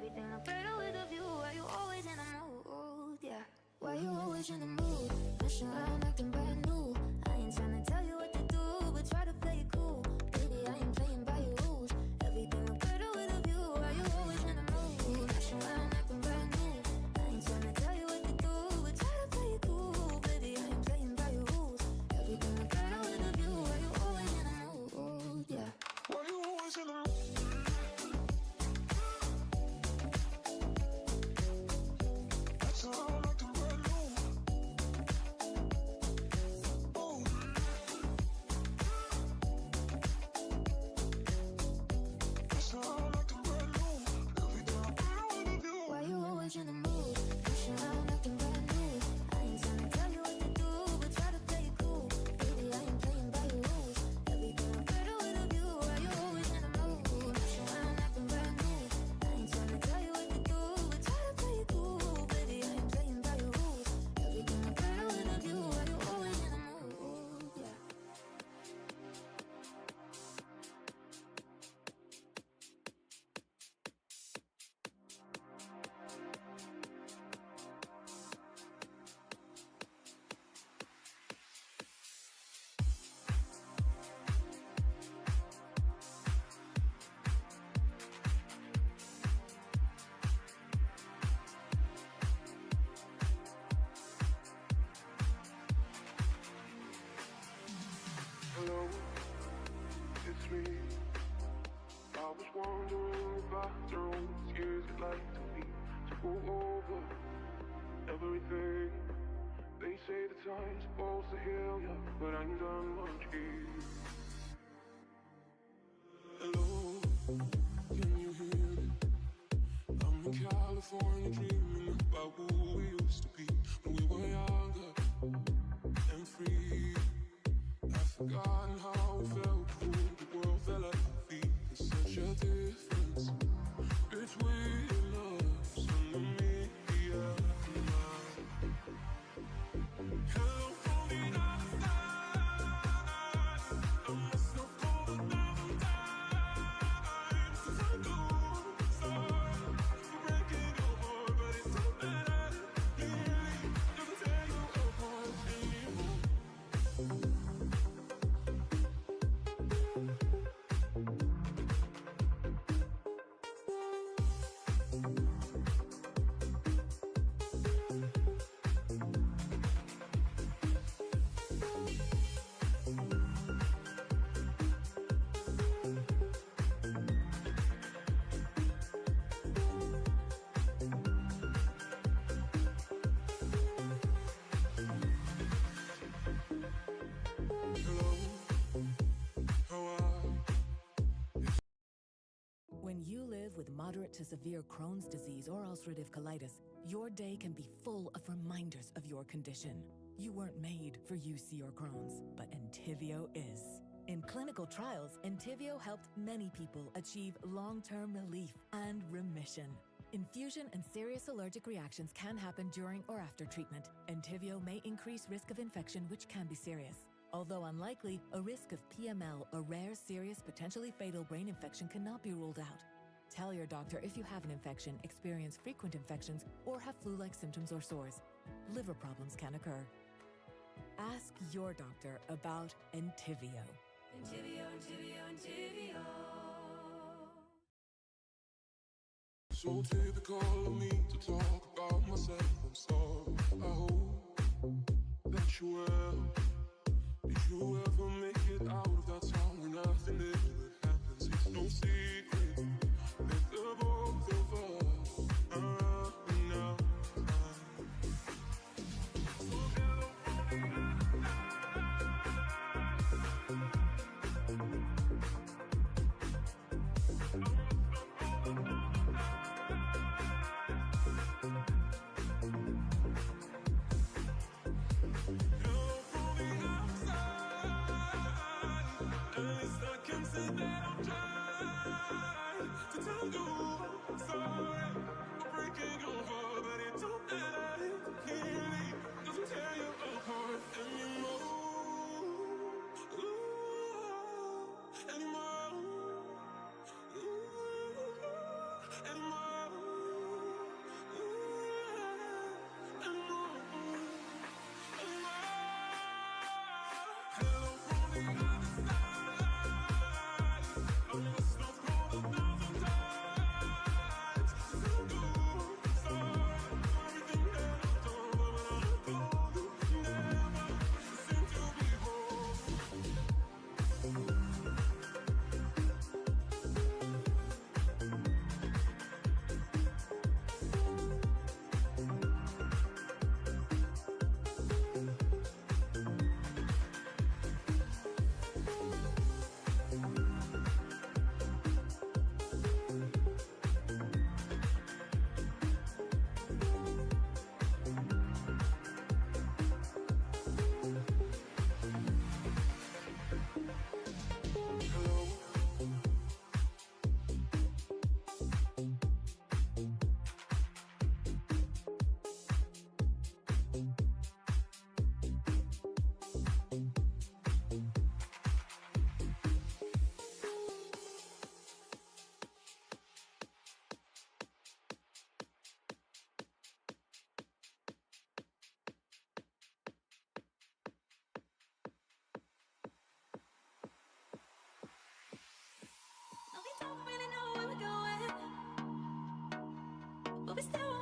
Everything look better with a view. Why you always in the mood? Yeah. Why you always in the mood? Messing around acting brand new. I ain't trying to tell you what to do, but try to play it cool. Baby, I ain't playing by your rules. Everything look better with a view. Why you always in the mood? Messing around acting brand new. I ain't trying to tell you what to do, but try to play it cool. Baby, I ain't playing by your rules. Everything look better with a view. Why you always in the mood? Yeah. Why you always in the mood? Hello, it's me. I was wondering about your own years you'd like to be to go over everything. They say the time's supposed to heal ya, but I ain't done much here. Hello, can you hear me? I'm in California dreaming about who we used to be when we were younger and free. I've forgotten how it felt when the world fell at our feet. There's such a difference between us and me. Hello from the other side. I must have called 1,000 times since I go sorry for breaking your heart, but it don't matter. It really doesn't tear you apart anymore. When you live with moderate to severe Crohn's disease or ulcerative colitis, your day can be full of reminders of your condition. You weren't made for UC or Crohn's, but Entyvio is. In clinical trials, Entyvio helped many people achieve long-term relief and remission. Infusion and serious allergic reactions can happen during or after treatment. Entyvio may increase risk of infection, which can be serious. Although unlikely, a risk of PML, a rare, serious, potentially fatal brain infection, cannot be ruled out. Tell your doctor if you have an infection, experience frequent infections, or have flu-like symptoms or sores. Liver problems can occur. Ask your doctor about Entyvio. Entyvio, Entyvio, Entyvio. So typical of me to talk about myself. I'm sorry. I hope that you will. Did you ever make it out of that town where nothing ever happens? It's no secret that the both of us are running out of time. So hello from the other side.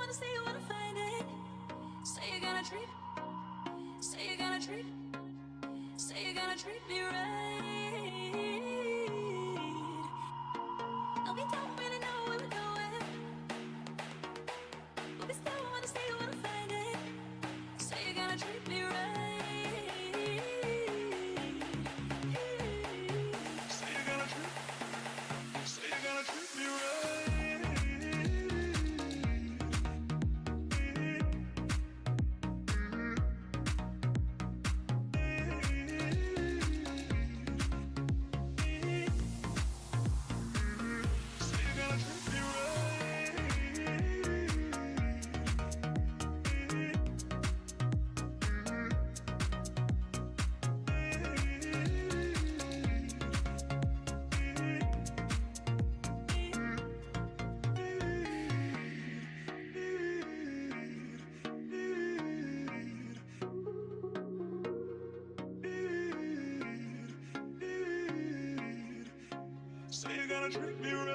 wanna say you wanna find it. Say you're gonna treat. Say you're gonna treat. Say you're gonna treat me right. No, we don't really know where we're going, but we still wanna say you wanna find it. Say you're gonna treat me right. Say you're gonna treat me right. Say you're gonna treat me right.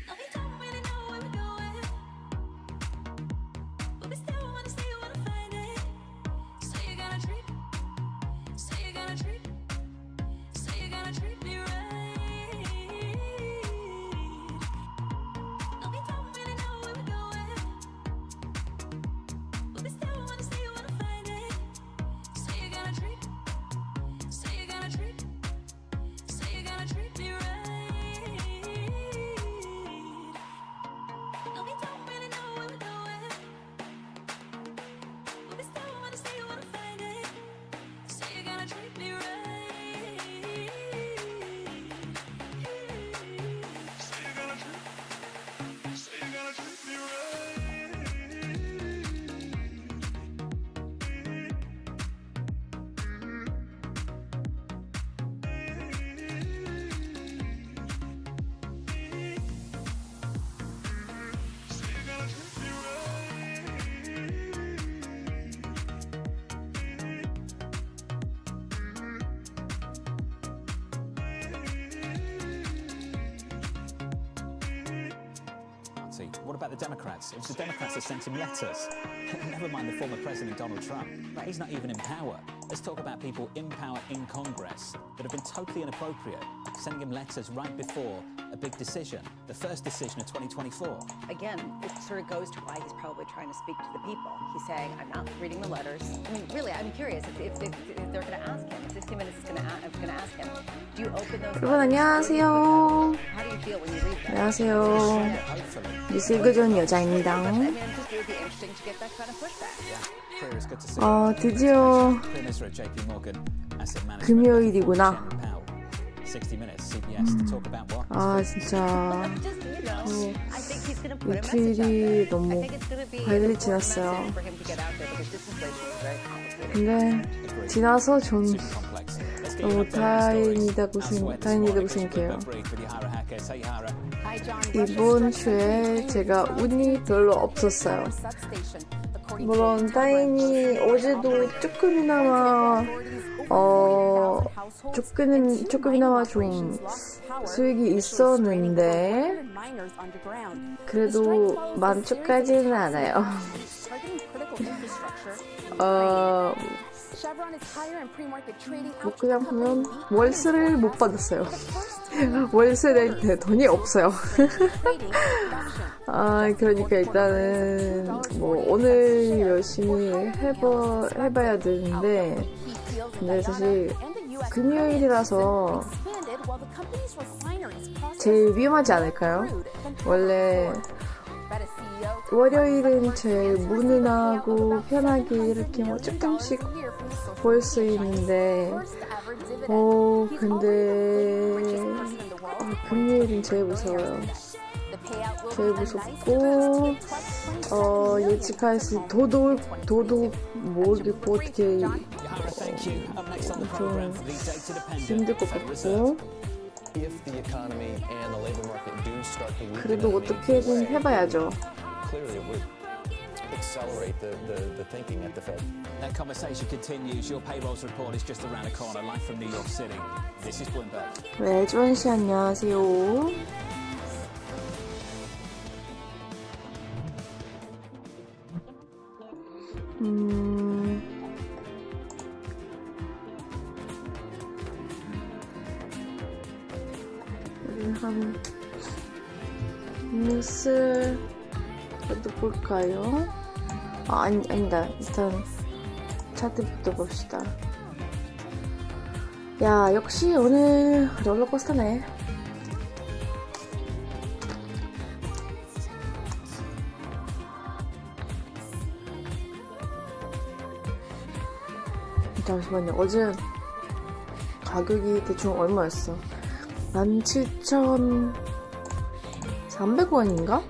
No, we don't really know where we're going, but we still wanna say you wanna find it. Say you're gonna treat. Say you're gonna treat. Say you're gonna treat me right. No, we don't really know where we're going, but we still wanna say you wanna find it. Say you're gonna treat. Say you're gonna treat. Say you're gonna treat me right. No, we don't really know where we're going, but we still wanna say you wanna find it. Say you're gonna treat me right. Say you're gonna treat me right. What about the Democrats? It was the Democrats that sent him letters. Never mind the former President Donald Trump. He's not even in power. Let's talk about people in power in Congress that have been totally inappropriate, sending him letters right before a big decision, the first decision of 2024. Again, it sort of goes to why he's probably trying to speak to the people. He's saying, I'm not reading the letters. I mean, really, I'm curious if they're going to ask him, if 60 Minutes is going to ask him, do you open those 여러분 안녕하세요. How do you feel when you read them? 안녕하세요. 뉴스 읽어주는 여자입니다. I mean, it would be interesting to get that kind of pushback. 드디어 금요일이구나. 아 진짜 일주일이 너무 빨리 지났어요. 근데 지나서 좀 너무 다행이다고 생각해요. 이번 주에 제가 운이 별로 없었어요. 물론 다행히 어제도 조금이나마 좀 수익이 있었는데 그래도 만족하지는 않아요. 그냥 보면 월세를 못 받았어요. 월세 낼 때 돈이 없어요. 그러니까 일단은 오늘 열심히 해봐야 되는데 근데 사실 금요일이라서 제일 위험하지 않을까요? 원래 월요일은 제일 무난하고 편하게 이렇게 조금씩 볼 수 있는데 근데 금요일은 제일 무서워요. 제일 무섭고 예측할 수 도도 모르고 어떻게 좀 힘들 것 같고 그래도 어떻게든 해봐야죠. Accelerate the thinking at the Fed. That conversation continues. Your payrolls report is just around the corner. Live from New York City. This is Bloomberg. 네, 주원 씨 안녕하세요. 한 뉴스 또 볼까요? 아니다. 일단 차트부터 봅시다. 야, 역시 오늘 롤러코스터네. 잠시만요. 어제 가격이 대충 얼마였어? 17,300원인가?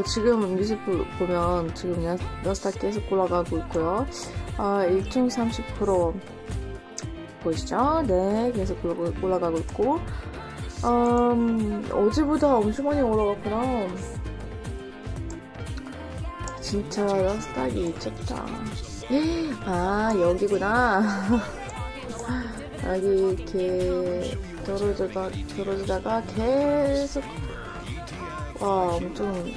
지금 뉴스 보면 지금 나스닥 계속 올라가고 있고요. 1.30% 보이시죠? 네, 계속 올라가고 있고, 어제보다 엄청 많이 올라갔구나. 진짜 나스닥이 미쳤다. 여기구나. 여기 이렇게 떨어지다가 계속 엄청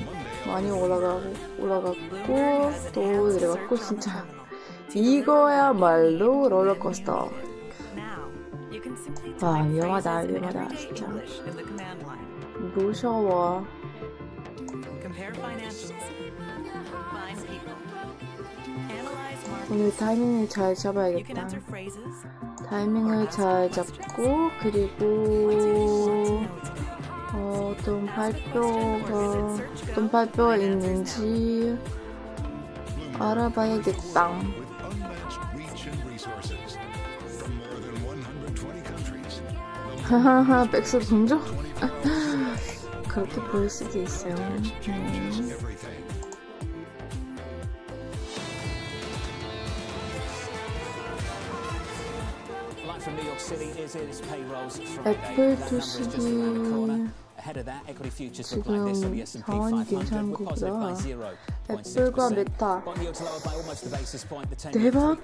많이 올라갔고 또 내려갔고. 진짜 이거야말로 롤러코스터. 위험하다 진짜. 무서워. 오늘 타이밍을 잘 잡아야겠다. 타이밍을 잘 잡고, 그리고 어떤 발표가 있는지 알아봐야겠다. 하하하, 백수 동조? 그렇게 보일 수도 있어요. 애플 주식이 지금 상황이 괜찮은 것보다 애플과 메타 대박.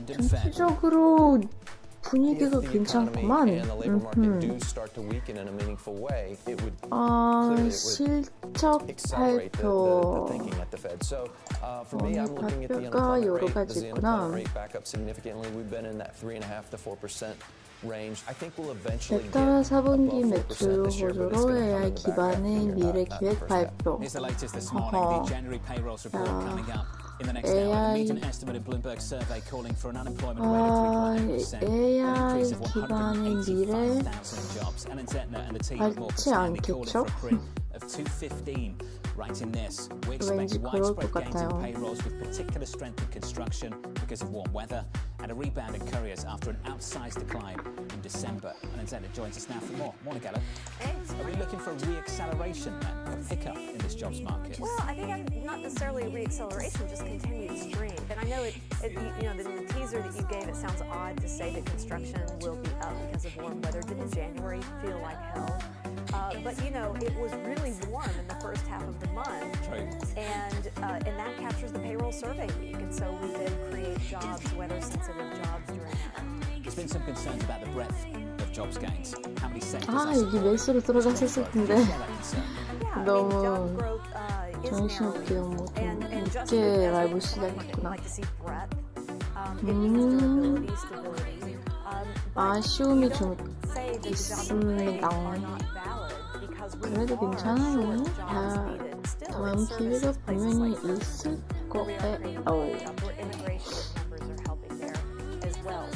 전체적으로 분위기가 괜찮구만. 실적 발표. 발표가 여러 가지 있구나. 메타 4분기 매출 호조로 AI 기반의 미래 기획 발표. AI 기반의 미래 밝지 않겠죠? 왠지 그럴 것 같아요. And a rebound in couriers after an outsized decline in December. And Anzena joins us now for more. Morning, Gala. Are we looking for a re-acceleration then, a pickup in this jobs market? Well, I think not necessarily a re-acceleration, just continued strength. And I know the teaser that you gave, it sounds odd to say that construction will be up because of warm weather. Didn't January feel like hell? But it was really warm in the first half of the month. True. And that captures the payroll survey week. And so we then create jobs, weather-sensitive jobs during that. There's been some concerns about the breadth of jobs gains. How many sectors? 여기 매수로 들어갔었을 텐데 너무 정신없게 너무 늦게 라이브 시작했구나. 아쉬움이 좀 있습니다. 그래도 괜찮아요. 다음 기회가 분명히 있을 거예요.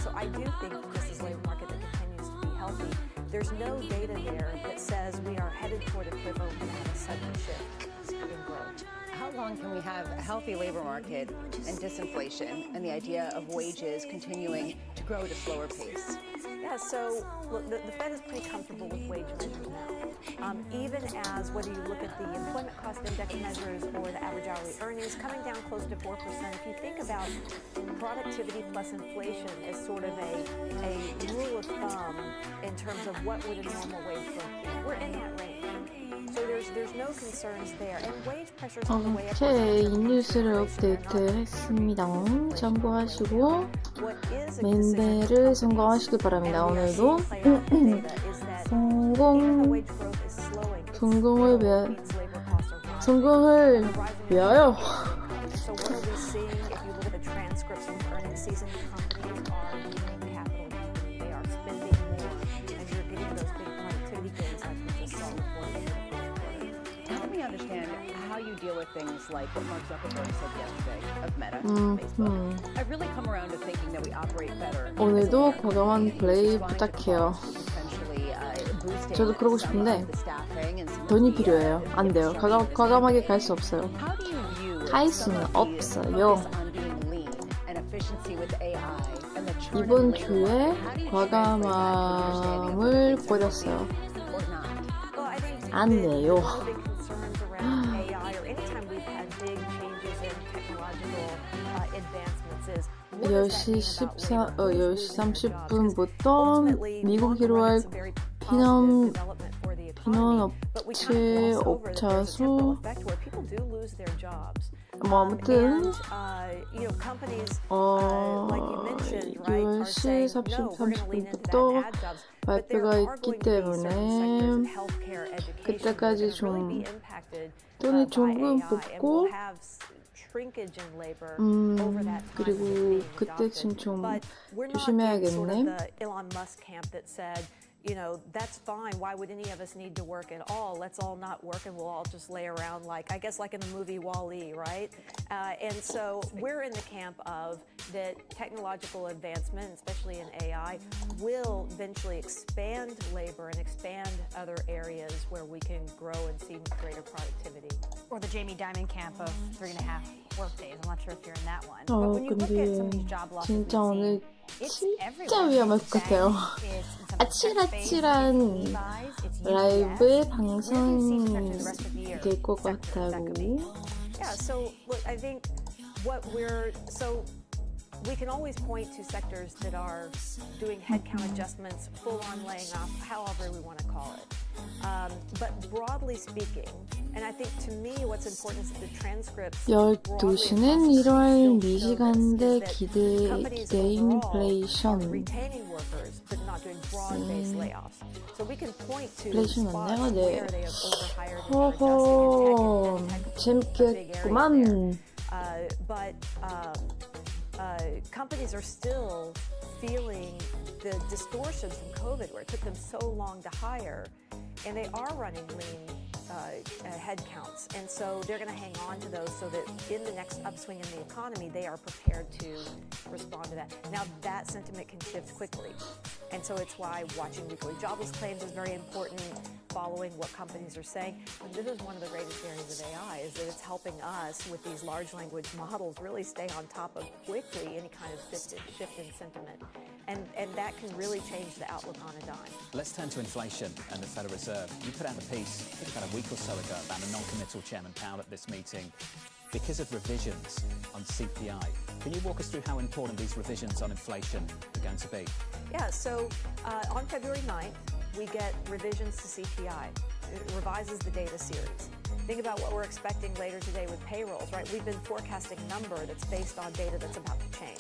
So I do think this is a labor market that continues to be healthy. There's no data there that says we are headed toward a cliff or we're going to have a sudden shift in growth. How long can we have a healthy labor market and disinflation and the idea of wages continuing to grow at a slower pace? Yeah, so look, the Fed is pretty comfortable with wage measures now. Even as whether you look at the employment cost index measures or the average hourly earnings coming down close to 4%, if you think about productivity plus inflation as sort of a rule of thumb in terms of what would a normal wage growth be, we're in that range. So there's no concerns there. And wage pressures on the way up. 이 뉴스를 업데이트했습니다. 참고하시고 맨배를 성공하시기 바랍니다. 오늘도 성공 성공을 위해 means labor costs are rising. 성공을 위하여 So what are we seeing if you look at the transcripts from earnings season? Companies are doing capital gains. They are spending more, and you're getting those big productivity gains like we just saw reported in the fourth quarter. Help me understand how you deal with things like what Mark Zuckerberg said yesterday of Meta, Facebook. I've really come around to thinking that we operate better. 오늘도 과감한 플레이 부탁해요. Potentially boosting 저도 그러고 싶은데 the staffing and some of 돈이 the, 필요해요. 안 돼요. 과감하게 갈 수 없어요. How do you view 할 수는 없어요. focus on being lean and efficiency with AI and the churn 이번 of labor 주에 market? How do you translate that to 과감함을 understanding 버렸어요. or not? Well, I think 안 돼요. one of the big concerns around AI or anytime we've had big changes in technological advancements is what does that 10시 mean about labor? 10시 Who's losing their jobs? 30분부터 Ultimately, 미국 long run, 1월 it's a very positive development for the economy, but we kind of gloss over that there's a temporal 업체 effect where people do lose their jobs. 뭐 아무튼 And, you know, companies, like you mentioned, right, are 10시 saying, no, we're going to lean into that 부터 and add jobs. But there 발표가 are 있기 going to be certain sectors in 때문에 healthcare, education that are 그때까지 going to really 좀 be impacted 돈이 by 조금 AI, and 뽑고 we'll have shrinkage in labor over that time 그리고 as it's being 그때쯤 adopted. 좀 But we're not in sort of 조심해야겠네. the Elon Musk camp that said, you know, that's fine. Why would any of us need to work at all? Let's all not work and we'll all just lay around like, I guess like in the movie Wall-E, right? And so we're in the camp of that technological advancement, especially in AI, will eventually expand labor and expand other areas where we can grow and see greater productivity. Or the Jamie Dimon camp of 3.5 work days. I'm not sure if you're in that one. 어, But when you look at some of 근데 these job losses 진짜 we've 오늘 seen, it's 진짜 everywhere. 위험할 It's 것 같아요. banks, it's in some of the tech space, 아찔아찔한 it's Levi's, it's UPS. 라이브의 Where do you see potentially the 방송이 rest of the year 될 것 sectors that could be? 같다고. Yeah, so look, I think so we can always point to sectors that are doing headcount adjustments, full-on laying off, however we want to call it. But broadly speaking, and I think to me what's important is that the transcripts 12시는 1월 미시간대 기대 인플레이션. retaining workers but not doing broad-based layoffs. So we can point to 인플레이션 spots 맞네요. 네. where they have overhired and are 허허, adjusting in tech, big area 재밌겠구만. there. But companies are still feeling the distortions from COVID, where it took them so long to hire, and they are running lean headcounts, and so they're going to hang on to those so that in the next upswing in the economy, they are prepared to respond to that. Now, that sentiment can shift quickly, and so it's why watching weekly jobless claims is very important, following what companies are saying. And this is one of the greatest areas of AI, is that it's helping us with these large language models really stay on top of quickly any kind of shift in sentiment. And that can really change the outlook on a dime. Let's turn to inflation and the Federal Reserve. You put out a piece, I think about a week or so ago, about a non-committal Chairman Powell at this meeting because of revisions on CPI. Can you walk us through how important these revisions on inflation are going to be? Yeah, so on February 9th, we get revisions to CPI. It revises the data series. Think about what we're expecting later today with payrolls, right? We've been forecasting a number that's based on data that's about to change.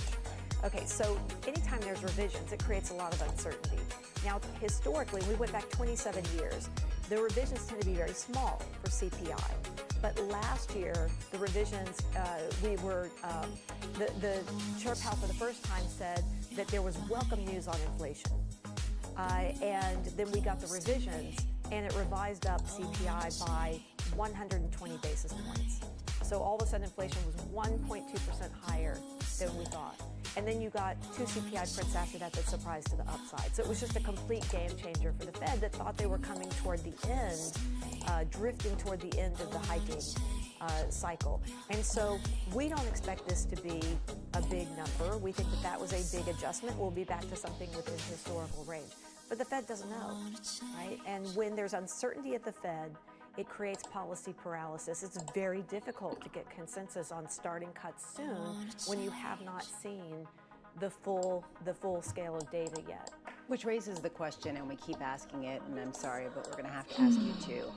Okay, so anytime there's revisions, it creates a lot of uncertainty. Now, historically, we went back 27 years. The revisions tend to be very small for CPI. But last year, the revisions, the Chair Powell for the first time said that there was welcome news on inflation. And then we got the revisions, and it revised up CPI by 120 basis points. So all of a sudden, inflation was 1.2% higher than we thought. And then you got 2 CPI prints after that that surprised to the upside. So it was just a complete game changer for the Fed that thought they were coming toward the end, drifting toward the end of the hiking cycle. And so we don't expect this to be a big number. We think that that was a big adjustment. We'll be back to something within historical range. But the Fed doesn't know, right? And when there's uncertainty at the Fed, it creates policy paralysis. It's very difficult to get consensus on starting cuts soon when you have not seen the full scale of data yet. Which raises the question, and we keep asking it, and I'm sorry, but we're going to have to ask you too.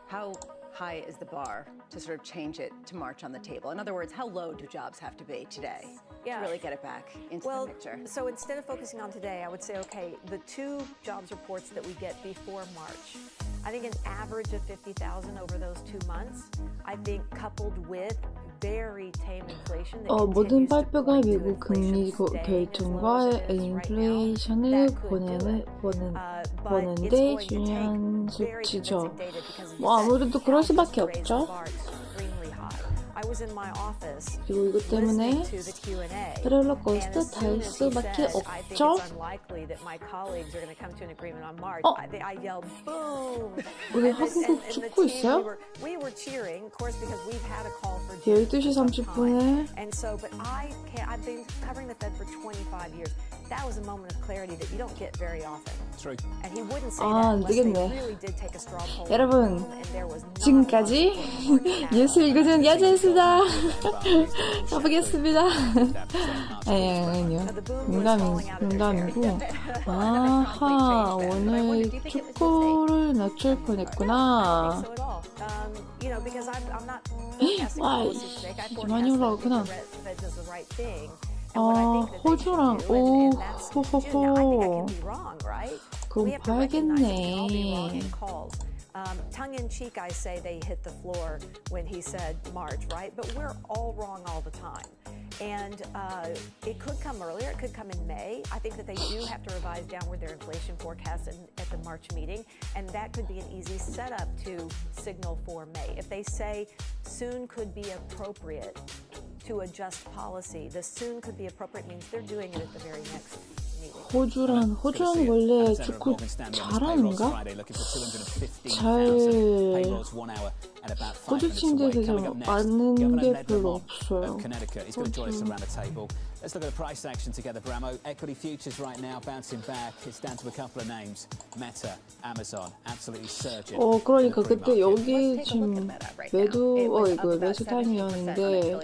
How high is the bar to sort of change it to march on the table? In other words, how low do jobs have to be today to really get it back into the picture? So instead of focusing on today, I would say, okay, the 2 jobs reports that we get before March, I think an average of 50,000 over those 2 months. I think coupled with very tame inflation. 모든 발표가 미국 금리 결정과 인플레이션을 보는데 중요한 수치죠. 아무래도 그럴 수밖에 없죠. 그리고 이것 때문에 롤러코스터 탈 수밖에 없죠. 우리 한국 축구 있어요? 12시 30분에 That was a moment of clarity that you don't get very often. True. And he wouldn't say 안 that unless they 되겠네. really did take a straw poll. 여러분, And there was not 지금까지 뉴스 읽어주는 여자였습니다. 가보겠습니다. 아니요. 농담이고. 아하, 오늘 축구를 낮출 뻔했구나. 와, 이렇게 많이 올라오구나. 호주랑 호호호. 그럼 봐야겠네. Tongue in cheek, I say they hit the floor when he said March, right? But we're all wrong all the time. And it could come earlier, it could come in May. I think that they do have to revise downward their inflation forecast at the March meeting, and that could be an easy setup to signal for May. If they say soon could be appropriate to adjust policy, the soon could be appropriate means they're doing it at the very next meeting. 호주랑 원래 축구 잘하는가? 호주 친구들 좀 아는 게 별로 없어요. Let's look at the price action together, Bramo. Equity futures right now bouncing back. It's down to a couple of names. Meta, Amazon, absolutely surging. 그러니까 그때 여기 지금 매수 타임이었는데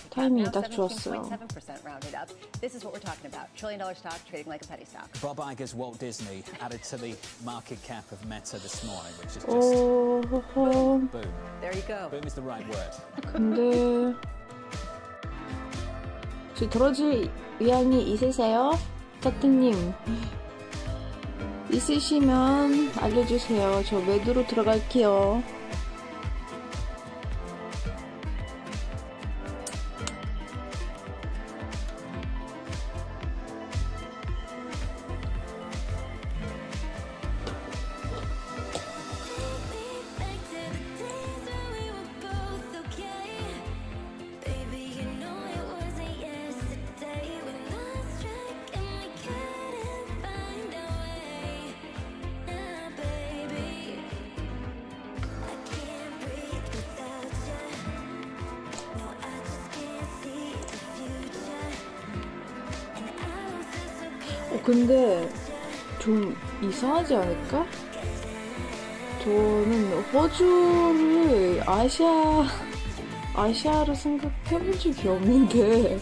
타이밍이 딱 좋았어요. This is what we're talking about. $1 trillion stock trading like a penny stock. Bob Iger's Walt Disney added to the market cap of Meta this morning, which is just boom. There you go. Boom is the right word. 근데 들어줄 의향이 있으세요? 타트님 있으시면 알려주세요. 저 매도로 들어갈게요. 근데 좀 이상하지 않을까? 저는 호주를 아시아로 생각해본 적이 없는데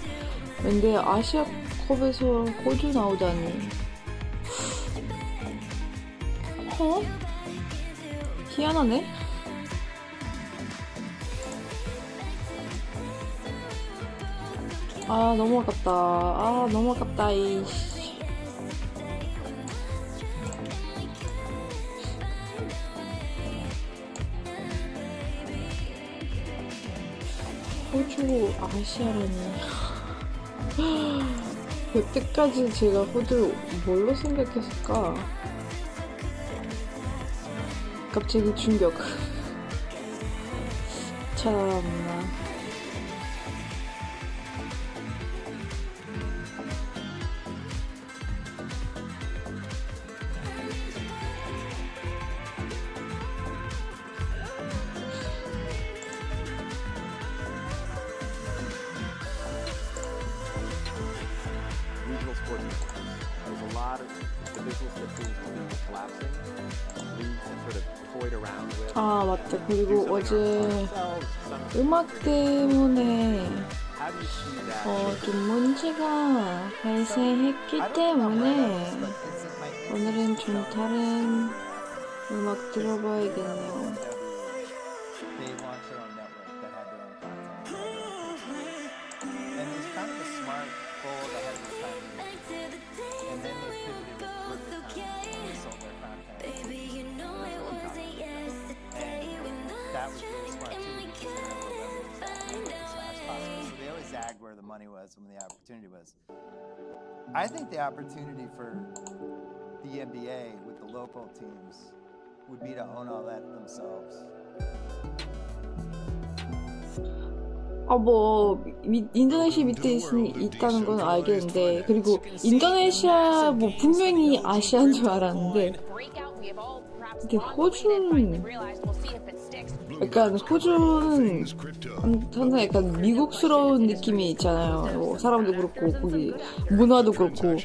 근데 아시아컵에서 호주 나오다니 희한하네? 너무 아깝다. 너무 아깝다. 호주 아시아라니. 여태까지 제가 호주 뭘로 생각했을까? 갑자기 충격. 참나. 맞다. 그리고 어제 음악 때문에 좀 문제가 발생했기 때문에 오늘은 좀 다른 음악 들어봐야겠네요. opportunity was. I think the opportunity for the NBA with the local teams would be to own all that themselves. 뭐 인도네시아 밑에 있다는 건 알겠는데, 그리고 인도네시아 뭐 분명히 아시아인 줄 알았는데, 근데 호주는 항상 약간 미국스러운 느낌이 있잖아요. 뭐 사람도 그렇고 거기 문화도 그렇고.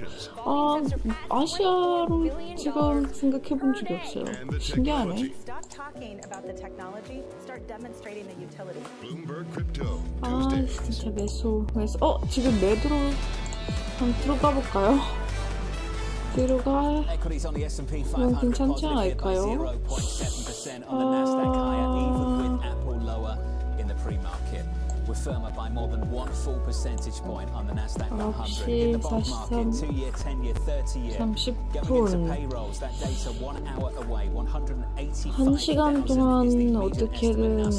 아시아로 지금 생각해 본 적이 없어요. 신기하네. 진짜 매수. 지금 매도로 한번 들어가 볼까요? 들어가. 이건 괜찮지 않을까요? We're firmer by more than 1 full percentage point on the Nasdaq 100 in the bond market. 2-year, 10-year, 30-year. Going into payrolls, that data 1 hour away. 185,000 동안 어떻게든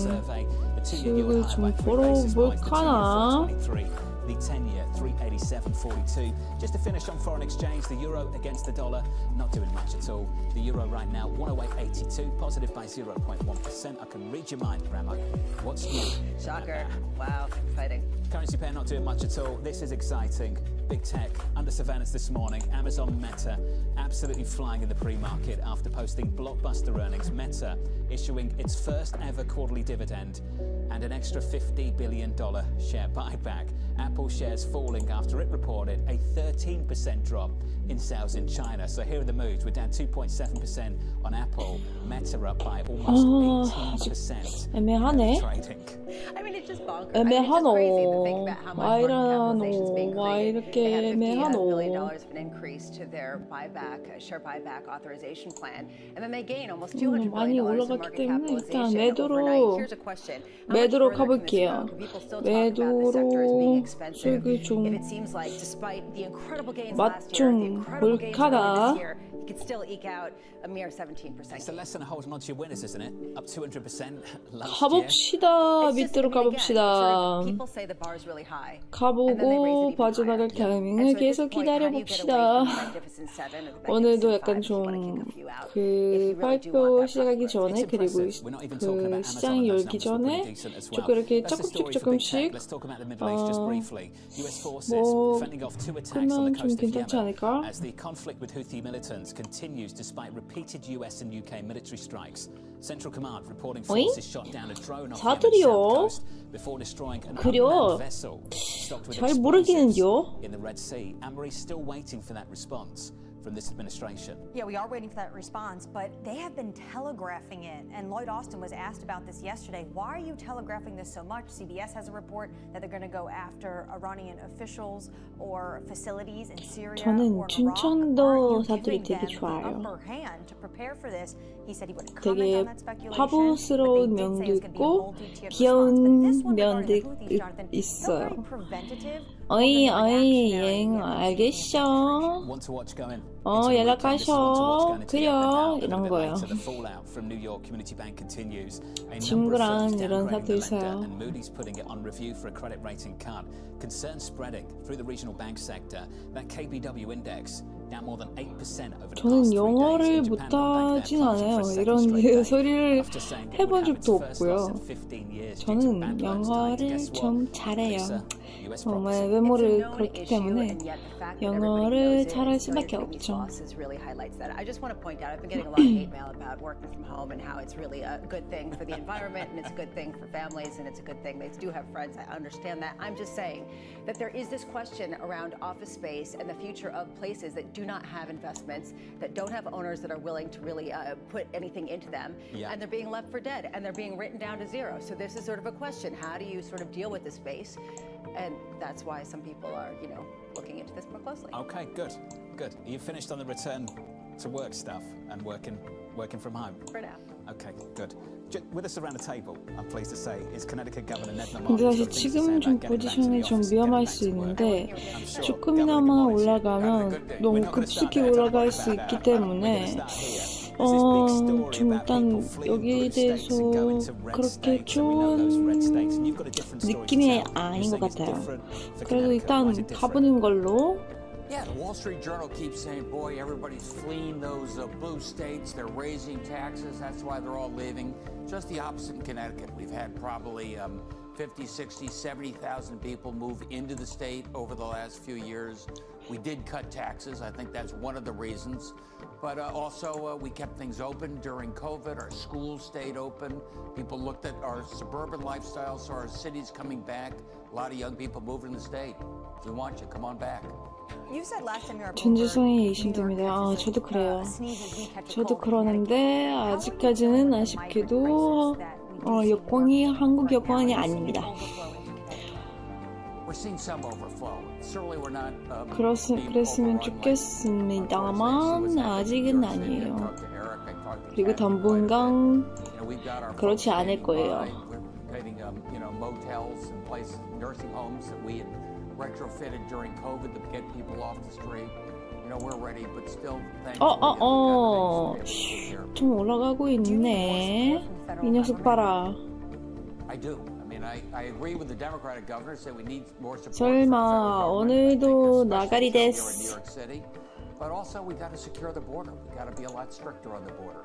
수익을 좀 벌어볼까나? The 10-year, 387.42. Just to finish on foreign exchange, the euro against the dollar, not doing much at all. The euro right now, 108.82, positive by 0.1%. I can read your mind, Ramo. What's new? Shocker. Wow, exciting. Currency pair not doing much at all. This is exciting. Big tech under surveillance this morning. Amazon Meta absolutely flying in the pre-market after posting blockbuster earnings. Meta issuing its first ever quarterly dividend and an extra $50 billion share buyback. Apple shares falling after it reported a 13% drop in sales in China. So here are the moves. We're down 2.7% on Apple. Meta up by almost 18%. 애매하네. I mean, it's just bonkers. 애매하노. I mean, it's just crazy to think about how much market capitalization is being created. They had $50 billion of an increase to their share buyback authorization plan, and then they gain almost $200 billion in market capitalization overnight. Here's a question. 매도로 가볼게요. 매도로 수익을 좀 맞춤 볼까나? You could still eke out a mere 17%. It's less than a holding on to your winners, isn't it? Up 200% last 가봅시다. 밑으로 가봅시다. People say the bar is really high. 가보고 빠져나갈 타이밍을 계속 기다려봅시다. 오늘도 약간 좀 발표 시작하기 전에, 그리고 시장이 열기 전에 조금 이렇게 조금씩 뭐 끝나면 좀 괜찮지 않을까? continues despite repeated US and UK military strikes. Central Command reporting forces shot down a drone off Yemen's south coast before destroying an unmanned vessel stocked with explosives in the Red Sea. And we're still waiting for that response from this administration. Yeah, we are waiting for that response, but they have been telegraphing it. And Lloyd Austin was asked about this yesterday. Why are you telegraphing this so much? CBS has a report that they're going to go after Iranian officials or facilities in Syria or Iraq. 춘천도 사투리 되게 좋아요. 되게 바보스러운 면도 있고 귀여운 면도 있어요. 어이 응 알겠어. 연락하셔. 그래요. 이런 거예요. 친구랑 이런 사투리 써요. 저는 영어를 못하진 않아요. 이런 소리를 해본 적도 없고요. 저는 영어를 좀 잘해요. 정말 외모를 그렇기 때문에 영어를 잘할 수밖에 없죠. I just want to point out, I've been getting a lot of hate mail about working from home and how it's really a good thing for the environment and it's a good thing for families and it's a good thing. They do have friends, I understand that. I'm just saying that there is this question around office space and the future of places that do not have investments, that don't have owners that are willing to really put anything into them, and they're being left for dead and they're being written down to zero. So this is sort of a question. How do you sort of deal with this space? And that's why some people are, looking into this more closely. Okay, good. You finished on the return to work stuff and working from home? For now. Okay, good. With us around the table, I'm pleased to say, is Connecticut Governor Ned Lamont. 근데 사실 지금 좀 포지션이 좀 위험할 수 있는데 조금이나마 올라가면 너무 급속히 올라갈 수 있기 때문에 좀 일단 여기에 대해서 그렇게 좋은 느낌이 아닌 것 같아요. 그래도 일단 가보는 걸로. Yeah, the Wall Street Journal keeps saying, boy, everybody's fleeing those blue states. They're raising taxes. That's why they're all leaving. Just the opposite in Connecticut. We've had probably 50, 60, 70,000 people move into the state over the last few years. We did cut taxes. I think that's one of the reasons. But also, we kept things open during COVID. Our schools stayed open. People looked at our suburban lifestyle, saw our cities coming back. A lot of young people moving to the state. We want you. Come on back. 전지성이 의심됩니다. 저도 그래요. 저도 그러는데 아직까지는 아쉽게도 여권이 한국 여권이 아닙니다. 그랬으면 좋겠습니다만 아직은 아니에요. 그리고 당분간 그렇지 않을 거예요. Retrofitted during COVID to get people off the street. You know, we're ready, but still, 좀 올라가고 있네. 이 녀석 봐라. I do. I mean, I agree with the Democratic governor. Say we need more support. 설마 오늘도 나가리 데스. But also, we got to secure the border. We got to be a lot stricter on the border.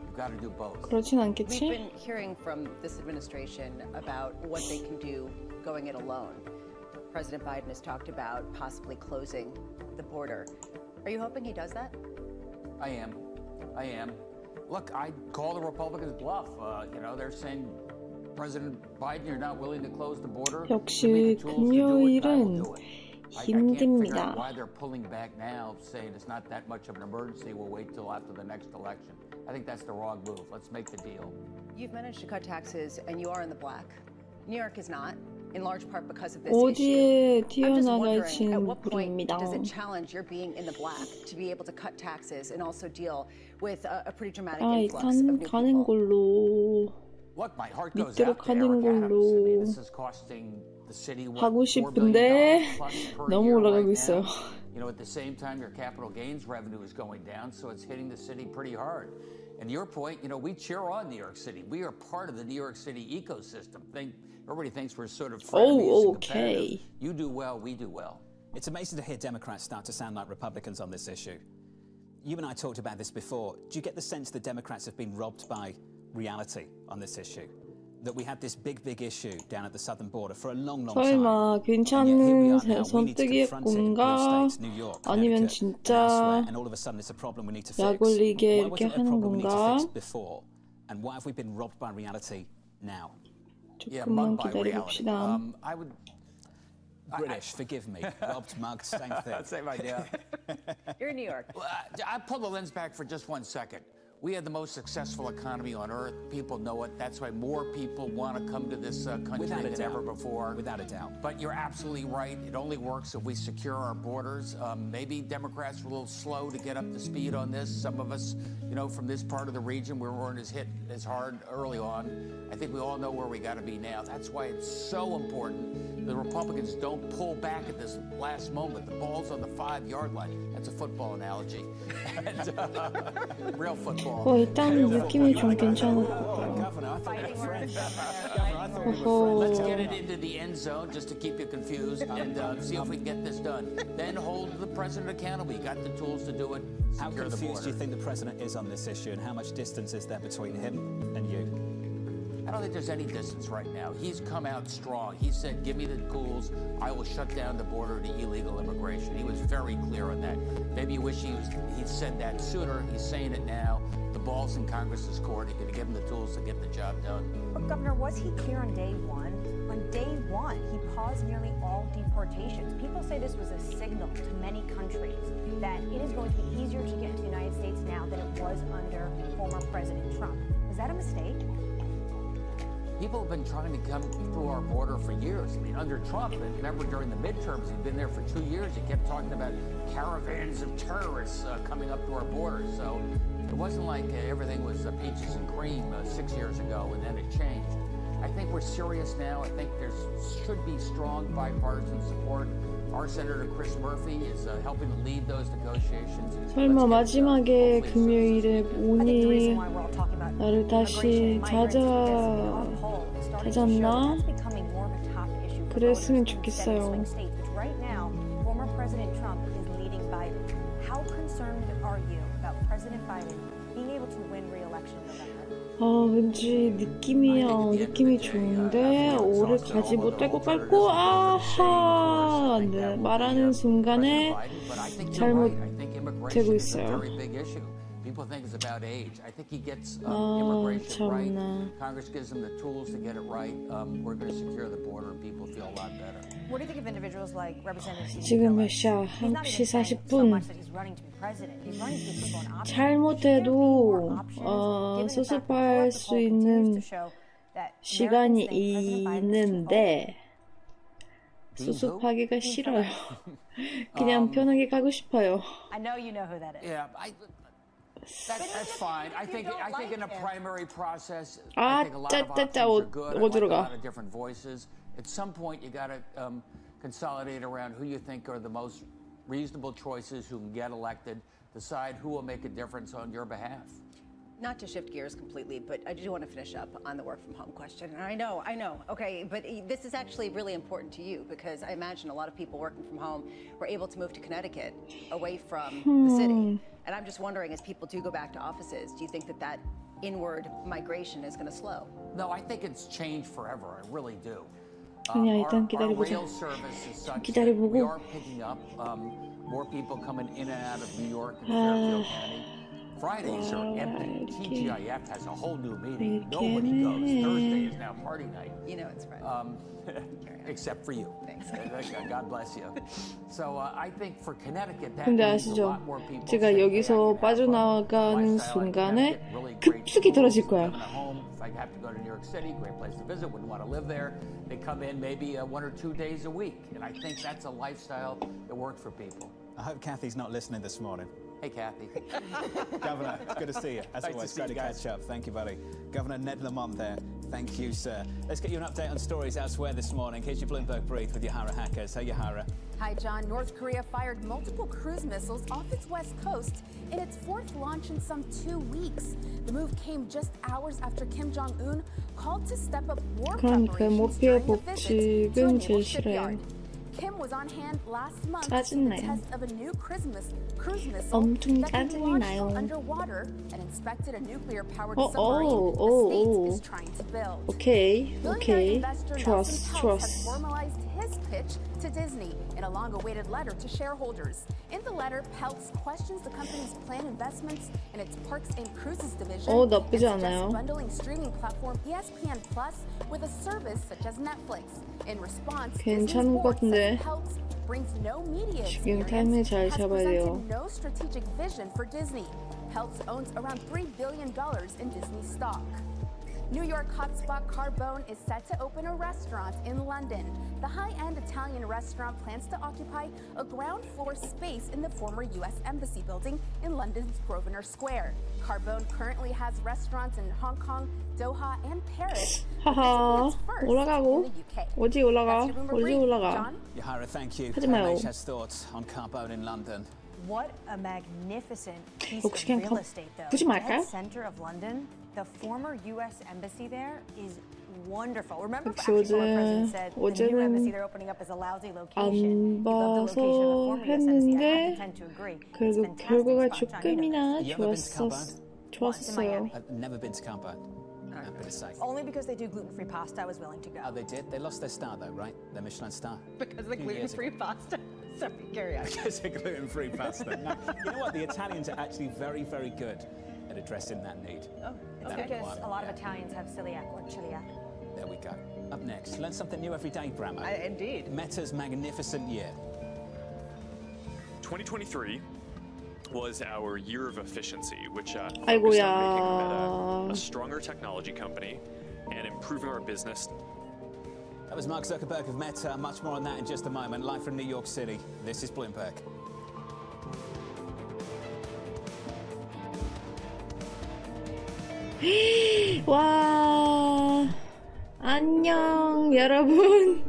We've got to do both. 그렇진 않겠지? We've been hearing from this administration about what they can do going it alone. President Biden has talked about possibly closing the border. Are you hoping he does that? I am. Look, I call the Republicans bluff. You know, they're saying, President Biden, you're not willing to close the border. 역시 금요일은 힘듭니다. Why they're pulling back now, saying it's not that much of an emergency. We'll wait till after the next election. I think that's the wrong move. Let's make the deal. You've managed to cut taxes, and you are in the black. New York is not. In large part because of this 어디에 issue. I'm just wondering, 튀어나갈지는 at what point 모릅니다. does it challenge your being in the black to be able to cut taxes and also deal with a pretty dramatic influx of new 일단 가는 people? 걸로 Look, my heart goes 밑으로 out to 가는 Eric Adams. I 걸로 mean, this is costing the city 하고 $4 싶은데 billion plus per 너무 year 올라가고 right 있어요. now. You know, at the same time, your capital gains revenue is going down, so it's hitting the city pretty hard. And your point, you know, we cheer on New York City. We are part of the New York City ecosystem. Everybody thinks we're sort of frenemies and competitive. You do well, we do well. It's amazing to hear Democrats start to sound like Republicans on this issue. You and I talked about this before. Do you get the sense the Democrats have been robbed by reality on this issue? That we had this big issue down at the southern border for a long time. 설마 괜찮은 선택의 건가? 아니면 진짜 약 올리게 이렇게 하는 건가? And why have we been robbed by reality now? 조금만 기다려봅시다. British, forgive me. Robbed, mugged, same thing. Same idea. You're in New York. I pull the lens back for just 1 second. We had the most successful economy on earth. People know it. That's why more people want to come to this country than ever before. Without a doubt. But you're absolutely right. It only works if we secure our borders. Maybe Democrats were a little slow to get up to speed on this. Some of us, you know, from this part of the region, we weren't as hit as hard early on. I think we all know where we got to be now. That's why it's so important the Republicans don't pull back at this last moment. The ball's on the 5-yard line. That's a football analogy. And, real football. 일단 느낌이 좀 괜찮았고. Let's get it into the end zone just to keep you confused and see if we can get this done. Then hold the president accountable. You got the tools to do it. How confused do you think the president is on this issue, and how much distance is there between him and you? I don't think there's any distance right now. He's come out strong. He said, give me the tools. I will shut down the border to illegal immigration. He was very clear on that. Maybe you wish he'd said that sooner. He's saying it now. The ball's in Congress's court. He's going to give him the tools to get the job done. But Governor, was he clear on day one? On day one, he paused nearly all deportations. People say this was a signal to many countries that it is going to be easier to get into the United States now than it was under former President Trump. Was that a mistake? People have been trying to come through our border for years. I mean, under Trump, remember during the midterms, he'd been there for 2 years. He kept talking about caravans of terrorists coming up to our border. So it wasn't like everything was peaches and cream 6 years ago and then it changed. I think we're serious now. I think there should be strong bipartisan support Our Senator Chris Murphy is helping to lead those negotiations. 설마 마지막에 금요일에 오니 나를 다시 찾았나? 그랬으면 좋겠어요. Right now, former President Trump is leading Biden. How concerned are you about President Biden being able to win re-election in November? 왠지 느낌이 좋은데 오래 가지 못할 것 같고 아하 네, 말하는 순간에 잘못되고 있어요. People think it's about age. I think he gets immigration right. 참나. Congress gives him the tools to get it right. We're going to secure the border and people feel a lot better. What do you think of individuals like Representative 지금 몇 시야? 1시 40분. 잘못해도 수습할 수 있는 시간이 있는데 수습하기가 싫어요. 그냥 편하게 가고 싶어요. I know you know who that is. Yeah, that's fine. I think in a primary process, I think a lot of options are good. I like a lot of different voices. At some point, you got to consolidate around who you think are the most reasonable choices who can get elected. Decide who will make a difference on your behalf. Not to shift gears completely, but I do want to finish up on the work from home question. And I know. Okay, but this is actually really important to you because I imagine a lot of people working from home were able to move to Connecticut away from the city. And I'm just wondering, as people do go back to offices, do you think that inward migration is going to slow? No, I think it's changed forever. I really do. 그냥 일단 기다려보자. 기다려보고. We are picking up more people coming in and out of New York and Fairfield County. Fridays are empty. TGIF has a whole new meeting. Nobody goes. Thursday is now party night. You know it's Friday. Except for you. Thanks. God bless you. So I think for Connecticut, that 근데 means a 아시죠? lot more people. 제가 여기서 빠져나가는 순간에 급속히 떨어질 거야. If I have to go to New York City, great place to visit, wouldn't want to live there. They come in maybe 1 or 2 days a week. And I think that's a lifestyle that worked for people. I hope Kathy's not listening this morning. Hey, Kathy. Governor, it's good to see you. As always, great to catch up. Thank you, buddy. Governor Ned Lamont there. Thank you, sir. Let's get you an update on stories elsewhere this morning. Here's your Bloomberg Brief with Yahara Hackers. Hey, Yahara. Hi, John. North Korea fired multiple cruise missiles off its west coast in its 4th launch in some 2 weeks. The move came just hours after Kim Jong-un called to step up war preparations during a visit to a naval shipyard. Kim was on hand last month to see the test of a new cruise missile that can be launched underwater and inspected a nuclear-powered submarine the state is trying to build. Okay. Trust. Has formalized his pitch to Disney in a long-awaited letter to shareholders. In the letter, Peltz questions the company's planned investments in its parks and cruises division and suggests bundling streaming platform ESPN Plus with a service such as Netflix. In response, Disney's board says Peltz brings no media experience, has presented no strategic vision for Disney. Peltz owns around $3 billion in Disney stock. New York hotspot Carbone is set to open a restaurant in London. The high-end Italian restaurant plans to occupy a ground-floor space in the former U.S. Embassy building in London's Grosvenor Square. Carbone currently has restaurants in Hong Kong, Doha, and Paris. 하하, 올라가고. 어디 올라가? Yahara, thank you. 하지 마요. NHS thoughts on Carbone in London. What a magnificent piece 혹시 of 그냥 real estate, though. 보지 말까요? Dead center of London, the former U.S. embassy there is wonderful. Remember, actually, former president said the new embassy they're opening up is a lousy location. 안 봐서 했는데 그래도 결과가 조금이나 좋았어요. I've never been to Carbone. Only because they do gluten-free pasta, I was willing to go. Oh, they did? They lost their star, though, right? Their Michelin star. Because of the gluten-free pasta. Sorry, carry on. Because of gluten-free pasta. No, you know what? The Italians are actually very, very good at addressing that need. Oh, it's because a lot of Italians have celiac or celiac. There we go. Up next, learn something new every day, Bramo. Indeed. Meta's magnificent year. 2023 was our year of efficiency, which focused 아이고야. on making Meta a stronger technology company and improving our business. That was Mark Zuckerberg of Meta. Much more on that in just a moment. Live from New York City, this is Bloomberg. 와, 안녕 여러분.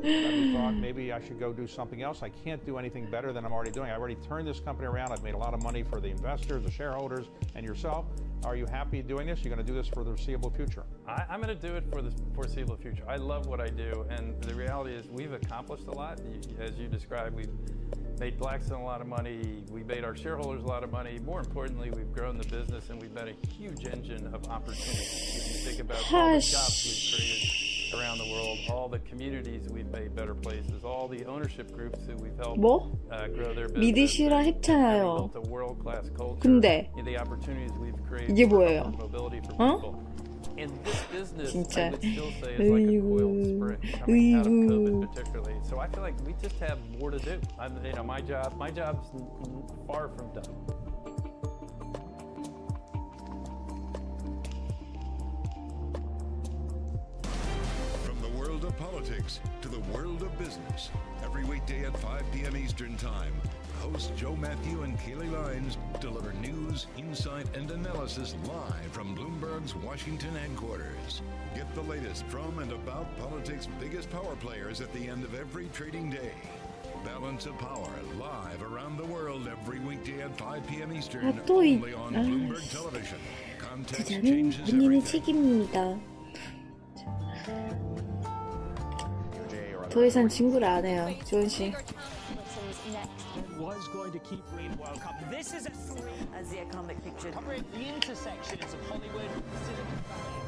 we thought maybe I should go do something else. I can't do anything better than I'm already doing. I already turned this company around. I've made a lot of money for the investors, the shareholders, and yourself. Are you happy doing this? You're going to do this for the foreseeable future? I'm going to do it for the foreseeable future. I love what I do, and the reality is we've accomplished a lot. As you described, we've made Blackstone a lot of money. We made our shareholders a lot of money. More importantly, we've grown the business, and we've been a huge engine of opportunity. If you think about all the jobs we've created around the world, all the communities we've made better places, all the ownership groups that we've helped grow their business. 믿으시라 했잖아요. Built a world-class culture. 근데 the opportunities we've created 이게 뭐예요? mobility for 어? people. In this business, 진짜. I would still say it's like a coiled spring coming out of COVID particularly. So I feel like we just have more to do. My job's far from done. From the world of politics to the world of business, every weekday at 5 p.m. Eastern Time, hosts Joe Matthew and Kaylee Lines deliver news, insight, and analysis live from Bloomberg's Washington headquarters. Get the latest from and about politics' biggest power players at the end of every trading day. Balance of Power live around the world every weekday at 5 p.m. Eastern, only on Bloomberg Television. Context changes 본인의 everything. 책임입니다. 더 이상 친구를 안 해요, 조은 씨. Was going to keep reading World Cup. This is as the economic picture covering the intersections of Hollywood, Silicon Valley.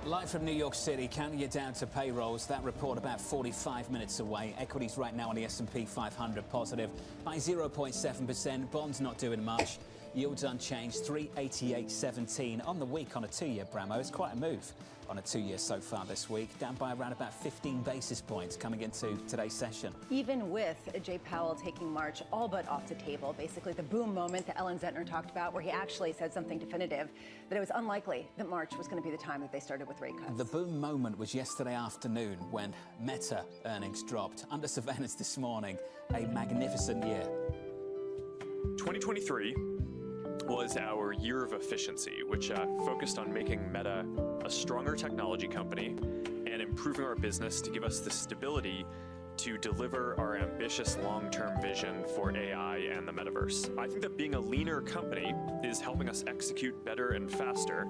Live from New York City, counting you down to payrolls. That report about 45 minutes away. Equities right now on the S&P 500 positive by 0.7%. Bonds not doing much. Yields unchanged, 388.17 on the week on a two-year Bramo. It's quite a move on a two-year so far this week, down by around about 15 basis points coming into today's session. Even with Jay Powell taking March all but off the table, basically the boom moment that Ellen Zentner talked about, where he actually said something definitive, that it was unlikely that March was going to be the time that they started with rate cuts. The boom moment was yesterday afternoon when Meta earnings dropped. Under surveillance this morning, a magnificent year. 2023 was our year of efficiency, which focused on making Meta a stronger technology company and improving our business to give us the stability to deliver our ambitious long-term vision for AI and the metaverse. I think that being a leaner company is helping us execute better and faster,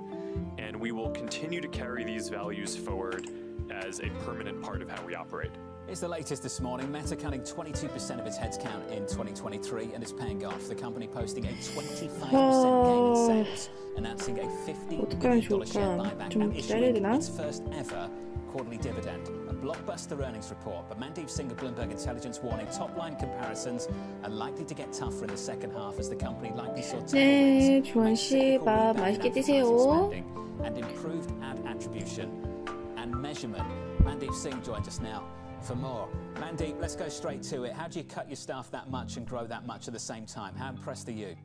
and we will continue to carry these values forward as a permanent part of how we operate. Here's the latest this morning. Meta cutting 22% of its headcount in 2023, and it's paying off. The company posting a 25% gain in sales, announcing a $50 billion share buyback and issuing its first ever quarterly dividend. A blockbuster earnings report, but Mandeep Singh of Bloomberg Intelligence warning top-line comparisons are likely to get tougher in the second half as the company likely saw 네, 조은 씨, 밥 맛있게 드세요. and improved ad attribution and measurement. Mandeep Singh joins us now for more. Mandeep, let's go straight to it. How do you cut your staff that much and grow that much at the same time? How impressed are you?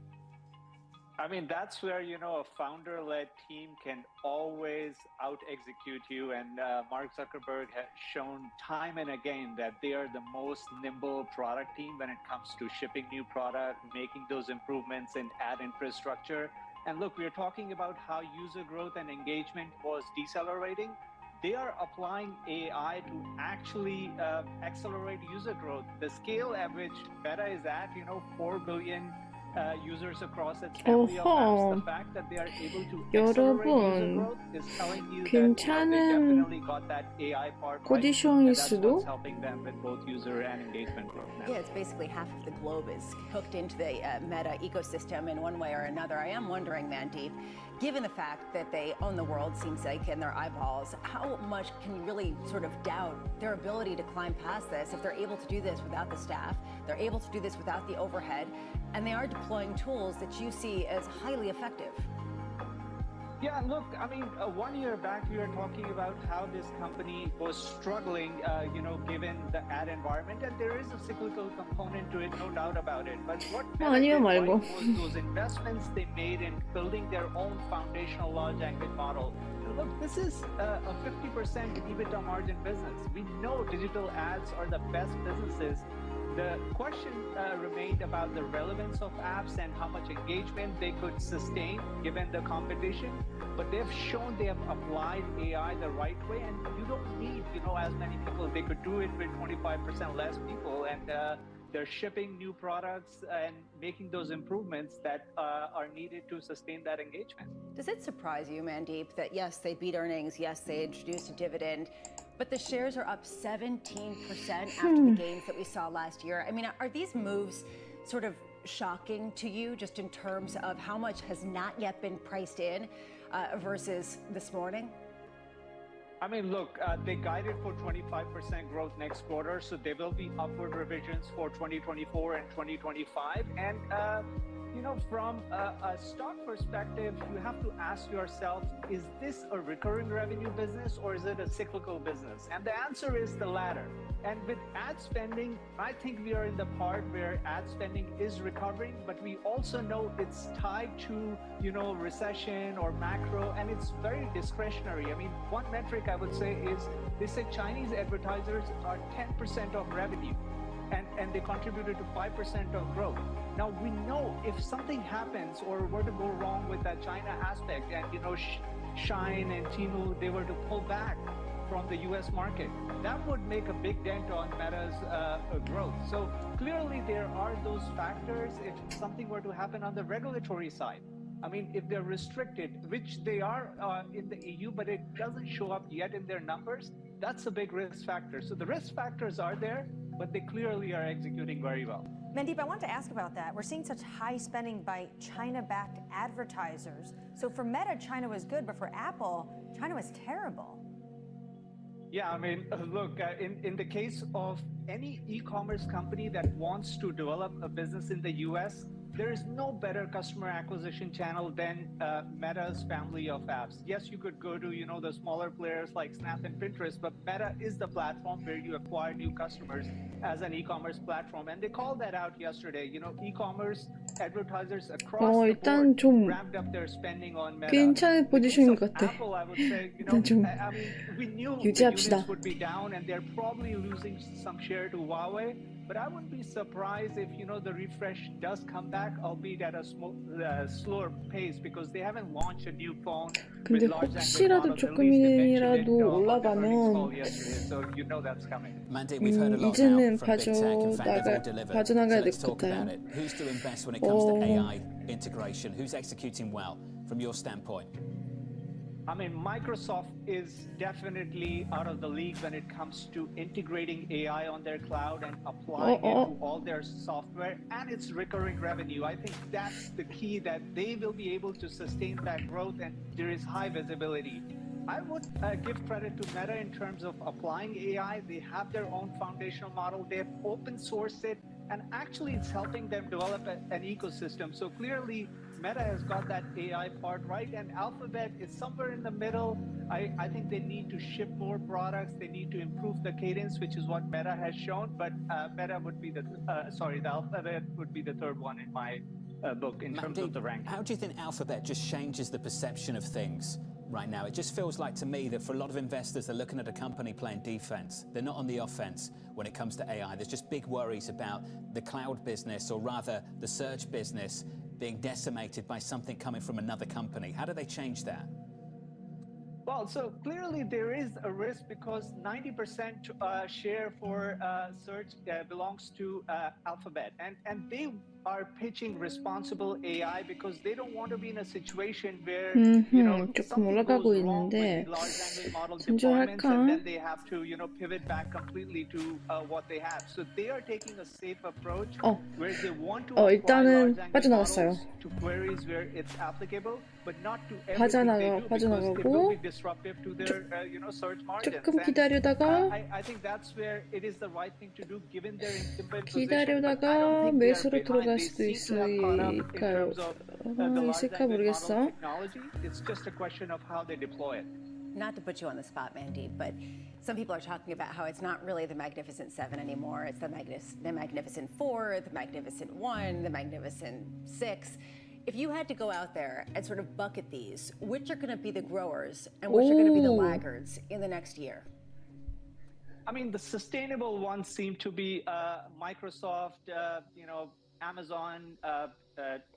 I mean, that's where, a founder-led team can always out-execute you. And Mark Zuckerberg has shown time and again that they are the most nimble product team when it comes to shipping new product, making those improvements in ad infrastructure. And look, we're talking about how user growth and engagement was decelerating. They are applying AI to actually accelerate user growth. The scale average Meta is at, 4 billion users across its family of apps. The fact that they are able to accelerate user growth is telling you that they definitely got that AI part right. And that's what's helping them with both user and engagement growth now. Yeah, it's basically half of the globe is hooked into the Meta ecosystem in one way or another. I am wondering, Mandeep, given the fact that they own the world, seems like, in their eyeballs, how much can you really sort of doubt their ability to climb past this if they're able to do this without the staff, they're able to do this without the overhead, and they are deploying tools that you see as highly effective? Yeah, look, I mean, 1 year back, we were talking about how this company was struggling, given the ad environment, and there is a cyclical component to it, no doubt about it. But what 아니요 말고. was those investments they made in building their own foundational large language model. Look, this is a 50% EBITDA margin business. We know digital ads are the best businesses. The question remained about the relevance of apps and how much engagement they could sustain given the competition. But they've shown they have applied AI the right way, and you don't need, as many people. They could do it with 25% less people, and they're shipping new products and making those improvements that are needed to sustain that engagement. Does it surprise you, Mandeep, that yes, they beat earnings, yes, they introduced a dividend, but the shares are up 17% after the gains that we saw last year? I mean, are these moves sort of shocking to you just in terms of how much has not yet been priced in versus this morning? I mean, look, they guided for 25% growth next quarter, so there will be upward revisions for 2024 and 2025. And, from a stock perspective, you have to ask yourself, is this a recurring revenue business or is it a cyclical business? And the answer is the latter. And with ad spending, I think we are in the part where ad spending is recovering, but we also know it's tied to, recession or macro, and it's very discretionary. I mean, one metric I would say is they say Chinese advertisers are 10% of revenue, and they contributed to 5% of growth. Now, we know if something happens or were to go wrong with that China aspect, and, Shine and Temu, they were to pull back from the US market, that would make a big dent on Meta's growth. So clearly there are those factors if something were to happen on the regulatory side. I mean, if they're restricted, which they are in the EU, but it doesn't show up yet in their numbers, that's a big risk factor. So the risk factors are there, but they clearly are executing very well. Mandeep, I want to ask about that. We're seeing such high spending by China-backed advertisers. So for Meta, China was good, but for Apple, China was terrible. Yeah, I mean, look, in the case of any e-commerce company that wants to develop a business in the US, there is no better customer acquisition channel than Meta's family of apps. Yes, you could go to, the smaller players like Snap and Pinterest, but Meta is the platform where you acquire new customers as an e-commerce platform. And they called that out yesterday. E-commerce advertisers across the 일단 board 좀 ramped up their spending on Meta. 괜찮은 포지션인 것 같아. Apple, I would say, 일단 좀 I mean, we knew the 유지합시다. units would be down, and they're probably losing some share to Huawei. But I wouldn't be surprised if, the refresh does come back, albeit at a slower pace, because they haven't launched a new phone. 근데 혹시라도 조금이라도 올라가면 이제는 빠져나가야 될 것 같아요. Who's doing best when it comes to AI integration? Who's executing well from your standpoint? I mean, Microsoft is definitely out of the league when it comes to integrating AI on their cloud and applying it to all their software and its recurring revenue. I think that's the key, that they will be able to sustain that growth, and there is high visibility. I would give credit to Meta in terms of applying AI. They have their own foundational model. They have open sourced it, and actually it's helping them develop an ecosystem. So clearly, Meta has got that AI part right, and Alphabet is somewhere in the middle. I think they need to ship more products. They need to improve the cadence, which is what Meta has shown. But Meta would be the Alphabet would be the third one in my book in terms of the ranking. How do you think Alphabet just changes the perception of things right now? It just feels like to me that for a lot of investors, they're looking at a company playing defense. They're not on the offense when it comes to AI. There's just big worries about the cloud business, or rather the search business, being decimated by something coming from another company. How do they change that? Well, so clearly there is a risk, because 90% share for search belongs to Alphabet, and they are pitching responsible AI because they don't want to be in a situation where 조금 올라가고 있는데 진정할까? and then they have to pivot back completely to what they have. So they are taking a safe approach where they want to apply 일단은 large 빠져나갔어요. models to queries where it's applicable, but not to everything they do, because it will be disruptive to their search margins. 조금 기다리다가 I think that's where it is the right thing to do given their incumbent 기다리다가 매수로 들어가 들어갈 수도 있을까요? 있을까 모르겠어. It's just a question of how they deploy it. Not to put you on the spot, Mandeep, but some people are talking about how it's not really the Magnificent Seven anymore. It's the Magnificent Four, the Magnificent One, the Magnificent Six. If you had to go out there and sort of bucket these, which are going to be the growers and which are going to be the laggards in the next year? I mean, the sustainable ones seem to be Microsoft, Amazon,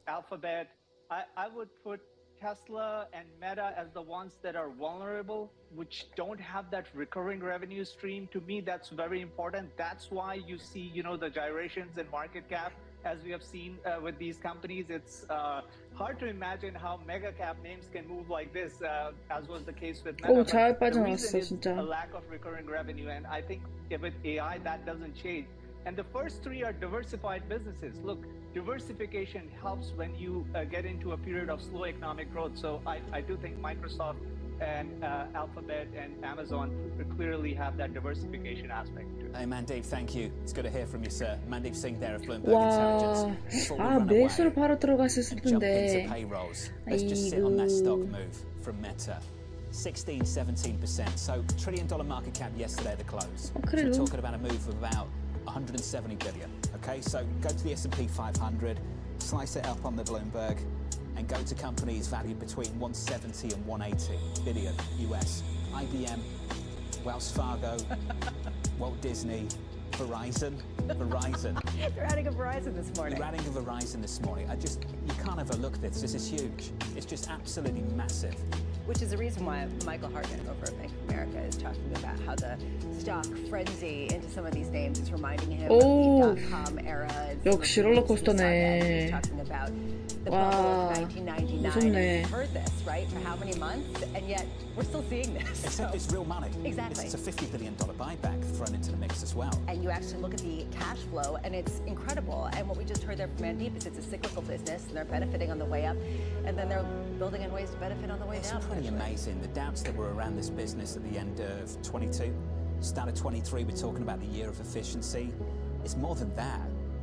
Alphabet. I would put Tesla and Meta as the ones that are vulnerable, which don't have that recurring revenue stream. To me, that's very important. That's why you see, the gyrations in market cap, as we have seen with these companies. It's hard to imagine how mega cap names can move like this, as was the case with Meta. 잘 The 빠져나왔어, reason is 진짜. a lack of recurring revenue, and I think with AI, that doesn't change. And the first three are diversified businesses. Look, diversification helps when you get into a period of slow economic growth. So I do think Microsoft and Alphabet and Amazon clearly have that diversification aspect to it. Hey, Mandeep, thank you. It's good to hear from you, sir. Mandeep Singh there of Bloomberg 와, Intelligence. 매수를 바로 들어갔을 Jump into 텐데. payrolls. Let's just sit on that stock move from Meta. 16-17%. So $1 trillion market cap yesterday at the close. So we're talking about a move of about 170 billion. Okay, so go to the S&P 500, slice it up on the Bloomberg, and go to companies valued between 170 and 180 billion US. IBM, Wells Fargo, Walt Disney, Verizon. They're adding a Verizon this morning. They're adding a Verizon this morning. You can't overlook this. This is huge. It's just absolutely massive. Which is the reason why Michael Hartman over at Bank of America is talking about how the stock frenzy into some of these names is reminding him of the dot-com era. 역시 롤러코스터네. He's talking about the bubble of 1999. We've heard this, right, for how many months? And yet, we're still seeing this. Except it's real money. Exactly. It's a $50 billion buyback thrown into the mix as well. And you actually look at the cash flow, and it's incredible. And what we just heard there from Mandeep is it's a cyclical business, and they're benefiting on the way up, and then they're building in ways to benefit on the way down. It's pretty amazing. The doubts that were around this business at the end of 22, start of 23, we're talking about the year of efficiency. It's more than that,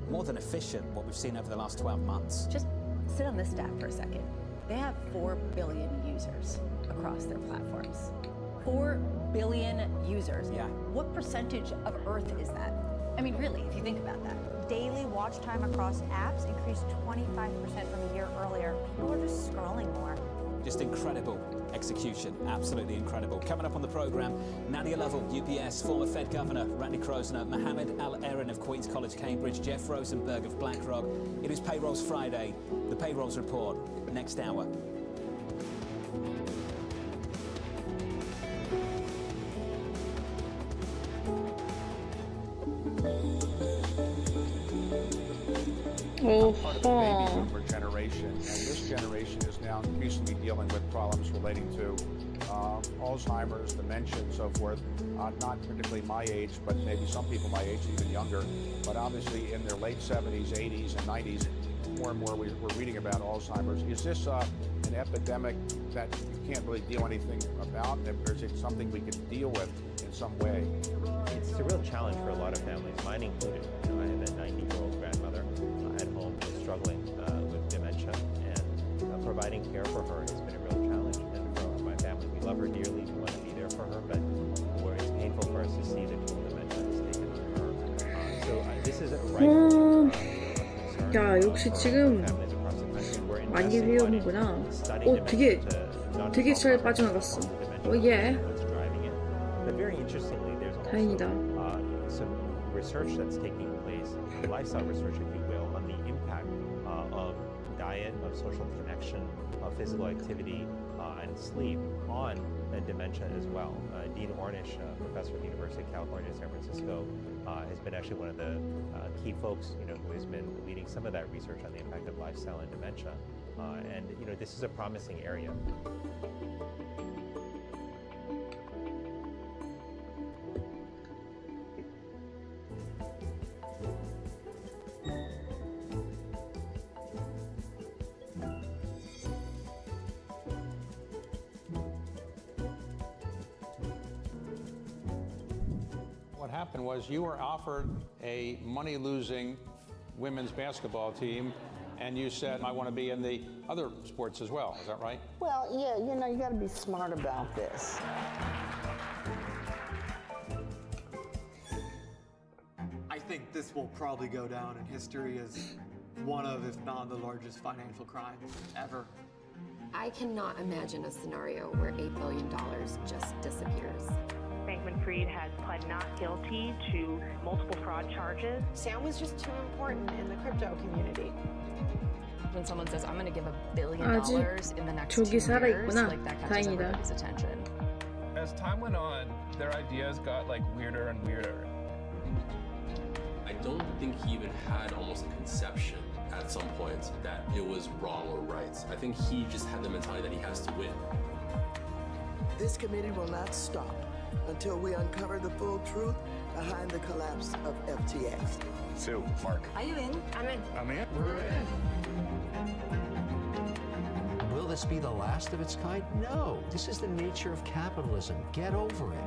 more than efficient, what we've seen over the last 12 months. Just sit on this stat for a second. They have 4 billion users across their platforms. 4 billion users. Yeah. What percentage of Earth is that? I mean, really, if you think about that. Daily watch time across apps increased 25% from a year earlier. People are just scrolling more. Just incredible execution, absolutely incredible. Coming up on the program, Nadia Lovell, UBS, former Fed Governor Randy Krosner, Mohammed Al-Erin of Queen's College, Cambridge, Jeff Rosenberg of BlackRock. It is Payrolls Friday, the Payrolls Report, next hour. Boomer generation, and this generation is now increasingly dealing with problems relating to Alzheimer's, dementia, and so forth. Not particularly my age, but maybe some people my age, even younger. But obviously, in their late 70s, 80s, and 90s, more and more we're reading about Alzheimer's. Is this an epidemic that you can't really do anything about, or is it something we can deal with in some way? It's a real challenge for a lot of families, mine included. You know, I have a 90-year-old grandmother at home who's struggling with dementia, and providing care for her has been a real challenge. And for my family, we love her dearly, we want to be there for her, but it's painful for us to see the toll dementia has taken on her. So this is a right 야, 역시 지금 많이 위험하구나. 되게 잘 빠져나갔어. 예. But very interestingly, there's 다행이다. some research that's taking place, lifestyle research, if you will, on the impact of diet, of social connection, of physical activity, and sleep on dementia as well. Dean Ornish, professor at the University of California, San Francisco, has been actually one of the key folks, who has been leading some of that research on the impact of lifestyle and dementia. And this is a promising area. What happened was you were offered a money-losing women's basketball team, and you said, I want to be in the other sports as well. Is that right? Well, yeah, you know, you got to be smart about this. I think this will probably go down in history as one of, if not the largest financial crime ever. I cannot imagine a scenario where $8 billion just disappears. Bankman-Fried has pled not guilty to multiple fraud charges. Sam was just too important in the crypto community. When someone says, I'm going to give $1 billion in the next 2 저기 years, 살아있구나. like that catches 다행이다. everybody's attention. As time went on, their ideas got like weirder and weirder. I don't think he even had almost a conception at some point that it was wrong or right. I think he just had the mentality that he has to win. This committee will not stop until we uncover the full truth behind the collapse of FTX. So, Mark. Are you in? I'm in. I'm in. We're in. Will this be the last of its kind? No. This is the nature of capitalism. Get over it.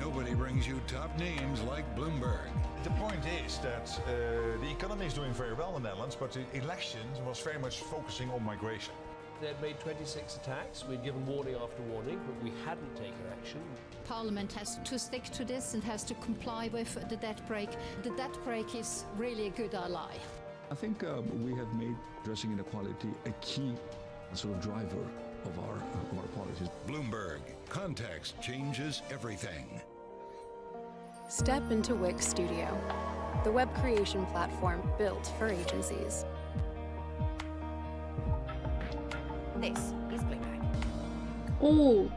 Nobody brings you top names like Bloomberg. The point is that the economy is doing very well in the Netherlands, but the election was very much focusing on migration. They'd made 26 attacks. We'd given warning after warning, but we hadn't taken action. Parliament has to stick to this and has to comply with the debt brake. The debt brake is really a good ally. I think we have made addressing inequality a key sort of driver of our policies. Bloomberg. Context changes everything. Step into Wix Studio, the web creation platform built for agencies. This is Bloomberg. 오.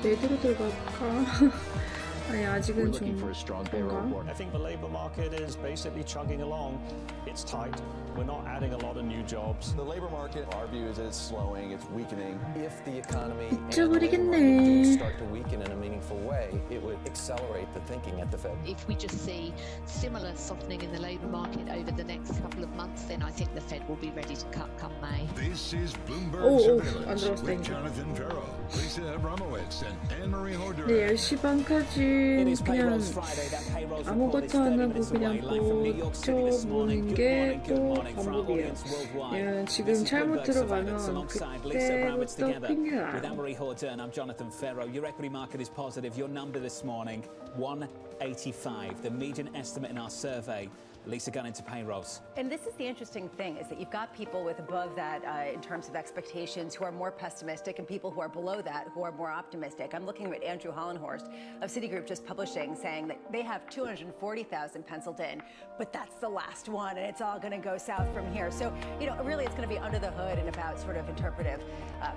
내대로 들어갈까? 아니 아직은 좀 뭔가. I think the labour market is basically chugging along. It's tight. We're not adding a lot of new jobs. The labour market, our view is it's slowing, it's weakening. If the economy and the labour market did start to weaken in a meaningful way, it would accelerate the thinking at the Fed. If we just see similar softening in the labour market over the next couple of months, then I think the Fed will be ready to cut come May. This is Bloomberg Surveillance with Jonathan Ferro, Lisa Abramowitz, and Anne-Marie Horder. 네, 10시 반까지 그냥 아무것도 안 하고 그냥 버텨보는 게 또 방법이에요. 예, 지금 잘못 들어가면 그때부터 핑계가 With Anne-Marie Horder, I'm Jonathan Ferro. Your equity market is positive. Your number this morning, 185. The median estimate in our survey. Lisa got into payrolls. And this is the interesting thing, is that you've got people with above that in terms of expectations who are more pessimistic and people who are below that who are more optimistic. I'm looking at Andrew Hollenhorst of Citigroup just publishing, saying that they have 240,000 penciled in, but that's the last one and it's all going to go south from here. So, you know, really it's going to be under the hood and about sort of interpretive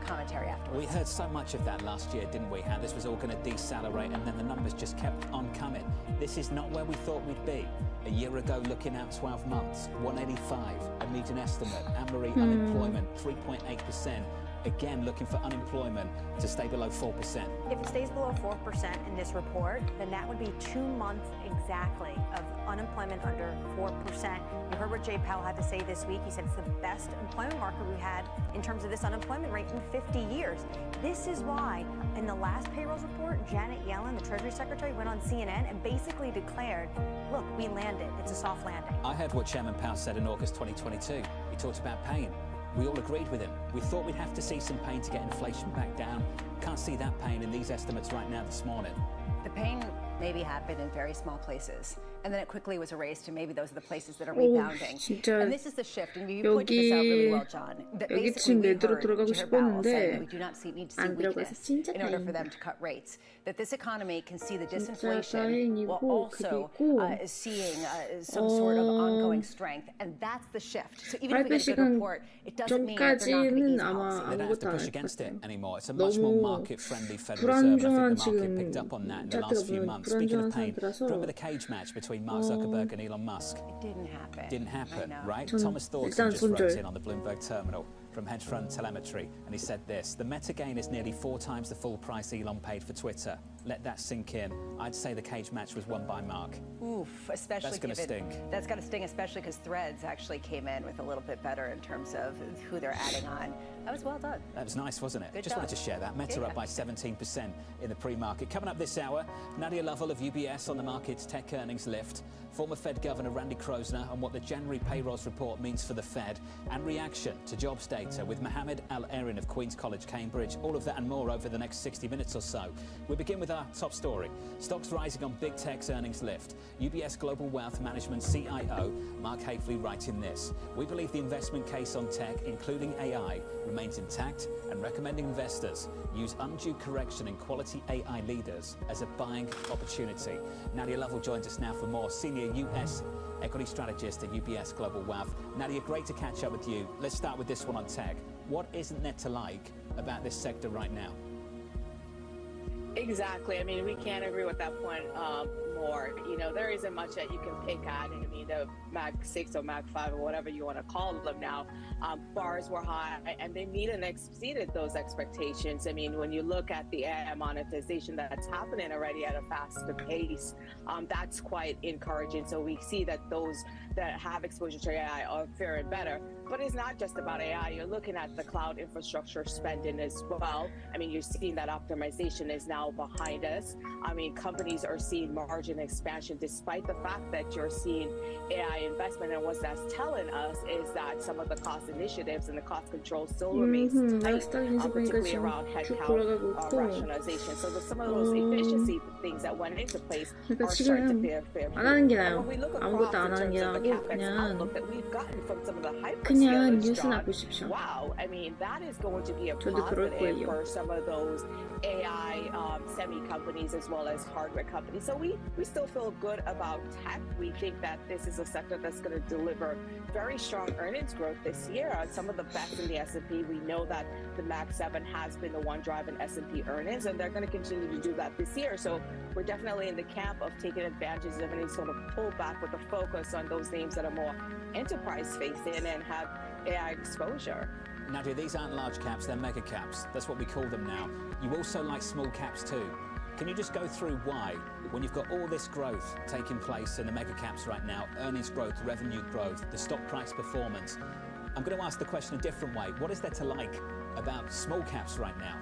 commentary afterwards. We heard so much of that last year, didn't we? How this was all going to decelerate and then the numbers just kept on coming. This is not where we thought we'd be. A year ago, looking out 12 months, 185, a median estimate. Anne-Marie, unemployment, 3.8%. Again, looking for unemployment to stay below 4%. If it stays below 4% in this report, then that would be 2 months exactly of unemployment under 4%. You heard what Jay Powell had to say this week. He said it's the best employment market we've had in terms of this unemployment rate in 50 years. This is why in the last payrolls report, Janet Yellen, the Treasury Secretary, went on CNN and basically declared, look, we landed. It's a soft landing. I heard what Chairman Powell said in August 2022. He talked about pain. We all agreed with him. We thought we'd have to see some pain to get inflation back down. Can't see that pain in these estimates right now this morning. The pain maybe happened in very small places, and then it quickly was erased, and maybe those are the places that are rebounding. And this is the shift, and you pointed this out really well, John. That basically we heard Powell saying that we do not need to see weakness in order for them to cut rates. That this economy can see the disinflation while also seeing some sort of ongoing strength, and that's the shift. So even if we get a good report, it doesn't mean that they're not going to ease policy. They don't have to push against it anymore. It's a much more market-friendly Federal Reserve. I think the market picked up on that in the last few months. Speaking of pain, remember the cage match between Mark Zuckerberg and Elon Musk? It didn't happen. Didn't happen, right? Thomas Thornton just wrote in on the Bloomberg terminal from hedge fund telemetry, and he said this: the Meta gain is nearly 4 times the full price Elon paid for Twitter. let that sink in. I'd say the cage match was won by Mark. Oof, especially that's going to stink. That's going to sting, especially because Threads actually came in with a little bit better in terms of who they're adding on. That was well done. That was nice, wasn't it? Good Just job. wanted to share that. Meta up by 17% in the pre-market. Coming up this hour, Nadia Lovell of UBS on the market's tech earnings lift, former Fed Governor Randy Kroszner on what the January payrolls report means for the Fed, and reaction to jobs data with Mohammed Al-Erin of Queen's College, Cambridge. All of that and more over the next 60 minutes or so. We begin with our top story. Stocks rising on big tech's earnings lift. UBS Global Wealth Management CIO Mark Hafley writing this. We believe the investment case on tech, including AI, remains intact and recommending investors use undue correction in quality AI leaders as a buying opportunity. Nadia Lovell joins us now for more, senior US equity strategist at UBS Global Wealth. Nadia, great to catch up with you. Let's start with this one on tech. What isn't there to like about this sector right now? Exactly. I mean, we can't agree with that point more. You know, there isn't much that you can pick at. I mean, the Mag 6 or Mag 5 or whatever you want to call them now, bars were high and they meet and exceeded those expectations. I mean, when you look at the AI monetization that's happening already at a faster pace, that's quite encouraging. So we see that those that have exposure to AI are faring better. But it's not just about AI. You're looking at the cloud infrastructure spending as well. I mean, you're seeing that optimization is now behind us. I mean, companies are seeing margin expansion despite the fact that you're seeing AI investment. And what that's telling us is that some of the cost initiatives and the cost control still remains tight, particularly around headcount rationalization. So some of those efficiency things that went into place are starting to bear fruit. And when we look across in terms of the CapEx outlook that we've gotten from some of the hyperscalers, John, wow, I mean, that is going to be a positive for some of those AI semi companies as well as hardware companies. So we still feel good about tech. We think that this is a sector that's going to deliver very strong earnings growth this year. Some of the best in the S&P. We know that the Mag 7 has been the one driving S&P earnings, and they're going to continue to do that this year. So we're definitely in the camp of taking advantage of any sort of pullback with a focus on those names that are more enterprise facing and have AI exposure. Nadia, these aren't large caps, they're mega caps. That's what we call them now. You also like small caps too. Can you just go through why, when you've got all this growth taking place in the mega caps right now, earnings growth, revenue growth, the stock price performance, I'm going to ask the question a different way. What is there to like about small caps right now?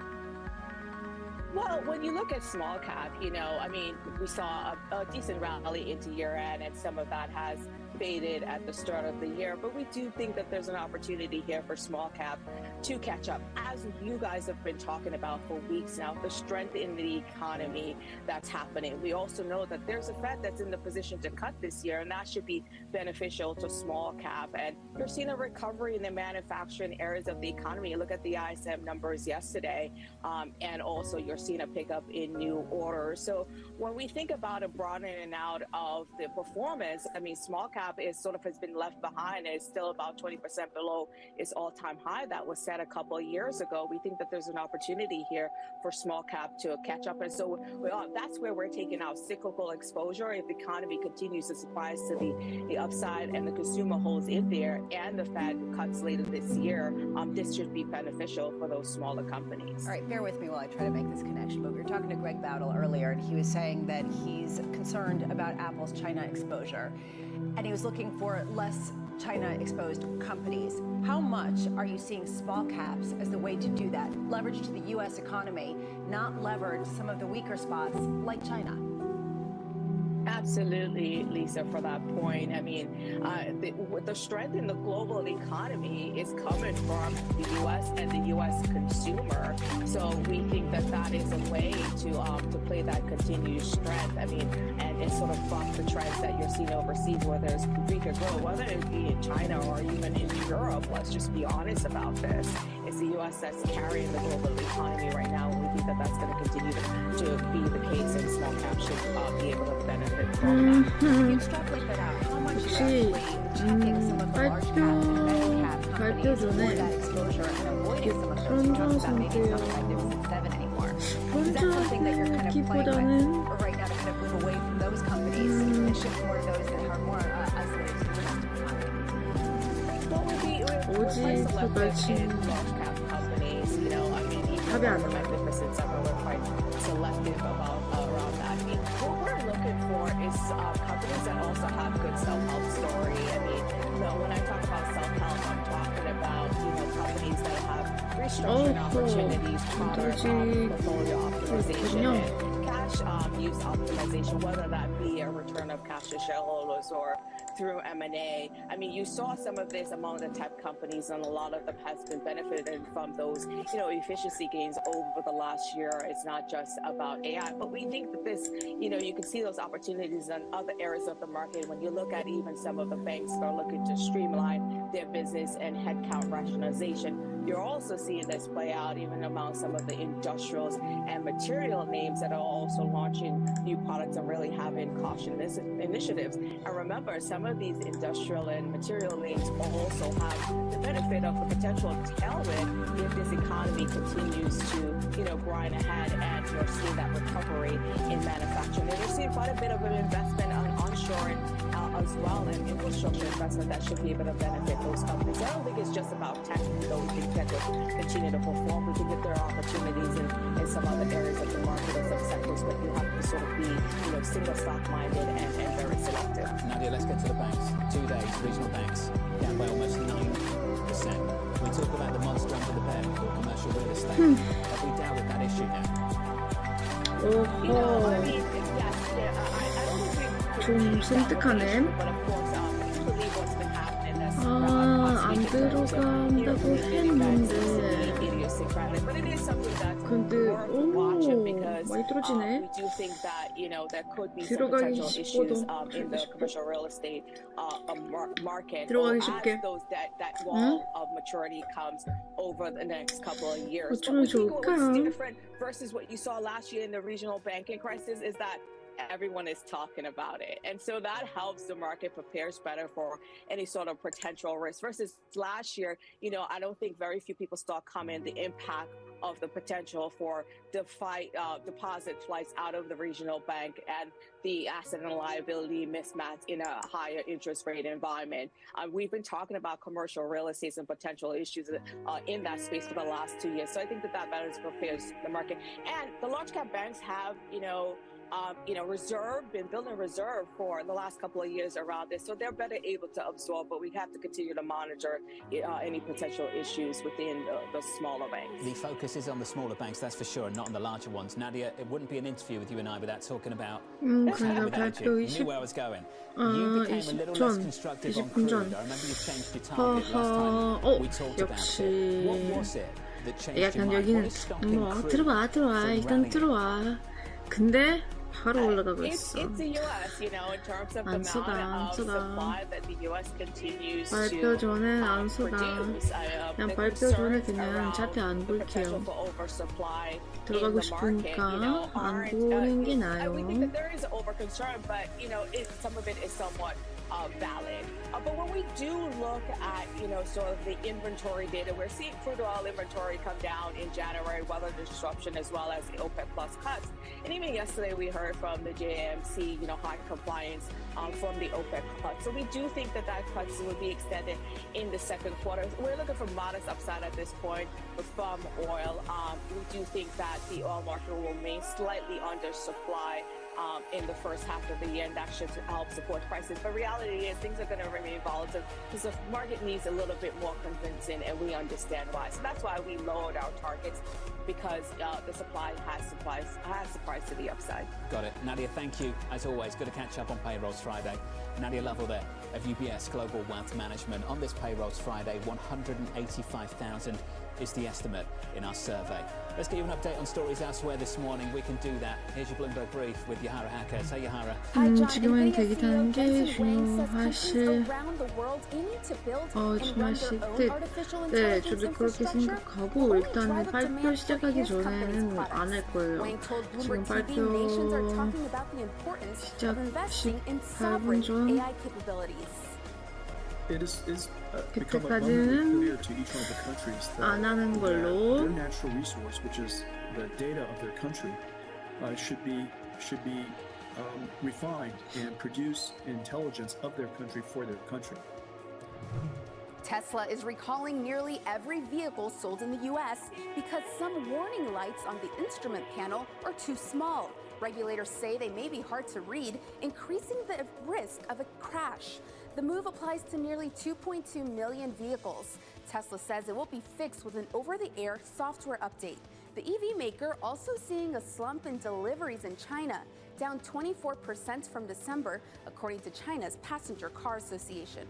Well, when you look at small cap, you know, I mean, we saw a decent rally into year end, and some of that has faded at the start of the year, but we do think that there's an opportunity here for small cap to catch up. As you guys have been talking about for weeks now, the strength in the economy that's happening. We also know that there's a Fed that's in the position to cut this year, and that should be beneficial to small cap. And you're seeing a recovery in the manufacturing areas of the economy. You look at the ISM numbers yesterday, and also you're seeing a pickup in new orders. So when we think about a broadening out of the performance, I mean, small cap is sort of has been left behind. It's still about 20% below its all-time high that was set a couple of years ago. We think that there's an opportunity here for small cap to catch up. And so that's where we're taking our cyclical exposure. If the economy continues to surprise to the upside and the consumer holds in there and the Fed cuts later this year, this should be beneficial for those smaller companies. All right, bear with me while I try to make this connection. But we were talking to Greg Battle earlier, and he was saying that he's concerned about Apple's China exposure. And he was looking for less China-exposed companies. How much are you seeing small caps as the way to do that? Leverage to the U.S. economy, not leverage some of the weaker spots like China. Absolutely, Lisa, for that point. I mean, the strength in the global economy is coming from the U.S. and the U.S. consumer. So we think that that is a way to play that continued strength. I mean, and sort of buck the trends that you're seeing overseas where there's weaker growth, whether it be in China or even in Europe. Let's just be honest about this. It's the U.S. that's carrying the global economy right now, and we think that that's going to continue to be the case, and small caps should be able to benefit. 혹시 발표 전에 선정성대요. 선정기보다는 어제 그걸 지금 답이 안 나와요. Magnificent Summer, we're quite selective about around that. I mean, what we're looking for is companies that also have good self-help story. I mean, when I talk about self-help, I'm talking about companies that have restructuring opportunities, product portfolio optimization, and cash use optimization, whether that be a return of cash to shareholders or through M&A. I mean, you saw some of this among the tech companies, and a lot of them has been benefited from those, efficiency gains over the last year. It's not just about AI, but we think that this, you can see those opportunities in other areas of the market. When you look at even some of the banks that are looking to streamline their business and headcount rationalization, you're also seeing this play out even among some of the industrials and material names that are also launching new products and really having caution initiatives. And remember, some of these industrial and material names also have the benefit of the potential tailwind if this economy continues to, grind ahead, and you're seeing that recovery in manufacturing. And you're seeing quite a bit of an investment on onshoring as well, and infrastructure investment that should be able to benefit those companies. I don't think it's just about tech, though. We think tech will continue to perform. We think that there are opportunities in some other areas of the market or some sectors, but you have to sort of be, single stock minded and very selective. Nadia, let's get to the banks. 2 days, regional banks down by almost 9%. We talk about the monster under the bed called commercial real estate. Have we dealt with that issue now? 오호. 좀 섬뜩하네. 안 들어간다고 했는데. 근데 많이 떨어지네. 들어가기 쉽거든. 들어가기 쉽게. 어쩌면 좋을까? Versus what you saw last year in the regional banking crisis is that everyone is talking about it. And so that helps the market prepares better for any sort of potential risk. Versus last year, I don't think very few people saw coming the impact of the potential for deposit flights out of the regional bank and the asset and liability mismatch in a higher interest rate environment. We've been talking about commercial real estate and potential issues in that space for the last 2 years. So I think that better prepares the market. And the large cap banks have, been building reserve for the last couple of years around this. So they're better able to absorb, but we have to continue to monitor any potential issues within the smaller banks. The focus is on the smaller banks, that's for sure, and not on the larger ones. Nadia, it wouldn't be an interview with you and I without talking about without you. You knew where I was going. You became a little less constructive on crude. I remember you changed your target last time we talked about it. What was it that changed your mind? What is stopping crude 들어와 일단 들어와. 근데 바로 올라가고 있어. It's the US, in terms of the amount of supply that the US continues 발표 전에 안 to 쏟아. produce. 그냥 발표 전에 그냥 자퇴 안 볼게요. 들어가고 싶으니까 안 보는 게 나아요. We think that there is over concern, but some of it is somewhat valid. But when we do look at, sort of the inventory data, we're seeing crude oil inventory come down in January, weather disruption, as well as the OPEC plus cuts. And even yesterday, we heard from the JMC, high compliance from the OPEC cuts. So we do think that cuts will be extended in the second quarter. We're looking for modest upside at this point from oil. We do think that the oil market will remain slightly under supply in the first half of the year, and that should help support prices. But reality is things are going to remain volatile because the market needs a little bit more convincing, and we understand why. So that's why we lowered our targets, because the supply has surprised to the upside. Got it. Nadia, thank you. As always, good to catch up on Payrolls Friday. Nadia Lovell there of UBS Global Wealth Management. On this Payrolls Friday, 185,000 is the estimate in our survey. Let's get you an update on stories elsewhere this morning. We can do that. Here's your Bloomberg Brief with Yahara Hackers. Hey, Yahara. 지금은 대기 타는 게 중요하실 중요하실 듯. 네, 저도 그렇게 생각하고 일단 발표 시작하기 전에는 안 할 거예요. 지금 발표 시작 18분 전. 그때까지는 안 하는 걸로. Their natural resource, which is the data of their country, should be refined and produce intelligence of their country for their country. Tesla is recalling nearly every vehicle sold in the U.S. because some warning lights on the instrument panel are too small. Regulators say they may be hard to read, increasing the risk of a crash. The move applies to nearly 2.2 million vehicles. Tesla says it will be fixed with an over-the-air software update. The EV maker also seeing a slump in deliveries in China, down 24% from December, according to China's Passenger Car Association.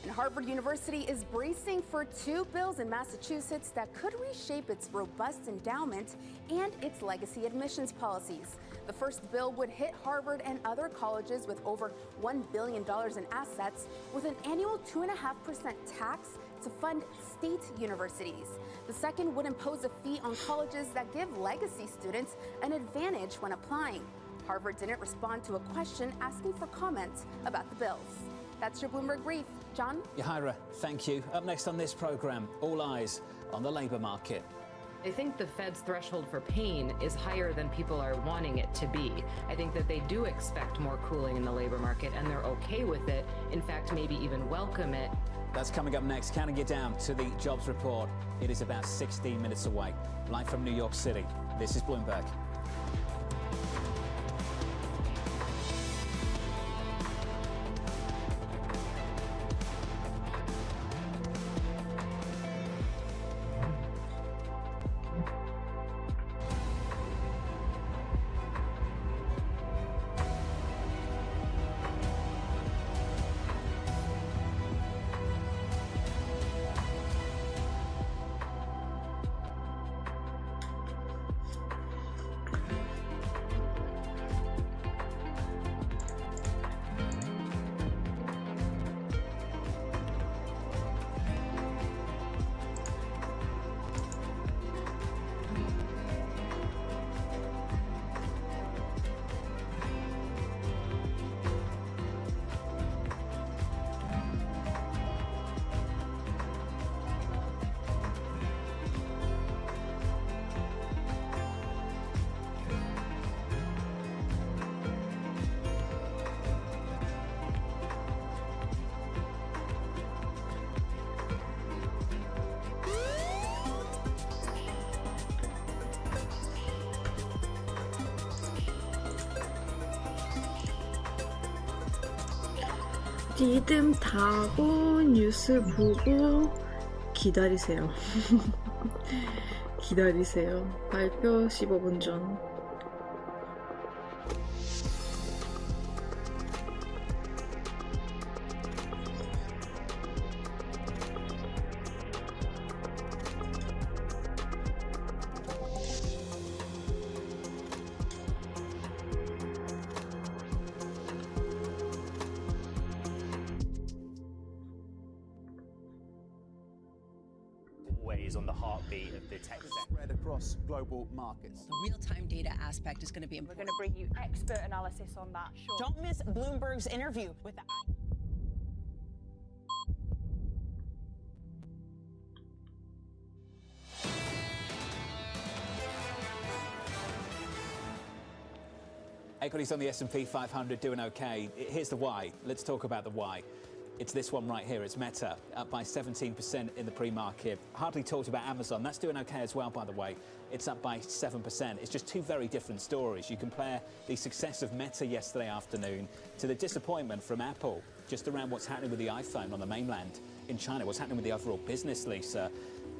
And Harvard University is bracing for two bills in Massachusetts that could reshape its robust endowment and its legacy admissions policies. The first bill would hit Harvard and other colleges with over $1 billion in assets, with an annual 2.5% tax to fund state universities. The second would impose a fee on colleges that give legacy students an advantage when applying. Harvard didn't respond to a question asking for comments about the bills. That's your Bloomberg Brief. John? Yahira, thank you. Up next on this program, all eyes on the labour market. I think the Fed's threshold for pain is higher than people are wanting it to be. I think that they do expect more cooling in the labor market, and they're okay with it. In fact, maybe even welcome it. That's coming up next. Counting you down to the jobs report. It is about 16 minutes away. Live from New York City, this is Bloomberg. 리듬 타고 뉴스 보고 기다리세요. 기다리세요. 발표 15분 전. On the heartbeat of the tech spread across global markets. The real-time data aspect is going to be important. We're going to bring you expert analysis on that. Sure. Don't miss Bloomberg's interview with the Equities on the S&P 500 doing okay. Here's the why. Let's talk about the why. It's this one right here. It's Meta, up by 17% in the pre-market. Hardly talked about Amazon. That's doing okay as well, by the way. It's up by 7%. It's just two very different stories. You compare the success of Meta yesterday afternoon to the disappointment from Apple just around what's happening with the iPhone on the mainland in China. What's happening with the overall business, Lisa?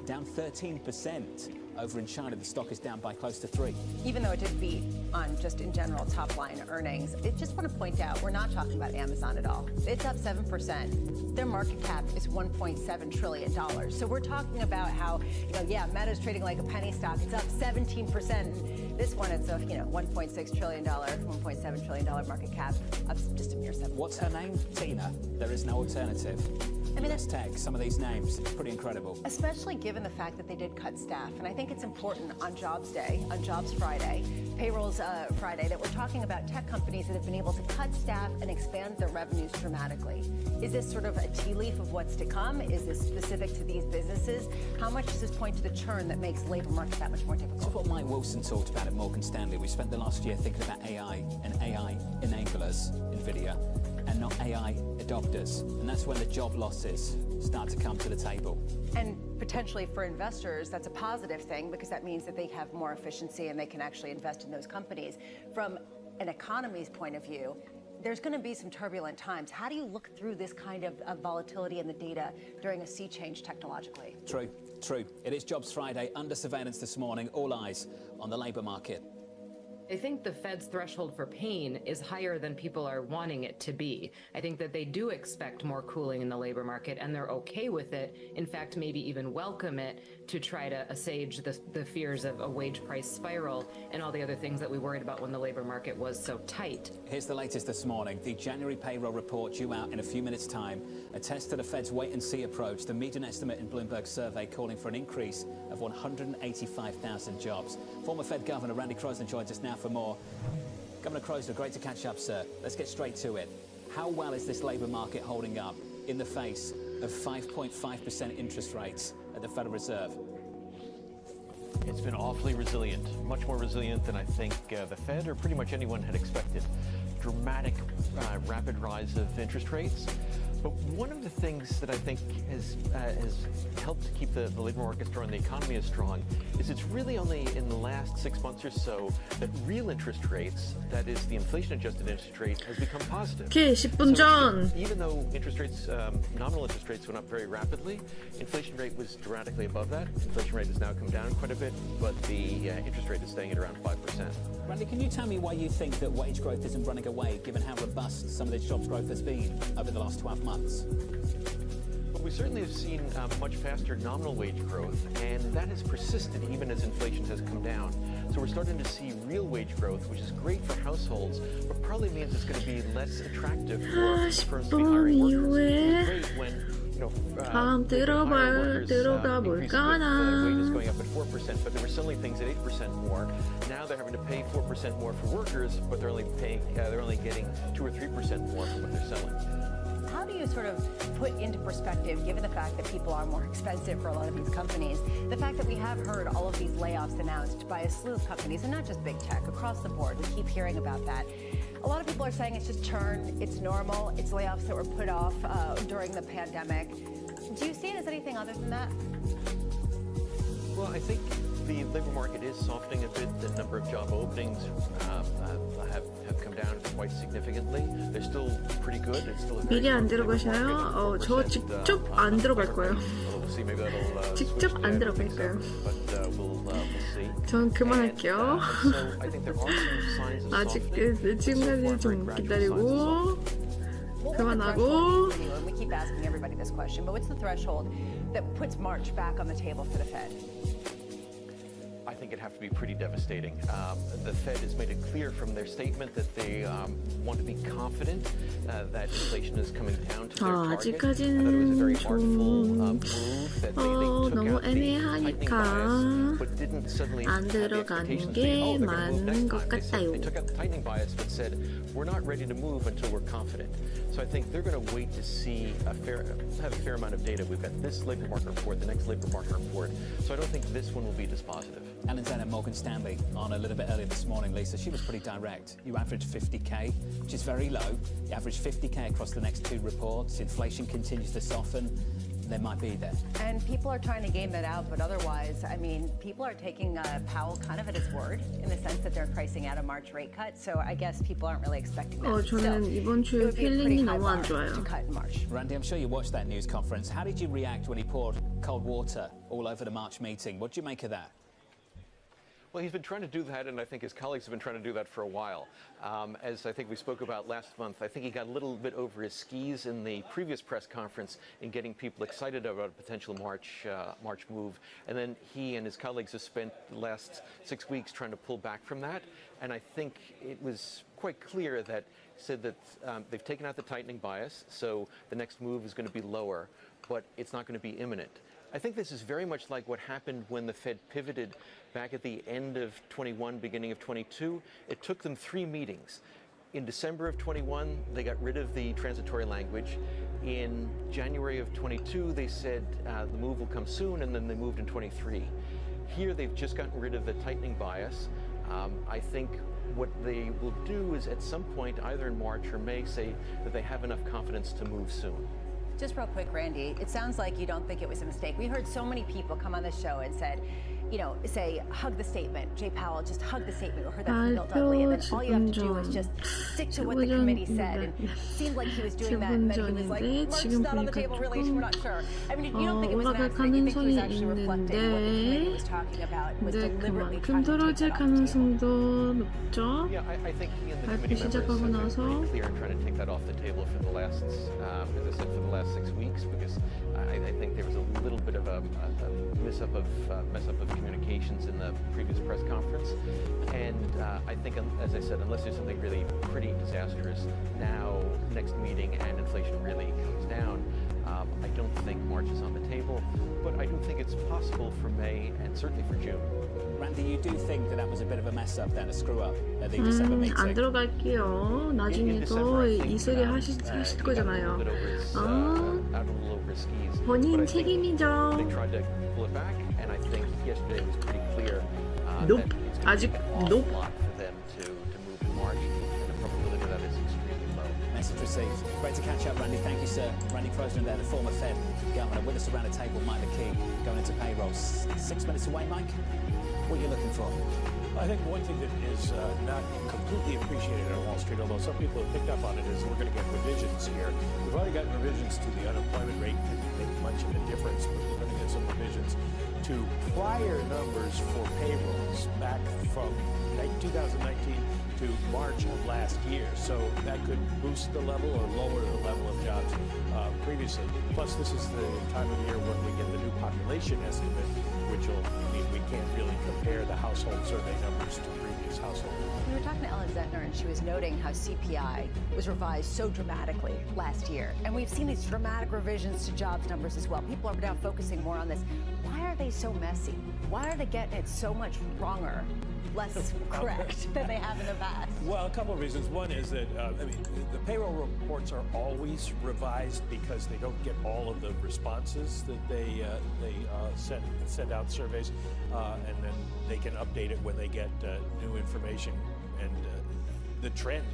Down 13%. Over in China, the stock is down by close to 3%. Even though it did beat on just in general top line earnings, I just want to point out we're not talking about Amazon at all. It's up 7%. Their market cap is $1.7 trillion. So we're talking about how, Meta's trading like a penny stock. It's up 17%. This one, it's a $1.6 trillion, $1.7 trillion market cap, up just a mere 7%. What's her name? Tina. There is no alternative. I mean, US Tech, some of these names, it's pretty incredible. Especially given the fact that they did cut staff. And I think it's important on Jobs Day, on Jobs Friday, Payrolls Friday, that we're talking about tech companies that have been able to cut staff and expand their revenues dramatically. Is this sort of a tea leaf of what's to come? Is this specific to these businesses? How much does this point to the churn that makes the labor market that much more difficult? This is what Mike Wilson talked about at Morgan Stanley. We spent the last year thinking about AI and AI enablers, NVIDIA. and not AI adopters. And that's when the job losses start to come to the table. And potentially for investors, that's a positive thing because that means that they have more efficiency and they can actually invest in those companies. From an economy's point of view, there's going to be some turbulent times. How do you look through this kind of volatility in the data during a sea change technologically? True. It is Jobs Friday, under surveillance this morning, all eyes on the labour market. I think the Fed's threshold for pain is higher than people are wanting it to be. I think that they do expect more cooling in the labor market, and they're okay with it. In fact, maybe even welcome it to try to assuage the fears of a wage price spiral and all the other things that we worried about when the labor market was so tight. Here's the latest this morning. The January payroll report due out in a few minutes' time attests to the Fed's wait-and-see approach. The median estimate in Bloomberg's survey calling for an increase of 185,000 jobs. Former Fed Governor Randy Kroesner joins us now for more. Governor Kroesner, great to catch up, sir. Let's get straight to it. How well is this labour market holding up in the face of 5.5% interest rates at the Federal Reserve? It's been awfully resilient, much more resilient than I think the Fed or pretty much anyone had expected. Dramatic, rapid rise of interest rates. But one of the things that I think has helped to keep the labor market strong and the economy is strong is it's really only in the last 6 months or so that real interest rates, that is the inflation-adjusted interest rate, has become positive. Okay, 10분 전. So even though interest rates, nominal interest rates went up very rapidly, inflation rate was dramatically above that. Inflation rate has now come down quite a bit, but the interest rate is staying at around 5%. Randy, can you tell me why you think that wage growth isn't running away, given how robust some of this jobs growth has been over the last 12 months? Well, we certainly have seen much faster nominal wage growth, and that has persisted even as inflation has come down. So we're starting to see real wage growth, which is great for households, but probably means it's going to be less attractive for firms to be hiring workers. It's great when 다음 들어가 볼까나. Wages going up at 4%, but they were selling things at 8% more. Now they're having to pay 4% more for workers, but they're only getting 2 or 3% more from what they're selling. How do you sort of put into perspective, given the fact that people are more expensive for a lot of these companies, the fact that we have heard all of these layoffs announced by a slew of companies, and not just big tech, across the board, we keep hearing about that. A lot of people are saying it's just churn, it's normal, it's layoffs that were put off during the pandemic. Do you see it as anything other than that? Well, I think the labor market is softening a bit. The number of job openings have come down quite significantly. They're still pretty good. It's still a very 미리 안 들어가시나요? 저 직접 안 들어갈 거예요. 직접 안 들어갈 거예요. 전 그만할게요. 아직 지금까지 좀 기다리고 그만하고. We keep asking everybody this question, but what's the threshold that puts March back on the table for the Fed? I think it'd have to be pretty devastating. The Fed has made it clear from their statement that they want to be confident that inflation is coming down to their target. 아직까지는 좀 너무 애매하니까 안 들어가는 게 맞는 것 같아요. They took out the tightening bias but said we're not ready to move until we're confident. So I think they're going to wait to see have a fair amount of data. We've got this labor market report, the next labor market report. So I don't think this one will be dispositive. Ellen Zen at Morgan Stanley on a little bit earlier this morning, Lisa. She was pretty direct. You averaged 50k, which is very low. You averaged 50k across the next two reports. Inflation continues to soften. They might be there. And people are trying to game that out, but otherwise, I mean, people are taking Powell kind of at his word in the sense that they're pricing out a March rate cut. So I guess people aren't really expecting that. 저는 이번 주에 필링이 너무 안 좋아요. To cut in March. Randy, I'm sure you watched that news conference. How did you react when he poured cold water all over the March meeting? What do you make of that? Well, he's been trying to do that, and I think his colleagues have been trying to do that for a while. As I think we spoke about last month, I think he got a little bit over his skis in the previous press conference in getting people excited about a potential March move. And then he and his colleagues have spent the last 6 weeks trying to pull back from that. And I think it was quite clear that said that they've taken out the tightening bias, so the next move is going to be lower, but it's not going to be imminent. I think this is very much like what happened when the Fed pivoted back at the end of 21, beginning of 22. It took them 3 meetings. In December of 21, they got rid of the transitory language. In January of 22, they said the move will come soon, and then they moved in 23. Here, they've just gotten rid of the tightening bias. I think what they will do is at some point, either in March or May, say that they have enough confidence to move soon. Just real quick, Randy, it sounds like you don't think it was a mistake. We heard so many people come on the show and said, you know, say, hug the statement. Jay Powell, just hug the statement. We heard that from Bill Dudley. And then all you have to do is just stick to what the committee said. And it seemed like he was doing that. And then he was like, Mark's not on the table, really, we're not sure. I mean, you don't think it was an accident. You think he was actually reflecting what the committee was talking about, was deliberately trying to take that off the table. Yeah, I think he and the committee members have been pretty clear in trying to take that off the table for the last, as I said, for the last 6 weeks, because I think there was a little bit of a mess up of communications in the previous press conference, and I think, as I said, unless there's something really pretty disastrous now, next meeting, and inflation really comes down, I don't think March is on the table, but I do think it's possible for May and certainly for June. Randy, you do think that was a bit of a mess up then, a screw up at the December meeting? 안 들어갈게요. 나중에도 이 소리 하실 거잖아요. 본인 책임이죠. Nope. 아직 nope. Message received. Great to catch up, Randy. Thank you, sir. Randy President there, the former Fed governor, with us around the table. Mike McKee going into payrolls. 6 minutes away, Mike. What are you looking for? I think one thing that is not completely appreciated on Wall Street, although some people have picked up on it, is we're going to get revisions here. We've already gotten revisions to the unemployment rate. Didn't make much of a difference, but we're going to get some revisions to prior numbers for payrolls back from 2019 to March of last year. So that could boost the level or lower the level of jobs previously. Plus, this is the time of year when we get the new population estimate, which will mean we can't really compare the household survey numbers to previous household. We were talking to Ellen Zentner, and she was noting how CPI was revised so dramatically last year. And we've seen these dramatic revisions to jobs numbers as well. People are now focusing more on this. Why are they so messy? Why are they getting it so much wronger, less correct than they have in the past? Well, a couple of reasons. One is that, the payroll reports are always revised because they don't get all of the responses that they send out surveys, and then they can update it when they get new information. And the trend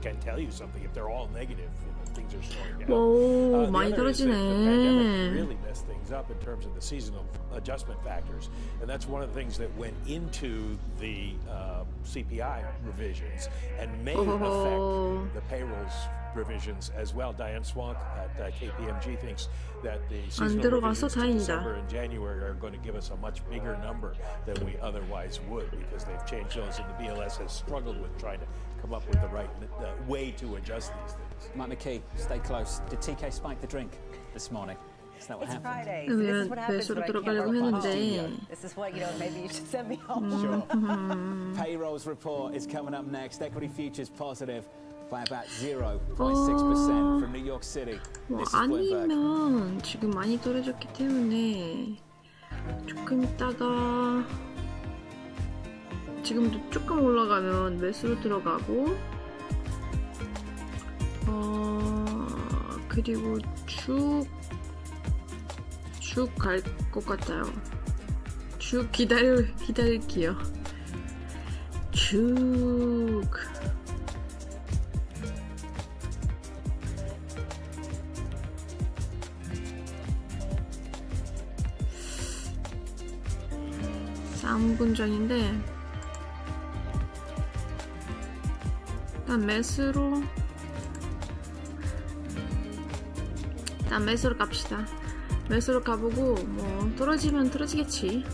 can tell you something. If they're all negative, things are slowing down. 오, 많이 떨어지네. The pandemic really messed things up in terms of the seasonal adjustment factors, and that's one of the things that went into the CPI revisions and may affect the payrolls revisions as well. Diane Swank at KPMG thinks that the seasonal revisions to December and January are going to give us a much bigger number than we otherwise would, because they've changed those, and the BLS has struggled with trying to come up with the right way to adjust these things. Mike McKee, stay close. Did TK spike the drink this morning? Is that what it's happened? Friday. So this is what happens when I can't work from This is what, maybe you should send me home. Sure. Payrolls report is coming up next. Equity futures positive by about 0.6% from New York City. This is Bloomberg. 아니면 지금 많이 떨어졌기 때문에 조금 있다가 지금도 조금 올라가면 매수로 들어가고 그리고 쭉 갈 것 같아요. 쭉 기다릴게요. 쭉. (3분) 전인데 일단 매수로 갑시다. 매수로 가보고 뭐 떨어지면 떨어지겠지.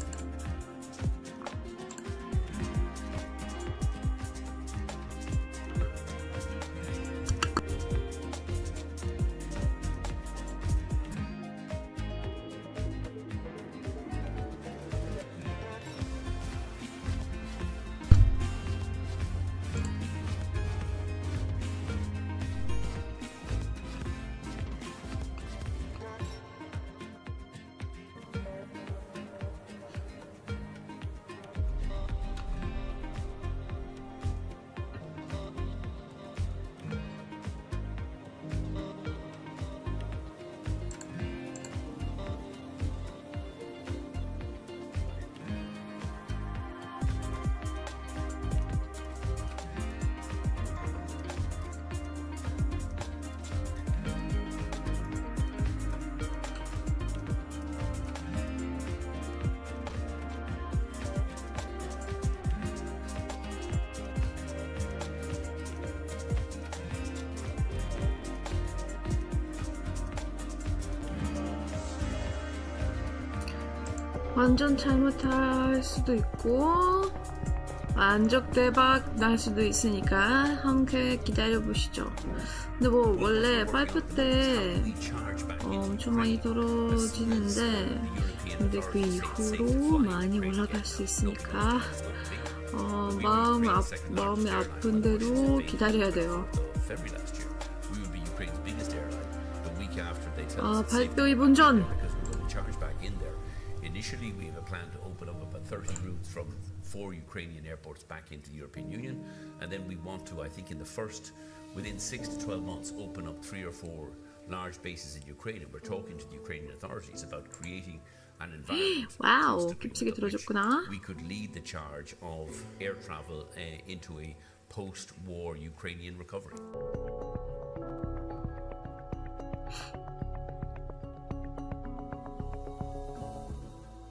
완전 잘못할 수도 있고 안적 대박 날 수도 있으니까 함께 기다려보시죠. 근데 뭐 원래 발표 때 엄청 많이 떨어지는데 근데 그 이후로 많이 올라갈 수 있으니까 마음이 아픈데도 기다려야 돼요. 발표 2분 전. Initially, we have a plan to open up about 30 routes from 4 Ukrainian airports back into the European Union, and then we want to, I think, within 6 to 12 months, open up 3 or 4 large bases in Ukraine. And we're talking to the Ukrainian authorities about creating an environment. Wow, 깊게 들어줬구나. We could lead the charge of air travel into a post-war Ukrainian recovery.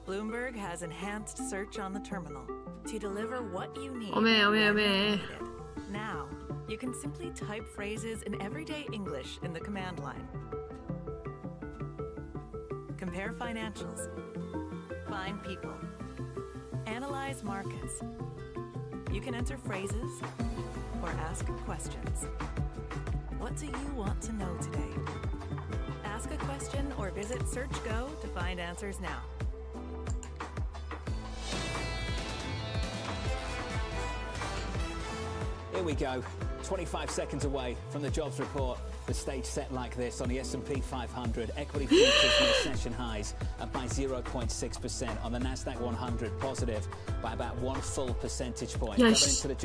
Bloomberg has enhanced search on the terminal to deliver what you need. Now, you can simply type phrases in everyday English in the command line. Compare financials. Find people. Analyze markets. You can enter phrases or ask questions. What do you want to know today? Ask a question or visit SearchGo to find answers now. Here we go, 25 seconds away from the jobs report. The stage set like this on the S&P 500. Equity futures near session highs up by 0.6%. On the Nasdaq 100, positive by about 1 full percentage point. 야,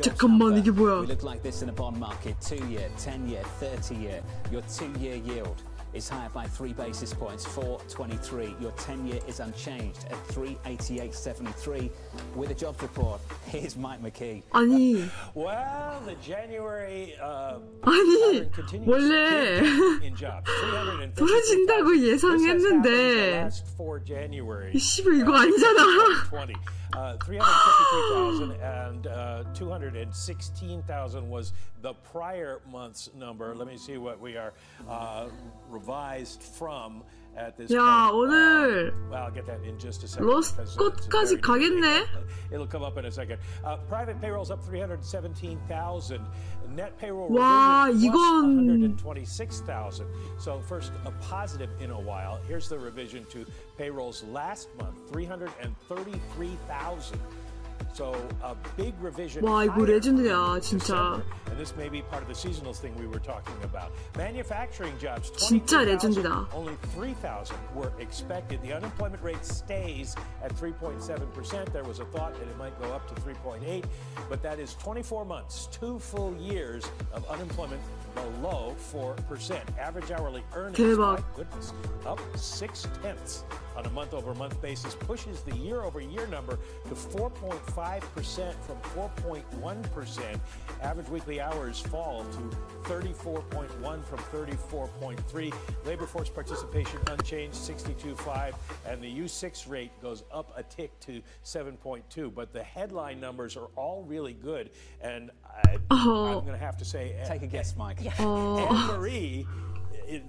잠깐만, 이게 뭐야? We look like this in a bond market. 2-year, 10-year, 30-year. Your 2-year yield is higher by 3 basis points, 4.23. Your 10-year is unchanged at 3.8873. With a jobs report, here's Mike McKee. 아니. Well, the January 아니 원래 떨어진다고 예상했는데. 씨발 이거 아니잖아. 353,000 and 216,000 was the prior month's number. Let me see what we are revised from at this 야, point. 오늘 Well, I'll get that in just a second. 로스컷까지 가겠네. It'll come up in a second. Private payrolls up 317,000. Net payroll 와, revision 이건 126,000. So first a positive in a while. Here's the revision to payrolls last month, 333,000. So a big revision. 와, 이거 레전드야, 진짜. And this may be part of the seasonal thing we were talking about. Manufacturing jobs, 진짜 레전드다. only 3,000 were expected. The unemployment rate stays at 3.7%. There was a thought that it might go up to 3.8, but that is 24 months, 2 full years of unemployment below 4%. Average hourly earnings, 대박. my goodness, up 0.6 on a month-over-month basis, pushes the year-over-year number to 4.5% from 4.1%. Average weekly hours fall to 34.1 from 34.3. Labor force participation unchanged, 62.5, and the U6 rate goes up a tick to 7.2. But the headline numbers are all really good, and I'm going to have to say, take a guess, Mike. Anne-Marie.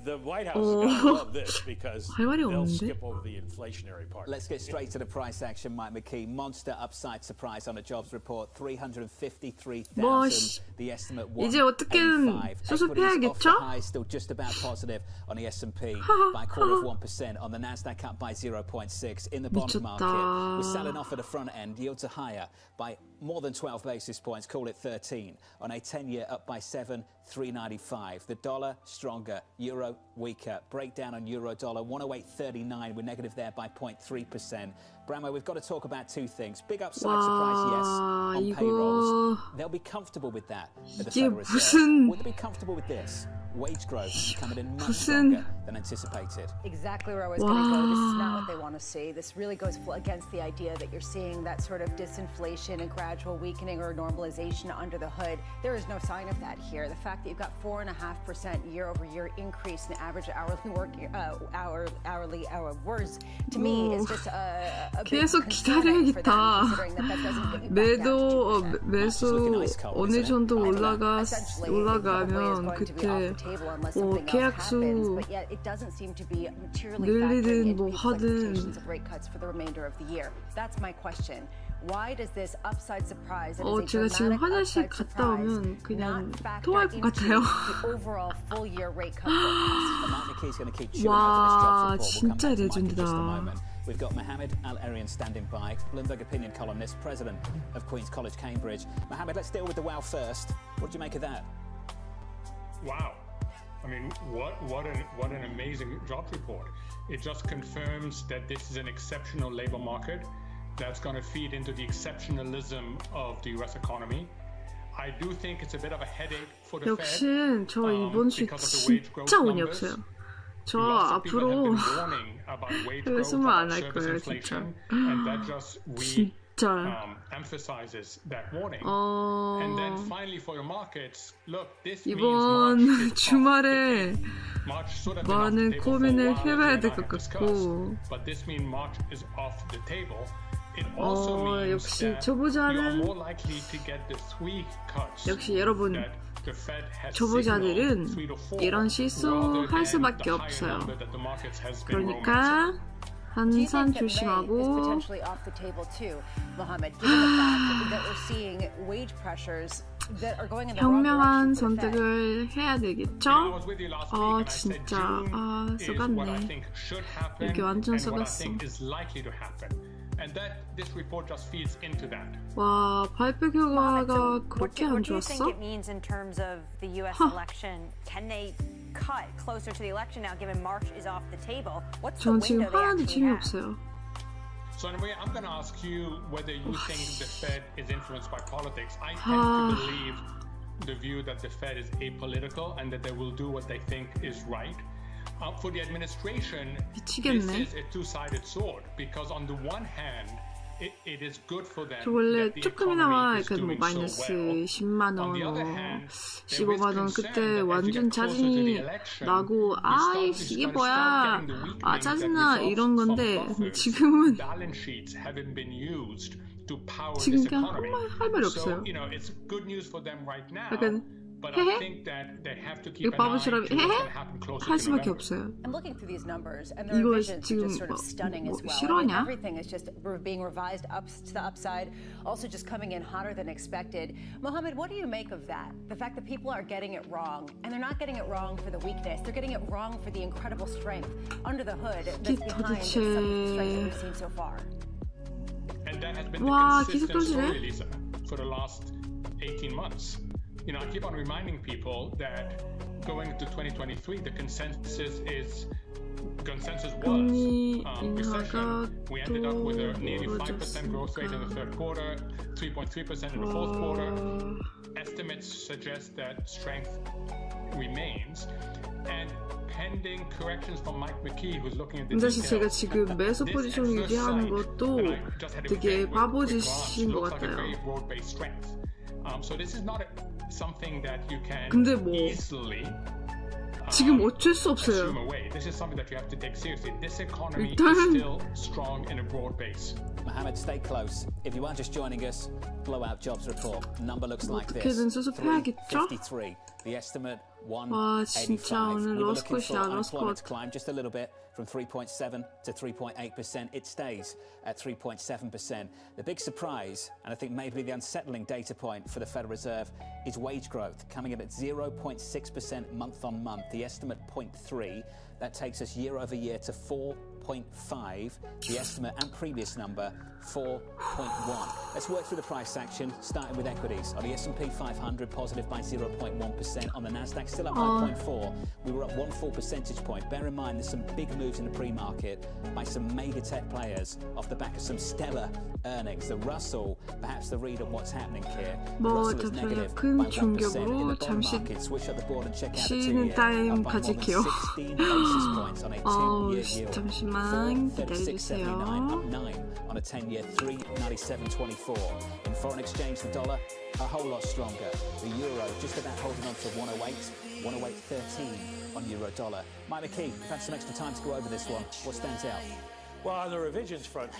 The White House is going to love this because they'll skip over the inflationary part. Let's get straight to the price action, Mike McKee. Monster upside surprise on a jobs report, 353,000. The estimate 1.85. 수습해야겠죠? High, still just about positive on the S&P by 0.25%. On the Nasdaq up by 0.6. In the bond market, we're selling off at the front end. Yields are higher by more than 12 basis points. Call it 13. On a 10-year up by 7, 3.95. The dollar stronger. Euro weaker. Breakdown on euro dollar 108.39. We're negative there by 0.3%. Bramwell, we've got to talk about 2 things. Big upside surprise, yes, on payrolls. They'll be comfortable with that at the Federal Reserve. Would they be comfortable with this? Wage growth coming in much stronger than anticipated. Exactly where I was going to go. This is not what they want to see. This really goes against the idea that you're seeing that sort of disinflation and gradual weakening or normalization under the hood. There is no sign of that here. The fact that you've got 4.5% year-over-year increase in average hourly hours to me is just a big concern for them, considering that doesn't get you back down to 2%. 매수 어느 정도 올라가면 그때 table unless something else happens, but yet it doesn't seem to be materially factoring into people's expectations of rate cuts for the remainder of the year. That's my question. Why does this upside surprise that is a 제가 지금 dramatic 화장실 upside 갔다 surprise 오면 그냥 not 토할 factor 것 같아요. into the overall full year rate cut forecast? 와, 진짜 레전드다. We've got Mohammed Al-Arian standing by, Bloomberg opinion columnist, president of Queen's College, Cambridge. Mohammed, let's deal with the wow first. What do you make of that? Wow. I mean, what an amazing jobs report. It just confirms that this is an exceptional labor market that's going to feed into the exceptionalism of the US economy. I do think it's a bit of a headache for the 역시 Fed. 저 이번 주 진짜 운이 없어요. 저 앞으로 해외선물 안 할 거예요, 진짜. 진짜. 이번 주말에 많은 고민을 해봐야 될 것 같고. 역시 초보자는 역시 여러분 초보자들은 이런 실수 할 수밖에 없어요. 그러니까 항상 조심하고 현명한 선택을 해야 되겠죠? 진짜 속았네. 여기 완전 속았어. 와, 발표 결과가 그렇게 안 좋았어? 전 지금 하나도 재미없어요. So in a way, I'm going to ask you whether you think the Fed is influenced by politics. I tend to believe the view that the Fed is apolitical and that they will do what they think is right. For the administration, this is a two-sided sword because on the one hand, it is good for them. 저 원래 조금이나마 뭐 마이너스 10만 원, 15만 원 그때 완전 짜증이 나고 이게 뭐야, 짜증나 이런 건데 지금은 지금 그냥 할 말이 없어요. 약간 헤헤? 이거 바보처럼 헤헤? 할 수밖에 없어요. 이거 지금 뭐 싫어하냐? Being revised up to the upside, also just coming in hotter than expected. Mohammed, what do you make of that? The fact that people are getting it wrong, and they're not getting it wrong for the weakness, they're getting it wrong for the incredible strength under the hood that's behind some of the strength that we've seen so far. And that has been the consistent story, Lisa, for the last 18 months. You know, I keep on reminding people that going into 2023, the consensus was recession. We ended up with a nearly 5% growth rate in the third quarter, 3.3% in the fourth quarter. Estimates suggest that strength remains. And pending corrections from Mike McKee, who's looking at the details. 사실 제가 지금 매수 포지션 유지하는 것도 되게 바보짓인 것 같아요. So this is not something that you can 근데 뭐 지금 어쩔 수 없어요. This is something that you have to take seriously. This economy is still strong in a broad base. Mohammed, stay close. If you are just joining us, blowout jobs report. Number looks like this. 어떻게든 수습해야겠죠? 353. The estimate 와, 진짜 오늘 러스컷이야, 러스컷. climb just a little bit from 3.7 to 3.8%. It stays at 3.7%. The big surprise, and I think maybe the unsettling data point for the Federal Reserve, is wage growth coming in at 0.6% month on month. The estimate 0.3. That takes us year over year to 4.5. The estimate and previous number 4.1. Let's work through the price action, starting with equities. On the S&P 500, positive by 0.1%. On the Nasdaq, still up by 0.4. We were up 1 full percentage point. Bear in mind, there's some big moves in the pre-market by some mega tech players off the back of some stellar earnings. The Russell, perhaps the read on what's happening here. 뭐 대표님 큰 충격으로 잠시 쉬는 타임 가질게요. 잠시만 기다려주세요. On a 10-year 397.24. In foreign exchange, the dollar a whole lot stronger. The euro just about holding on to 108.13 on euro dollar. Mike McKee, we've had some extra time to go over this one. What stands out? Well, on the revisions front,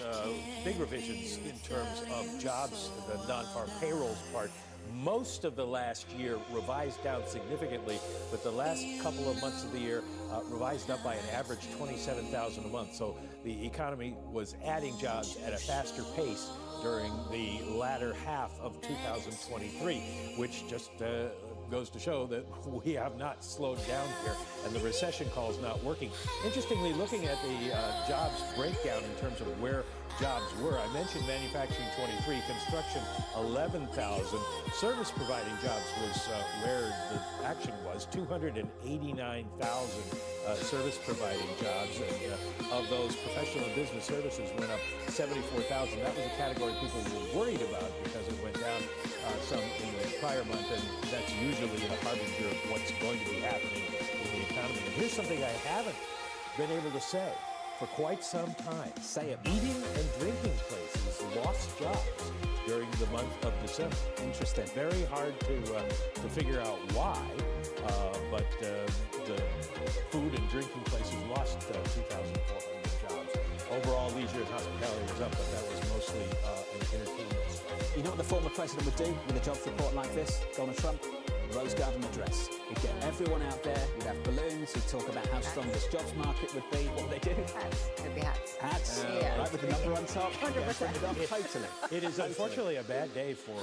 big revisions in terms of jobs, the non-farm payrolls part. most of the last year revised down significantly, but the last couple of months of the year revised up by an average 27,000 a month. So the economy was adding jobs at a faster pace during the latter half of 2023, which just goes to show that we have not slowed down here, and the recession call is not working. Interestingly, looking at the jobs breakdown in terms of where jobs were, I mentioned manufacturing 23, construction 11,000, service providing jobs was where the action was, 289,000 service providing jobs, and of those, professional and business services went up 74,000. That was a category people were worried about because it went down some in the prior month, and that's usually a harbinger of what's going to be happening in the economy. And here's something I haven't been able to say for quite some time. Say it. Eating and drinking places lost jobs during the month of December. Interesting. Very hard to figure out why, but the food and drinking places lost 2,400 jobs. Overall, leisure and hospitality was up, but that was mostly in entertainment. You know what the former president would do with a jobs report like this, Donald Trump? Rose garden address. He'd get everyone out there, you'd have balloons, he'd talk about how strong this jobs market would be. What would they do? Hats. It'd be hats. Hats? Yeah. Right, with the number on top? 100%. Totally. It is unfortunately a bad day for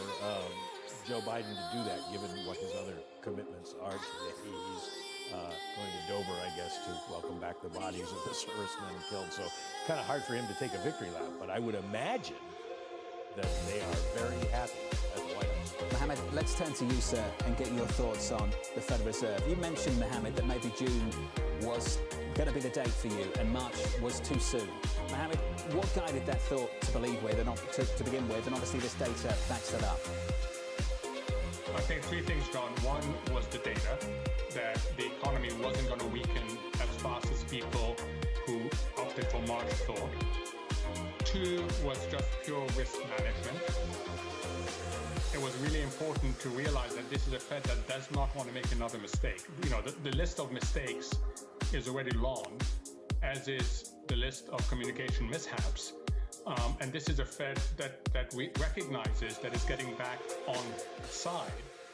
Joe Biden to do that, given what his other commitments are today. He's going to Dover, I guess, to welcome back the bodies of the servicemen killed. So kind of hard for him to take a victory lap, but I would imagine that they are very happy at the White House. Mohammed, let's turn to you, sir, and get your thoughts on the Federal Reserve. You mentioned, Mohammed, that maybe June was going to be the date for you and March was too soon. Mohammed, what guided that thought to believe with, and to begin with, and obviously this data backs that up? I think three things, John. One was the data, that the economy wasn't going to weaken as fast as people who opted for March thought. Two was just pure risk management. It was really important to realize that this is a Fed that does not want to make another mistake. You know, the list of mistakes is already long, as is the list of communication mishaps. And this is a Fed that we recognizes that is getting back on side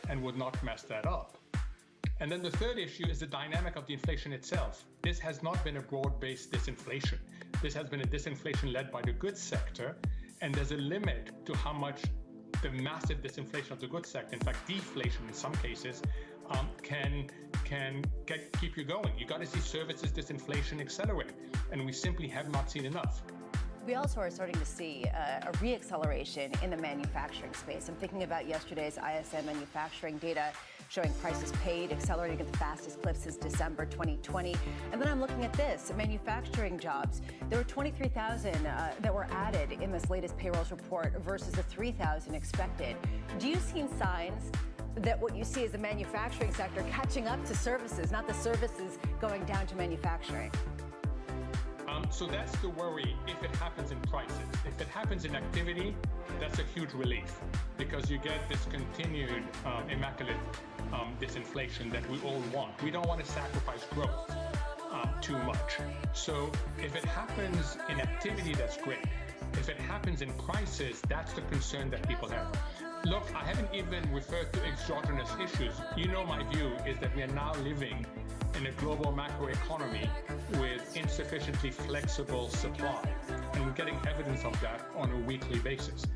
and would not mess that up. And then the third issue is the dynamic of the inflation itself. This has not been a broad-based disinflation. This has been a disinflation led by the goods sector, and there's a limit to how much the massive disinflation of the goods sector, in fact deflation in some cases, can keep you going. You got to see services disinflation accelerate, and we simply have not seen enough. We also are starting to see a re-acceleration in the manufacturing space. I'm thinking about yesterday's ISM manufacturing data showing prices paid accelerating at the fastest clip since December 2020. And then I'm looking at this, manufacturing jobs. There were 23,000 that were added in this latest payrolls report versus the 3,000 expected. Do you see signs that what you see is the manufacturing sector catching up to services, not the services going down to manufacturing? So that's the worry if it happens in prices. If it happens in activity, that's a huge relief because you get this continued immaculate disinflation that we all want. We don't want to sacrifice growth too much. So if it happens in activity, that's great. If it happens in prices, that's the concern that people have. Look, I haven't even referred to exogenous issues. You know my view is that we are now living in a global macroeconomy with insufficiently flexible supply, and we're getting evidence of that on a weekly basis.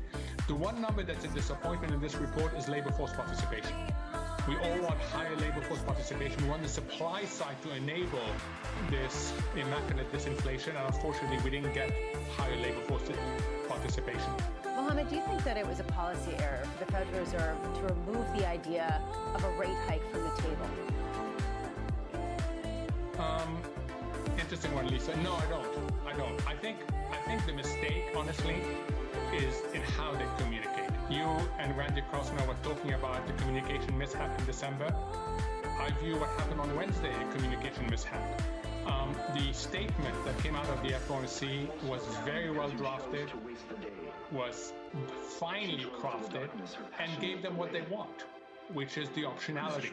The one number that's a disappointment in this report is labor force participation. We all want higher labor force participation. We want the supply side to enable this immaculate disinflation, and unfortunately we didn't get higher labor force participation. Mohammed, do you think that it was a policy error for the Federal Reserve to remove the idea of a rate hike from the table? Interesting one, Lisa. No, I don't. I think the mistake, honestly, is in how they communicate. You and Randy Krosnow were talking about the communication mishap in December. I view what happened on Wednesday a communication mishap. The statement that came out of the FOMC was very well drafted, was finely crafted, and gave them what they want, which is the optionality.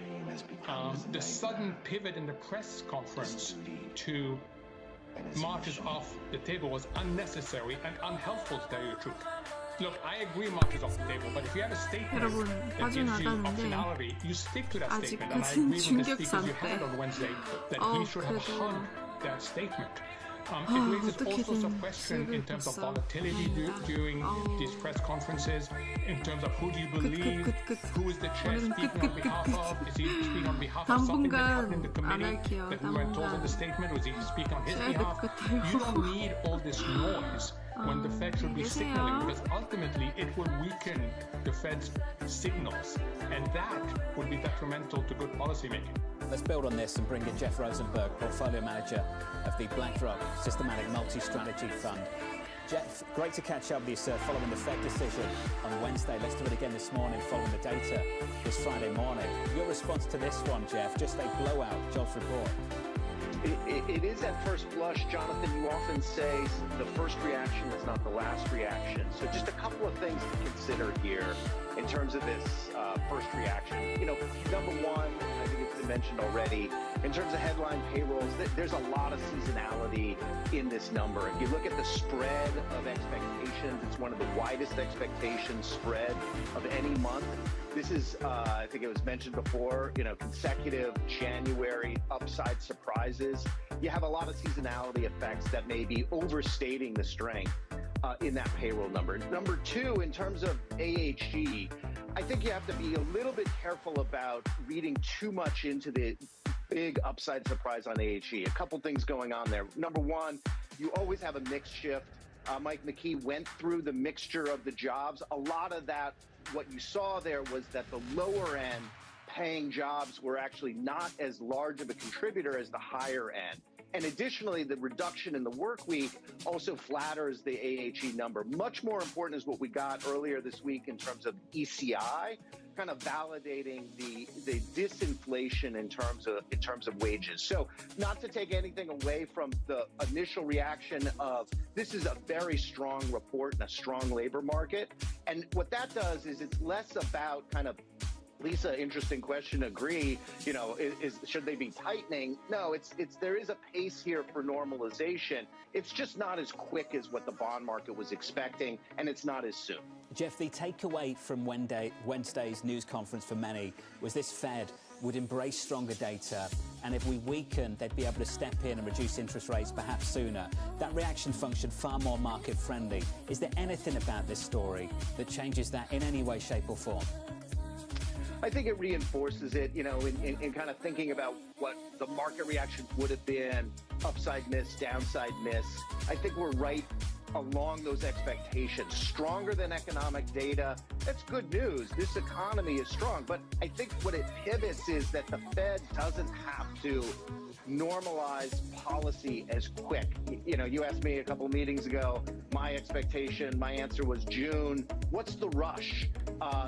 The sudden pivot in the press conference to March is off the table was unnecessary and unhelpful, to tell you the truth. Look, I agree much is off the table, but if you have a statement 여러분, that gives you 빠져나가는데 optionality, you stick to that statement. And I agree with the speakers you had on Wednesday that we should have hung that statement. It raises all sorts of questions in terms of volatility during these press conferences, in terms of who do you believe, who is the chair speaking on behalf of, is he speaking on behalf of something that happened in the committee that we weren't told in the statement, was he speaking on his behalf? You don't need all this noise when the Fed should be signaling, because ultimately it will weaken the Fed's signals, and that would be detrimental to good policymaking. Let's build on this and bring in Jeff Rosenberg, Portfolio Manager of the BlackRock Systematic Multi-Strategy Fund. Jeff, great to catch up with you, sir, following the Fed decision on Wednesday. Let's do it again this morning, following the data this Friday morning. Your response to this one, Jeff, just a blowout jobs report. It is at first blush, Jonathan. You often say the first reaction is not the last reaction. So just a couple of things to consider here in terms of this first reaction. You know, number one, I think it's been mentioned already, in terms of headline payrolls, there's a lot of seasonality in this number. If you look at the spread of expectations, it's one of the widest expectation spread of any month. This is, I think it was mentioned before, you know, consecutive January upside surprises. You have a lot of seasonality effects that may be overstating the strength in that payroll number. Number two, in terms of AHG, I think you have to be a little bit careful about reading too much into the big upside surprise on AHG. A couple things going on there. Number one, you always have a mix shift. Mike McKee went through the mixture of the jobs. A lot of that, what you saw there was that the lower end paying jobs were actually not as large of a contributor as the higher end. And additionally, the reduction in the work week also flatters the AHG number. Much more important is what we got earlier this week in terms of ECI, kind of validating the disinflation in terms of wages. So not to take anything away from the initial reaction of this is a very strong report and a strong labor market. And what that does is it's less about kind of Lisa, interesting question. Agree. You know, should they be tightening? No, there is a pace here for normalization. It's just not as quick as what the bond market was expecting, and it's not as soon. Jeff, the takeaway from Wednesday's news conference for many was this Fed would embrace stronger data, and if we weaken, they'd be able to step in and reduce interest rates perhaps sooner. That reaction functioned far more market friendly. Is there anything about this story that changes that in any way, shape, or form? I think it reinforces it, you know, in kind of thinking about what the market reaction would have been, upside miss, downside miss. I think we're right along those expectations. Stronger than economic data, that's good news. This economy is strong. But I think what it pivots is that the Fed doesn't have to normalize policy as quick. You know, you asked me a couple meetings ago, my expectation, my answer was June. What's the rush?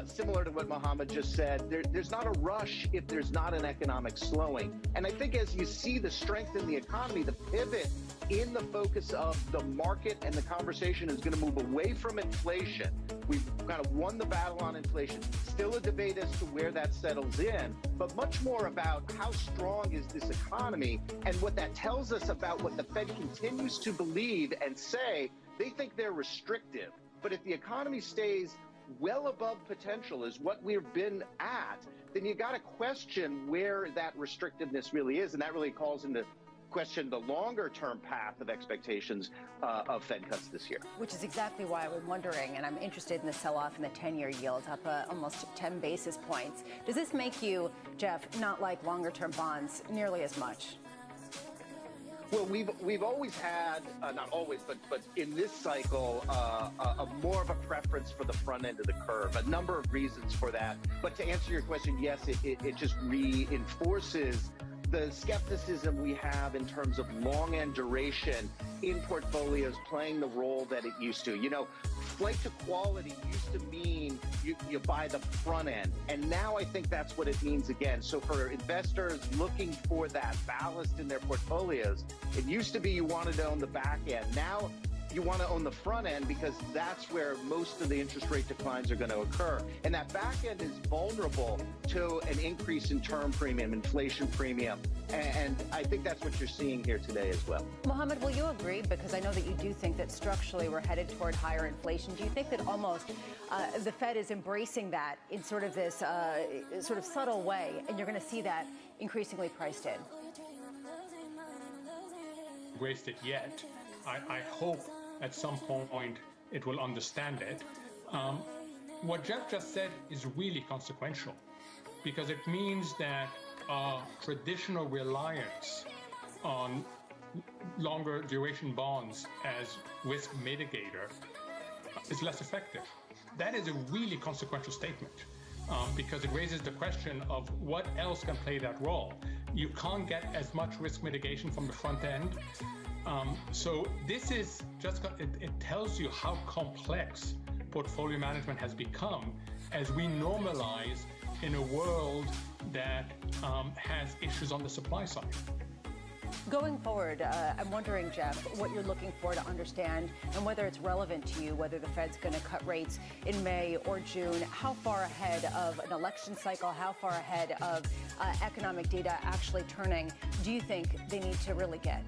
Similar to what Mohammed just said, there's not a rush if there's not an economic slowing. And I think as you see the strength in the economy, the pivot in the focus of the market and the conversation is going to move away from inflation. We've kind of won the battle on inflation. Still a debate as to where that settles in, but much more about how strong is this economy and what that tells us about what the Fed continues to believe and say. They think they're restrictive, but if the economy stays well above potential is what we've been at, then you got to question where that restrictiveness really is, and that really calls into question the longer-term path of expectations of Fed cuts this year. Which is exactly why I'm wondering, and I'm interested in the sell-off in the 10-year yield, up almost 10 basis points. Does this make you, Jeff, not like longer-term bonds nearly as much? Well, we've always had, not always, but in this cycle, a more of a preference for the front end of the curve. A number of reasons for that. But to answer your question, yes, it just reinforces the skepticism we have in terms of long end duration in portfolios playing the role that it used to. You know, flight to quality used to mean you buy the front end, and now I think that's what it means again. So for investors looking for that ballast in their portfolios, it used to be you wanted to own the back end. Now you want to own the front end because that's where most of the interest rate declines are going to occur. And that back end is vulnerable to an increase in term premium, inflation premium. And I think that's what you're seeing here today as well. Mohammed, will you agree? Because I know that you do think that structurally we're headed toward higher inflation. Do you think that almost the Fed is embracing that in sort of this sort of subtle way, and you're going to see that increasingly priced in? Embraced it yet. I hope at some point it will understand it. What Jeff just said is really consequential because it means that traditional reliance on longer duration bonds as risk mitigator is less effective. That is a really consequential statement because it raises the question of what else can play that role. You can't get as much risk mitigation from the front end. So this is just, it tells you how complex portfolio management has become as we normalize in a world that has issues on the supply side. Going forward, I'm wondering, Jeff, what you're looking for to understand and whether it's relevant to you, whether the Fed's going to cut rates in May or June. How far ahead of an election cycle, how far ahead of economic data actually turning do you think they need to really get?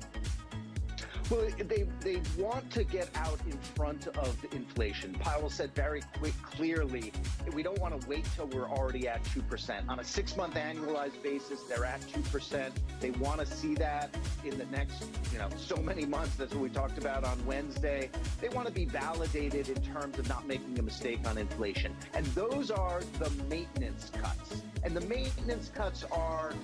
Well, they want to get out in front of inflation. Powell said very clearly, we don't want to wait till we're already at 2%. On a 6-month annualized basis, they're at 2%. They want to see that in the next, so many months. That's what we talked about on Wednesday. They want to be validated in terms of not making a mistake on inflation. And those are the maintenance cuts. And the maintenance cuts are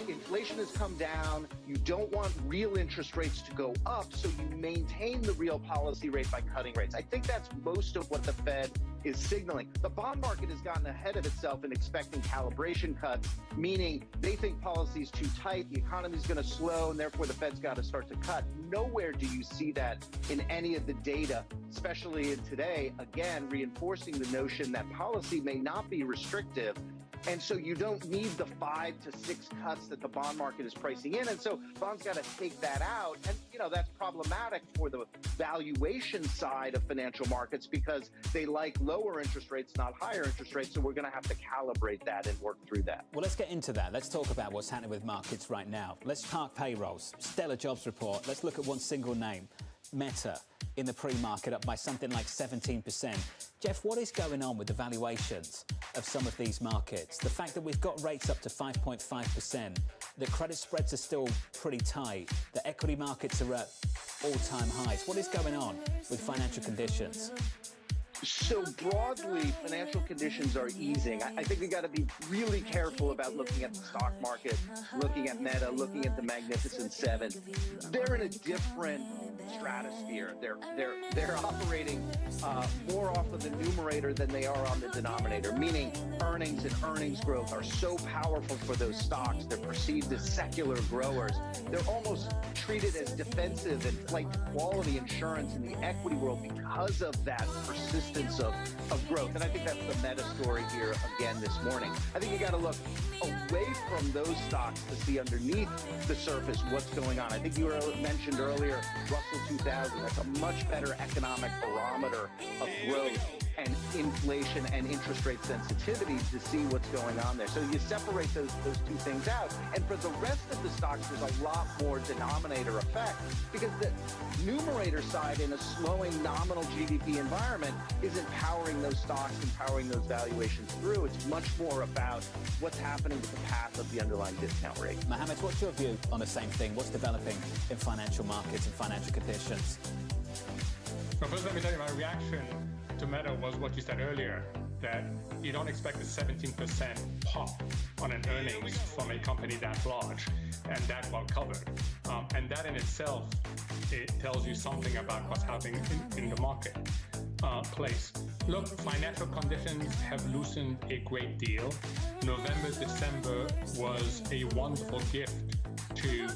inflation has come down. You don't want real interest rates to go up, so you maintain the real policy rate by cutting rates. I think that's most of what the Fed is signaling. The bond market has gotten ahead of itself in expecting calibration cuts, meaning they think policy is too tight, the economy is going to slow, and therefore the Fed's got to start to cut. Nowhere do you see that in any of the data, especially in today, again, reinforcing the notion that policy may not be restrictive. And so you don't need the 5 to 6 cuts that the bond market is pricing in. And so bonds got to take that out. And, that's problematic for the valuation side of financial markets because they like lower interest rates, not higher interest rates. So we're going to have to calibrate that and work through that. Well, let's get into that. Let's talk about what's happening with markets right now. Let's park payrolls, stellar jobs report. Let's look at one single name, Meta. In the pre-market up by something like 17%. Jeff, what is going on with the valuations of some of these markets? The fact that we've got rates up to 5.5%, the credit spreads are still pretty tight, the equity markets are at all-time highs. What is going on with financial conditions? So broadly, financial conditions are easing. I think we got to be really careful about looking at the stock market, looking at Meta, looking at the Magnificent Seven. They're in a different stratosphere. They're operating more off of the numerator than they are on the denominator, meaning earnings and earnings growth are so powerful for those stocks. They're perceived as secular growers. They're almost treated as defensive and flight to quality insurance in the equity world because of that persistence of growth. And I think that's the Meta story here again this morning. I think you got to look away from those stocks to see underneath the surface what's going on. I think you mentioned earlier Russell 2000. That's a much better economic barometer of growth and inflation and interest rate sensitivity to see what's going on there. So you separate those two things out. And for the rest of the stocks, there's a lot more denominator effect because the numerator side in a slowing nominal GDP environment isn't powering those stocks and powering those valuations through. It's much more about what's happening with the path of the underlying discount rate. Mohammed, what's your view on the same thing? What's developing in financial markets and financial conditions? Well, first let me tell you my reaction to Meta was what you said earlier, that you don't expect a 17% pop on an earnings from a company that large and that well covered. And that in itself, it tells you something about what's happening in the market place. Look, financial conditions have loosened a great deal. November, December was a wonderful gift to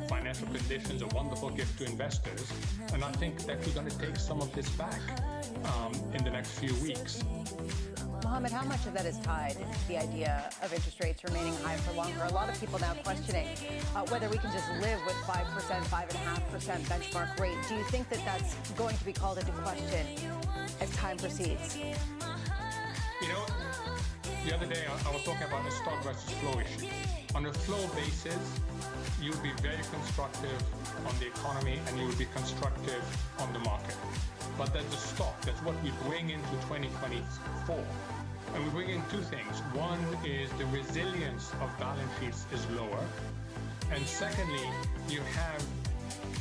financial conditions, a wonderful gift to investors. And I think that we're going to take some of this back in the next few weeks. Mohammed, how much of that is tied to the idea of interest rates remaining high for longer? A lot of people now questioning whether we can just live with 5%, 5.5% benchmark rate. Do you think that that's going to be called into question as time proceeds? You know, the other day I was talking about the stock versus flow issue. On a flow basis, you'll be very constructive on the economy and you'll be constructive on the market. But there's a stock, that's what we bring into 2024. And we bring in two things. One is the resilience of balance sheets is lower. And secondly, you have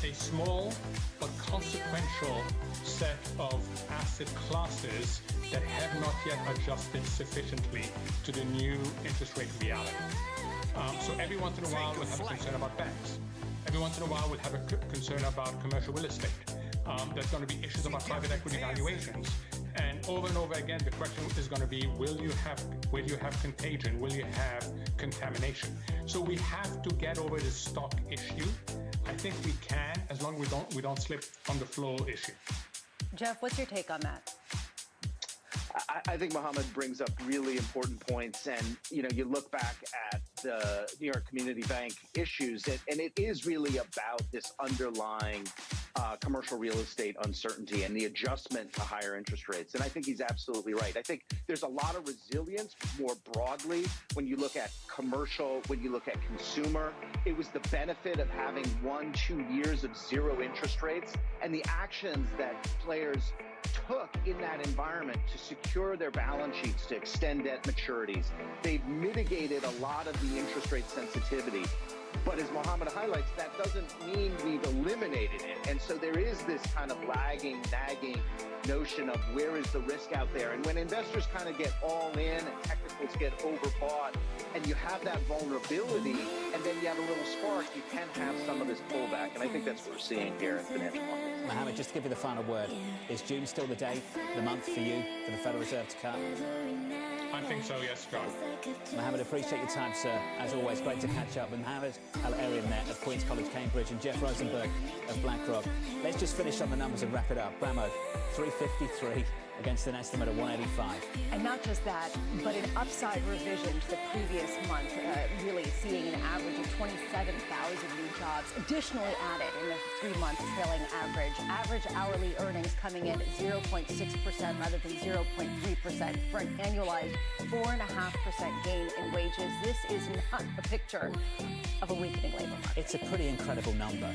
a small but consequential set of asset classes that have not yet adjusted sufficiently to the new interest rate reality. So every once in a while we'll have a concern about banks. Every once in a while we'll have a concern about commercial real estate. There's going to be issues about private equity valuations. And over again, the question is going to be, will you have contagion? Will you have contamination? So we have to get over the stock issue. I think we can, as long as we don't slip on the flow issue. Jeff, what's your take on that? I think Mohammed brings up really important points, and you look back at the New York Community Bank issues, and it is really about this underlying commercial real estate uncertainty and the adjustment to higher interest rates. And I think he's absolutely right. I think there's a lot of resilience more broadly when you look at commercial, when you look at consumer. It was the benefit of having 1-2 years of zero interest rates and the actions that players took in that environment to secure their balance sheets, to extend debt maturities. They've mitigated a lot of the interest rate sensitivity. But as Mohammed highlights, that doesn't mean we've eliminated it. And so there is this kind of lagging, nagging notion of where is the risk out there. And when investors kind of get all in and technicals get overbought and you have that vulnerability and then you have a little spark, you can have some of this pullback. And I think that's what we're seeing here in financial markets. Mohammed, just to give you the final word, is June still the day, the month for you, for the Federal Reserve to cut? I think so, yes, John. Mohammed, appreciate your time, sir. As always, great to catch up with Mohammed Al-Arian there of Queen's College, Cambridge, and Jeff Rosenberg of BlackRock. Let's just finish on the numbers and wrap it up. Bramo, 353 against an estimate of 185. And not just that, but an upside revision to the previous month, really seeing an average of 27,000 new jobs additionally added in the 3-month trailing average. Average hourly earnings coming in at 0.6% rather than 0.3% for an annualized 4.5% gain in wages. This is not a picture of a weakening labor market. It's a pretty incredible number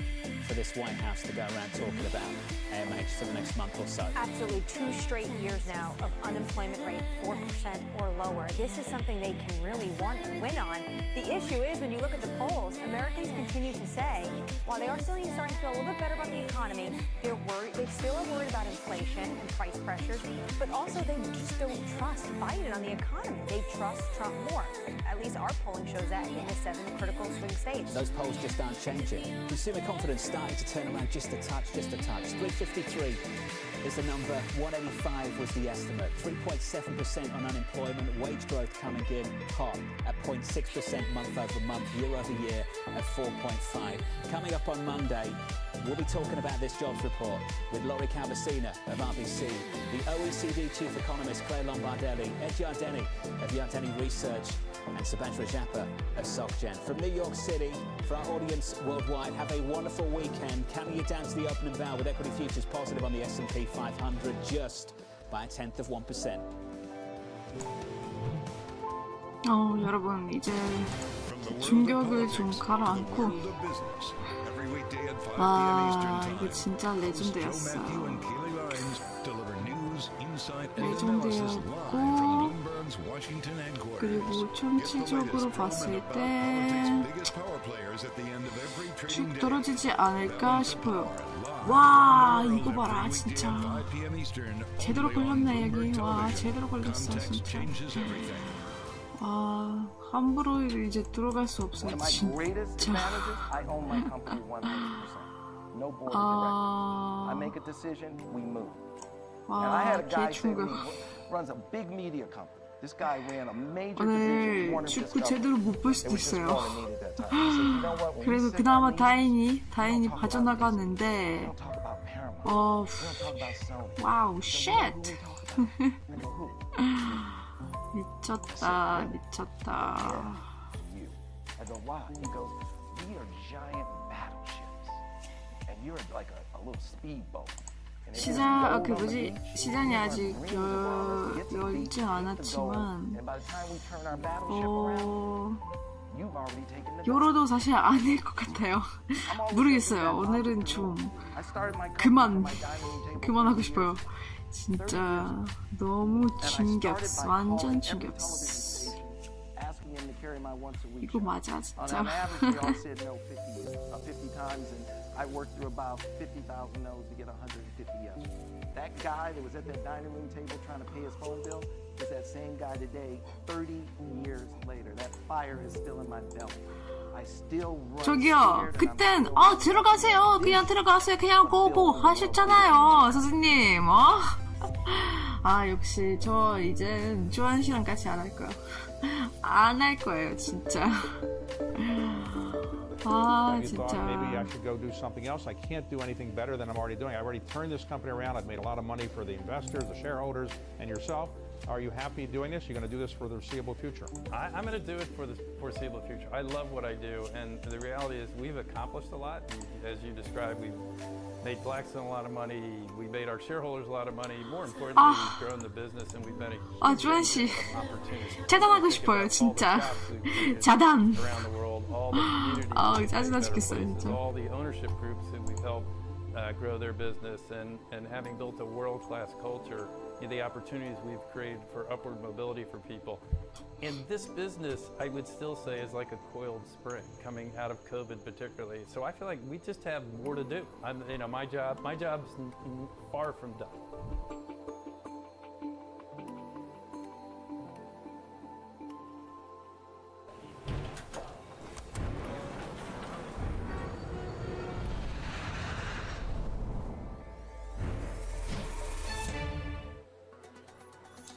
for this White House to go around talking about AMH for the next month or so. Absolutely. 2 straight years now of unemployment rate 4% or lower. This is something they can really win on. The issue is when you look at the polls, Americans continue to say, while they are starting to feel a little bit better about the economy, they're worried. They still are worried about inflation and price pressures, but also they just don't trust Biden on the economy. They trust Trump more. At least our polling shows that in the 7 critical swing states. Those polls just aren't changing. Consumer confidence starting to turn around just a touch, 353 is the number, 185 was the estimate. 3.7% on unemployment, wage growth coming in hot at 0.6% month over month, year over year at 4.5. Coming up on Monday, we'll be talking about this jobs report with Laurie Calvasina of RBC, the OECD Chief Economist Claire Lombardelli, Ed Yardeni of Yardeni Research, and Subhadra Japa of SocGen. From New York City, for our audience worldwide, have a wonderful weekend. Counting you down to the opening bell with equity futures positive on the S&P 500 just by a 1/10 of 1%. 여러분 이제 충격을 좀 가라앉고 이게 진짜 레전드였어요. 레전드였고 그리고 총체적으로 봤을 때 쭉 떨어지지 않을까 싶어요. 와 이거 봐라 진짜 제대로 걸렸네 여기. 와 제대로 걸렸어 진짜. 와 함부로 이제 들어갈 수 없어요 진짜. 와 개충격. 오늘 축구 제대로 못 볼 수도 있어요. 그래도 그나마 다행히 빠져나갔는데 와우 쉣. 미쳤다. I go, wow. He goes, we are giant battleships, and you're like a little speedboat. 시장이 아직 열지 않았지만, 열어도 사실 아닐 것 같아요. 모르겠어요. 오늘은 좀 그만하고 싶어요. 진짜 너무 진격스, 완전 진격스. 이거 맞아, 진짜. I worked through about 50,000 no's to get 150 yeses. That guy that was at that dining room table trying to pay his phone bill is that same guy today, 30 years later. That fire is still in my belly. I still run. 저기요, 그땐 들어가세요. 그냥 들어가세요. 그냥 고고 하셨잖아요, 선생님. 역시 저 이제 조한 씨랑 같이 안 할 거야. 안 할 거예요, 진짜. 진짜. Maybe I should go do something else. I can't do anything better than I'm already doing. I've already turned this company around. I've made a lot of money for the investors, the shareholders, and yourself. Are you happy doing this? You're going to do this for the foreseeable future? I'm going to do it for the foreseeable future. I love what I do, and the reality is we've accomplished a lot. As you described, we've made Blackstone a lot of money. We made our shareholders a lot of money. More importantly, we've grown the business, and we've been a huge 조한 씨, 차단하고 싶어요, 진짜. 차단. 짜증나 죽겠어요, 진짜. All the ownership groups that we've helped grow their business, and having built a world-class culture, the opportunities we've created for upward mobility for people. And this business, I would still say, is like a coiled spring coming out of COVID particularly. So I feel like we just have more to do. My job's far from done.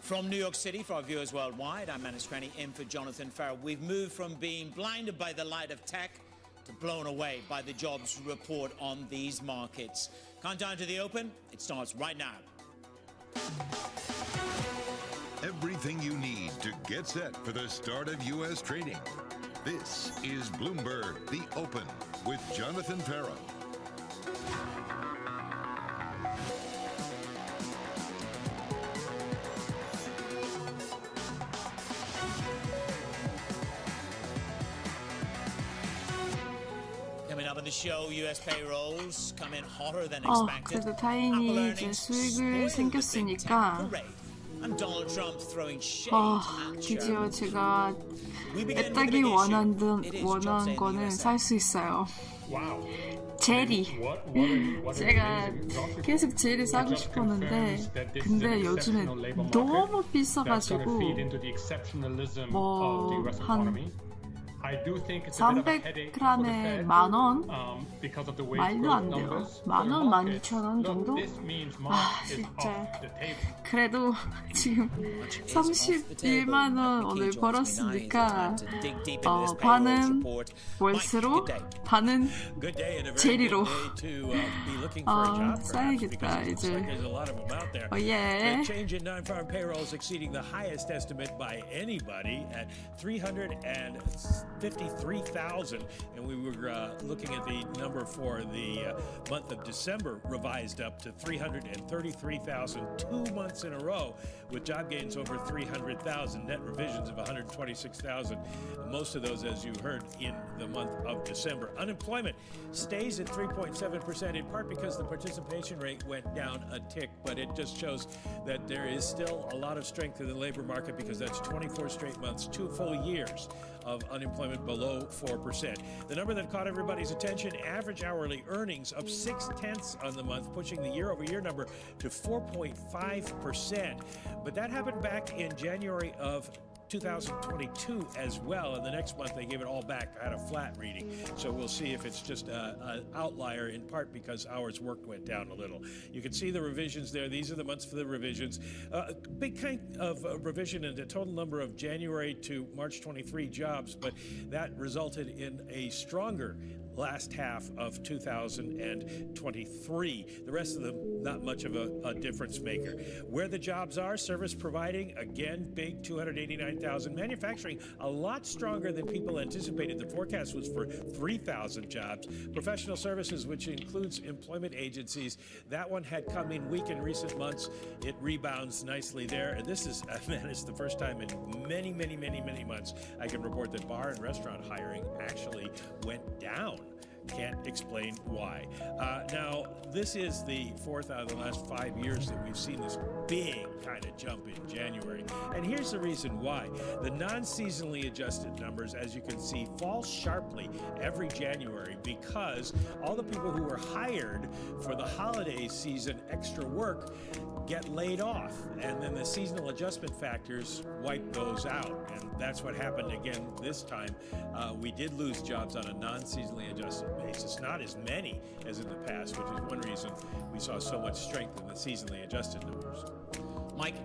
From New York City, for our viewers worldwide, I'm Manus Cranny in for Jonathan Farrell. We've moved from being blinded by the light of tech to blown away by the jobs report on these markets. Countdown to the open, it starts right now. Everything you need to get set for the start of U.S. trading. This is Bloomberg, The Open, with Jonathan Farrell. Show US payrolls come in hotter than expected. 그래도 다행히 이제 수익을 생겼으니까 드디어 제가 애딱이 원한 거는 살 수 있어요. 젤리. 제가 계속 젤리 사고 싶었는데 근데 요즘에 너무 비싸가지고 한 300g에 10,000원? 말도 안 돼요. 10,000원, 12,000원 정도? 진짜. 그래도 지금 31만 원 오늘 벌었으니까 반은 월세로, 반은 제리로 써야겠다 이제. 예. Change in non-farm payrolls exceeding the highest estimate by anybody at 353,000, and we were looking at the number for the month of December revised up to 333,000, 2 months in a row with job gains over 300,000, net revisions of 126,000, most of those, as you heard, in the month of December. Unemployment stays at 3.7%, in part because the participation rate went down a tick, but it just shows that there is still a lot of strength in the labor market because that's 24 straight months, 2 full years of unemployment below 4%. The number that caught everybody's attention, average hourly earnings up 0.6 on the month, pushing the year-over-year number to 4.5%. But that happened back in January of 2022 as well, and the next month they gave it all back at a flat reading. So we'll see if it's just an outlier, in part because hours worked went down a little. You can see the revisions there. These are the months for the revisions. Big kind of revision in the total number of January to March 23 jobs, but that resulted in a stronger last half of 2023. The rest of them, not much of a difference maker. Where the jobs are, service providing, again, big 289,000. Manufacturing, a lot stronger than people anticipated. The forecast was for 3,000 jobs. Professional services, which includes employment agencies, that one had come in weak in recent months. It rebounds nicely there. And this is, man, it's the first time in many months I can report that bar and restaurant hiring actually went down. Can't explain why. Now, this is the fourth out of the last 5 years that we've seen this big kind of jump in January. And here's the reason why. The non-seasonally adjusted numbers, as you can see, fall sharply every January because all the people who were hired for the holiday season extra work get laid off, and then the seasonal adjustment factors wipe those out, and that's what happened again this time. We did lose jobs on a non-seasonally adjusted basis, not as many as in the past, which is one reason we saw so much strength in the seasonally adjusted numbers. Mike,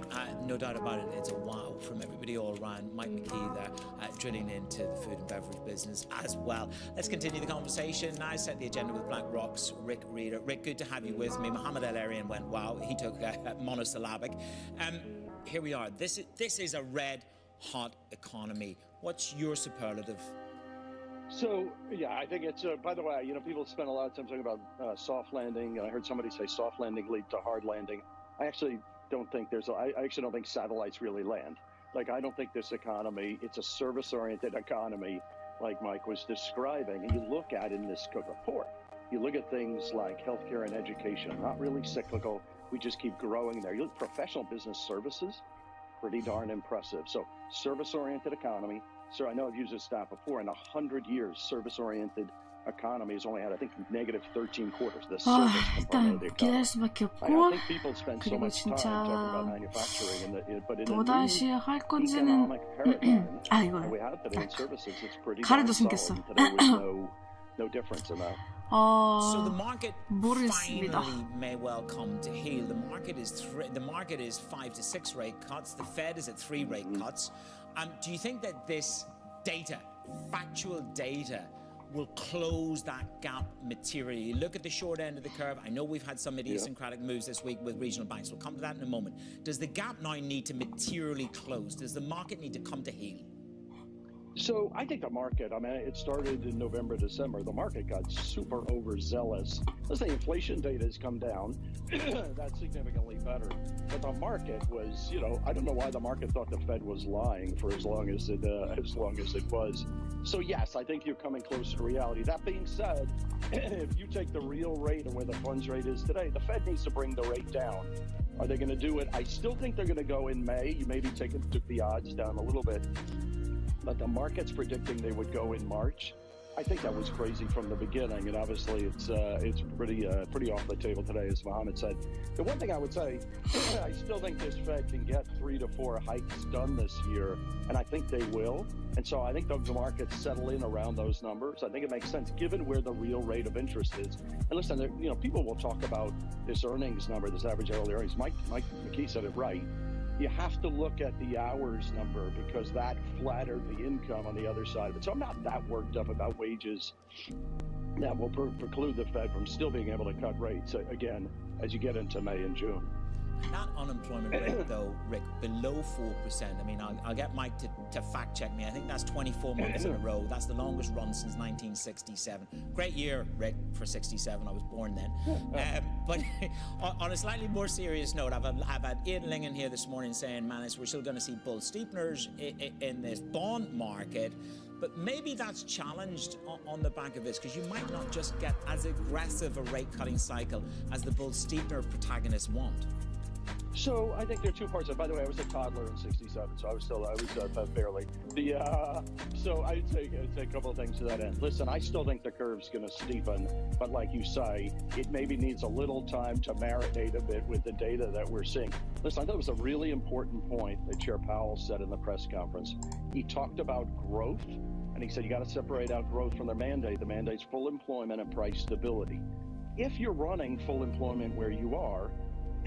no doubt about it, it's a wow from everybody all around. Mike McKee there, drilling into the food and beverage business as well. Let's continue the conversation. Now set the agenda with BlackRock's Rick Reader. Rick, good to have you with me. Mohammed El-Arian went wow. He took monosyllabic. Here we are. This is a red-hot economy. What's your superlative? So, yeah, I think it's, by the way, people spend a lot of time talking about soft landing, and I heard somebody say soft landing lead to hard landing. I actually don't think I actually don't think satellites really land. Like, I don't think this economy, it's a service-oriented economy, like Mike was describing. And you look at in this report, you look at things like healthcare and education, not really cyclical. We just keep growing there. You look at professional business services, pretty darn impressive. So service-oriented economy. Sir, I know I've used this stat before. In 100 years, service-oriented economy has only had, I think, negative 13 quarters. The service component of the economy. 기다릴 수밖에 I 없고, think people spend so 그리고 much time 진짜 talking about manufacturing, but in the 뭐다시 new 할 건지는 economic paradigm 이거요. that we have today in services, it's pretty 가래도 darn 숨겼어. solid. Today with no difference in that. So the market 모르겠습니다. finally may well come to heel. The market is 5 to 6 rate cuts. The Fed is at 3 rate cuts. Do you think that this data, factual data, will close that gap materially? Look at the short end of the curve. I know we've had some idiosyncratic moves this week with regional banks. We'll come to that in a moment. Does the gap now need to materially close? Does the market need to come to heel? So I think the market, I mean, it started in November, December. The market got super overzealous. Let's say inflation data has come down. That's significantly better. But the market was, I don't know why the market thought the Fed was lying for as long as it was. So yes, I think you're coming closer to reality. That being said, if you take the real rate and where the funds rate is today, the Fed needs to bring the rate down. Are they going to do it? I still think they're going to go in May. You maybe took the odds down a little bit. But the market's predicting they would go in March. I think that was crazy from the beginning, and obviously it's pretty off the table today, as Mohammed said. The one thing I would say, I still think this Fed can get 3 to 4 hikes done this year, and I think they will. And so I think the markets settle in around those numbers. I think it makes sense given where the real rate of interest is. And listen, people will talk about this earnings number, this average hourly earnings. Mike McKee said it right. You have to look at the hours number because that flattered the income on the other side of it. So I'm not that worked up about wages that will preclude the Fed from still being able to cut rates again as you get into May and June. That unemployment rate, though, Rick, below 4%. I mean, I'll get Mike to fact check me. I think that's 24 months in a row. That's the longest run since 1967. Great year, Rick, for 67. I was born then. But on a slightly more serious note, I've had Ian Lingen here this morning saying, man, we're still going to see bull steepeners in this bond market. But maybe that's challenged on the back of this because you might not just get as aggressive a rate-cutting cycle as the bull steepener protagonists want. So I think there are two parts. By the way, I was a toddler in '67, so I was barely. So I'd say a couple of things to that end. Listen, I still think the curve's going to steepen, but like you say, it maybe needs a little time to marinate a bit with the data that we're seeing. Listen, I thought it was a really important point that Chair Powell said in the press conference. He talked about growth, and he said you got to separate out growth from their mandate. The mandate's full employment and price stability. If you're running full employment where you are,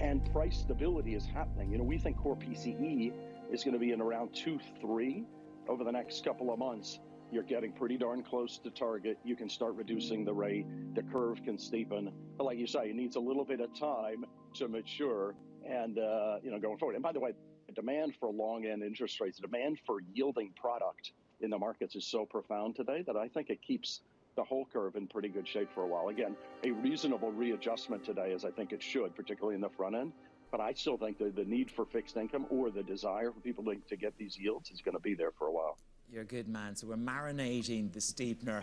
and price stability is happening. We think core PCE is going to be in around 2.3 over the next couple of months. You're getting pretty darn close to target. You can start reducing the rate. The curve can steepen. But like you say, it needs a little bit of time to mature and, going forward. And by the way, the demand for long-end interest rates, demand for yielding product in the markets is so profound today that I think it keeps the whole curve in pretty good shape for a while. Again, a reasonable readjustment today, as I think it should, particularly in the front end. But I still think that the need for fixed income or the desire for people to get these yields is going to be there for a while. You're a good man. So we're marinating the steepener.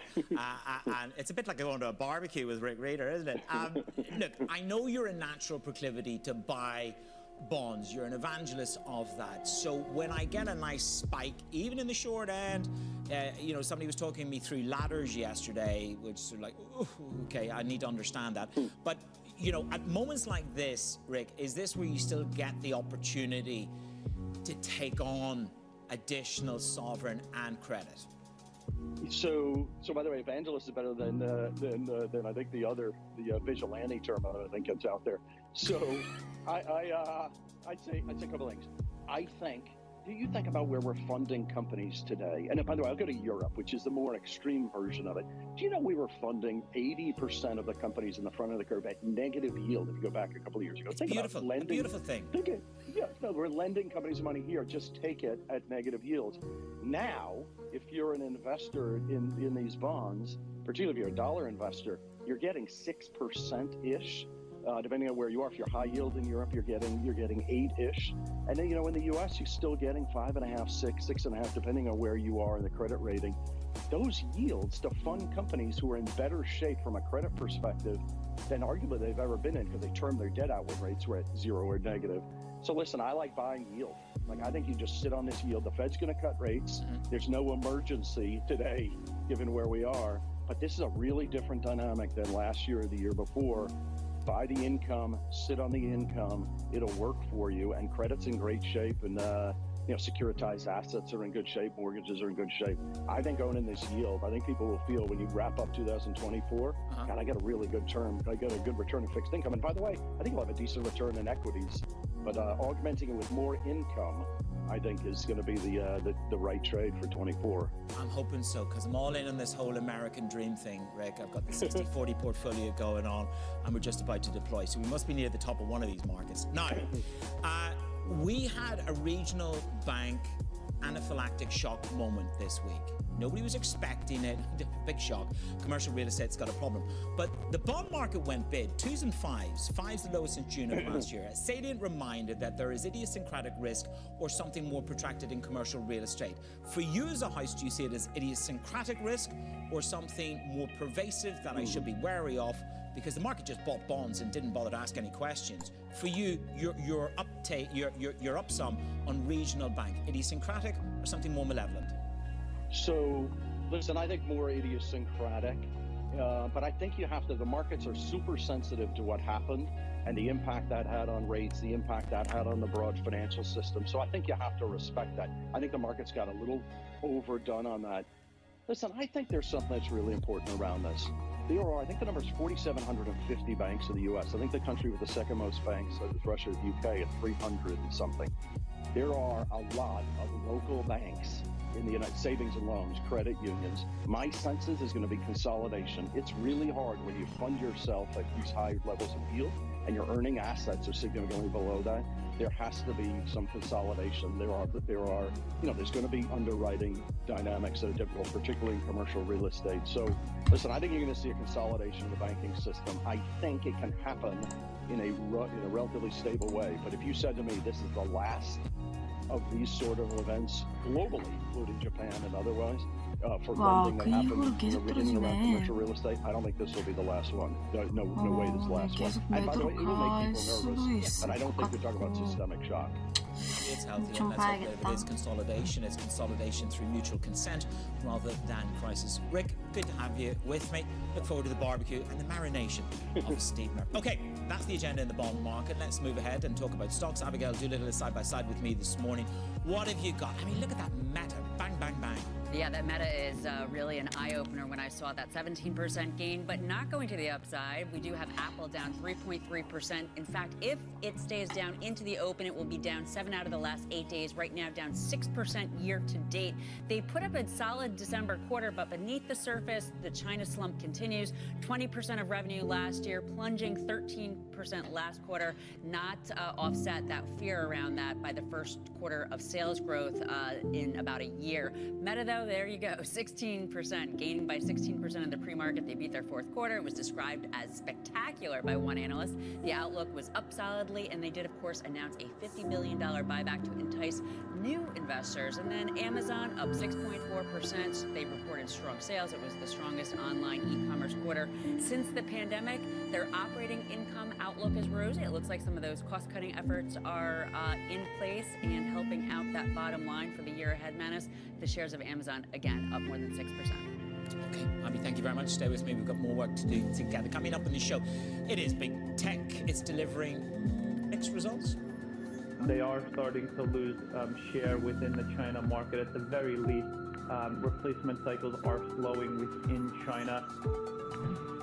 And it's a bit like going to a barbecue with Rick Reader, isn't it? Look, I know you're a natural proclivity to buy bonds. You're an evangelist of that. So when I get a nice spike, even in the short end, somebody was talking me through ladders yesterday, which sort of like, okay, I need to understand that. But, at moments like this, Rick, is this where you still get the opportunity to take on additional sovereign and credit? So by the way, evangelist is better than I think the vigilante term I think it's out there. So I'd say a couple things. Do you think about where we're funding companies today? And by the way, I'll go to Europe, which is the more extreme version of it. Do you know we were funding 80% of the companies in the front of the curve at negative yield if you go back a couple of years ago? It's beautiful, a beautiful thing. We're lending companies money here. Just take it at negative yields. Now, if you're an investor in these bonds, particularly if you're a dollar investor, you're getting 6%-ish. Depending on where you are. If you're high yield in Europe, you're getting 8-ish. And then, in the US, you're still getting 5.5, 6, 6.5, depending on where you are in the credit rating. Those yields to fund companies who are in better shape from a credit perspective than arguably they've ever been in because they term their debt out when rates were at 0 or negative. So listen, I like buying yield. I think you just sit on this yield. The Fed's going to cut rates. There's no emergency today, given where we are. But this is a really different dynamic than last year or the year before. Buy the income, sit on the income, it'll work for you, and credit's in great shape, and securitized assets are in good shape, mortgages are in good shape. I think going in this yield, I think people will feel when you wrap up 2024, God, I got a really good term, I got a good return in fixed income, and by the way, I think you'll have a decent return in equities, but augmenting it with more income, I think is going to be the right trade for 24. I'm hoping so, because I'm all in on this whole American dream thing, Rick. I've got the 60-40 portfolio going on, and we're just about to deploy. So we must be near the top of one of these markets. Now, we had a regional bank anaphylactic shock moment this week. Nobody was expecting it. Big shock. Commercial real estate's got a problem. But the bond market went bid. 2s and 5s. 5s the lowest since June of last year. A salient reminder that there is idiosyncratic risk or something more protracted in commercial real estate. For you as a house, do you see it as idiosyncratic risk or something more pervasive that I should be wary of? Because the market just bought bonds and didn't bother to ask any questions. For you, your up some on regional bank, idiosyncratic or something more malevolent? So, listen, I think more idiosyncratic, but I think the markets are super sensitive to what happened and the impact that had on rates, the impact that had on the broad financial system. So I think you have to respect that. I think the market's got a little overdone on that. Listen, I think there's something that's really important around this. There are, I think the number is 4,750 banks in the U.S. I think the country with the second most banks is Russia, the U.K. at 300 and something. There are a lot of local banks in the United savings and loans, credit unions. My sense is going to be consolidation. It's really hard when you fund yourself at these high levels of yield and your earning assets are significantly below that. There has to be some consolidation. There's going to be underwriting dynamics that are difficult, particularly in commercial real estate. So, listen, I think you're going to see a consolidation of the banking system. I think it can happen in a relatively stable way. But if you said to me, this is the last of these sort of events globally, including Japan and otherwise, for lending that happens in around commercial real estate, I don't think this will be the last one. No way this is the last one. And by the way, it will make people nervous, and I don't think we're talking about systemic shock. It's healthy, and let's hope that it is consolidation. It's consolidation through mutual consent rather than crisis. Rick, good to have you with me. Look forward to the barbecue and the marination of a steamer. Okay, that's the agenda in the bond market. Let's move ahead and talk about stocks. Abigail Doolittle is side by side with me this morning. What have you got? I mean, look at that meta. Bang, bang, bang. Yeah, that Meta is really an eye-opener when I saw that 17% gain, but not going to the upside. We do have Apple down 3.3%. In fact, if it stays down into the open, it will be down 7 out of the last 8 days. Right now, down 6% year to date. They put up a solid December quarter, but beneath the surface, the China slump continues. 20% of revenue last year, plunging 13% last quarter. Not offset that fear around that by the first quarter of sales growth in about a year. Meta, though, there you go, 16%, gaining by 16% in the pre-market. They beat their fourth quarter. It was described as spectacular by one analyst. The outlook was up solidly, and they did, of course, announce a $50 billion buyback to entice new investors. And then Amazon up 6.4%. They reported strong sales. It was the strongest online e-commerce quarter since the pandemic. Their operating income outlook is rosy. It looks like some of those cost-cutting efforts are in place and helping out that bottom line for the year ahead, Manus. The shares of Amazon, again, up more than 6%. Okay, Abby, thank you very much. Stay with me. We've got more work to do together. Coming up on the show, it is big tech. It's delivering mixed results. They are starting to lose share within the China market. At the very least, replacement cycles are slowing within China.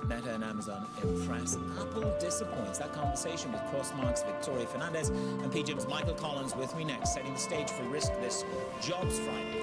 Meta and Amazon impress. Apple disappoints. That conversation with Crossmark's Victoria Fernandez and PGIM's Michael Collins with me next, setting the stage for Risk this Jobs Friday.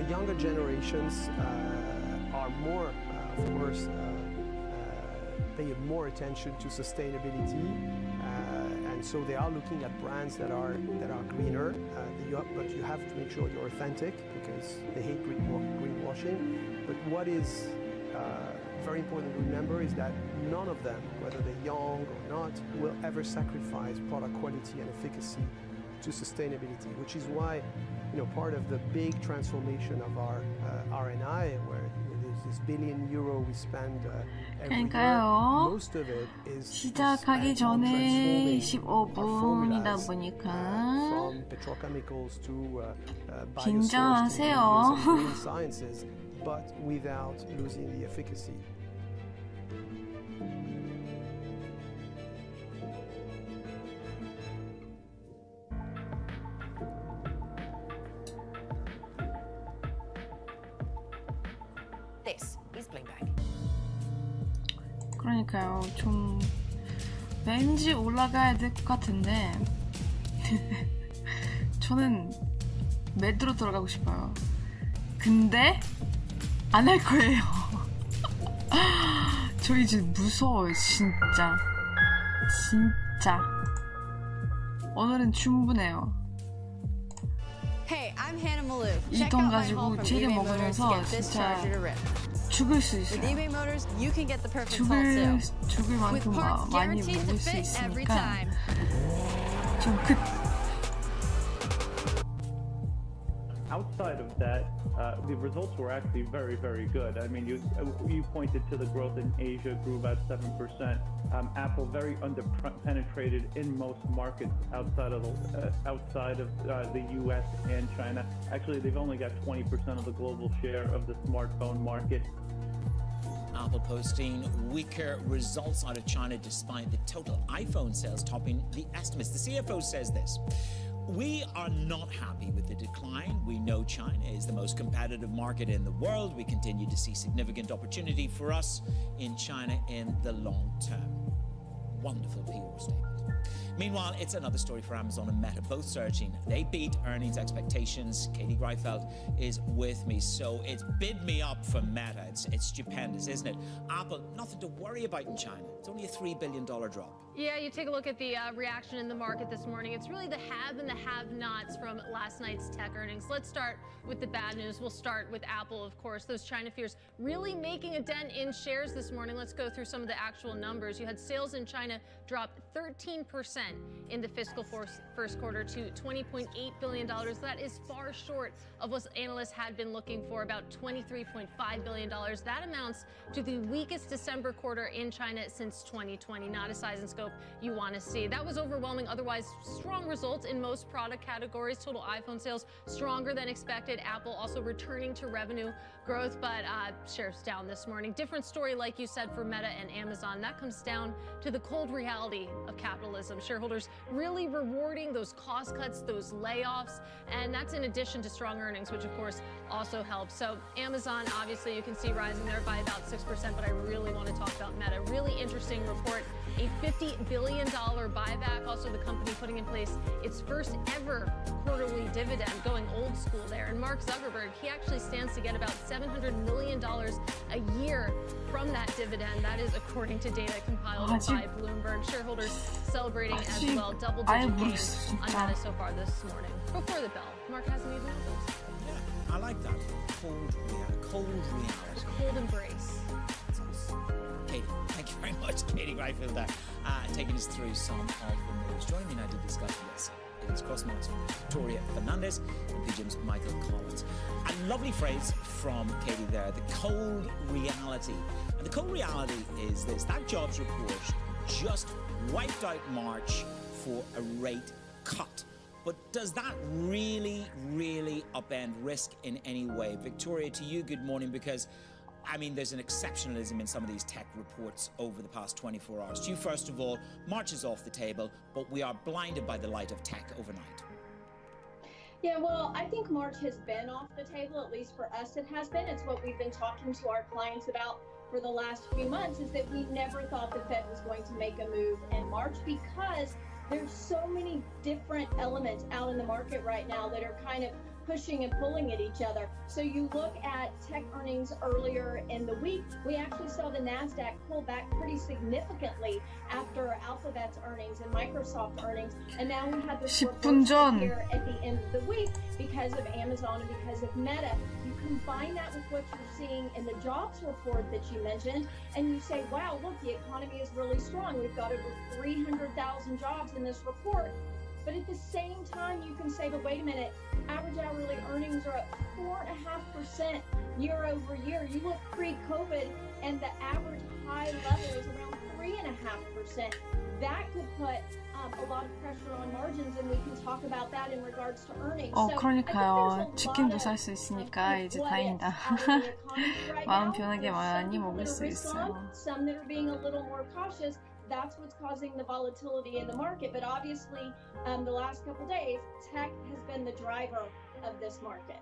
Younger generations are more, of course, pay more attention to sustainability, and so they are looking at brands that are greener. But you have to make sure you're authentic because they hate greenwashing. But what is very important to remember is that none of them, whether they're young or not, will ever sacrifice product quality and efficacy to sustainability, which is why, part of the big transformation of our R&I, where there's this billion euro we spend every year, most of it is 시작하기 전에 15분이다 보니까 from petrochemicals to 긴장하세요. green sciences, but without losing the efficacy. This is Bloomberg. 그러니까요. 좀 왠지 올라가야 될 것 같은데 저는 매도로 들어가고 싶어요. 근데 안 할 거예요. 저 이제 무서워요. 진짜. 오늘은 충분해요. Hey, I'm Hannah Malou. 이 돈 가지고 제리 먹으면서 진짜 죽을 수 있어요. With eBay Motors, you can get the perfect haul too. 죽을 만큼 많이 먹을 수 있으니까 좀 Outside of that, the results were actually very, very good. I mean, you pointed to the growth in Asia, grew about 7%. Apple very underpenetrated in most markets outside of the U.S. and China. Actually, they've only got 20% of the global share of the smartphone market. Apple posting weaker results out of China despite the total iPhone sales topping the estimates. The CFO says this: "We are not happy with the decline. We know China is the most competitive market in the world. We continue to see significant opportunity for us in China in the long term." Wonderful PR statement. Meanwhile, it's another story for Amazon and Meta, both surging. They beat earnings expectations. Katie Greifeld is with me, so it's bid me up for Meta. It's stupendous, isn't it? Apple, nothing to worry about in China. It's only a $3 billion drop. Yeah, you take a look at the reaction in the market this morning. It's really the have and the have-nots from last night's tech earnings. Let's start with the bad news. We'll start with Apple, of course. Those China fears really making a dent in shares this morning. Let's go through some of the actual numbers. You had sales in China drop 13% in the fiscal first quarter to $20.8 billion. That is far short of what analysts had been looking for, about $23.5 billion. That amounts to the weakest December quarter in China since 2020. Not a size and scope you want to see. That was overwhelming. Otherwise, strong results in most product categories. Total iPhone sales stronger than expected. Apple also returning to revenue growth, but shares down this morning. Different story, like you said, for Meta and Amazon. That comes down to the cold reality of capitalism. Shareholders really rewarding those cost cuts, those layoffs, and that's in addition to strong earnings, which of course also helps. So Amazon, obviously, you can see rising there by about 6%, but I really want to talk about Meta. Really interesting report. A $50 billion buyback. Also, the company putting in place its first ever quarterly dividend, going old school there. And Mark Zuckerberg, he actually stands to get about $700 million a year from that dividend. That is according to data compiled by Bloomberg. Shareholders celebrating as well. Double-digit gains on Meta so far this morning. Before the bell, Mark hasn't even opened. Yeah, I like that. Cold reality. Cold embrace. Katie, thank you very much, Katie Greifeld, taking us through some of the news. Joining me now to discuss this is Crossmarks Victoria Fernandez and PGIM's Michael Collins. A lovely phrase from Katie there, the cold reality. And the cold reality is this: that jobs report just wiped out March for a rate cut. But does that really upend risk in any way? Victoria, to you, good morning, because I mean, there's an exceptionalism in some of these tech reports over the past 24 hours. To you, first of all, March is off the table, but we are blinded by the light of tech overnight. Yeah, well, I think March has been off the table, at least for us it has been. It's what we've been talking to our clients about for the last few months, is that we never thought the Fed was going to make a move in March because there's so many different elements out in the market right now that are kind of pushing and pulling at each other. So you look at tech earnings earlier in the week, we actually saw the NASDAQ pull back pretty significantly after Alphabet's earnings and Microsoft earnings. And now we have this report here at the end of the week because of Amazon and because of Meta. You combine that with what you're seeing in the jobs report that you mentioned, and you say, wow, look, the economy is really strong. We've got over 300,000 jobs in this report. But at the same time, you can say, but wait a minute, average hourly earnings are up 4.5% year over year. You look pre-COVID, and the average high level is around 3.5%. That could put a lot of pressure on margins, and we can talk about that in regards to earnings. 그러니까요. 치킨도 살 수 있으니까 이제 다행이다. 마음 편하게 많이 먹을 수 있어요. Some that are being a little more cautious. That's what's causing the volatility in the market. But obviously, the last couple of days, tech has been the driver of this market.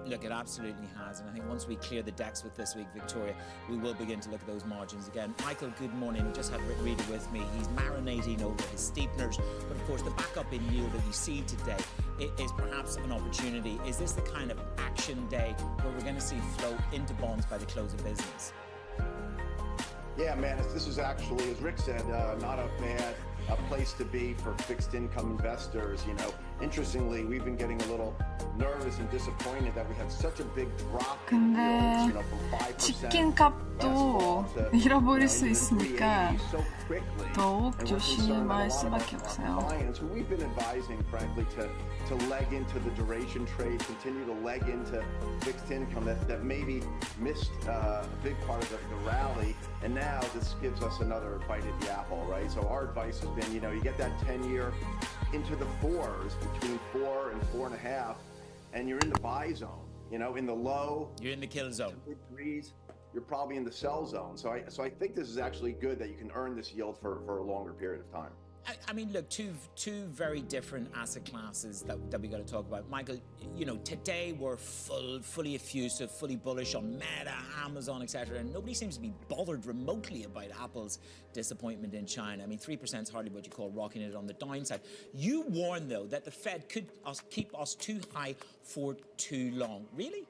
Look, it absolutely has. And I think once we clear the decks with this week, Victoria, we will begin to look at those margins again. Michael, good morning. We just had Rick Reader with me. He's marinating over his steepeners. But of course, the backup in yield that you see today is perhaps an opportunity. Is this the kind of action day where we're going to see flow into bonds by the close of business? Yeah, man, this is actually, as Rick said, not a bad place to be for fixed income investors. You know, interestingly, we've been getting a little nervous and disappointed that we had such a big drop in yields, you know, from 5% 치킨 값도 잃어버릴 수 있으니까 더욱 조심할 수밖에 없어요. Clients who we've been advising, frankly, to leg into the duration trade, continue to leg into fixed income that maybe missed a big part of the rally, and now this gives us another bite at the apple, right? So our advice has been, you know, you get that 10-year into the 4s, between 4 and 4.5, and you're in the buy zone. You know, in the low, you're in the kill zone. Mid-3s, you're probably in the sell zone. So I think this is actually good that you can earn this yield for a longer period of time. I mean, look, two very different asset classes that we got to talk about. Michael, you know, today we're fully effusive, fully bullish on Meta, Amazon, etc. And nobody seems to be bothered remotely about Apple's disappointment in China. I mean, 3% is hardly what you call rocking it on the downside. You warn, though, that the Fed could keep us too high for too long. Really?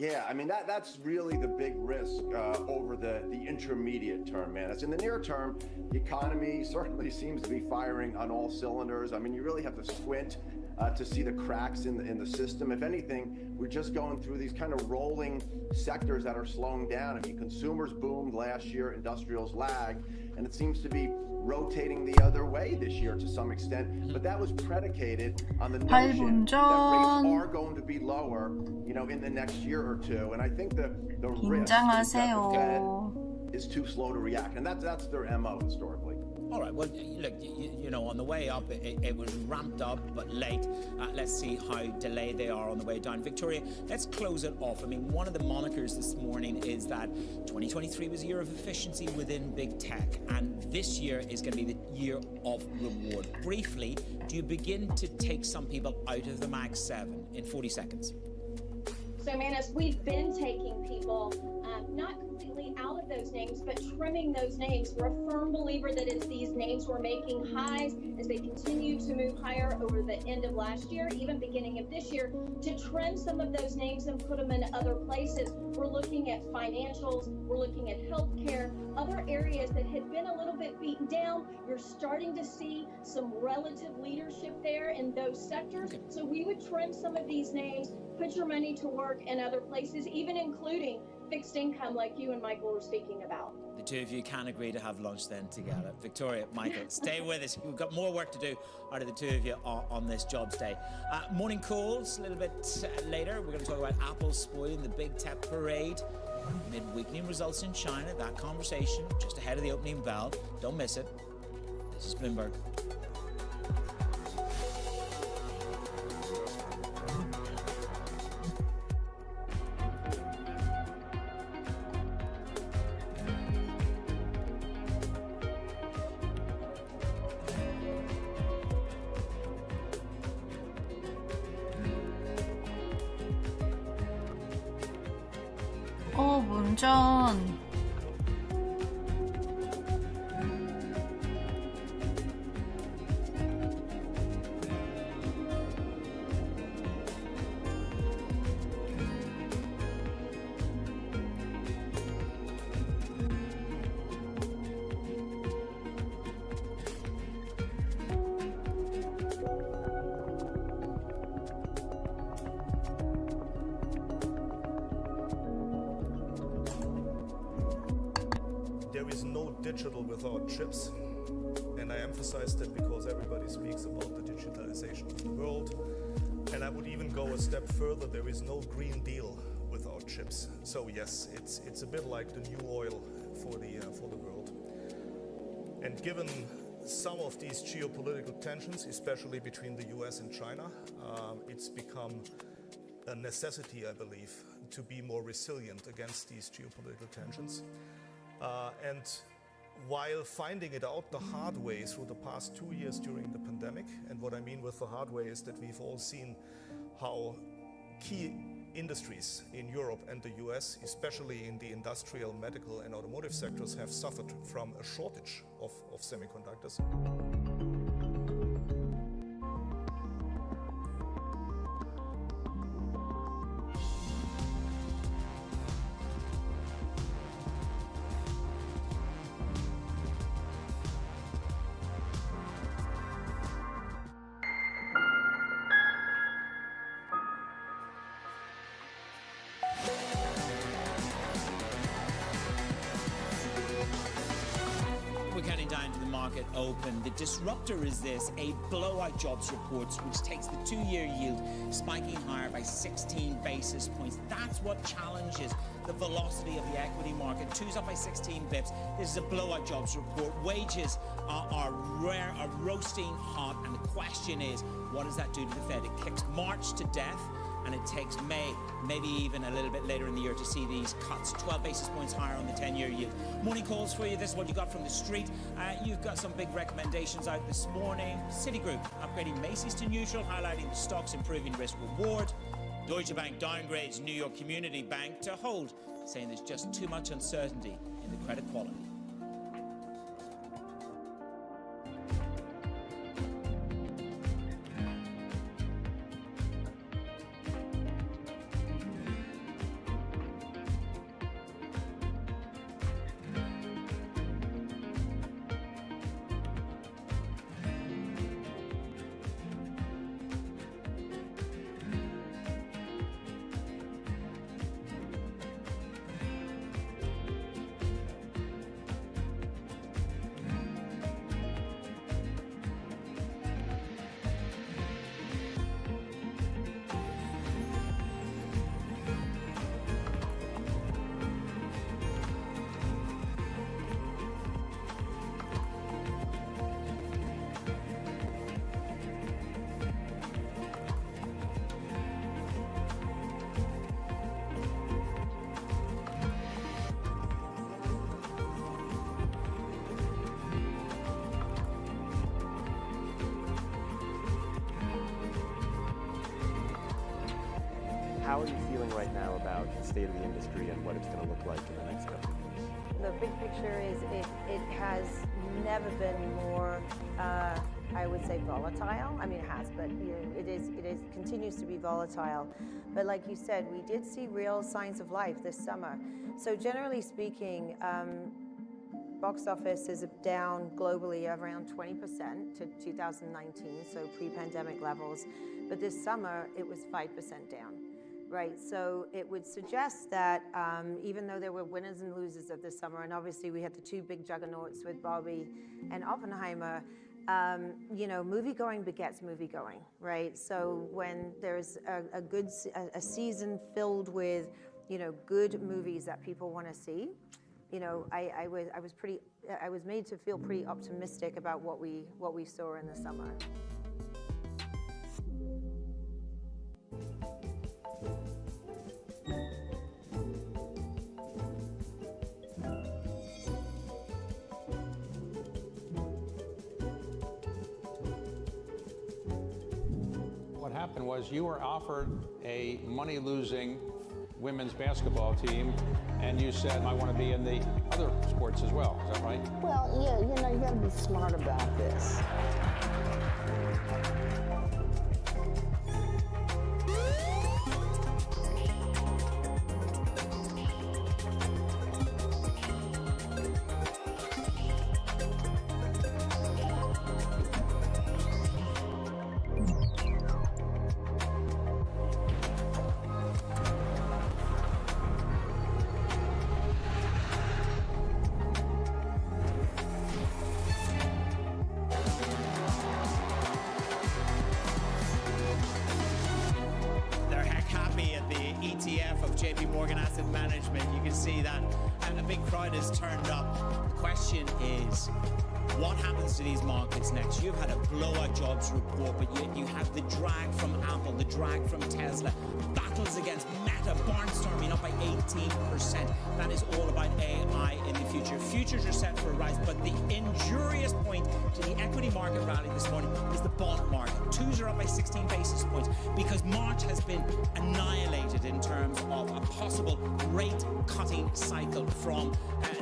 Yeah, I mean, that's really the big risk over the intermediate term, man. It's in the near term, the economy certainly seems to be firing on all cylinders. I mean, you really have to squint to see the cracks in the system. If anything, we're just going through these kind of rolling sectors that are slowing down. I mean, consumers boomed last year, industrials lagged, and it seems to be rotating the other way this year to some extent, but that was predicated on the notion that rates are going to be lower, you know, in the next year or two. And I think the risk is that the Fed is too slow to react, and that's their MO historically. All right, well, look, you know, on the way up, it was ramped up, but late. Let's see how delayed they are on the way down. Victoria, let's close it off. I mean, one of the monikers this morning is that 2023 was a year of efficiency within big tech, and this year is going to be the year of reward. Briefly, do you begin to take some people out of the Mag 7 in 40 seconds? So, Manus, we've been taking people not completely out of those names, but trimming those names. We're a firm believer that it's these names were making highs as they continue to move higher over the end of last year, even beginning of this year, to trim some of those names and put them in other places. We're looking at financials, we're looking at healthcare, other areas that had been a little bit beaten down. You're starting to see some relative leadership there in those sectors. So we would trim some of these names, put your money to work in other places, even including fixed income like you and Michael were speaking about. The two of you can agree to have lunch then together. Victoria, Michael, stay with us. We've got more work to do out of the two of you on this jobs day. Morning calls a little bit later. We're going to talk about Apple spoiling the big tech parade. Mid-weekly results in China. That conversation just ahead of the opening bell. Don't miss it. This is Bloomberg. 문전. There is no digital without chips, and I emphasize that because everybody speaks about the digitalization of the world, and I would even go a step further. There is no Green Deal without chips. So yes, it's a bit like the new oil for the world. And given some of these geopolitical tensions, especially between the US and China, it's become a necessity, I believe, to be more resilient against these geopolitical tensions. And while finding it out the hard way through the past 2 years during the pandemic, and what I mean with the hard way is that we've all seen how key industries in Europe and the US, especially in the industrial, medical and automotive sectors, have suffered from a shortage of semiconductors. Open. The disruptor is this, a blowout jobs report, which takes the two-year yield spiking higher by 16 basis points. That's what challenges the velocity of the equity market. Two's up by 16 bips. This is a blowout jobs report. Wages are roasting hot, and the question is, what does that do to the Fed? It kicks March to death, and it takes May, maybe even a little bit later in the year, to see these cuts. 12 basis points higher on the 10-year yield. Morning calls for you. This is what you got from the street. You've got some big recommendations out this morning. Citigroup upgrading Macy's to neutral, highlighting the stock's improving risk reward. Deutsche Bank downgrades New York Community Bank to hold, saying there's just too much uncertainty in the credit quality. how are you feeling right now about the state of the industry and what it's going to look like in the next couple of years? The big picture is it has never been more, I would say, volatile. I mean, it has, but it continues to be volatile. But like you said, we did see real signs of life this summer. So generally speaking, box office is down globally around 20% to 2019, so pre-pandemic levels. But this summer, it was 5% down. Right, so it would suggest that even though there were winners and losers of this summer, and obviously we had the two big juggernauts with Barbie and Oppenheimer, you know, movie-going begets movie-going, right? So when there's a season filled with, you know, good movies that people want to see, you know, I was made to feel pretty optimistic about what we saw in the summer. What happened was you were offered a money-losing women's basketball team, and you said, I want to be in the other sports as well. Is that right? Well, yeah, you know, you got to be smart about this. What happens to these markets next? You've had a blowout jobs report, but yet you have the drag from Apple, the drag from Tesla, battles against Meta, barnstorming up by 18%. That is all about AI in the future. Futures are set for a rise, but the injurious point to the equity market rally this morning is the bond market. Twos are up by 16 basis points because March has been annihilated in terms of a possible rate-cutting cycle from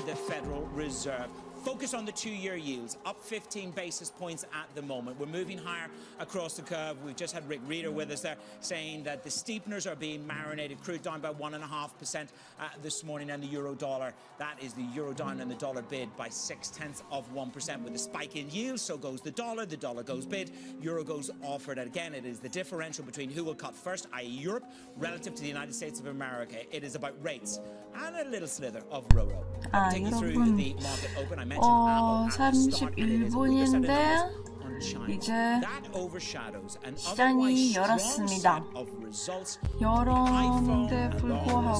the Federal Reserve. Focus on the two-year yields, up 15 basis points at the moment. We're moving higher across the curve. We've just had Rick Reeder with us there saying that the steepeners are being marinated. Crude down by 1.5% this morning, and the euro dollar, that is the euro down and the dollar bid by 0.6%. With a spike in yields, so goes the dollar goes bid, euro goes offered. And again, it is the differential between who will cut first, i.e. Europe, relative to the United States of America. It is about rates and a little slither of RORO. Take you through the market open. 31분인데 이제 시장이 열었습니다. 열었는데 불구하고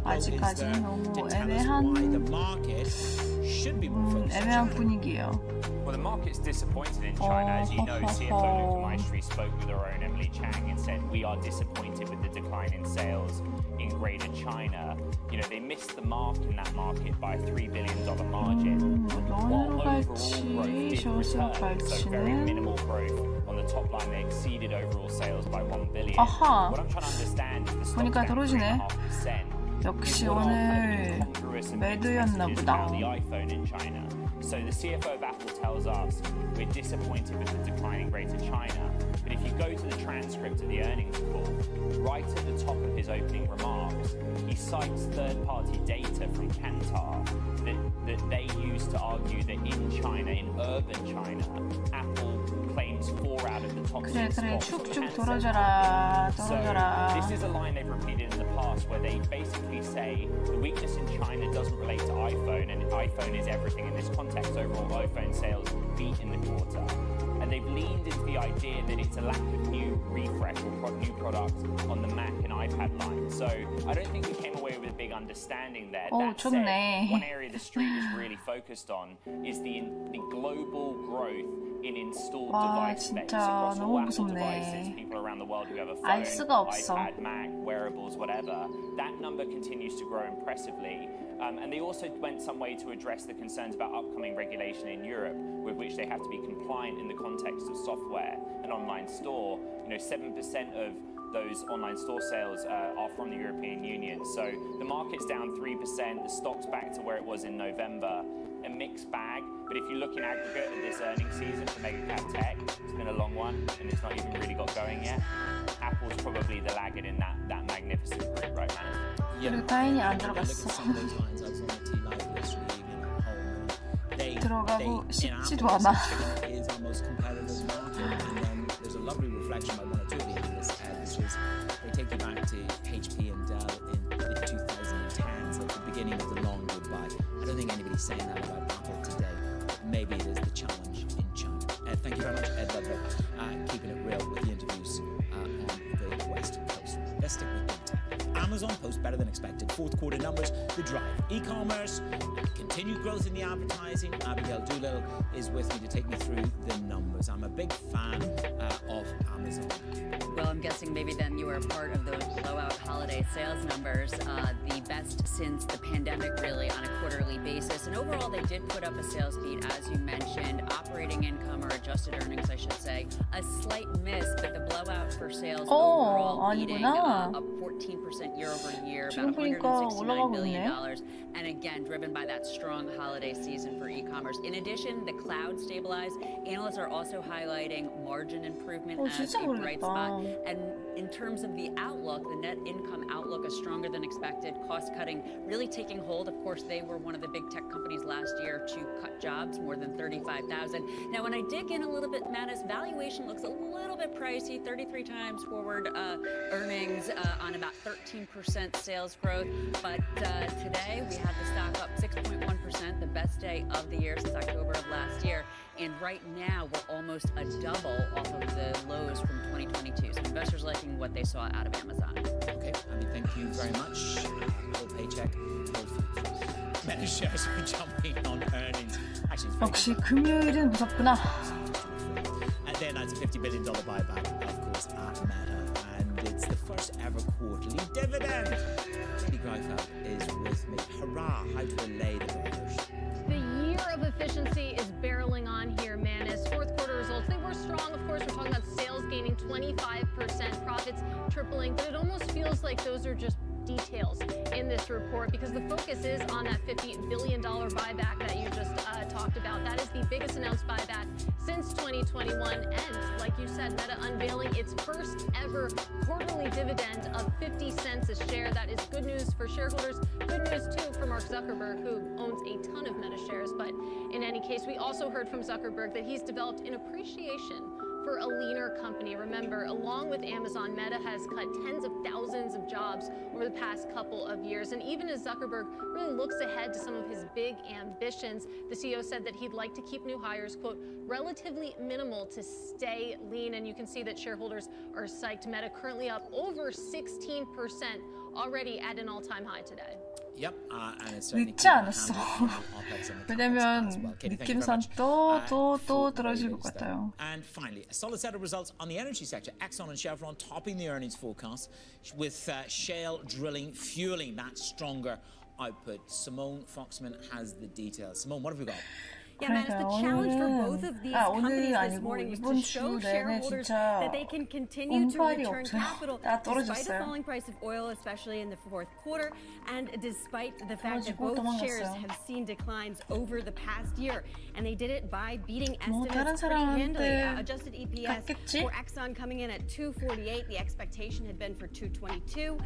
아직까지 너무 애매한 분위기예요. Well, the market's disappointed in China. As you know, CFO Luca Maestri spoke with our own Emily Chang and said, we are disappointed with the decline in sales in Greater China. You know, they missed the mark in that market by a $3 billion margin. While overall growth did return, so very minimal growth on the top line. They exceeded overall sales by $1 billion. What I'm trying to understand is the stock's down 3.5%. 역시 오늘 매도였나 보다. The iPhone in China. So the CFO of Apple tells us we're disappointed with the decline in Greater China. But if you go to the transcript of the earnings call, right at the top of his opening remarks, he cites third-party data from Kantar that they use to argue that in China, in urban China, Apple claims 4 out of the top 6 stocks. 쭉쭉 떨어져라. So this is a line they've repeated in the past where they basically say the weakness in China doesn't relate to iPhone, and iPhone is everything in this context. Overall, iPhone sales beat in the quarter. And they've leaned into the idea that it's a lack of new refresh or new product on the Mac and iPad line. So I don't think we came away with a big understanding there. That said, one area the street is really focused on is the global growth in installed device space across all Apple devices, people around the world who have a phone, iPad, Mac, wearables, whatever. That number continues to grow impressively. And they also went some way to address the concerns about upcoming regulation in Europe, with which they have to be compliant in the context of software and online store. You know, 7% of those online store sales are from the European Union. So the market's down 3%, the stock's back to where it was in November. A mixed bag, but if you look in aggregate at this earnings season for mega cap tech, it's been a long one and it's not even really got going yet. Apple's probably the laggard in that magnificent group, right, man? 그리고 다행히 안 들어갔어. 들어가고 싶지도 않아. There's a lovely reflection by one or two of the analysts, which is they take you back to HP and Dell in the 2010s, at the beginning of the long goodbye. I don't think anybody's saying that about Apple today. Maybe it is the challenge in China. Thank you very much, Ed Ludlow, keeping it real with the interviews on the West Coast. Let's stick with big tech. Amazon posts better than expected fourth quarter numbers to drive e-commerce, continued growth in the advertising. Abigail Doolittle is with me to take me through the numbers. I'm a big fan of Amazon. Well, I'm guessing maybe then you were a part of those blowout holiday sales numbers, the best since the pandemic, really, on a quarterly basis. And overall, they did put up a sales beat, as you mentioned. Operating income, or adjusted earnings, I should say, a slight miss, but the blowout for sales overall beating up 14% year over year, about $169 billion. And again, driven by that strong holiday season for e-commerce. In addition, the cloud stabilized. Analysts are also highlighting margin improvement as a bright spot. And in terms of the outlook, the net income outlook is stronger than expected. Cost cutting really taking hold. Of course, they were one of the big tech companies last year to cut jobs, more than 35,000. Now, when I dig in a little bit, Mattis, valuation looks a little bit pricey, 33 times forward earnings on about 13% sales growth. But today, we have the stock up 6.1%, the best day of the year since October of last year. And right now, we're almost a double off of the lows from 2022. So investors liking what they saw out of Amazon. Okay, Abby, thank you very much. Full paycheck. Many shares are jumping on earnings. Actually, 역시 금요일은 무섭구나. And then that's a $50 billion buyback, of course, at Meta. And it's the first ever quarterly dividend. Katie Greifeld is with me. Hurrah, how to allay the bears. The year of efficiency is barreling on here, Manis. Fourth quarter results, they were strong. Of course, we're talking about sales gaining 25%, profits tripling, but it almost feels like those are just details in this report because the focus is on that $50 billion buyback that you just talked about. That is the biggest announced buyback since 2021. And like you said, Meta unveiling its first ever quarterly dividend of 50 cents a share. That is good news for shareholders. Good news, too, for Mark Zuckerberg, who owns a ton of Meta shares. But in any case, we also heard from Zuckerberg that he's developed an appreciation for a leaner company. Remember, along with Amazon, Meta has cut tens of thousands of jobs over the past couple of years. And even as Zuckerberg really looks ahead to some of his big ambitions, the CEO said that he'd like to keep new hires, quote, relatively minimal to stay lean. And you can see that shareholders are psyched. Meta currently up over 16%, already at an all-time high today. Yep, and it's certainly 늦지 않았어. 왜냐면 느낌상 또 떨어질 것 같아요. And finally, a solid set of results on the energy sector. Exxon and Chevron topping the earnings forecast with shale drilling fueling that stronger output. Simone Foxman has the details. Simone, what have we got? Yeah, man, it's the challenge for both of these companies this morning was to show shareholders that they can continue to return capital despite a falling price of oil, especially in the fourth quarter, and despite the fact that both shares have seen declines over the past year. And they did it by beating estimates pretty handily. Adjusted EPS for Exxon coming in at $2.48. The expectation had been for $2.22.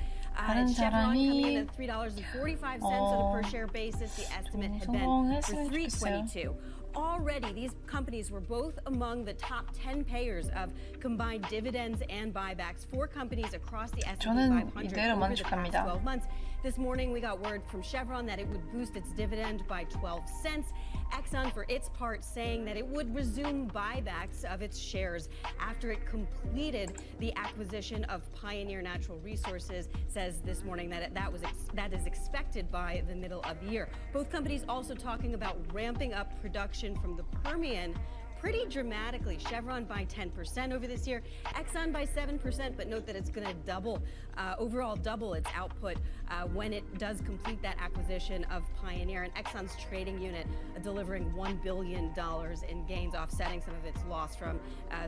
Chevron coming in at $3.45 on a per-share basis. The estimate had been for $3.22. Already, these companies were both among the top 10 payers of combined dividends and buybacks for companies across the S&P 500 over the past 12 months. This morning, we got word from Chevron that it would boost its dividend by 12 cents. Exxon, for its part, saying that it would resume buybacks of its shares after it completed the acquisition of Pioneer Natural Resources, says this morning that that is expected by the middle of the year. Both companies also talking about ramping up production from the Permian pretty dramatically. Chevron by 10% over this year, Exxon by 7%, but note that it's going to double, overall double its output when it does complete that acquisition of Pioneer, and Exxon's trading unit delivering $1 billion in gains, offsetting some of its loss from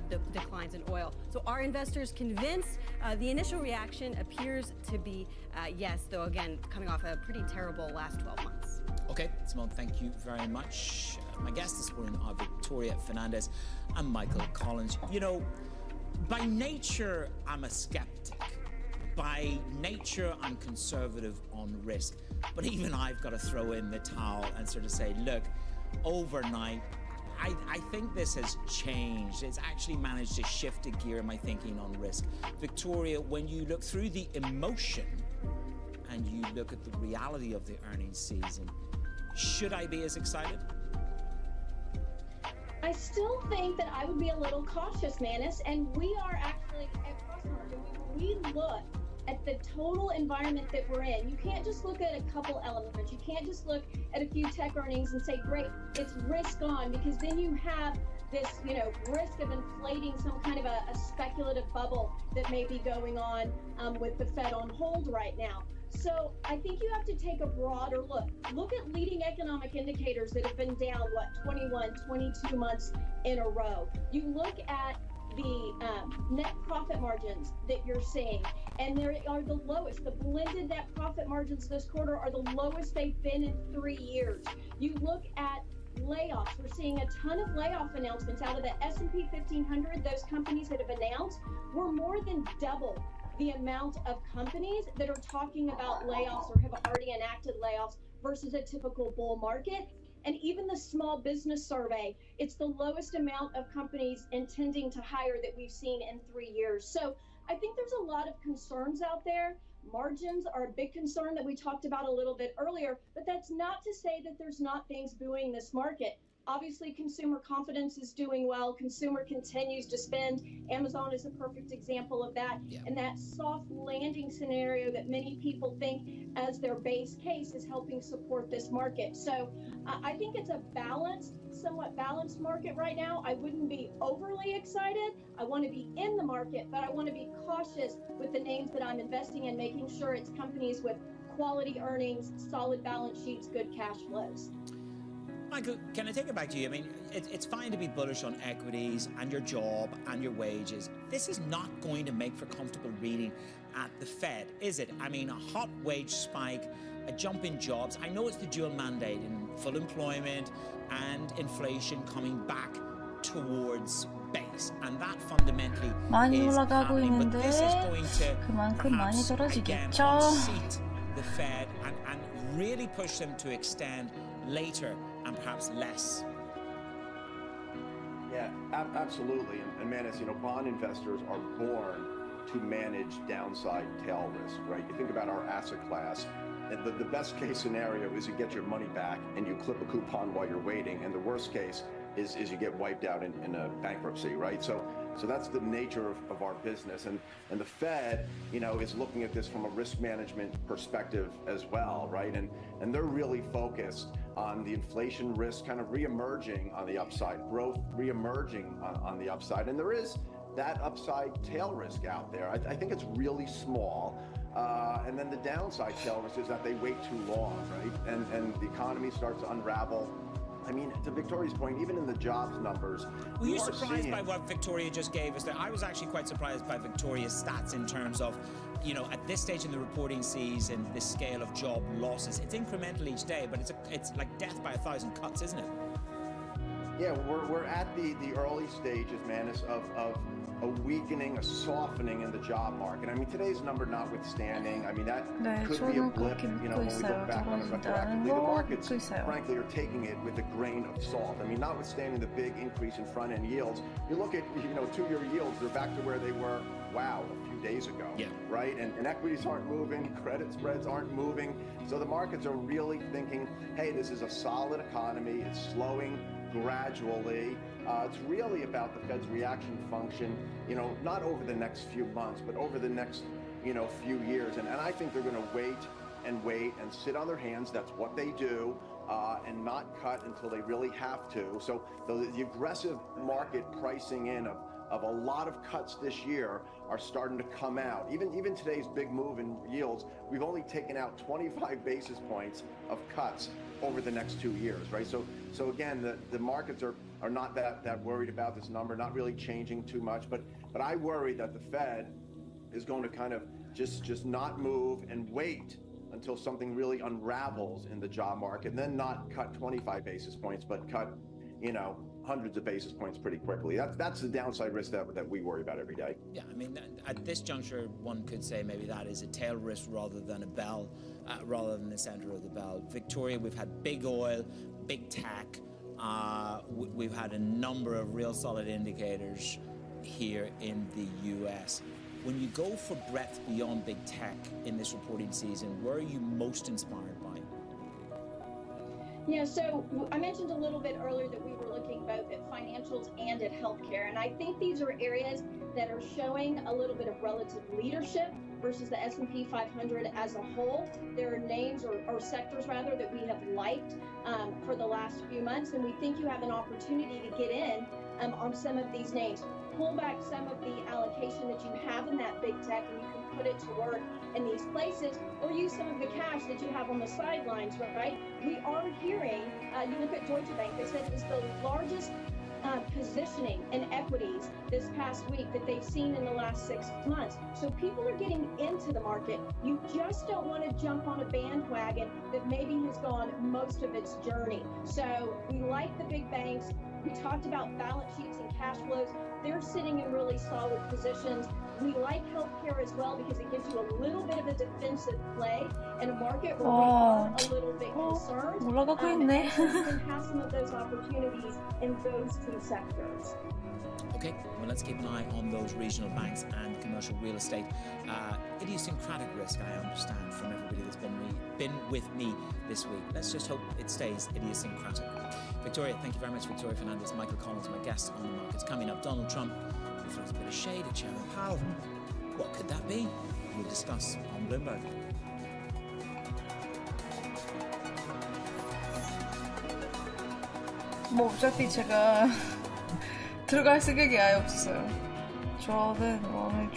the declines in oil. So are investors convinced? The initial reaction appears to be yes, though again, coming off a pretty terrible last 12 months. Okay, Simone, thank you very much. My guests this morning are Victoria Fernandez and Michael Collins. You know, by nature, I'm a skeptic. By nature, I'm conservative on risk. But even I've got to throw in the towel and sort of say, look, overnight, I think this has changed. It's actually managed to shift a gear in my thinking on risk. Victoria, when you look through the emotion and you look at the reality of the earnings season, should I be as excited? I still think that I would be a little cautious, Manus, and we are actually at Crossmarket. When we look at the total environment that we're in, you can't just look at a couple elements. You can't just look at a few tech earnings and say, great, it's risk on, because then you have this, risk of inflating some kind of a speculative bubble that may be going on with the Fed on hold right now. So I think you have to take a broader look. Look at leading economic indicators that have been down, 21, 22 months in a row. You look at the net profit margins that you're seeing, and they are the lowest. The blended net profit margins this quarter are the lowest they've been in 3 years. You look at layoffs. We're seeing a ton of layoff announcements out of the S&P 1500. Those companies that have announced were more than double the amount of companies that are talking about layoffs or have already enacted layoffs versus a typical bull market. And even the small business survey, it's the lowest amount of companies intending to hire that we've seen in 3 years. So I think there's a lot of concerns out there. Margins are a big concern that we talked about a little bit earlier, but that's not to say that there's not things buoying this market. Obviously, consumer confidence is doing well. Consumer continues to spend. Amazon is a perfect example of that. Yeah. And that soft landing scenario that many people think as their base case is helping support this market. So I think it's a somewhat balanced market right now. I wouldn't be overly excited. I want to be in the market, but I want to be cautious with the names that I'm investing in, making sure it's companies with quality earnings, solid balance sheets, good cash flows. Michael, can I take it back to you? I mean, it's fine to be bullish on equities and your job and your wages. This is not going to make for comfortable reading at the Fed, is it? I mean, a hot wage spike, a jump in jobs. I know it's the dual mandate in full employment and inflation coming back towards base, and that fundamentally is happening. But this is going to perhaps again unseat the Fed and really push them to extend later and perhaps less. Yeah, absolutely. And Manus, bond investors are born to manage downside tail risk, right? You think about our asset class, and the best case scenario is you get your money back and you clip a coupon while you're waiting, and the worst case is you get wiped out in a bankruptcy, right? So that's the nature of our business, and the Fed, is looking at this from a risk management perspective as well, right? And they're really focused on the inflation risk kind of reemerging on the upside, growth reemerging on the upside, and there is that upside tail risk out there. I think it's really small. And then the downside tail risk is that they wait too long, right? And the economy starts to unravel. I mean, to Victoria's point, even in the jobs numbers, were you surprised by what Victoria just gave us there? I was actually quite surprised by Victoria's stats in terms of, at this stage in the reporting season, the scale of job losses. It's incremental each day, but it's like death by 1,000 cuts, isn't it? Yeah, we're at the early stages, Manus, of a weakening, a softening in the job market. I mean, today's number notwithstanding, I mean, that could be a blip, when we look back on it retroactively. The markets, frankly, are taking it with a grain of salt. I mean, notwithstanding the big increase in front-end yields, you look at, 2-year yields, they're back to where they were, a few days ago, right? And equities aren't moving, credit spreads aren't moving. So the markets are really thinking, hey, this is a solid economy, it's slowing gradually. It's really about the Fed's reaction function, not over the next few months, but over the next, few years. And I think they're going to wait and sit on their hands. That's what they do. and not cut until they really have to. So the aggressive market pricing in of a lot of cuts this year are starting to come out. Even today's big move in yields, we've only taken out 25 basis points of cuts over the next 2 years, right? So again, the markets are not that worried about this number, not really changing too much. But I worry that the Fed is going to kind of just not move and wait until something really unravels in the job market, and then not cut 25 basis points, but cut, hundreds of basis points pretty quickly. That's the downside risk that we worry about every day. Yeah, I mean, at this juncture, one could say maybe that is a tail risk rather than a bell, rather than the center of the bell. Victoria, we've had big oil, big tech. We've had a number of real solid indicators here in the US. When you go for breadth beyond big tech in this reporting season, where are you most inspired by? Yeah, so I mentioned a little bit earlier that we were looking both at financials and at healthcare, and I think these are areas that are showing a little bit of relative leadership versus the S&P 500 as a whole. There are names or sectors rather that we have liked for the last few months, and we think you have an opportunity to get in on some of these names. Pull back some of the allocation that you have in that big tech, and you can put it to work in these places, or use some of the cash that you have on the sidelines, right? We are hearing, you look at Deutsche Bank, they said it was the largest positioning in equities this past week that they've seen in the last 6 months. So people are getting into the market. You just don't want to jump on a bandwagon that maybe has gone most of its journey. So we like the big banks. We talked about balance sheets and cash flows. They're sitting in really solid positions. We like healthcare as well because it gives you a little bit of a defensive play in a market where we are a little bit concerned. And you can have some of those opportunities in those two sectors. Okay, well, let's keep an eye on those regional banks and commercial real estate. Idiosyncratic risk, I understand, from everybody that's been with me this week. Let's just hope it stays idiosyncratic. Victoria, thank you very much. Victoria Fernandez, Michael Collins, my guests on the markets. Coming up, Donald Trump, who throws a bit of shade at Chairman Powell. What could that be? We'll discuss on Bloomberg. 뭐 어차피 제가 들어갈 생각이 아예 없었어요. 저는 오늘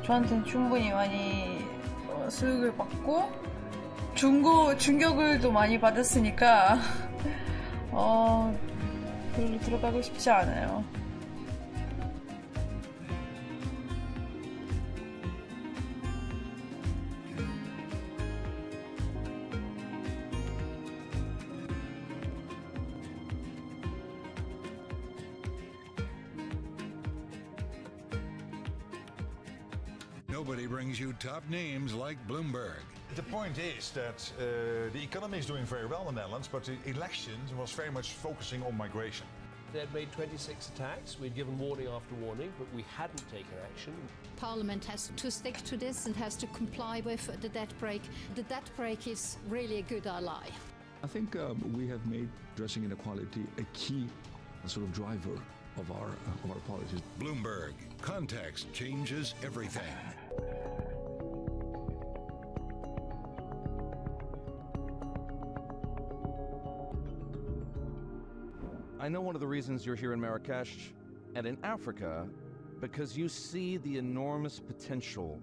저한테는 충분히 많이 수익을 받고 충격을 또 많이 받았으니까 별로 들어가고 싶지 않아요. Nobody brings you top names like Bloomberg. The point is that the economy is doing very well in the Netherlands, but the election was very much focusing on migration. They had made 26 attacks. We'd given warning after warning, but we hadn't taken action. Parliament has to stick to this and has to comply with the debt brake. The debt brake is really a good ally. I think we have made addressing inequality a key sort of driver of our policies. Bloomberg. Context changes everything. I know one of the reasons you're here in Marrakesh and in Africa because you see the enormous potential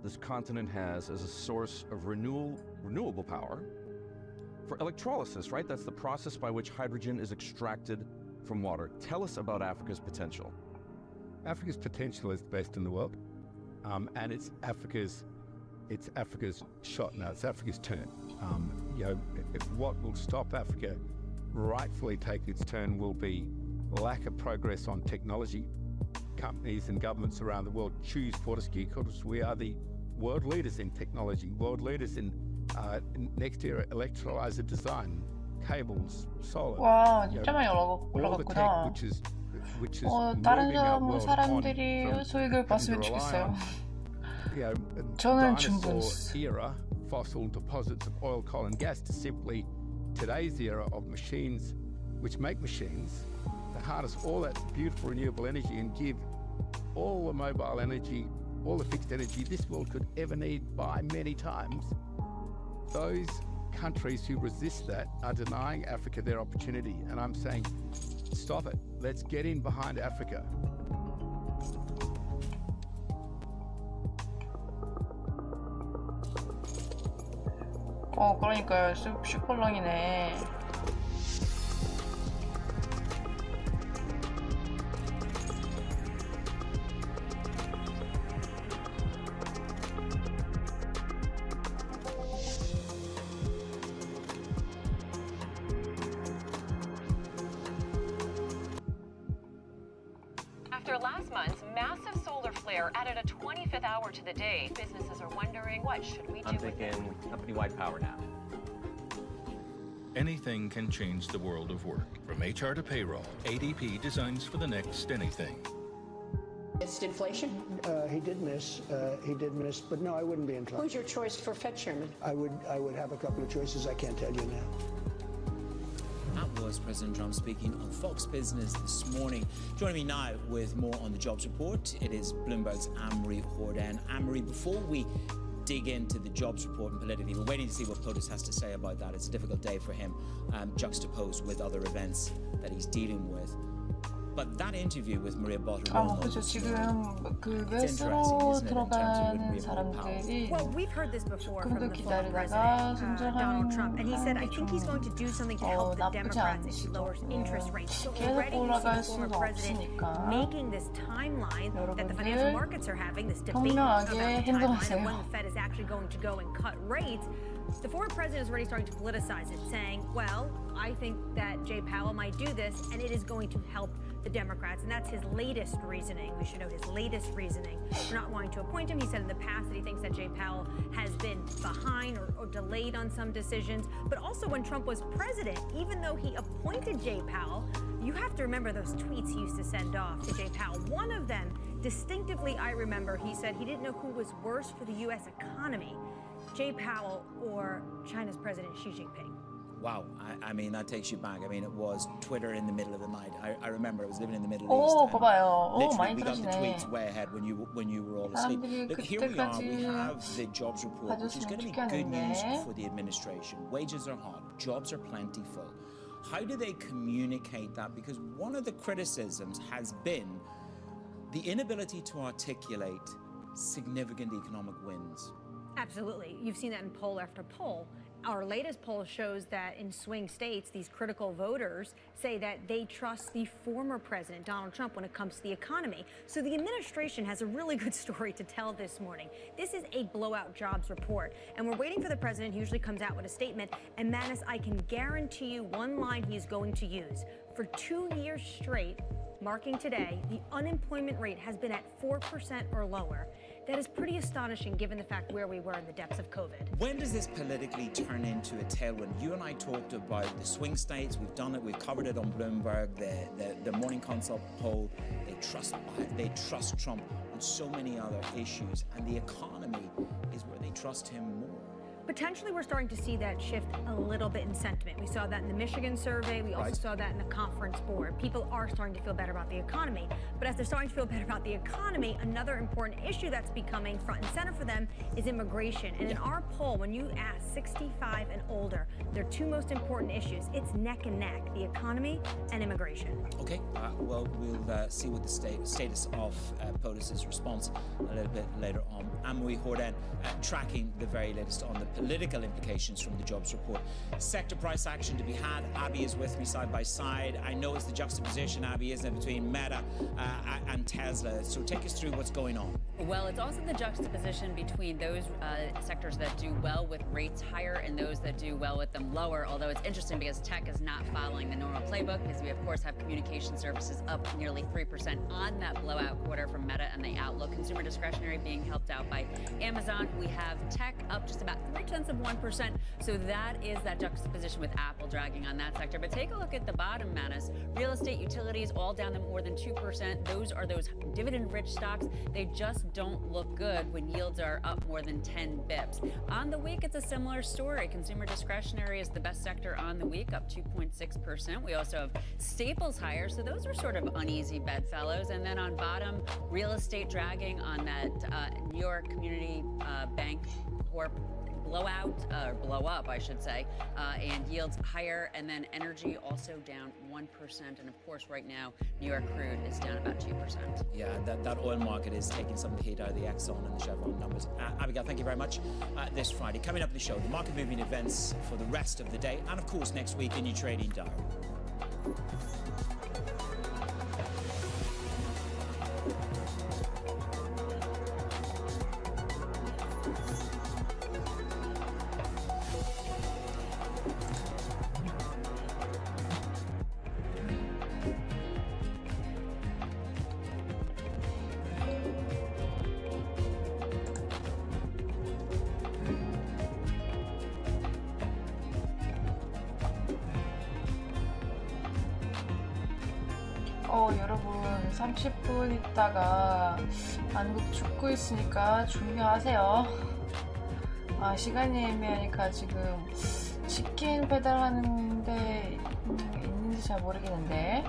this continent has as a source of renewable power for electrolysis, right? That's the process by which hydrogen is extracted from water. Tell us about Africa's potential. Africa's potential is the best in the world, and it's Africa's shot now. It's Africa's turn. What will stop Africa rightfully taking its turn will be lack of progress on technology. Companies and governments around the world choose Fortescue because we are the world leaders in technology, world leaders in next era electrolyzer design, cables, solar. 와, 진짜 많이 올라갔구나. 다른 사람들이 소익을 봤으면 좋겠어요. 저는 충분히. Era, fossil deposits of oil, coal and gas to simply today's era of machines which make machines to harness all that beautiful renewable energy and give all the mobile energy, all the fixed energy this world could ever need by many times. Those countries who resist that are denying Africa their opportunity. And I'm saying, stop it. Let's get in behind Africa. 그러니까요. 슈퍼렁이네. After last month's massive solar flare added a 25th hour to the day, businesses are wondering, what should we do? I'm thinking company-wide power nap. Anything can change the world of work. From HR to payroll, ADP designs for the next anything. Missed inflation? He did miss, but no, I wouldn't be inclined. Who's your choice for Fed chairman? I would have a couple of choices. I can't tell you now. That was President Trump speaking on Fox Business this morning. Joining me now with more on the jobs report, it is Bloomberg's Anne-Marie Jourdain. Anne-Marie, before we dig into the jobs report and politically, we're waiting to see what POTUS has to say about that. It's a difficult day for him, juxtaposed with other events that he's dealing with. But that interview with Maria Bartiromo, 그렇죠. 지금 그 외수로 들어가는 사람들이 Well, we've heard this before 조금 from 더 the former 기다리다가 president, Donald Trump, and he said, I think he's going to do something to help the 나쁘지 Democrats if he 않으시죠. lowers interest rates. So 계속 already you see 올라갈 the former 수는 president 없으니까 making this timeline that the financial 여러분들 markets are having, this debate about the 현명하게 timeline of 행동하세요. when the Fed is actually going to go and cut rates. The former president is already starting to politicize it, saying, well, I think that Jay Powell might do this, and it is going to help the Democrats. And that's his latest reasoning. We should know his latest reasoning for not wanting to appoint him. He said in the past that he thinks that Jay Powell has been behind or delayed on some decisions. But also when Trump was president, even though he appointed Jay Powell, you have to remember those tweets he used to send off to Jay Powell. One of them, distinctively, I remember, he said he didn't know who was worse for the U.S. economy, Jay Powell or China's President Xi Jinping. wow, I mean, that takes you back. I mean, it was Twitter in the middle of the night. I remember I was living in the Middle East. 봐봐요. Literally, 많이 we got the 떨어지네. tweets way ahead when you were all asleep. Look, here we are. We have the jobs report, which is going to be good news for the administration. Wages are hot. Jobs are plentiful. How do they communicate that? Because one of the criticisms has been the inability to articulate significant economic wins. Absolutely. You've seen that in poll after poll. Our latest poll shows that in swing states, these critical voters say that they trust the former president, Donald Trump, when it comes to the economy. So the administration has a really good story to tell this morning. This is a blowout jobs report, and we're waiting for the president, who usually comes out with a statement. And Manus, I can guarantee you one line he's going to use. For 2 years straight, marking today, the unemployment rate has been at 4% or lower. That is pretty astonishing given the fact where we were in the depths of COVID. When does this politically turn into a tailwind? You and I talked about the swing states. We've done it. We've covered it on Bloomberg, the Morning Consult poll. They trust Trump on so many other issues. And the economy is where they trust him more. Potentially, we're starting to see that shift a little bit in sentiment. We saw that in the Michigan survey. We also saw that in the Conference Board. People are starting to feel better about the economy. But as they're starting to feel better about the economy, another important issue that's becoming front and center for them is immigration. And in our poll, when you ask 65 and older, their two most important issues, it's neck and neck, the economy and immigration. Okay, well, we'll see what the status of POTUS's response a little bit later on. Anne-Marie Jourdain tracking the very latest on the political implications from the jobs report. Sector price action to be had. Abby is with me side by side. I know it's the juxtaposition, Abby, isn't it, between Meta and Tesla. So take us through what's going on. Well, it's also the juxtaposition between those sectors that do well with rates higher and those that do well with them lower. Although it's interesting because tech is not following the normal playbook, because we, of course, have communication services up nearly 3% on that blowout quarter from Meta and the outlook. Consumer discretionary being helped out by Amazon. We have tech up just about 0.3%. So that is that juxtaposition with Apple dragging on that sector. But take a look at the bottom, Manus. Real estate, utilities, all down to more than 2%. Those are those dividend-rich stocks. They just don't look good when yields are up more than 10 bips. On the week, it's a similar story. Consumer discretionary is the best sector on the week, up 2.6%. We also have staples higher, so those are sort of uneasy bedfellows. And then on bottom, real estate dragging on that New York Community Bank Corp blow up, I should say, and yields higher. And then energy also down 1%. And of course, right now, New York crude is down about 2%. Yeah, that oil market is taking some of the heat out of the Exxon and the Chevron numbers. Abigail, thank you very much. This Friday, coming up in the show, the market moving events for the rest of the day, and of course next week in your trading diary. 여러분 30분 있다가 한국 축구 있으니까 준비하세요. 시간이 애매하니까 지금 치킨 배달하는데 있는지 잘 모르겠는데.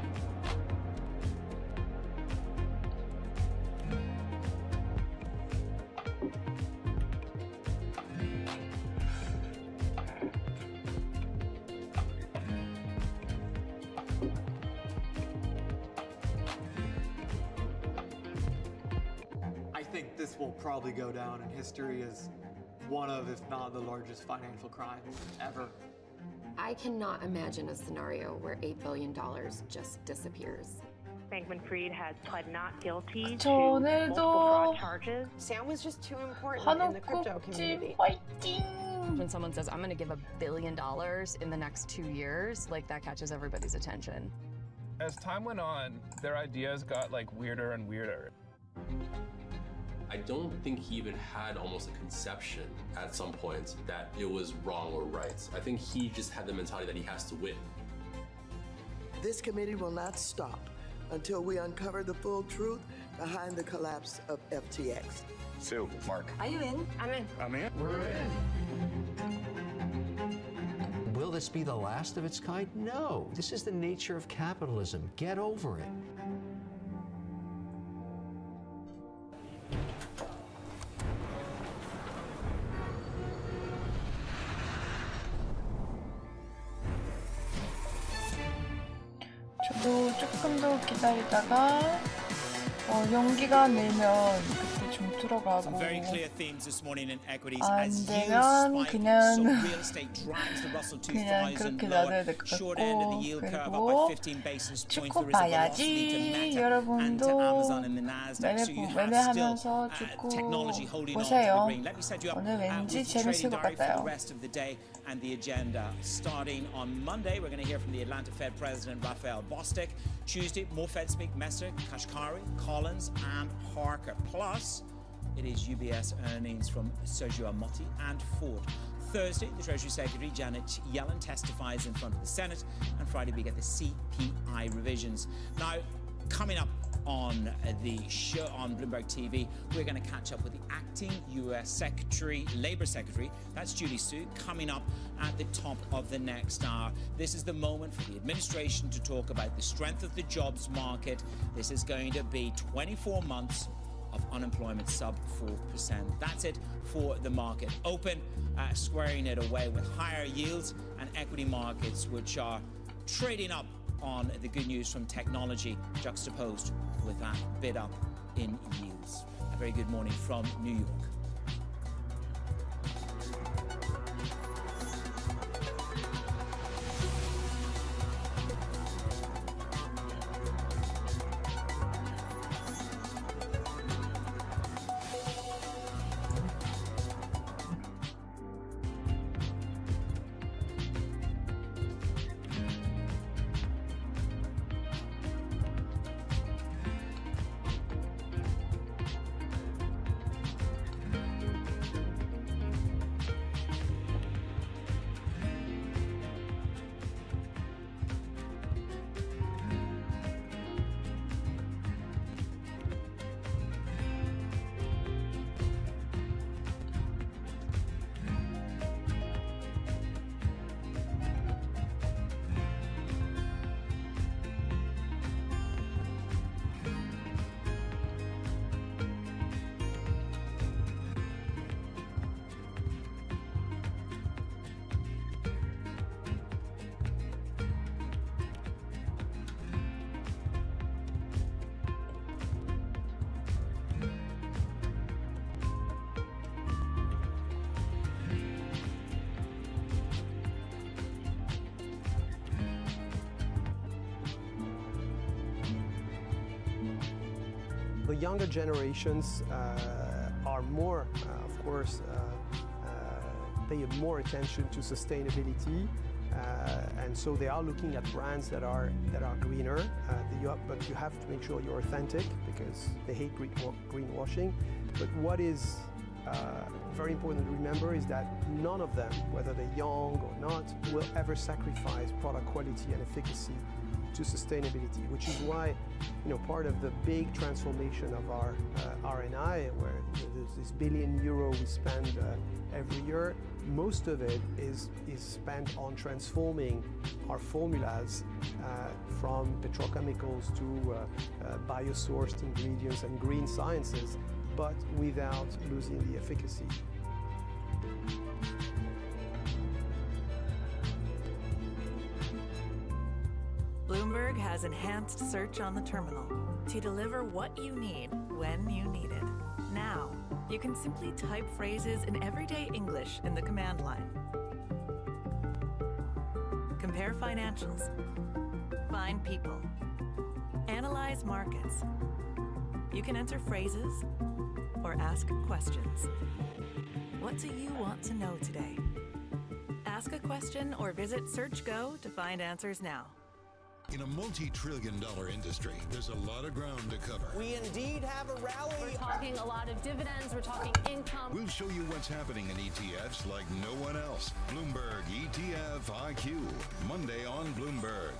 This will probably go down in history as one of, if not the largest financial crime ever. I cannot imagine a scenario where $8 billion just disappears. Bankman-Fried has pled not guilty to 오늘도 multiple fraud charges. Sam was just too important in the crypto community. When someone says, I'm going to give $1 billion in the next 2 years, like that catches everybody's attention. As time went on, their ideas got like weirder and weirder. I don't think he even had almost a conception at some point that it was wrong or right. I think he just had the mentality that he has to win. This committee will not stop until we uncover the full truth behind the collapse of FTX. Sue, Mark. Are you in? I'm in. I'm in. We're in. Will this be the last of its kind? No. This is the nature of capitalism. Get over it. 저도 조금 더 기다리다가 연기가 늘면 그때 좀 들어가고 안 되면 그냥 그렇게 놔둬야 될 것 같고 그리고 축구 봐야지 여러분도 매매하면서 축구 보세요. 오늘 왠지 재밌을 것 같아요. And the agenda. Starting on Monday, we're going to hear from the Atlanta Fed President Raphael Bostic. Tuesday, more Fed speak Messer, Kashkari, Collins, and Harker. Plus, it is UBS earnings from Sergio Amotti and Ford. Thursday, the Treasury Secretary Janet Yellen testifies in front of the Senate, and Friday we get the CPI revisions. Now, coming up on the show on Bloomberg TV, we're going to catch up with the acting U.S. Labor Secretary, that's Julie Su, coming up at the top of the next hour. This is the moment for the administration to talk about the strength of the jobs market. This is going to be 24 months of unemployment sub 4%. That's it for the market. Open, squaring it away with higher yields and equity markets, which are trading up on the good news from technology juxtaposed with that bid up in yields. A very good morning from New York. The younger generations are more, of course, pay more attention to sustainability, and so they are looking at brands that are greener. But you have to make sure you're authentic because they hate greenwashing. But what is very important to remember is that none of them, whether they're young or not, will ever sacrifice product quality and efficacy to sustainability, which is why, part of the big transformation of our R&I, where there's this €1 billion we spend every year, most of it is spent on transforming our formulas from petrochemicals to biosourced ingredients and green sciences, but without losing the efficacy. Bloomberg has enhanced search on the terminal to deliver what you need when you need it. Now, you can simply type phrases in everyday English in the command line. Compare financials. Find people. Analyze markets. You can enter phrases or ask questions. What do you want to know today? Ask a question or visit SearchGo to find answers now. In a multi-trillion-dollar industry, there's a lot of ground to cover. We indeed have a rally. We're talking a lot of dividends. We're talking income. We'll show you what's happening in ETFs like no one else. Bloomberg ETF IQ, Monday on Bloomberg.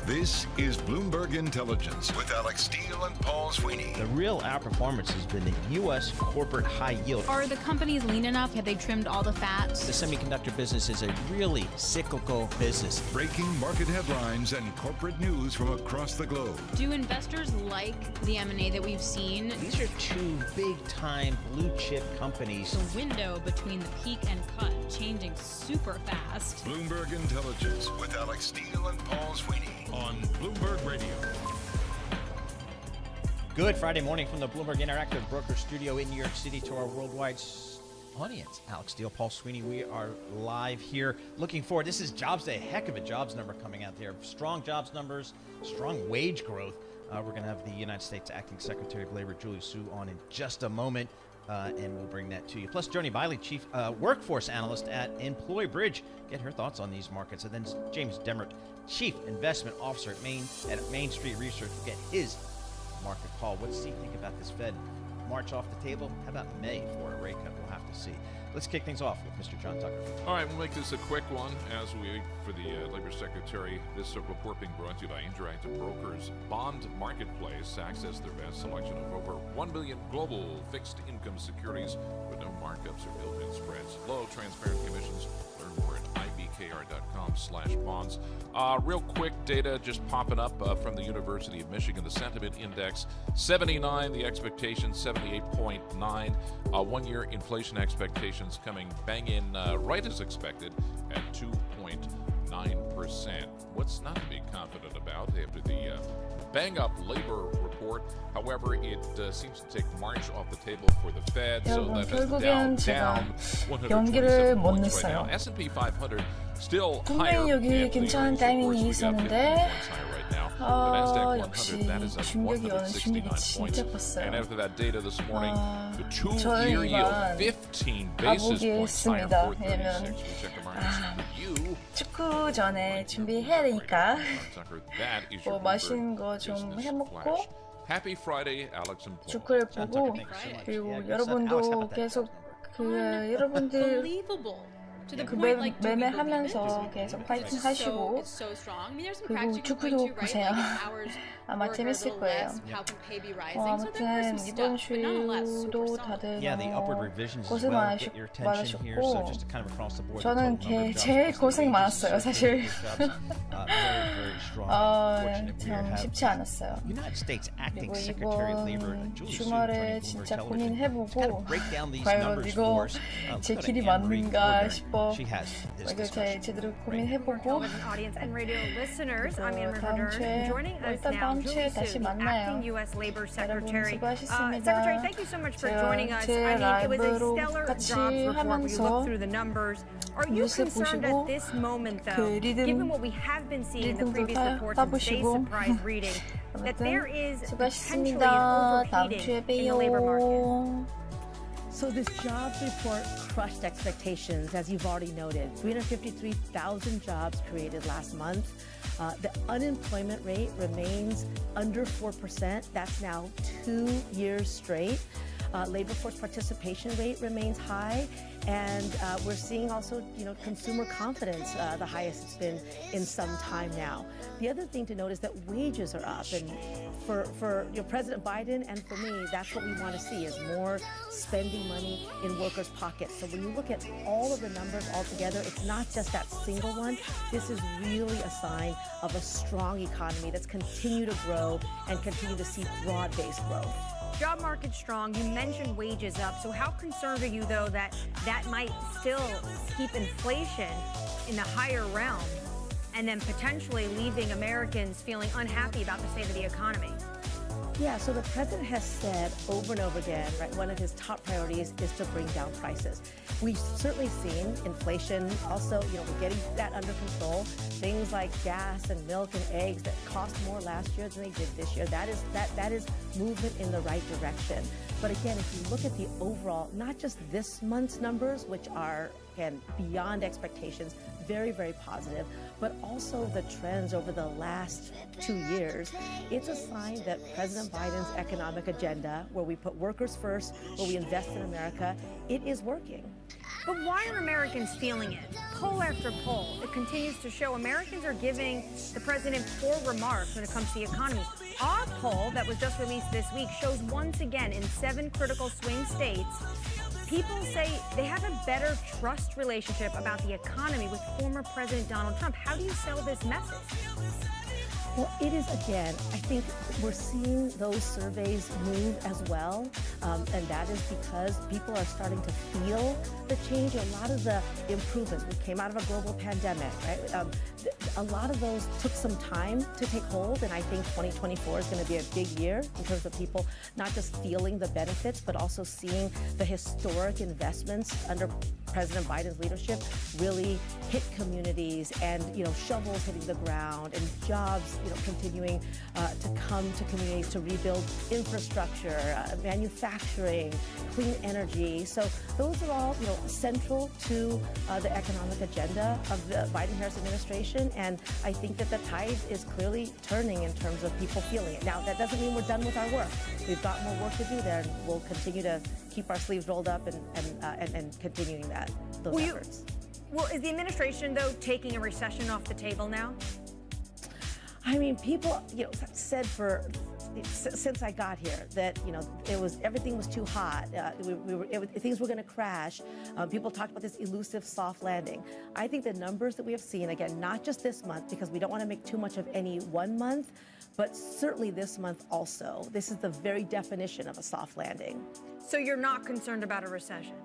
This is Bloomberg Intelligence with Alex Steele and Paul Sweeney. The real outperformance has been the U.S. corporate high yield. Are the companies lean enough? Have they trimmed all the fat? The semiconductor business is a really cyclical business. Breaking market headlines and corporate news from across the globe. Do investors like the M&A that we've seen? These are two big-time blue-chip companies. The window between the peak and cut changing super fast. Bloomberg Intelligence with Alex Steele and Paul Sweeney on Bloomberg Radio. Good Friday morning from the Bloomberg Interactive Broker Studio in New York City to our worldwide audience. Alex Steele, Paul Sweeney, we are live here. Looking forward. This is Jobs Day. Heck of a jobs number coming out there. Strong jobs numbers, strong wage growth. We're going to have the United States Acting Secretary of Labor, Julie Su, on in just a moment, and we'll bring that to you. Plus, Joni Biley, Chief Workforce Analyst at Employ Bridge. Get her thoughts on these markets. And then James Demert, Chief Investment Officer at Main Street Research. We'll get his market call. What does he think about this Fed March off the table? How about May for a rate cut? We'll have to see. Let's kick things off with Mr. John Tucker. All right, we'll make this a quick one as we wait for the Labor Secretary. This report being brought to you by Interactive Brokers Bond Marketplace. Access their vast selection of over 1 billion global fixed income securities with no markups or built-in spreads. Low, transparent commissions. Learn more at ibkr.com/bonds. Real quick data just popping up from the University of Michigan. The sentiment index 79, the expectation 78.9. 1 year inflation expectations coming bang in right as expected at 2.9%. What's not to be confident about after the bang up labor report? However, it seems to take March off the table for the Fed. So that has down 127 points right now. S&P 500 still higher. 여기 괜찮은 타이밍이 있었는데 역시 중격이 오는 준비가 진짜 컸어요. And after that data this morning, the 2-year yield 15 basis points higher for 36. We check the markets for you. 축구 전에 준비해야 되니까 뭐 맛있는 거 좀 해먹고 Happy Friday, Alex and Paul. 축구를 보고 그리고 여러분도 계속 여러분들 그 매매하면서 계속 파이팅 하시고 그리고 축구도 보세요. 아마 재밌을 거예요. 아무튼 이번 주도 다들 너무 고생 많으셨고 저는 제일 고생 많았어요 사실. 참 쉽지 않았어요. 그리고 이번 주말에 진짜 고민해보고 과연 이거 제 길이 맞는가 싶어 이거 제대로 고민해보고 일단 다음 주에 다시 만나요. 여러분 수고하셨습니다. 제가 제 라이브로 같이 하면서 뉴스 보시고 그 리듬도 따보시고 아무튼 수고하셨습니다. 다음 주에 봬요. So this jobs report crushed expectations, as you've already noted. 353,000 jobs created last month. The unemployment rate remains under 4%. That's now 2 years straight. Labor force participation rate remains high, and we're seeing also, consumer confidence the highest it's been in some time now. The other thing to note is that wages are up, and for President Biden and for me, that's what we want to see is more spending money in workers' pockets. So when you look at all of the numbers all together, it's not just that single one. This is really a sign of a strong economy that's continued to grow and continue to see broad-based growth. Job market strong. You mentioned wages up. So how concerned are you, though, that might still keep inflation in the higher realm and then potentially leaving Americans feeling unhappy about the state of the economy? Yeah, so the president has said over and over again, right, one of his top priorities is to bring down prices. We've certainly seen inflation also, we're getting that under control. Things like gas and milk and eggs that cost more last year than they did this year. That is movement in the right direction. But again, if you look at the overall, not just this month's numbers, which are, again, beyond expectations, very, very positive, but also the trends over the last 2 years, it's a sign that President Biden's economic agenda, where we put workers first, where we invest in America, it is working. But why are Americans feeling it? Poll after poll, it continues to show Americans are giving the president poor remarks when it comes to the economy. Our poll that was just released this week shows once again in 7 critical swing states, people say they have a better trust relationship about the economy with former President Donald Trump. How do you sell this message? Well, it is, again, I think we're seeing those surveys move as well, and that is because people are starting to feel the change. A lot of the improvements, we came out of a global pandemic, right? A lot of those took some time to take hold, and I think 2024 is going to be a big year in terms of people not just feeling the benefits, but also seeing the historic investments under President Biden's leadership really hit communities, and shovels hitting the ground, and jobs continuing to come to communities to rebuild infrastructure, manufacturing, clean energy. So those are all central to the economic agenda of the Biden-Harris administration, and I think that the tide is clearly turning in terms of people feeling it. Now, that doesn't mean we're done with our work. We've got more work to do there, and we'll continue to keep our sleeves rolled up and continuing those efforts. Well, is the administration, though, taking a recession off the table now? I mean, people, said since I got here that everything was too hot. Things were going to crash. People talked about this elusive soft landing. I think the numbers that we have seen, again, not just this month, because we don't want to make too much of any one month, but certainly this month also. This is the very definition of a soft landing. So you're not concerned about a recession?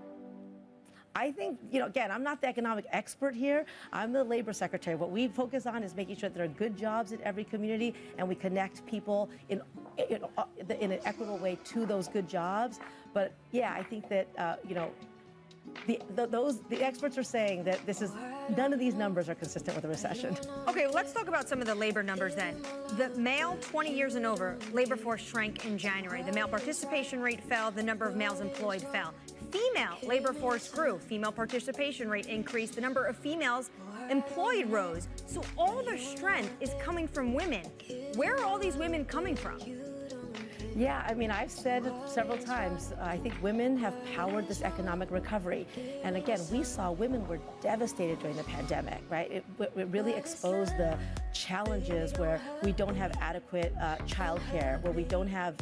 I think, again, I'm not the economic expert here. I'm the labor secretary. What we focus on is making sure that there are good jobs in every community, and we connect people in an equitable way to those good jobs. But yeah, I think that, the experts are saying that none of these numbers are consistent with a recession. Okay, well, let's talk about some of the labor numbers then. The male 20 years and over labor force shrank in January. The male participation rate fell. The number of males employed fell. Female labor force grew. Female participation rate increased. The number of females employed rose. So all the strength is coming from women. Where are all these women coming from? Yeah, I mean, I've said it several times, I think women have powered this economic recovery. And again, we saw women were devastated during the pandemic, right? It really exposed the challenges where we don't have adequate childcare, where we don't have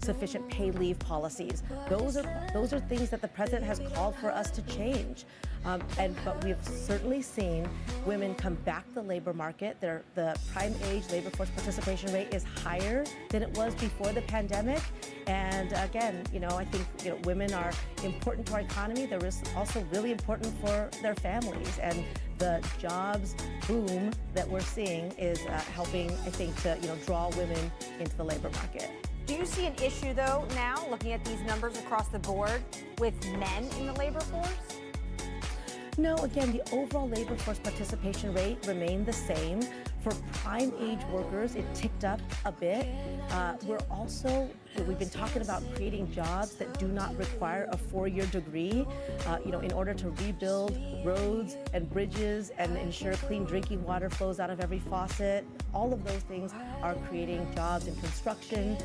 sufficient paid leave policies. Those are things that the president has called for us to change. But we've certainly seen women come back to the labor market. The prime age labor force participation rate is higher than it was before the pandemic. And again, I think women are important to our economy. They're also really important for their families. And the jobs boom that we're seeing is helping, I think, to draw women into the labor market. Do you see an issue, though, now, looking at these numbers across the board, with men in the labor force? No, again, the overall labor force participation rate remained the same. For prime age workers, it ticked up a bit. We've been talking about creating jobs that do not require a 4-year degree, in order to rebuild roads and bridges and ensure clean drinking water flows out of every faucet. All of those things are creating jobs in construction.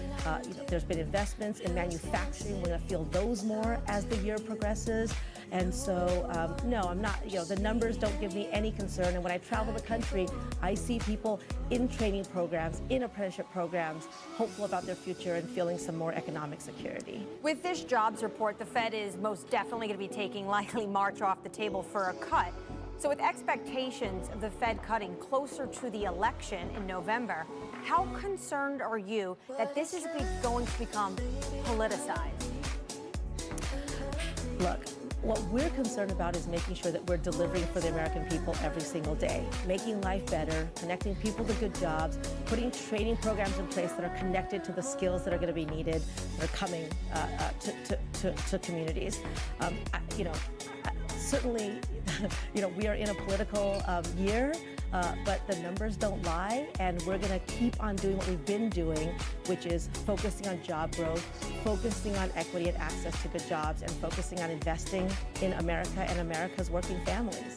There's been investments in manufacturing. We're going to feel those more as the year progresses. And so, no, I'm not, the numbers don't give me any concern. And when I travel the country, I see people in training programs, in apprenticeship programs, hopeful about their future and feeling some more economic security. With this jobs report, the Fed is most definitely going to be taking likely March off the table for a cut. So with expectations of the Fed cutting closer to the election in November, how concerned are you that this is going to become politicized? Look, what we're concerned about is making sure that we're delivering for the American people every single day, making life better, connecting people to good jobs, putting training programs in place that are connected to the skills that are going to be needed, that are coming to communities. Certainly, we are in a political year, but the numbers don't lie, and we're going to keep on doing what we've been doing, which is focusing on job growth, focusing on equity and access to good jobs, and focusing on investing in America and America's working families.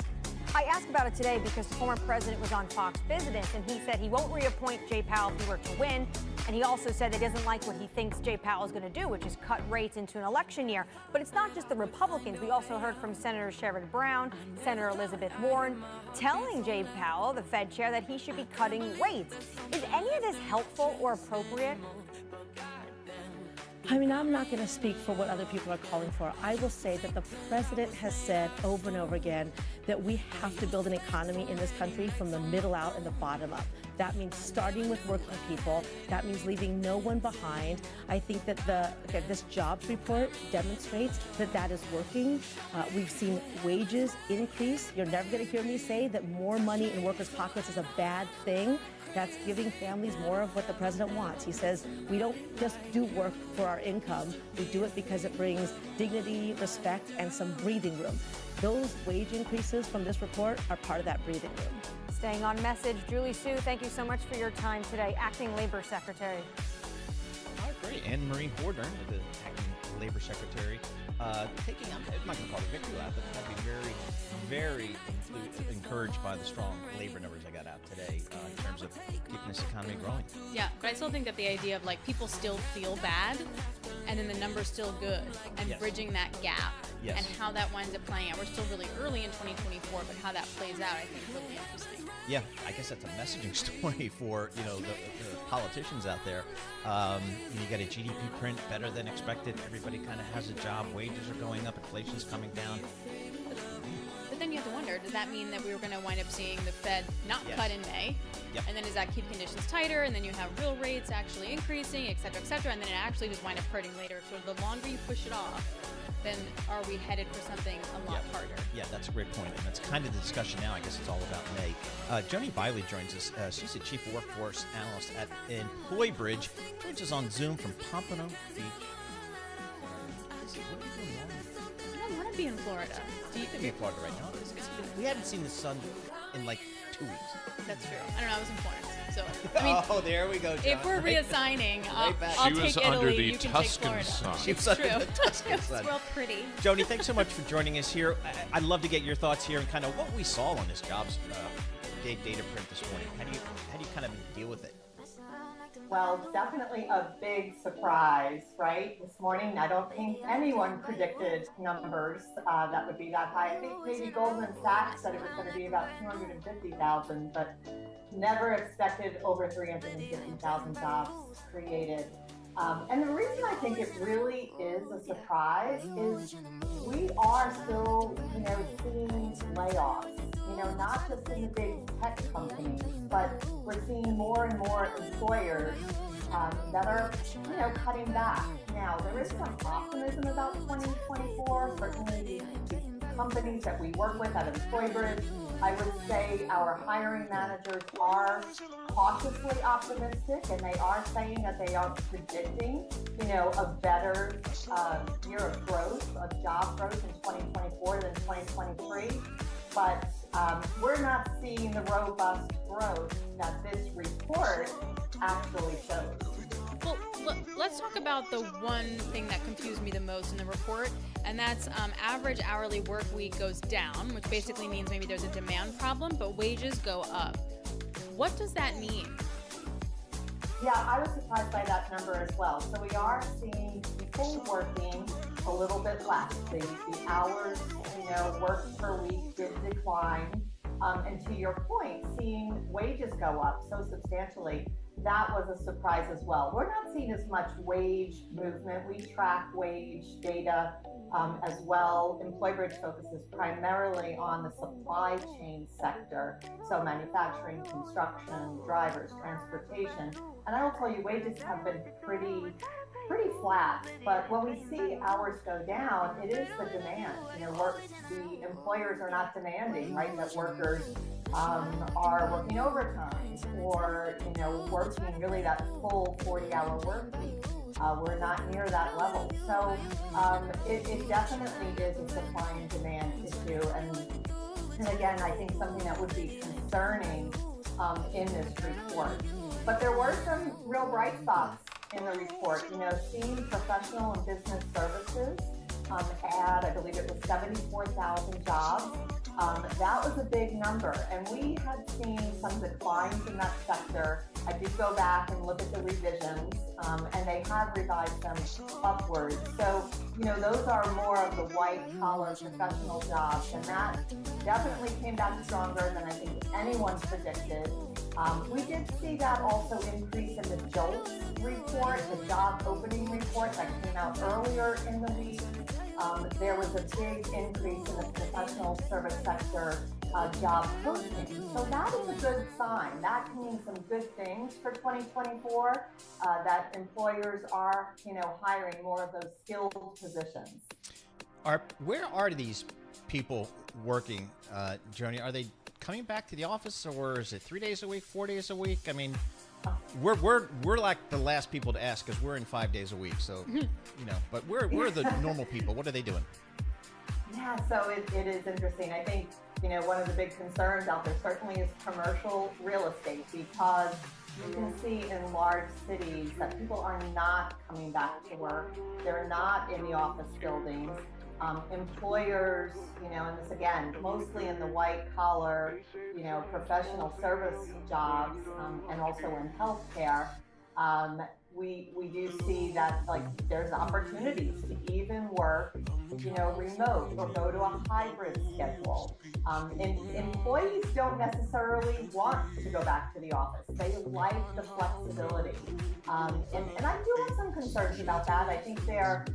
I asked about it today because the former president was on Fox Business, and he said he won't reappoint Jay Powell if he were to win. And he also said that he doesn't like what he thinks Jay Powell is going to do, which is cut rates into an election year. But it's not just the Republicans. We also heard from Senator Sherrod Brown, Senator Elizabeth Warren, telling Jay Powell, the Fed chair, that he should be cutting rates. Is any of this helpful or appropriate? I mean, I'm not going to speak for what other people are calling for. I will say that the president has said over and over again that we have to build an economy in this country from the middle out and the bottom up. That means starting with working people. That means leaving no one behind. I think that this jobs report demonstrates that that is working. We've seen wages increase. You're never going to hear me say that more money in workers' pockets is a bad thing. That's giving families more of what the president wants. He says we don't just do work for our income. We do it because it brings dignity, respect, and some breathing room. Those wage increases from this report are part of that breathing room. Staying on message, Julie Su, thank you so much for your time today, Acting Labor Secretary. Great. And Maureen Horder, the Acting Labor Secretary, taking, I'm not going to call it a victory lap, but I'd be very, very encouraged by the strong labor numbers I got out today in terms of keeping this economy growing. Yeah, but I still think that the idea of people still feel bad and then the number's still good and bridging that gap and how that winds up playing out. We're still really early in 2024, but how that plays out, I think, will be interesting. Yeah, I guess that's a messaging story for the politicians out there. You got a GDP print better than expected. Everybody kind of has a job. Wages are going up. Inflation's coming down. But then you have to wonder, does that mean that we were going to wind up seeing the Fed not cut in May? Yep. And then does that keep conditions tighter? And then you have real rates actually increasing, et cetera, and then it actually just wind up hurting later. So the longer you push it off, then are we headed for something a lot harder? Yeah, that's a great point. And that's kind of the discussion now. I guess it's all about May. Joni Biley joins us. She's the Chief Workforce Analyst at Employ Bridge. Joins us on Zoom from Pompano Beach. What are you doing wrong? I don't want to be in Florida. You could be in Florida right now. We haven't seen the sun in 2 weeks. That's true. I don't know. I was in Florence. So, I mean, oh, there we go, John. If we're reassigning, I'll she was take under Italy, the you can Tuscan take Florida. sun. She was It's under the Tuscan sun. It's real pretty. Joni, thanks so much for joining us here. I'd love to get your thoughts here and kind of what we saw on this jobs data print this morning. How do you kind of deal with it? Well, definitely a big surprise, right? This morning, I don't think anyone predicted numbers that would be that high. I think maybe Goldman Sachs said it was going to be about 250,000, but never expected over 350,000 jobs created. And the reason I think it really is a surprise is we are still, seeing layoffs. Not just in the big tech companies, but we're seeing more and more employers that are, cutting back. Now, there is some optimism about 2024. Certainly, the companies that we work with at EmployBridge, I would say our hiring managers are cautiously optimistic, and they are saying that they are predicting, a better year of growth, of job growth in 2024 than 2023. But we're not seeing the robust growth that this report actually shows. Well, let's talk about the one thing that confused me the most in the report, and that's average hourly work week goes down, which basically means maybe there's a demand problem, but wages go up. What does that mean? Yeah, I was surprised by that number as well. So we are seeing people working a little bit less. The hours, worked per week did decline. And to your point, seeing wages go up so substantially, that was a surprise as well. We're not seeing as much wage movement. We track wage data as well. EmployBridge focuses primarily on the supply chain sector, so manufacturing, construction, drivers, transportation. And I will tell you, wages have been pretty flat. But when we see hours go down, it is the demand. The employers are not demanding, right, that workers are working overtime or, working really that full 40-hour work week. We're not near that level. So it definitely is a supply and demand issue. And again, I think something that would be concerning in this report. But there were some real bright spots in the report. Seeing professional and business services add, I believe it was 74,000 jobs. That was a big number, and we had seen some declines in that sector. I did go back and look at the revisions, and they have revised them upwards. So, those are more of the white-collar professional jobs, and that definitely came back stronger than I think anyone predicted. We did see that also increase in the JOLTS report, the job opening report that came out earlier in the week. There was a big increase in the professional service sector job postings. So that is a good sign. That means some good things for 2024, that employers are, hiring more of those skilled positions. Where are these people working, Joni? Are they coming back to the office, or is it 3 days a week, 4 days a week? I mean, we're like the last people to ask because we're in 5 days a week. So, but we're the normal people. What are they doing? Yeah, so it is interesting. I think, one of the big concerns out there certainly is commercial real estate, because you can see in large cities that people are not coming back to work. They're not in the office buildings. Employers, and this again, mostly in the white collar, professional service jobs, and also in healthcare, we do see that there's opportunities to even work, remote or go to a hybrid schedule. And employees don't necessarily want to go back to the office. They like the flexibility. And I do have some concerns about that. I think there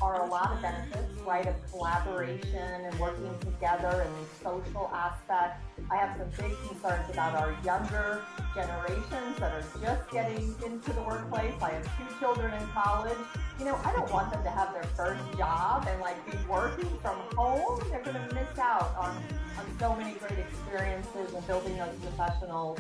are a lot of benefits, right, of collaboration and working together and the social aspect. I have some big concerns about our younger generations that are just getting into the workplace. I have 2 children in college. I don't want them to have their first job and be working from home. They're going to miss out on so many great experiences and building those professional,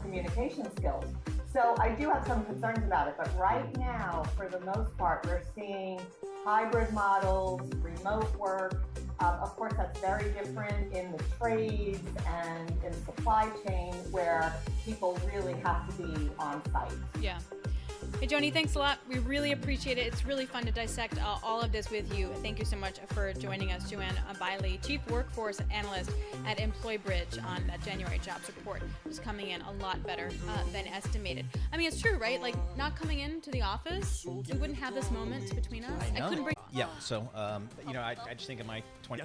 communication skills. So I do have some concerns about it, but right now, for the most part, we're seeing hybrid models, remote work. Of course, that's very different in the trades and in supply chain, where people really have to be on site. Yeah. Hey, Joni, thanks a lot. We really appreciate it. It's really fun to dissect all of this with you. Thank you so much for joining us, Joanne Bailey, Chief Workforce Analyst at EmployBridge, on that January jobs report. It's coming in a lot better than estimated. I mean, it's true, right? Like, not coming into the office, we wouldn't have this moment between us. I couldn't bring... Yeah, so, you know, I just think of my 20...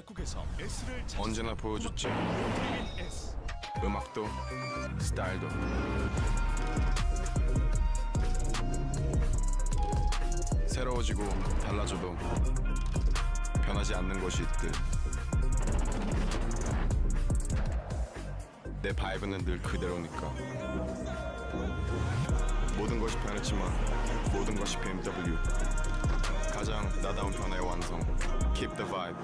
언제나 보여줬지. 음악도, 스타일도. 새로워지고 달라져도 변하지 않는 것이 있듯 내 바이브는 늘 그대로니까 모든 것이 변했지만 모든 것이 BMW 가장 나다운 변화의 완성 Keep the vibe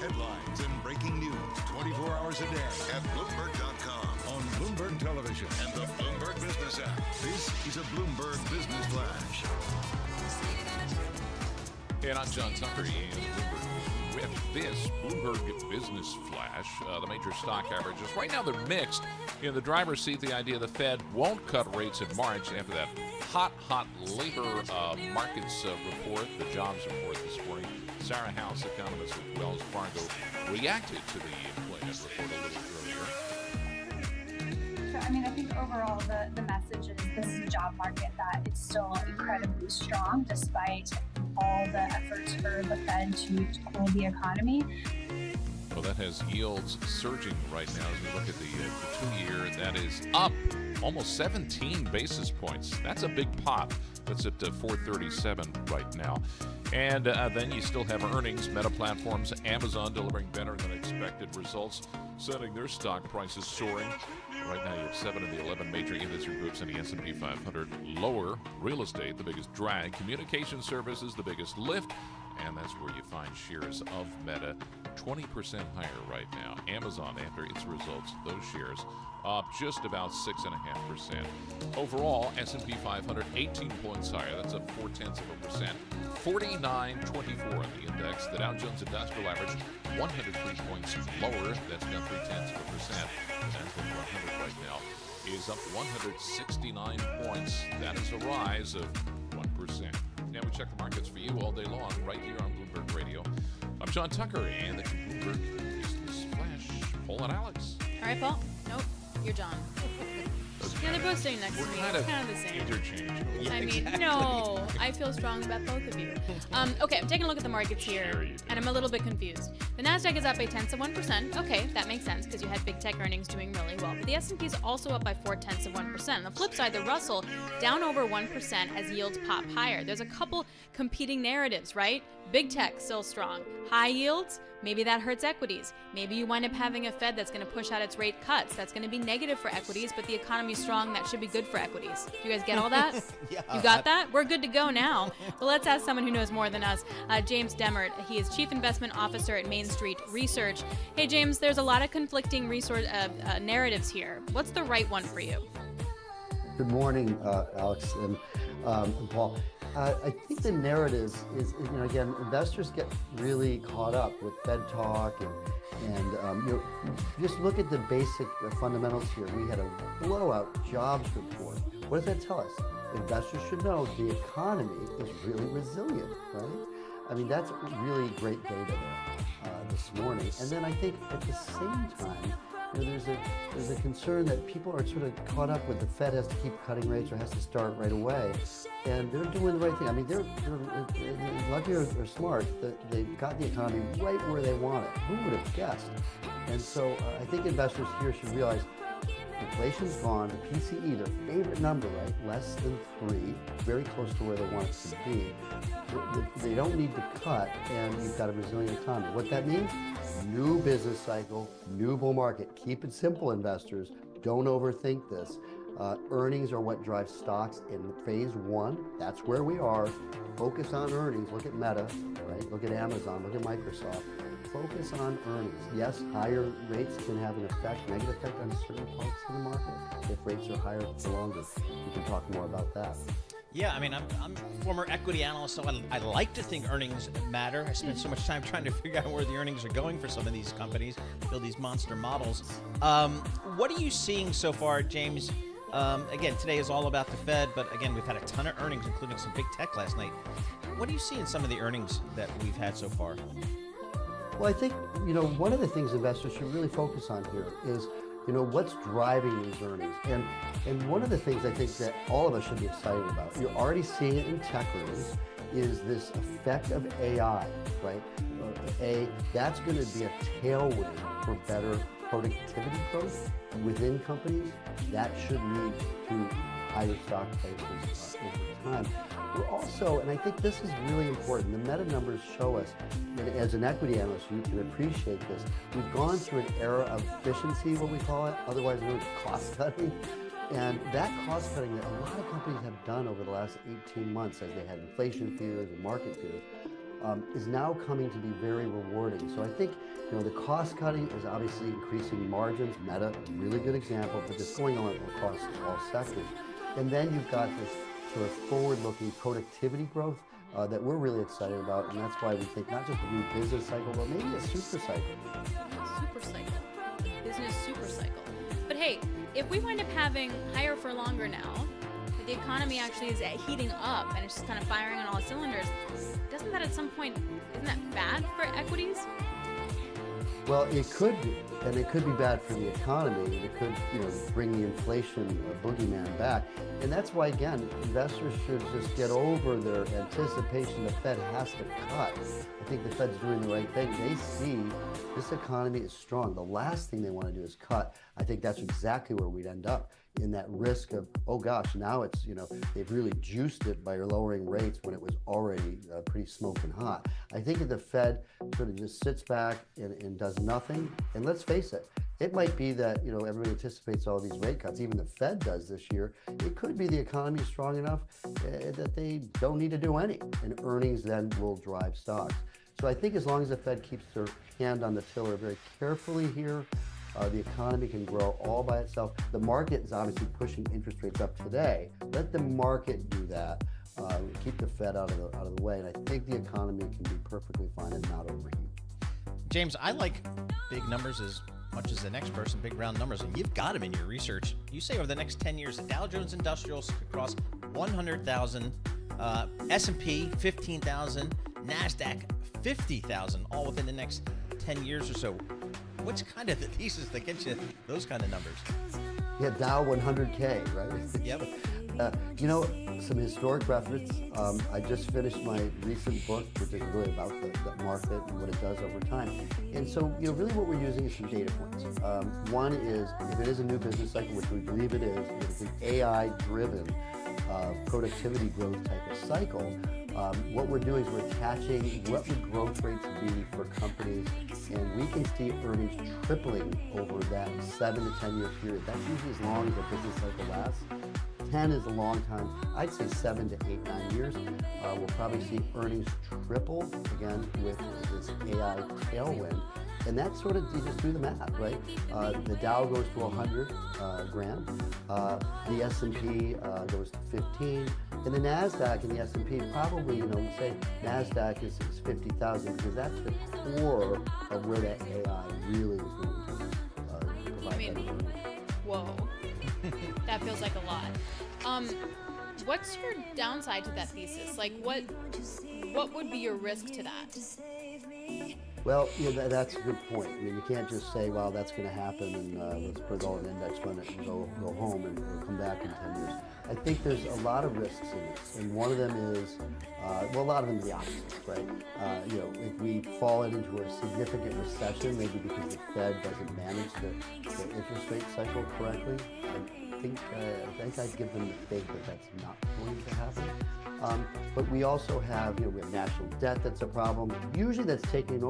headlines, and breaking news 24 hours a day at Bloomberg.com, on Bloomberg Television, and the Bloomberg Business app. This is a Bloomberg Business Flash. And I'm John Tucker in Bloomberg. With this Bloomberg Business Flash, the major stock averages, right now they're mixed. In the driver's seat, the idea the Fed won't cut rates in March after that hot labor markets report, the jobs report this morning. Sarah House, economist with Wells Fargo, reacted to the employment report a little earlier. So, I mean, I think overall the message is this is a job market that is still incredibly strong despite all the efforts for the Fed to cool the economy. Well, that has yields surging right now as we look at the 2-year. That is up almost 17 basis points. That's a big pop. That's at 437 right now. And then you still have earnings, Meta Platforms, Amazon delivering better than expected results, setting their stock prices soaring. Right now you have 7 of the 11 major industry groups in the S&P 500 lower. Real estate, the biggest drag. Communication services, the biggest lift. And that's where you find shares of Meta 20% higher right now. Amazon, after its results, those shares up just about 6.5%. Overall, S&P 500 18 points higher. That's up 0.4%. 49.24 on the index. The Dow Jones Industrial Average 103 points lower. That's down 0.3%. The Nasdaq 100 right now is up 169 points. That is a rise of 1%. Now we check the markets for you all day long right here on Bloomberg Radio. I'm John Tucker and the Bloomberg Business Flash. Paul and Alex. All right, Paul. Nope, you're John. Yeah, they're both sitting next to me. It's kind of the same. Interchangeable. I mean, no, I feel strong about both of you. Okay, I'm taking a look at the markets here, and I'm a little bit confused. The Nasdaq is up 0.8%. Okay, that makes sense because you had big tech earnings doing really well. But the S&P is also up by 0.4%. On the flip side, the Russell down over 1% as yields pop higher. There's a couple competing narratives, right? Big tech still strong. High yields, maybe that hurts equities. Maybe you wind up having a Fed that's going to push out its rate cuts. That's going to be negative for equities, but the economy's strong. That should be good for equities. Do you guys get all that? Yeah. You got that? We're good to go now. But let's ask someone who knows more than us. James Demmert. He is Chief Investment Officer at Main Street Research. Hey, James, there's a lot of conflicting narratives here. What's the right one for you? Good morning, Alex and Paul. I think the narrative is, again, investors get really caught up with Fed talk and just look at the basic fundamentals here. We had a blowout jobs report. What does that tell us? Investors should know the economy is really resilient, right? I mean, that's really great data there this morning. And then I think at the same time, there's a concern that people are sort of caught up with the Fed has to keep cutting rates or has to start right away, and they're doing the right thing. I mean, they're lucky or smart that they've got the economy right where they want it. Who would have guessed? And so I think investors here should realize inflation's gone. The PCE, their favorite number, right, less than 3, very close to where they want it to be. They don't need to cut, and you've got a resilient economy. What that means? New business cycle, new bull market. Keep it simple, investors. Don't overthink this. Earnings are what drives stocks in phase 1. That's where we are. Focus on earnings. Look at Meta, right? Look at Amazon. Look at Microsoft. Focus on earnings. Yes, higher rates can have an effect, negative effect on certain parts of the market if rates are higher for longer. We can talk more about that. Yeah, I mean, I'm a former equity analyst, so I like to think earnings matter. I spend so much time trying to figure out where the earnings are going for some of these companies, build these monster models. What are you seeing so far, James? Again, today is all about the Fed, but again, we've had a ton of earnings, including some big tech last night. What do you see in some of the earnings that we've had so far? Well, I think, one of the things investors should really focus on here is what's driving these earnings. And one of the things I think that all of us should be excited about, you're already seeing it in tech earnings, is this effect of AI, right? That's going to be a tailwind for better productivity growth within companies. That should lead to higher stock prices over time. We're also, and I think this is really important, the meta numbers show us, and as an equity analyst, you can appreciate this. We've gone through an era of efficiency, what we call it, otherwise known as cost cutting. And that cost cutting that a lot of companies have done over the last 18 months as they had inflation fears and market fears, is now coming to be very rewarding. So I think, the cost cutting is obviously increasing margins. Meta, a really good example, but this going on across all sectors. And then you've got this sort of forward-looking productivity growth that we're really excited about, and that's why we think not just a new business cycle, but maybe a super cycle. Super cycle. Business super cycle. But hey, if we wind up having higher for longer now, the economy actually is heating up and it's just kind of firing on all cylinders, doesn't that at some point, isn't that bad for equities? Well, it could be, and it could be bad for the economy, and it could, bring the inflation boogeyman back. And that's why, again, investors should just get over their anticipation the Fed has to cut. I think the Fed's doing the right thing. They see this economy is strong. The last thing they want to do is cut. I think that's exactly where we'd end up, in that risk of, oh gosh, now it's, they've really juiced it by lowering rates when it was already pretty smoking hot. I think if the Fed sort of just sits back and does nothing, and let's face it, it might be that, everybody anticipates all these rate cuts, even the Fed does this year. It could be the economy is strong enough that they don't need to do any, and earnings then will drive stocks. So I think as long as the Fed keeps their hand on the tiller very carefully here, the economy can grow all by itself. The market is obviously pushing interest rates up today. Let the market do that. Keep the Fed out of the way, and I think the economy can be perfectly fine and not overheat. James, I like big numbers as much as the next person, big round numbers, and you've got them in your research. You say over the next 10 years, the Dow Jones Industrials could cross 100,000, S&P 15,000, NASDAQ 50,000, all within the next 10 years or so. What's kind of the thesis that gets you those kind of numbers? Yeah, Dow 100K, right? Yep. Some historic reference. I just finished my recent book, which is really about the market and what it does over time. And so, really what we're using is some data points. One is, if it is a new business cycle, which we believe it is, it's an AI-driven productivity growth type of cycle. What we're doing is we're attaching what would growth rates be for companies, and we can see earnings tripling over that 7 to 10 year period. That's usually as long as a business cycle lasts. 10 is a long time. I'd say 7 to 8, 9 years. We'll probably see earnings triple, again, with this AI tailwind. And that's sort of, you just do the math, right? The Dow goes to 100 grand. The S&P goes to 15. And the NASDAQ and the S&P probably, we say NASDAQ is 50,000 because that's the core of where that AI really is going to provide. Whoa. That feels like a lot. What's your downside to that thesis? Like, what would be your risk to that? Well, that's a good point. You can't just say, well, that's going to happen and let's put it all in the index fund and go home and come back in 10 years. I think there's a lot of risks in this, and one of them is, a lot of them are the opposites, right? If we fall into a significant recession, maybe because the Fed doesn't manage the interest rate cycle correctly, I think I'd give them the faith that that's not going to happen. But we also have, we have national debt that's a problem. Usually that's taken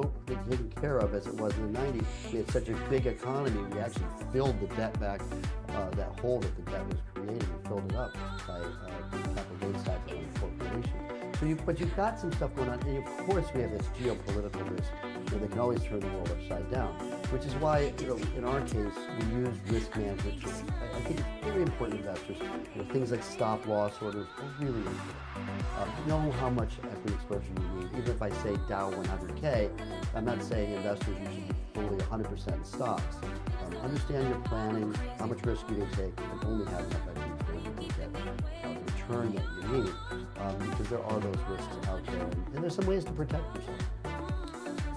care of as it was in the 90s. We had such a big economy, we actually filled the debt back, that hole that the debt was creating, and filled it up by capital gains tax on corporations. But you've got some stuff going on, and of course we have this geopolitical risk. They can always turn the world upside down, which is why, in our case, we use risk management tools. I think it's very important to investors. Things like stop loss orders are really important. Know how much equity exposure you need. Even if I say Dow 100K, I'm not saying investors you should be fully 100% in stocks. Understand your planning, how much risk you can take, and only have enough equity exposure to get the return that you need, because there are those risks out there, and there's some ways to protect yourself.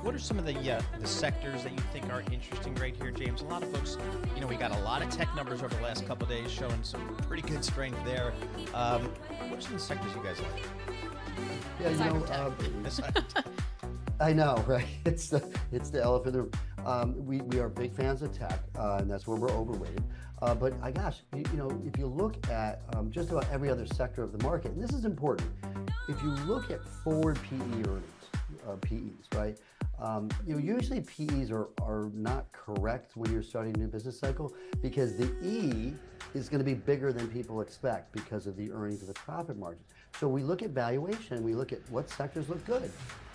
What are some of the sectors that you think are interesting right here, James? A lot of folks, we got a lot of tech numbers over the last couple of days showing some pretty good strength there. What are some of the sectors you guys like? Yeah, I know, right? It's the elephant in the room. We are big fans of tech, and that's where we're overweighted. But if you look at just about every other sector of the market, and this is important, if you look at forward PE earnings, PEs, right? Usually PEs are not correct when you're starting a new business cycle because the E is going to be bigger than people expect because of the earnings of the profit margin. So we look at valuation and we look at what sectors look good.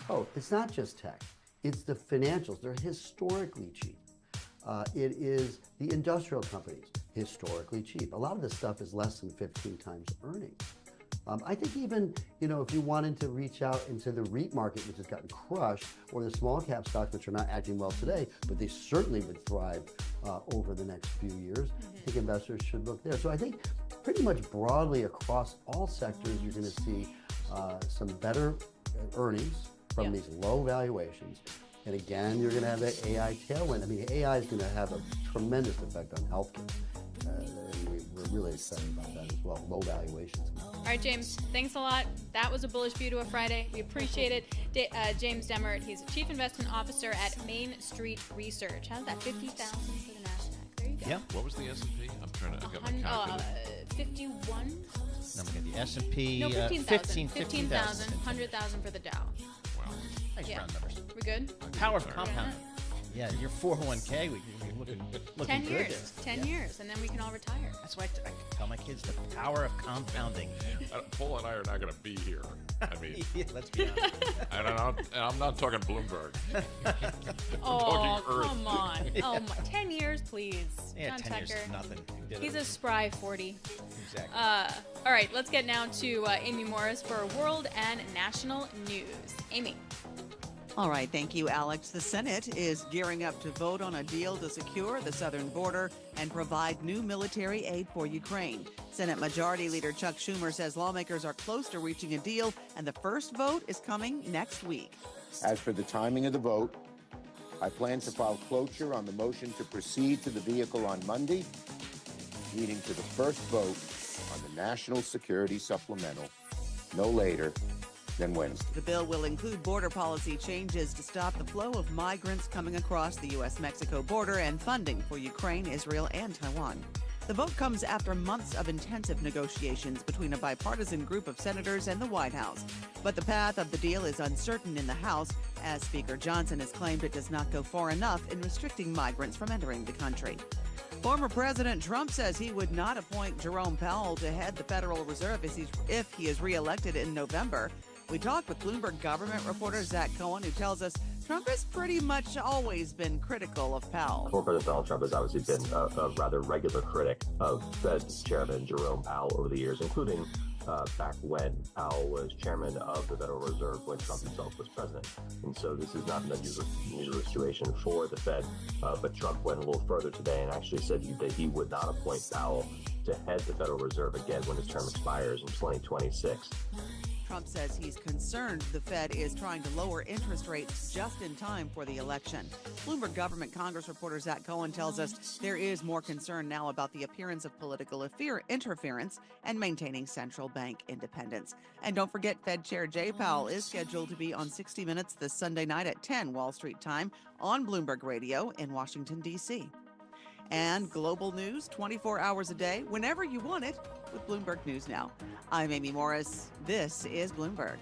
Oh, it's not just tech. It's the financials. They're historically cheap. It is the industrial companies, historically cheap. A lot of this stuff is less than 15 times earnings. I think even, if you wanted to reach out into the REIT market, which has gotten crushed, or the small cap stocks, which are not acting well today, but they certainly would thrive over the next few years, I think investors should look there. So I think pretty much broadly across all sectors, you're going to see some better earnings from these low valuations. And again, you're going to have that AI tailwind. I mean, AI is going to have a tremendous effect on healthcare. We're really excited about that as well, low valuations. All right, James, thanks a lot. That was a bullish view to a Friday. We appreciate it. James Demert, he's Chief Investment Officer at Main Street Research. How's that? 50,000 for the NASDAQ. There you go. Yeah. What was the S&P? I'm trying to. I got my calculator. 51. Now we got the S&P. No, 15,000. 15,000. 100,000 for the Dow. Wow. Nice round numbers. We good? Power of compounding. Yeah, your 401k, we're looking 10 good years. there. 10 years, and then we can all retire. That's why I tell my kids the power of compounding. Paul and I are not going to be here. I mean, Yeah, let's be honest. and I'm not talking Bloomberg. Oh, talking Earth. come on. Oh, 10 years, please. Yeah, John 10 years Tucker. is nothing. You did He's it. a spry 40. Exactly. All right, let's get now to Amy Morris for world and national news. Amy. All right, thank you, Alex. The Senate is gearing up to vote on a deal to secure the southern border and provide new military aid for Ukraine. Senate Majority Leader Chuck Schumer says lawmakers are close to reaching a deal, and the first vote is coming next week. As for the timing of the vote, I plan to file cloture on the motion to proceed to the vehicle on Monday, leading to the first vote on the National Security Supplemental no later than Wednesday. The bill will include border policy changes to stop the flow of migrants coming across the U.S.-Mexico border and funding for Ukraine, Israel, and Taiwan. The vote comes after months of intensive negotiations between a bipartisan group of senators and the White House. But the path of the deal is uncertain in the House, as Speaker Johnson has claimed it does not go far enough in restricting migrants from entering the country. Former President Trump says he would not appoint Jerome Powell to head the Federal Reserve if he is reelected in November. We talked with Bloomberg government reporter Zach Cohen, who tells us Trump has pretty much always been critical of Powell. Former President Donald Trump has obviously been a rather regular critic of Fed Chairman Jerome Powell over the years, including back when Powell was chairman of the Federal Reserve when Trump himself was president. And so this is not an unusual situation for the Fed. But Trump went a little further today and actually said that he would not appoint Powell to head the Federal Reserve again when his term expires in 2026. Trump says he's concerned the Fed is trying to lower interest rates just in time for the election. Bloomberg government Congress reporter Zach Cohen tells us there is more concern now about the appearance of political interference and maintaining central bank independence. And don't forget, Fed Chair Jay Powell is scheduled to be on 60 Minutes this Sunday night at 10 Wall Street time on Bloomberg Radio in Washington, D.C. And global news 24 hours a day, whenever you want it, with Bloomberg News Now. I'm Amy Morris. This is Bloomberg.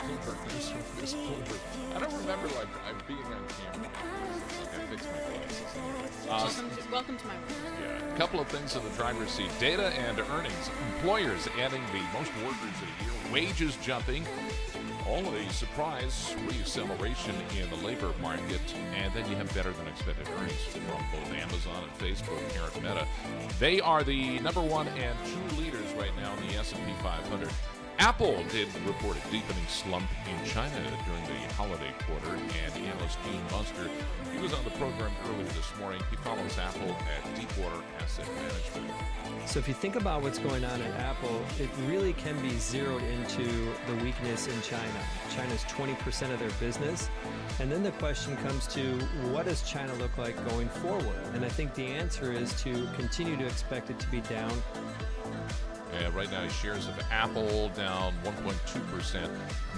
Bloomberg News. I don't remember like I'm being on camera. I fixed my glasses. Just welcome to my world. Yeah, a couple of things in the driver's seat. Data and earnings. Employers adding the most workers in a year. Wages jumping. All a surprise re-acceleration in the labor market, and then you have better than expected earnings from both Amazon and Facebook, parent Meta. They are the number one and two leaders right now in the S&P 500. Apple did report a deepening slump in China during the holiday quarter, and analyst Dean Munster, he was on the program earlier this morning. He follows Apple at Deepwater Asset Management. So if you think about what's going on at Apple, it really can be zeroed into the weakness in China. China's 20% of their business. And then the question comes to, what does China look like going forward? And I think the answer is to continue to expect it to be down. Right now, shares of Apple down 1.2%.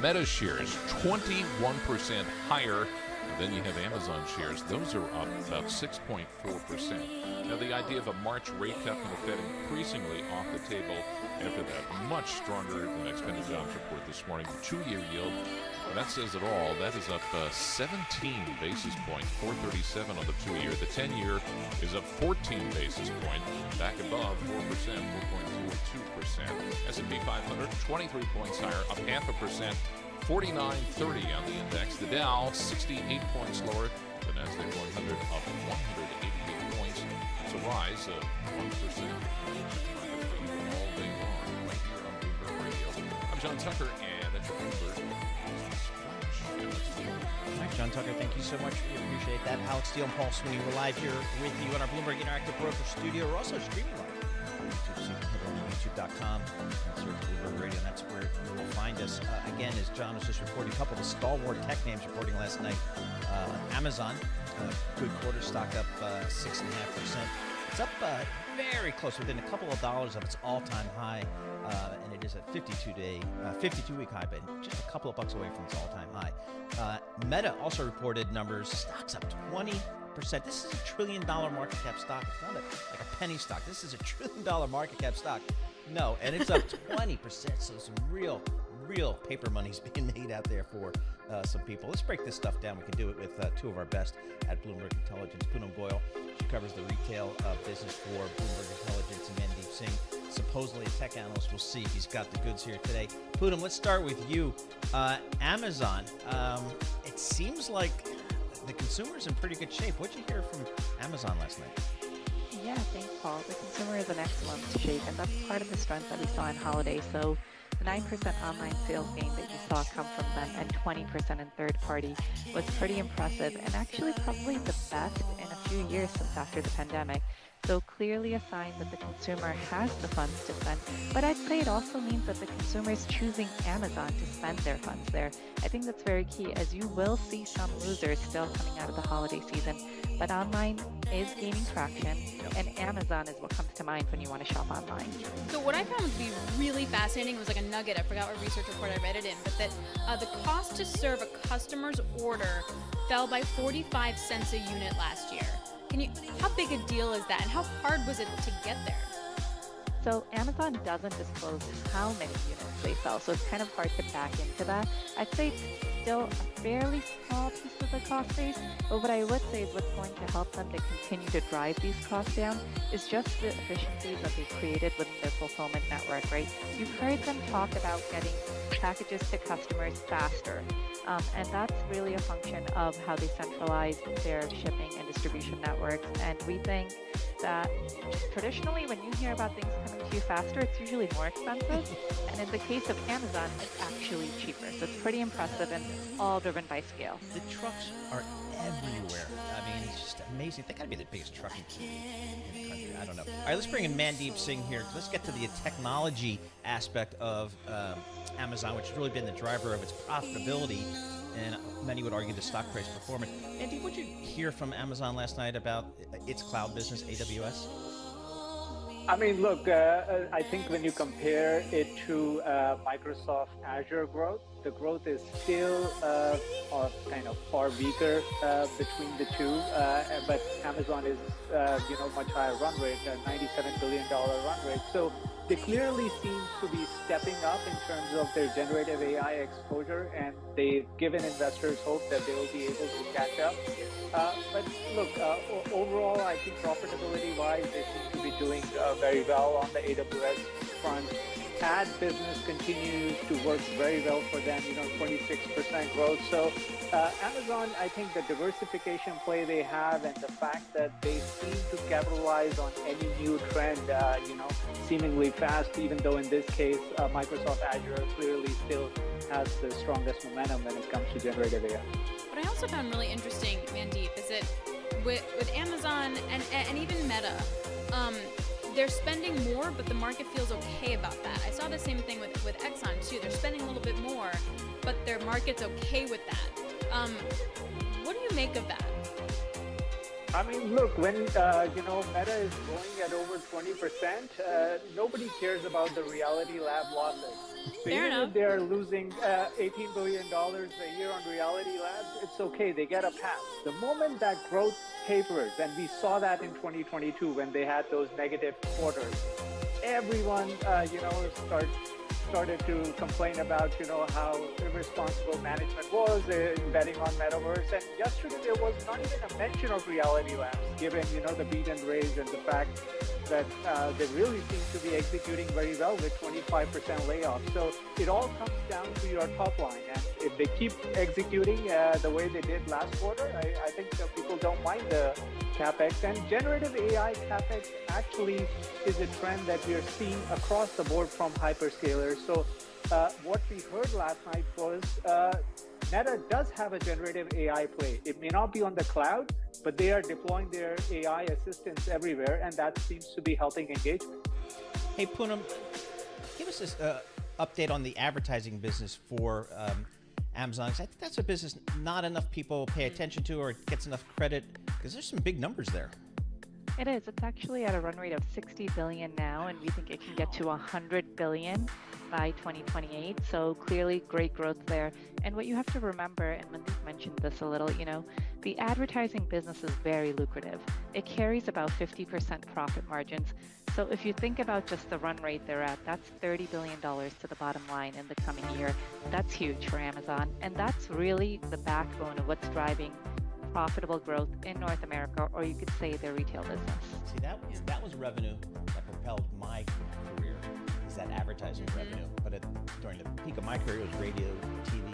Meta shares 21% higher. And then you have Amazon shares. Those are up about 6.4%. Now, the idea of a March rate cut from the Fed increasingly off the table after that much stronger than expected jobs report this morning. The two-year yield, well, that says it all. That is up 17 basis points, 437 on the two-year. The 10-year is up 14 basis points, back above 4%, 4.02%. S&P 500, 23 points higher, up 0.5%. 49.30 on the index. The Dow, 68 points lower. The Nasdaq 100 up 188 points. It's a rise of 1%. All day long, right here on Bloomberg Radio. I'm John Tucker, and that's your Bloomberg Business Flash. All right, John Tucker, thank you so much. We appreciate that. Alex Steele and Paul Sweeney, we're live here with you in our Bloomberg Interactive Broker Studio. We're also streaming live on YouTube, so you can head over to youtube.com and search Bloomberg Radio, and that's where you will find us. Again, as John was just reporting, a couple of the stalwart tech names reporting last night. Amazon, good quarter, stock up 6.5%. It's up very close, within a couple of dollars of its all-time high, and it is a 52-week high, but just a couple of bucks away from its all-time high. Meta also reported numbers. Stock's up 20%. This is $1 trillion market cap stock. It's not like a penny stock. This is $1 trillion market cap stock. No, and it's up 20%. So some real paper money's being made out there for some people. Let's break this stuff down. We can do it with two of our best at Bloomberg Intelligence. Poonam Goyal, she covers the retail business for Bloomberg Intelligence, and Mandeep Singh, supposedly a tech analyst. We'll see if he's got the goods here today. Poonam, let's start with you. Amazon, it seems like the consumer's in pretty good shape. What'd you hear from Amazon last night? Yeah, thanks, Paul. The consumer is in excellent shape, and that's part of the strength that we saw in holiday. So the 9% online sales gain that you saw come from them and 20% in third party was pretty impressive, and actually probably the best in a few years since after the pandemic. So clearly a sign that the consumer has the funds to spend. But I'd say it also means that the consumer is choosing Amazon to spend their funds there. I think that's very key, as you will see some losers still coming out of the holiday season. But online is gaining traction, and Amazon is what comes to mind when you want to shop online. So what I found to be really fascinating was like a nugget. I forgot what research report I read it in, but that the cost to serve a customer's order fell by 45 cents a unit last year. How big a deal is that, and how hard was it to get there? So Amazon doesn't disclose how many units they sell, so it's kind of hard to back into that. I'd say it's still a fairly small piece of the cost base, but what I would say is what's going to help them to continue to drive these costs down is just the efficiencies that they've created with their fulfillment network, right? You've heard them talk about getting packages to customers faster, and that's really a function of how they centralize their shipping and distribution networks. And we think that traditionally when you hear about things coming to you faster, it's usually more expensive. And in the case of Amazon, it's actually cheaper. So it's pretty impressive and all driven by scale. The trucks are everywhere. I mean, it's just amazing. They gotta be the biggest trucking in the country. I don't know. All right, let's bring in Mandeep Singh here. Let's get to the technology aspect of Amazon, which has really been the driver of its profitability, and many would argue the stock price performance. Mandeep, what did you hear from Amazon last night about its cloud business, AWS? I mean, look, I think when you compare it to Microsoft Azure growth, the growth is still kind of far weaker between the two, but Amazon is much higher run rate, $97 billion run rate. So they clearly seem to be stepping up in terms of their generative AI exposure, and they've given investors hope that they will be able to catch up. But look, overall, I think profitability-wise, they seem to be doing very well on the AWS front. Ad business continues to work very well for them, 26% growth. So Amazon, I think the diversification play they have and the fact that they seem to capitalize on any new trend, seemingly fast, even though in this case, Microsoft Azure clearly still has the strongest momentum when it comes to generative AI. What I also found really interesting, Mandeep, is that with Amazon and even Meta, they're spending more, but the market feels okay about that. I saw the same thing with Exxon too. They're spending a little bit more, but their market's okay with that. What do you make of that? I mean, look, when Meta is growing at over 20%, nobody cares about the Reality Lab losses. So Fair even enough. if they're losing $18 billion a year on Reality Labs, it's okay. They get a pass. The moment that growth tapers, and we saw that in 2022 when they had those negative quarters, everyone, started to complain about, how irresponsible management was betting on metaverse. And yesterday there was not even a mention of Reality Labs, given, the beat and raise and the fact that they really seem to be executing very well with 25% layoffs. So it all comes down to your top line. And if they keep executing the way they did last quarter, I think people don't mind the CapEx. And generative AI CapEx actually is a trend that we are seeing across the board from hyperscalers. So what we heard last night was Meta does have a generative AI play. It may not be on the cloud, but they are deploying their AI assistants everywhere, and that seems to be helping engagement. Hey, Poonam, give us this update on the advertising business for Amazon. 'Cause I think that's a business not enough people pay attention to or gets enough credit, because there's some big numbers there. It is. It's actually at a run rate of 60 billion now, and we think it can get to 100 billion by 2028. So clearly great growth there. And what you have to remember, and Mandeep mentioned this a little, the advertising business is very lucrative. It carries about 50% profit margins. So if you think about just the run rate they're at, that's $30 billion to the bottom line in the coming year. That's huge for Amazon. And that's really the backbone of what's driving profitable growth in North America, or you could say their retail business. See, that was revenue that propelled my career, is that advertising revenue. But during the peak of my career, it was radio, TV,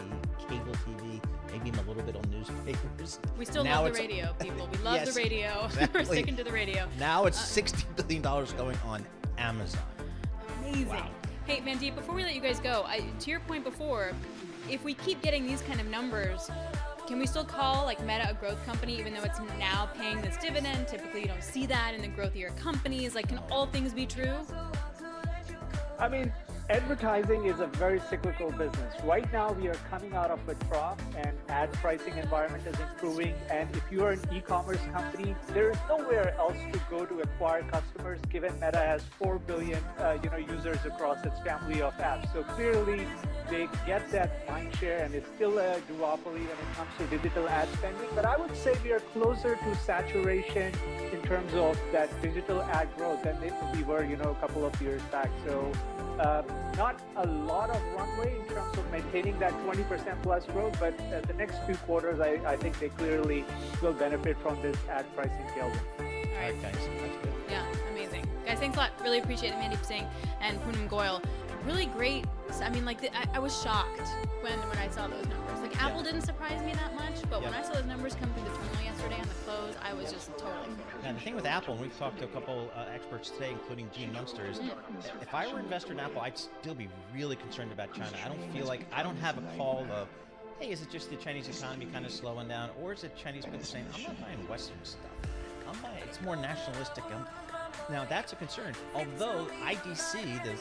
cable TV, maybe even a little bit on newspapers. We still love the radio, people. We love the radio. Exactly. We're sticking to the radio. Now it's $60 billion going on Amazon. Amazing. Wow. Hey, Mandeep, before we let you guys go, to your point before, if we keep getting these kind of numbers, can we still call Meta a growth company, even though it's now paying this dividend? Typically, you don't see that in the growthier companies. Can all things be true? I mean, advertising is a very cyclical business. Right now, we are coming out of a trough, and ad pricing environment is improving. And if you are an e-commerce company, there is nowhere else to go to acquire customers, given Meta has 4 billion, users across its family of apps. So clearly, they get that mind share, and it's still a duopoly when it comes to digital ad spending. But I would say we are closer to saturation in terms of that digital ad growth than we were, a couple of years back. So not a lot of runway in terms of maintaining that 20% plus growth, but the next few quarters, I think they clearly will benefit from this ad pricing tailwind. All right, guys. That's good. Yeah, amazing. Guys, thanks a lot. Really appreciate it, Mandeep Singh and Poonam Goyal. Really great. I mean, I was shocked when I saw those numbers. Apple didn't surprise me that much, but when I saw those numbers come through the terminal yesterday on the close, I was just totally thrilled. Now, the thing with Apple, and we've talked to a couple experts today, including Gene Munster, is if I were an investor in Apple, I'd still be really concerned about China. I don't feel like I don't have a call of, hey, is it just the Chinese economy kind of slowing down, or is it Chinese people saying, I'm not buying Western stuff. It's more nationalistic. Now, that's a concern. Although IDC, the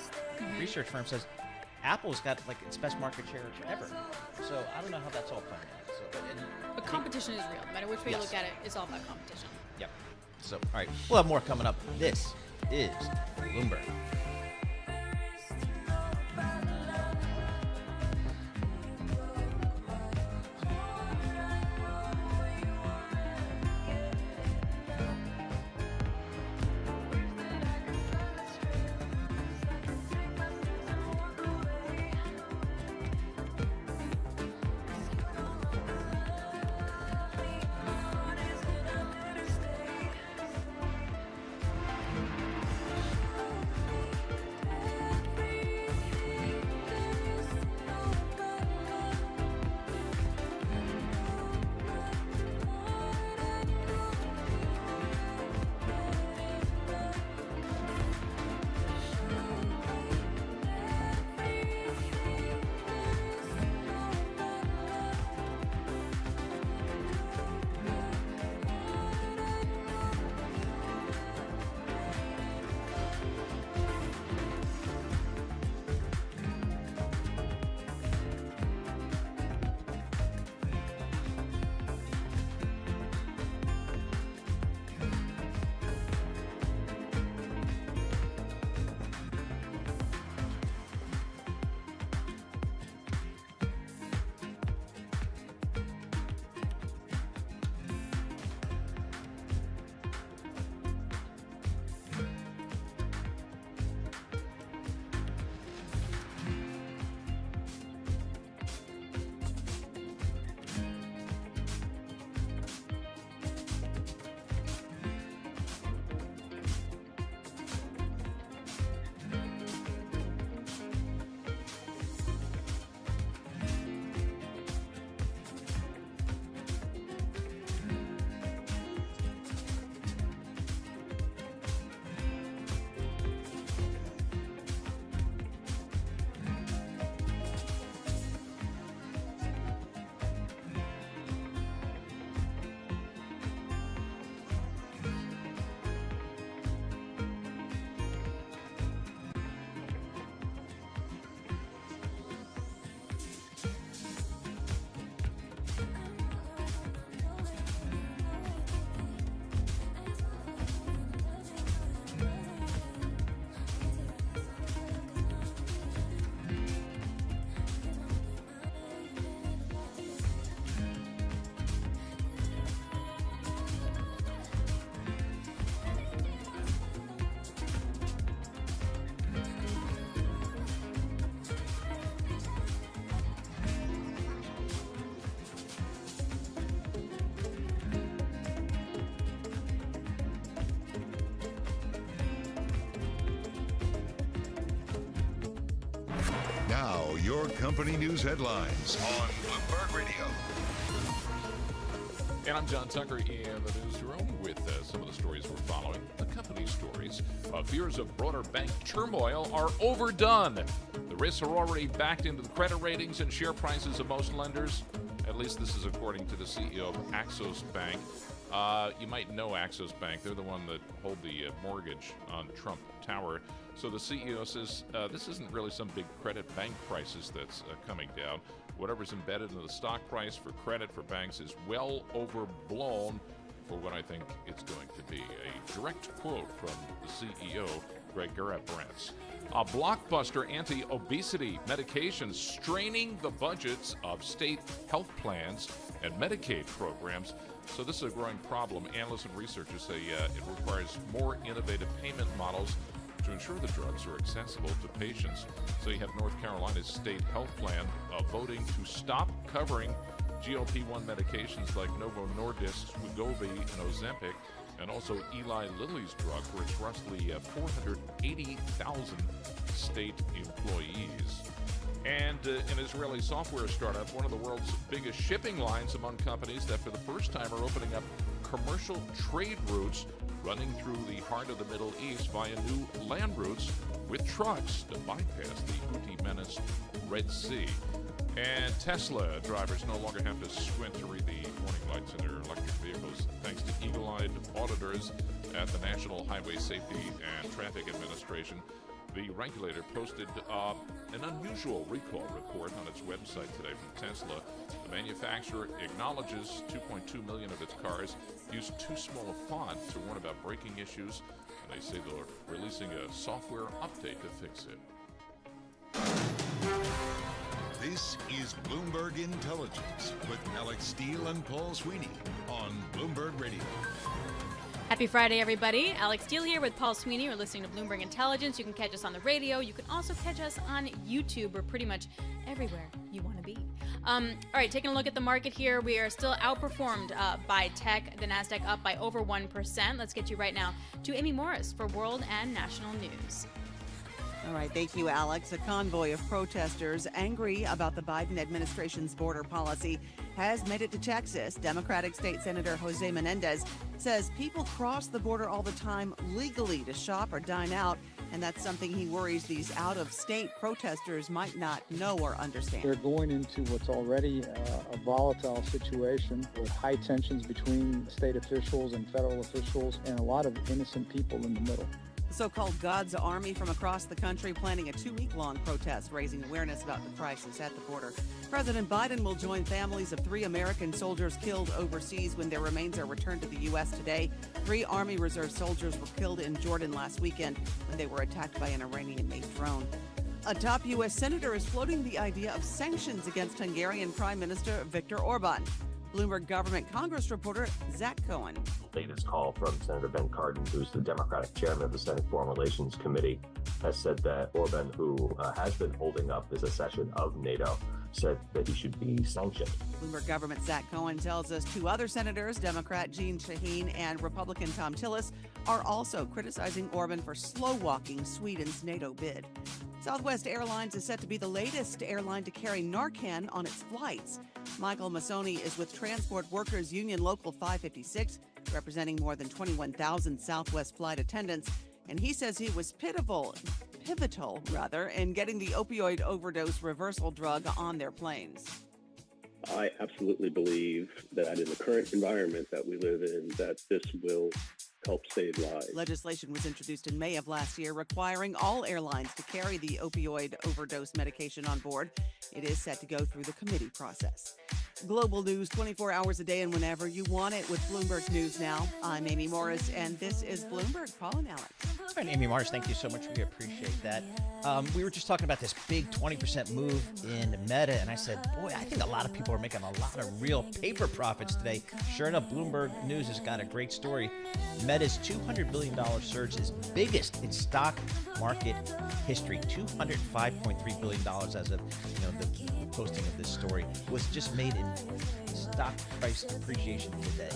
research firm, says Apple's got its best market share ever. So I don't know how that's all playing out. So, but competition is real. No matter which way you look at it, it's all about competition. Yep. So, all right, we'll have more coming up. This is Bloomberg. your company news headlines on Bloomberg Radio. And I'm John Tucker in the newsroom with some of the stories we're following. The company stories. Fears of broader bank turmoil are overdone. The risks are already backed into the credit ratings and share prices of most lenders. At least this is according to the CEO of Axos Bank. You might know Axos Bank. They're the one that hold the mortgage on Trump Tower. So the CEO says this isn't really some big credit bank crisis that's coming down. Whatever's embedded in the stock price for credit for banks is well overblown for what I think it's going to be. A direct quote from the CEO, Greg Garrett-Brents. A blockbuster anti-obesity medication straining the budgets of state health plans and Medicaid programs. So this is a growing problem. Analysts and researchers say it requires more innovative payment models to ensure the drugs are accessible to patients. So you have North Carolina's state health plan voting to stop covering GLP-1 medications like Novo Nordisk's Wegovy and Ozempic, and also Eli Lilly's drug, where it's roughly 480,000 state employees. And an Israeli software startup, one of the world's biggest shipping lines among companies that for the first time are opening up commercial trade routes running through the heart of the Middle East via new land routes with trucks to bypass the Houthi-menaced Red Sea. And Tesla drivers no longer have to squint to read the warning lights in their electric vehicles, thanks to eagle-eyed auditors at the National Highway Safety and Traffic Administration. The regulator posted an unusual recall report on its website today from Tesla. The manufacturer acknowledges 2.2 million of its cars use too small a font to warn about braking issues, and they say they're releasing a software update to fix it. This is Bloomberg Intelligence with Alex Steele and Paul Sweeney on Bloomberg Radio. Happy Friday, everybody. Alex Steele here with Paul Sweeney. You're listening to Bloomberg Intelligence. You can catch us on the radio. You can also catch us on YouTube. We're pretty much everywhere you want to be. All right, taking a look at the market here. We are still outperformed by tech. The NASDAQ up by over 1%. Let's get you right now to Amy Morris for world and national news. All right, thank you, Alex. A convoy of protesters angry about the Biden administration's border policy has made it to Texas. Democratic State Senator Jose Menendez says people cross the border all the time legally to shop or dine out, and that's something he worries these out-of-state protesters might not know or understand. They're going into what's already a volatile situation with high tensions between state officials and federal officials and a lot of innocent people in the middle. The so-called God's Army from across the country planning a 2-week-long protest, raising awareness about the crisis at the border. President Biden will join families of 3 American soldiers killed overseas when their remains are returned to the U.S. today. 3 Army Reserve soldiers were killed in Jordan last weekend when they were attacked by an Iranian-made drone. A top U.S. senator is floating the idea of sanctions against Hungarian Prime Minister Viktor Orban. Bloomberg Government Congress reporter Zach Cohen. Latest call from Senator Ben Cardin, who's the Democratic chairman of the Senate Foreign Relations Committee, has said that Orban, who has been holding up his accession of NATO, said that he should be sanctioned. Bloomberg Government Zach Cohen tells us 2 other senators, Democrat Jeanne Shaheen and Republican Tom Tillis, are also criticizing Orban for slow-walking Sweden's NATO bid. Southwest Airlines is set to be the latest airline to carry Narcan on its flights. Michael Massoni is with Transport Workers Union Local 556, representing more than 21,000 Southwest flight attendants, and he says he was pivotal in getting the opioid overdose reversal drug on their planes. I absolutely believe that in the current environment that we live in, that this will help save lives. Legislation was introduced in May of last year requiring all airlines to carry the opioid overdose medication on board. It is set to go through the committee process. Global news 24 hours a day and whenever you want it with Bloomberg News Now. I'm Amy Morris, and this is Bloomberg. Paul and Alex. All right, Amy Morris, thank you so much. We appreciate that. We were just talking about this big 20% move in Meta, and I said, boy, I think a lot of people are making a lot of real paper profits today. Sure enough, Bloomberg News has got a great story. Meta's $200 billion surge is biggest in stock market history. $205.3 billion as of the posting of this story was just made in stock price appreciation today.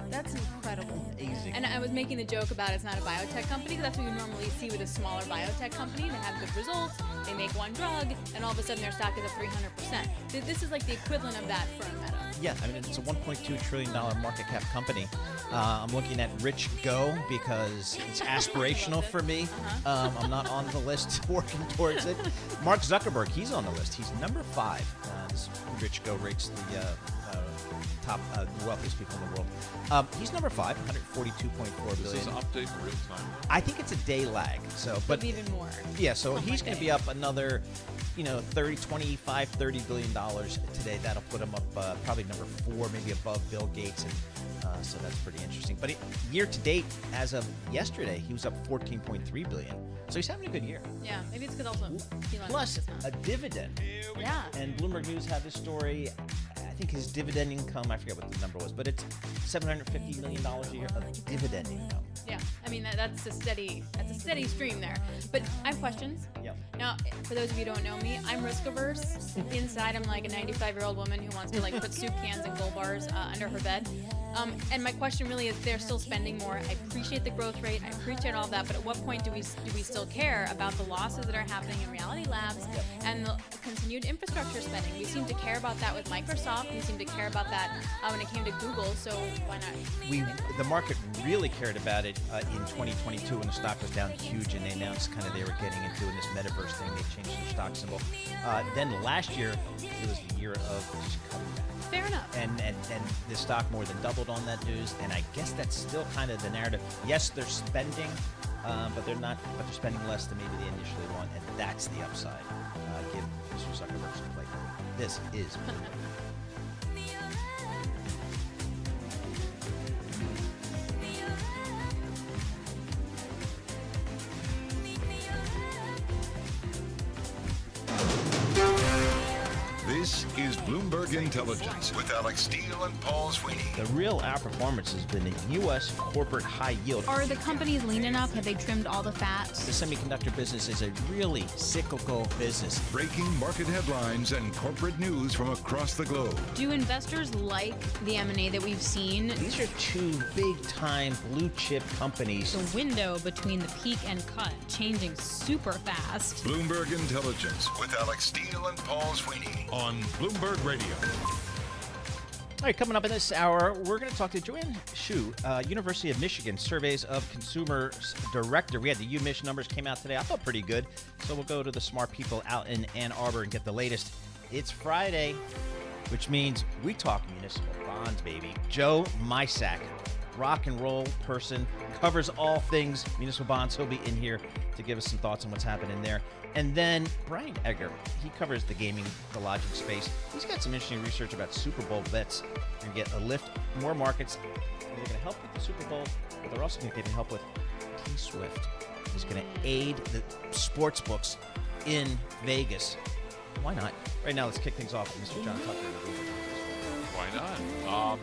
That's incredible. Amazing. And I was making the joke about it's not a biotech company, because that's what we normally see with a smaller biotech company that have good results. They make one drug, and all of a sudden their stock is up 300%. This is like the equivalent of that for Meta. Yeah, I mean, it's a $1.2 trillion market cap company. I'm looking at Rich Go because it's aspirational for me. I'm not on the list working towards it. Mark Zuckerberg, he's on the list. He's number 5. This Rich Go rates the top wealthiest people in the world. He's number 5, 142.4 billion. This is update in real time. I think it's a day lag. So, but even more. Yeah, so he's going to be up another, $25, $30 billion today. That'll put him up probably number 4, maybe above Bill Gates, and so that's pretty interesting. But year to date, as of yesterday, he was up 14.3 billion. So he's having a good year. Yeah, maybe it's because also Elon Plus Musk is a dividend. Yeah. And Bloomberg News had this story. I think his dividend income, I forget what the number was, but it's $750 million a year of dividend income. Yeah, I mean that's a steady stream there. But I have questions. Yep. Now, for those of you who don't know me, I'm risk averse. Inside, I'm like a 95-year-old woman who wants to like put soup cans and gold bars under her bed. And my question really is, they're still spending more. I appreciate the growth rate. I appreciate all that. But at what point do we still care about the losses that are happening in Reality Labs and the continued infrastructure spending? We seem to care about that with Microsoft. We seem to care about that when it came to Google. So why not? The market really cared about it in 2022 when the stock was down huge, and they announced kind of they were getting into this metaverse thing. They changed their stock symbol. Then last year, it was the year of just cutting back. Fair enough. And the stock more than doubled on that news, and I guess that's still kind of the narrative. Yes, they're spending, but they're spending less than maybe they initially want, and that's the upside. Give Mr. Zuckerberg some play. This is Bloomberg. This is Bloomberg Intelligence with Alex Steele and Paul Sweeney. The real outperformance has been in U.S. corporate high yield. Are the companies lean enough? Have they trimmed all the fat? The semiconductor business is a really cyclical business. Breaking market headlines and corporate news from across the globe. Do investors like the M&A that we've seen? These are two big-time blue-chip companies. The window between the peak and cut changing super fast. Bloomberg Intelligence with Alex Steele and Paul Sweeney on Bloomberg Radio. All right, coming up in this hour, we're going to talk to Joanne Shu, University of Michigan Surveys of Consumers Director. We had the UMich numbers came out today. I thought pretty good. So we'll go to the smart people out in Ann Arbor and get the latest. It's Friday, which means we talk municipal bonds, baby. Joe Mysak, rock and roll person, covers all things municipal bonds. He'll be in here to give us some thoughts on what's happening there. And then Brian Egger, he covers the gaming, the lodging space. He's got some interesting research about Super Bowl bets. You're going to get a lift, more markets. They're going to help with the Super Bowl, but they're also going to get help with T-Swift. He's going to aid the sports books in Vegas. Why not? Right now, let's kick things off with Mr. John Tucker. Why not?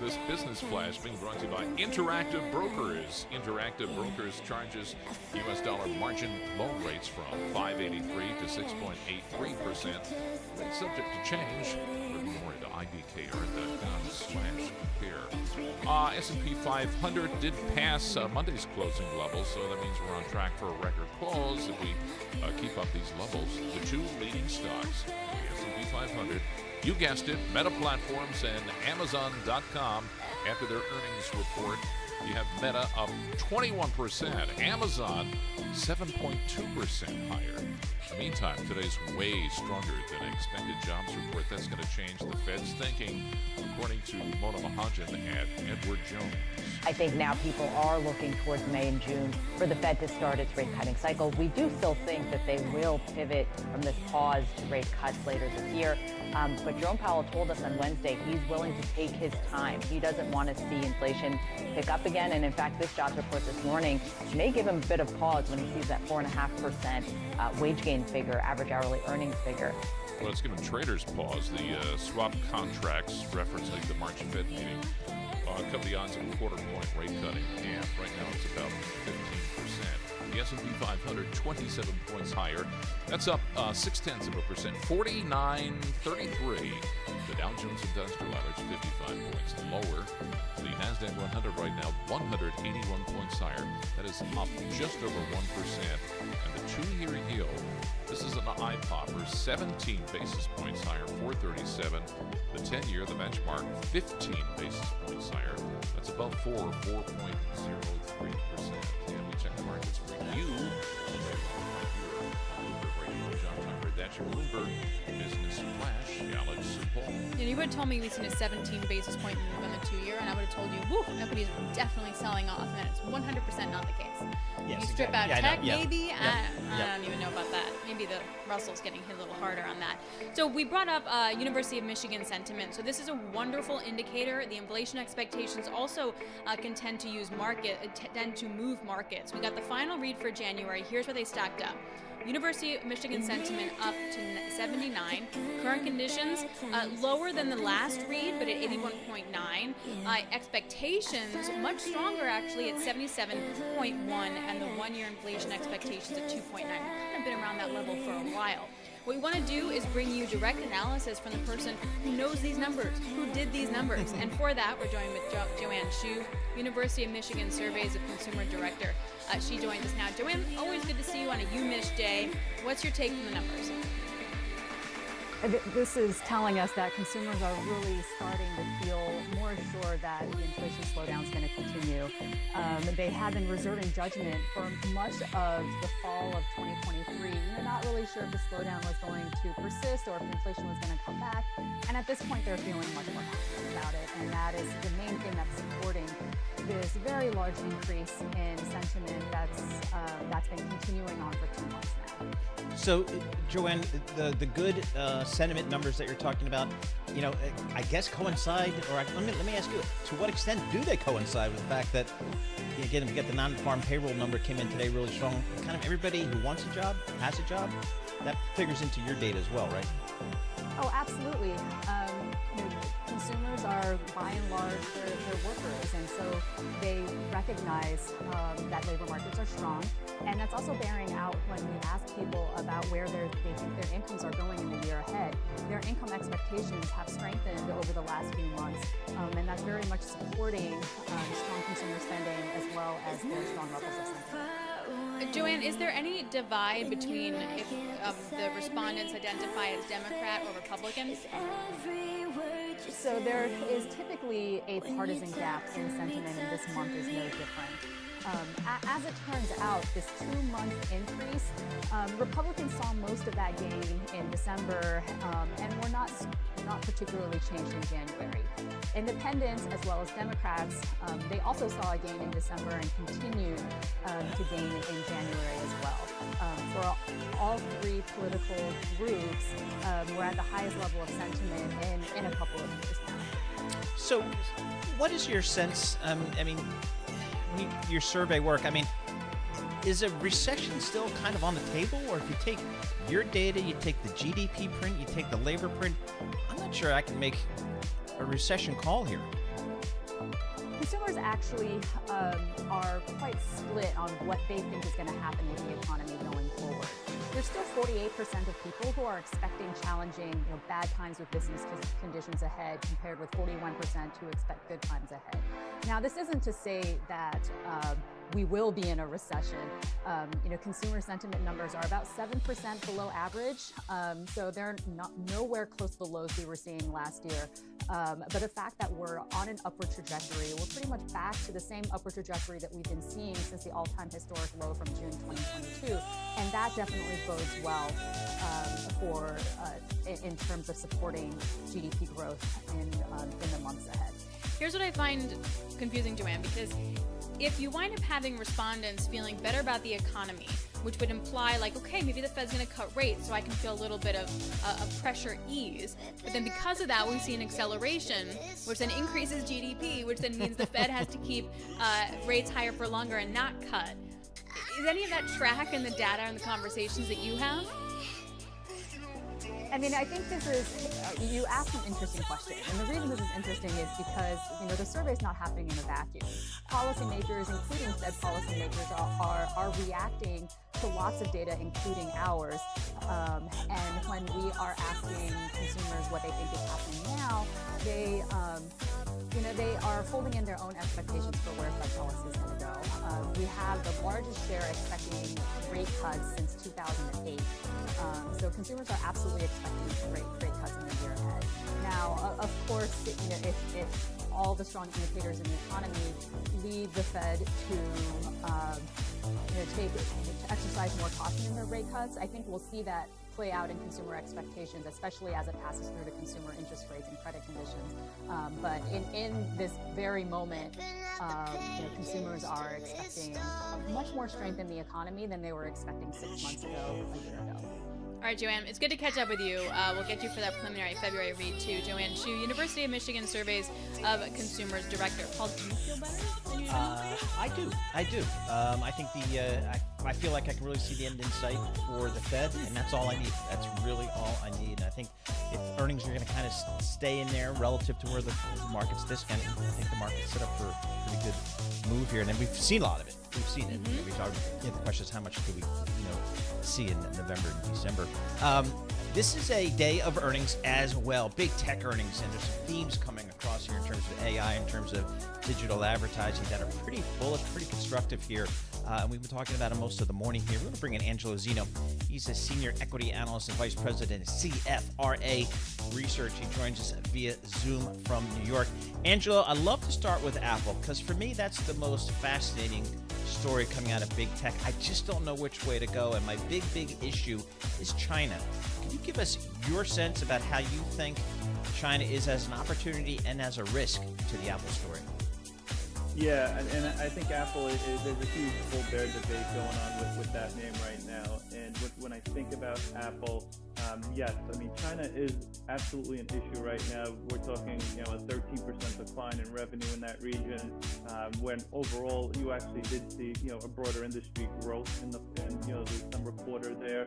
This business flash being brought to you by Interactive Brokers. Interactive Brokers charges U.S. dollar margin loan rates from 5.83 to 6.83%. It's subject to change. Learn more at ibkr.com/compare. S&P 500 did pass Monday's closing levels, so that means we're on track for a record close if we keep up these levels. The two leading stocks, the S&P 500, you guessed it, Meta Platforms and Amazon.com. After their earnings report, you have Meta up 21%, Amazon 7.2% higher. In the meantime, today's way stronger than expected jobs report. That's going to change the Fed's thinking, according to Mona Mahajan and Edward Jones. I think now people are looking towards May and June for the Fed to start its rate cutting cycle. We do still think that they will pivot from this paused rate cuts later this year. But Jerome Powell told us on Wednesday he's willing to take his time. He doesn't want to see inflation pick up again. And in fact, this jobs report this morning may give him a bit of pause when he sees that 4.5% wage gain figure, average hourly earnings figure. Well, it's given traders pause. The swap contracts referencing the March Fed meeting cover the odds of a quarter-point rate cutting. And right now it's about 15%. The S&P 500, 27 points higher. That's up 0.6%, 49.33. The Dow Jones Industrial Average 55 points lower. The NASDAQ 100 right now 181 points higher. That is up just over 1%. And the 2-year yield, this is an eye popper, 17 basis points higher, 437. The 10-year, the benchmark, 15 basis points higher. That's above 4.03%. And we check the markets for you. That's your Bloomberg Business Flash, Alex and Paul. You would have told me we've seen a 17 basis point move on the 2-year, and I would have told you, woo, equities are definitely selling off, and it's 100% not the case. Yes, you strip exactly. out tech, maybe. Yeah. I don't even know about that. Maybe the Russell's getting hit a little harder on that. So we brought up University of Michigan sentiment. So this is a wonderful indicator. The inflation expectations also tend to move markets. We got the final read for January. Here's where they stacked up. University of Michigan sentiment up to 79. Current conditions lower than the last read, but at 81.9. Expectations much stronger actually at 77.1, and the 1-year inflation expectations at 2.9. We've kind of been around that level for a while. What we want to do is bring you direct analysis from the person who knows these numbers, who did these numbers. And for that, we're joined with Joanne Shu, University of Michigan Surveys of Consumer Director. She joins us now. Joanne, always good to see you on a UMich day. What's your take from the numbers? This is telling us that consumers are really starting to feel more assured that the inflation slowdown is going to continue. They have been reserving judgment for much of the fall of 2023. They're not really sure if the slowdown was going to persist or if inflation was going to come back. And at this point, they're feeling much more confident about it. And that is the main thing that's supporting this very large increase in sentiment that's been continuing on for 2 months now. So, Joanne, the good sentiment numbers that you're talking about, I guess coincide, or let me ask you, to what extent do they coincide with the fact that, again, we get the non-farm payroll number came in today really strong. Kind of everybody who wants a job, has a job, that figures into your data as well, right? Oh, absolutely. Consumers are, by and large, they're workers, and so they recognize that labor markets are strong, and that's also bearing out when we ask people about where they think their incomes are going in the year ahead. Their income expectations have strengthened over the last few months, and that's very much supporting strong consumer spending as well as their strong levels of sentiment. Joanne, is there any divide between if the respondents identify as Democrat or Republican? So there is typically a partisan gap in sentiment, and this month is no different. As it turns out, this 2-month increase, Republicans saw most of that gain in December and were not particularly changed in January. Independents, as well as Democrats, they also saw a gain in December and continued to gain in January as well. For all three political groups, we're at the highest level of sentiment in a couple of years now. So, what is your sense? Your survey work, is a recession still kind of on the table? Or if you take your data, you take the GDP print, you take the labor print, I'm not sure I can make a recession call here. Consumers actually are quite split on what they think is going to happen with the economy going forward. There's still 48% of people who are expecting challenging, bad times with business conditions ahead, compared with 41% who expect good times ahead. Now, this isn't to say that we will be in a recession. Consumer sentiment numbers are about 7% below average, so they're nowhere close to the lows we were seeing last year. But the fact that we're on an upward trajectory, we're pretty much back to the same upward trajectory that we've been seeing since the all-time historic low from June 2022, and that definitely bodes well in terms of supporting GDP growth in the months ahead. Here's what I find confusing, Joanne, because if you wind up having respondents feeling better about the economy, which would imply okay, maybe the Fed's going to cut rates so I can feel a little bit of pressure ease. But then because of that, we see an acceleration, which then increases GDP, which then means the Fed has to keep rates higher for longer and not cut. Is any of that track in the data and the conversations that you have? I think this is, you asked an interesting question. And the reason this is interesting is because, the survey is not happening in a vacuum. Policymakers, including Fed policymakers, are reacting to lots of data, including ours. And when we are asking consumers what they think is happening now, they are folding in their own expectations for where Fed policy is going to go. We have the largest share expecting rate cuts since 2008. So consumers are absolutely expecting rate cuts in the year ahead. Now, of course, if all the strong indicators in the economy lead the Fed to exercise more caution in their rate cuts, I think we'll see that play out in consumer expectations, especially as it passes through to consumer interest rates and credit conditions. But in this very moment, consumers are expecting much more strength in the economy than they were expecting 6 months ago, a year ago. All right, Joanne, it's good to catch up with you. We'll get you for that preliminary February read, too. Joanne Shu, University of Michigan Surveys of Consumers Director. Paul, do you feel better than you do? I do. I think I feel like I can really see the end in sight for the Fed, and that's all I need. That's really all I need. And I think if earnings are going to kind of stay in there relative to where the market's discounted, I think the market's set up for a pretty good move here. And then we've seen a lot of it. We've seen it. The question is, how much do we, see in November and December? This is a day of earnings as well. Big tech earnings, and there's some themes coming across here in terms of AI, in terms of digital advertising that are pretty bullish, pretty constructive here. And we've been talking about it most of the morning here. We're going to bring in Angelo Zeno. He's a senior equity analyst and vice president of CFRA Research. He joins us via Zoom from New York. Angelo, I'd love to start with Apple, because for me, that's the most fascinating story coming out of big tech. I just don't know which way to go, and my big issue is China. Can you give us your sense about how you think China is as an opportunity and as a risk to the Apple story? Yeah, and I think Apple, there's a huge bull-bear debate going on with that name right now. And when I think about Apple, yes, I mean, China is absolutely an issue right now. We're talking, a 13% decline in revenue in that region, when overall you actually did see, a broader industry growth in the December quarter there.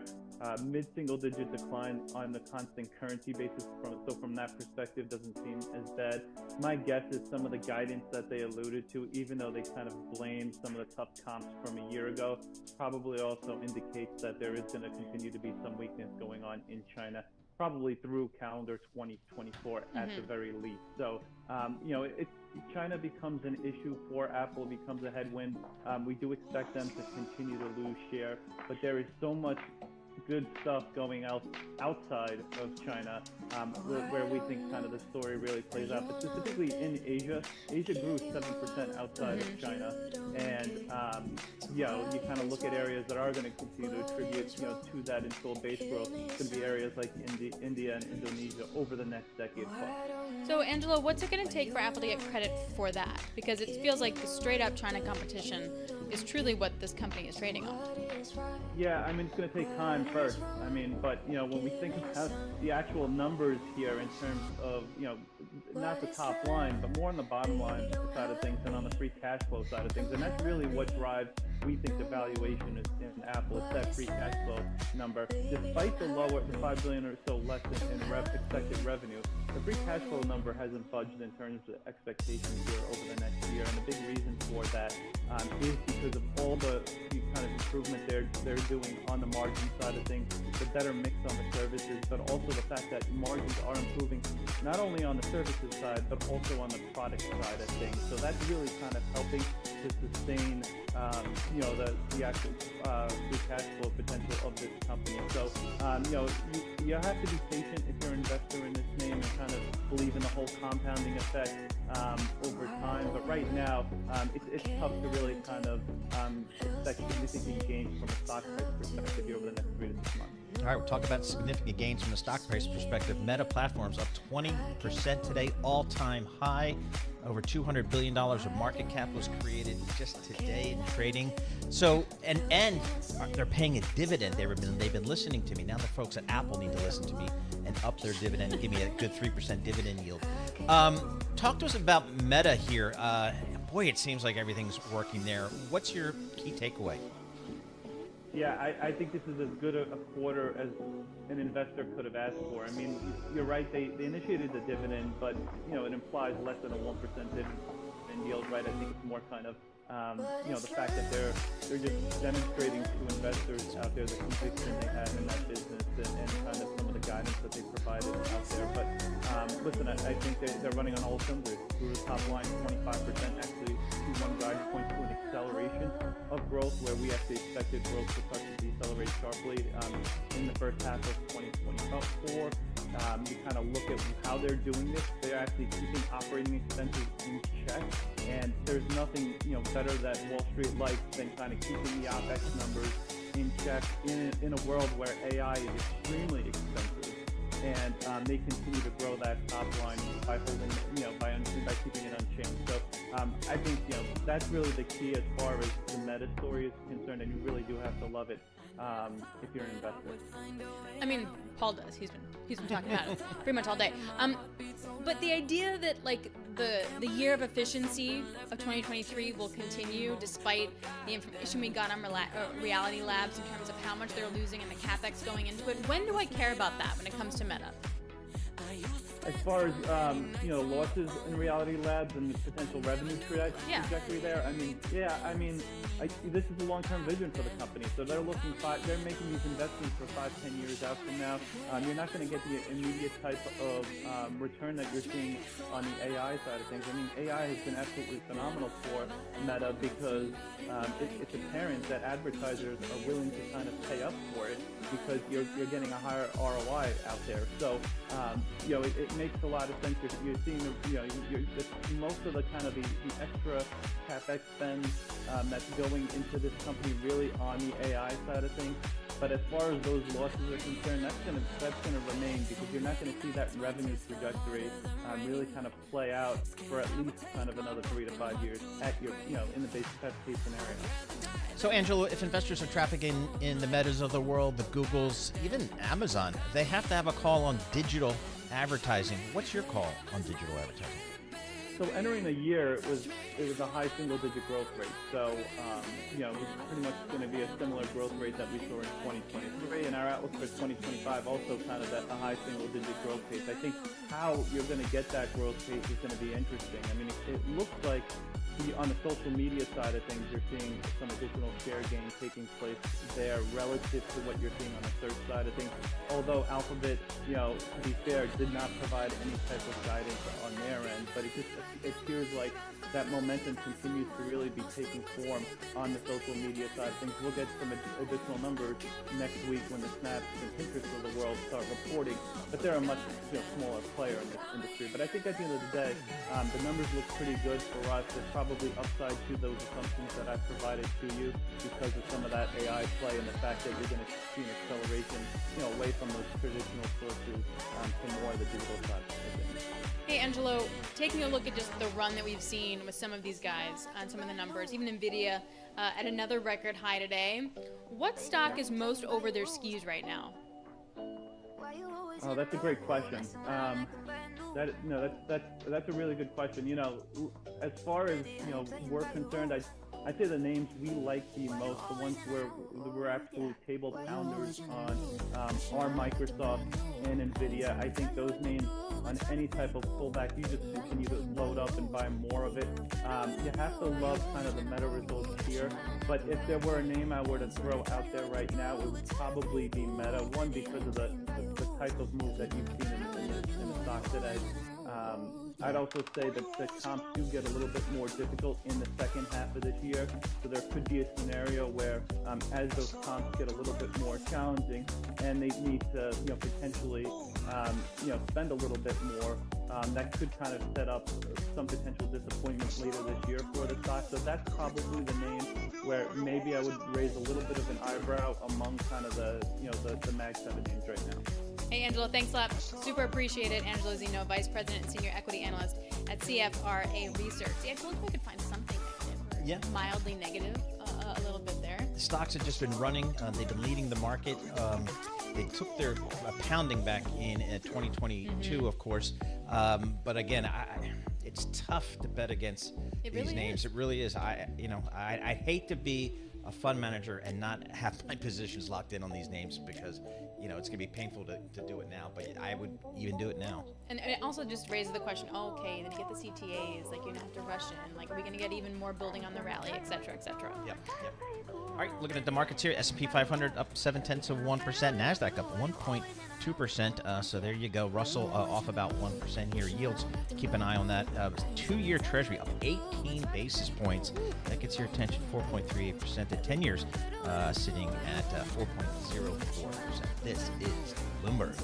Mid-single-digit decline on the constant currency basis. From that perspective, doesn't seem as bad. My guess is some of the guidance that they alluded to, even though they kind of blamed some of the tough comps from a year ago, probably also indicates that there is going to continue to be some weakness going on in China, probably through calendar 2024 at the very least. So, China becomes an issue for Apple, becomes a headwind. We do expect them to continue to lose share, but there is so much good stuff going outside of China, where we think kind of the story really plays out. But specifically in Asia grew 7% outside of China, and you kind of look at areas that are going to continue to attribute to that installed base growth. It's going to be areas like India and Indonesia over the next decade plus. So, Angelo, what's it going to take for Apple to get credit for that? Because it feels like the straight-up China competition is truly what this company is trading on. Yeah, I mean, it's going to take time first. I mean, but, when we think about the actual numbers here in terms of, not the top line, but more on the bottom line side of things and on the free cash flow side of things. And that's really what drives, we think, the valuation is in Apple. It's that free cash flow number. Despite the $5 billion or so less in expected revenue, the free cash flow number hasn't budged in terms of expectations here over the next year. And the big reason for that is because of all the kind of improvement they're doing on the margin side of things, the better mix on the services, but also the fact that margins are improving not only on the services side, but also on the product side of things. So that's really kind of helping to sustain, the actual free cash flow potential of this company. So, you have to be patient if you're an investor in this name and kind of believe in the whole compounding effect over time. But right now, it's tough to really kind of expect significant gains from a stock price perspective here over the next 3 to 6 months. All right, we'll talk about significant gains from a stock price perspective. Meta Platforms up 20% today, all-time high. Over $200 billion of market cap was created just today in trading. So, and they're paying a dividend. They've been listening to me. Now the folks at Apple need to listen to me and up their dividend and give me a good 3% dividend yield. Talk to us about Meta here. Boy, it seems like everything's working there. What's your key takeaway? Yeah, I think this is as good a quarter as an investor could have asked for. I mean, you're right, they initiated the dividend, but, it implies less than a 1% dividend yield, right? I think it's more kind of, the fact that they're just demonstrating to investors out there the conviction they have in that business and kind of some of the guidance that they divided out there. But listen, I think they're running on all cylinders. Grew the top line 25%. Actually, Q1 guidance points to an acceleration of growth, where we actually expected growth to start to decelerate sharply in the first half of 2024. You kind of look at how they're doing this. They're actually keeping operating expenses in check, and there's nothing better that Wall Street likes than kind of keeping the OPEX numbers in check in a world where AI is extremely expensive, and they continue to grow that top line by holding, by keeping it unchanged. So I think that's really the key as far as the Meta story is concerned, and you really do have to love it if you're an investor. I mean, Paul does. He's been talking about it pretty much all day. But the idea that like the year of efficiency of 2023 will continue despite the information we got on Reality Labs in terms of how much they're losing and the capex going into it. When do I care about that when it comes to Meta? As far as losses in Reality Labs and the potential revenue trajectory there, this is a long-term vision for the company. So they're making these investments for 5-10 years out from now. You're not going to get the immediate type of return that you're seeing on the AI side of things. I mean, AI has been absolutely phenomenal for Meta because it's apparent that advertisers are willing to kind of pay up for it because you're getting a higher ROI out there. So it makes a lot of sense. You're seeing most of the kind of the extra capex spend that's going into this company really on the AI side of things. But as far as those losses are concerned, that's gonna remain because you're not going to see that revenue trajectory really kind of play out for at least kind of another 3 to 5 years at your in the base case scenario. So, Angelo, if investors are trafficking in the Metas of the world, the Googles, even Amazon, they have to have a call on digital advertising. What's your call on digital advertising? So entering the year, it was a high single-digit growth rate. So, it was pretty much going to be a similar growth rate that we saw in 2023, and our outlook for 2025 also kind of at a high single-digit growth pace. I think how you're going to get that growth pace is going to be interesting. I mean, it looks like on the social media side of things, you're seeing some additional share gain taking place there relative to what you're seeing on the search side of things. Although Alphabet, to be fair, did not provide any type of guidance on their end, but it appears like that momentum continues to really be taking form on the social media side of things. We'll get some additional numbers next week when the Snaps and Pinterest of the world start reporting, but they're a much smaller player in this industry. But I think at the end of the day, the numbers look pretty good for us. There's probably upside to those assumptions that I've provided to you because of some of that AI play and the fact that you're going to see an acceleration, away from those traditional sources to more of the digital side of things. Hey, Angelo, taking a look at just the run that we've seen with some of these guys on some of the numbers, even NVIDIA at another record high today, what stock is most over their skis right now? Oh, that's a great question. That's a really good question. As far as we're concerned, I'd say the names we like the most, the ones where we're absolute table pounders on, are Microsoft and NVIDIA. I think those names on any type of pullback, you just continue to load up and buy more of it. You have to love kind of the Meta results here, but if there were a name I were to throw out there right now, it would probably be Meta. One, because of the type of move that you've seen in the stock today. I'd also say that the comps do get a little bit more difficult in the second half of this year. So there could be a scenario where as those comps get a little bit more challenging and they need to potentially spend a little bit more, that could kind of set up some potential disappointment later this year for the stock. So that's probably the name where maybe I would raise a little bit of an eyebrow among kind of the Mag 7 names right now. Hey, Angelo, thanks a lot. Super appreciate it. Angelo Zeno, Vice President and Senior Equity Analyst at CFRA Research. See, I told you I could find something negative. Yeah. Mildly negative, a little bit there. The stocks have just been running. They've been leading the market. They took their pounding back in 2022, of course. But again, it's tough to bet against these names. It really is. I hate to be a fund manager and not have my positions locked in on these names because it's going to be painful to do it now, but I would even do it now. And it also just raises the question, okay, then you get the CTAs, like you're going to have to rush in, like are we going to get even more building on the rally, et cetera, et cetera. Yep. All right, looking at the markets here, S&P 500 up 0.7%, NASDAQ up 1.4%. 2%. So there you go. Russell off about 1% here. Yields, keep an eye on that. 2-year Treasury up 18 basis points. That gets your attention. 4.38%. At 10 years, sitting at 4.04%. This is Bloomberg.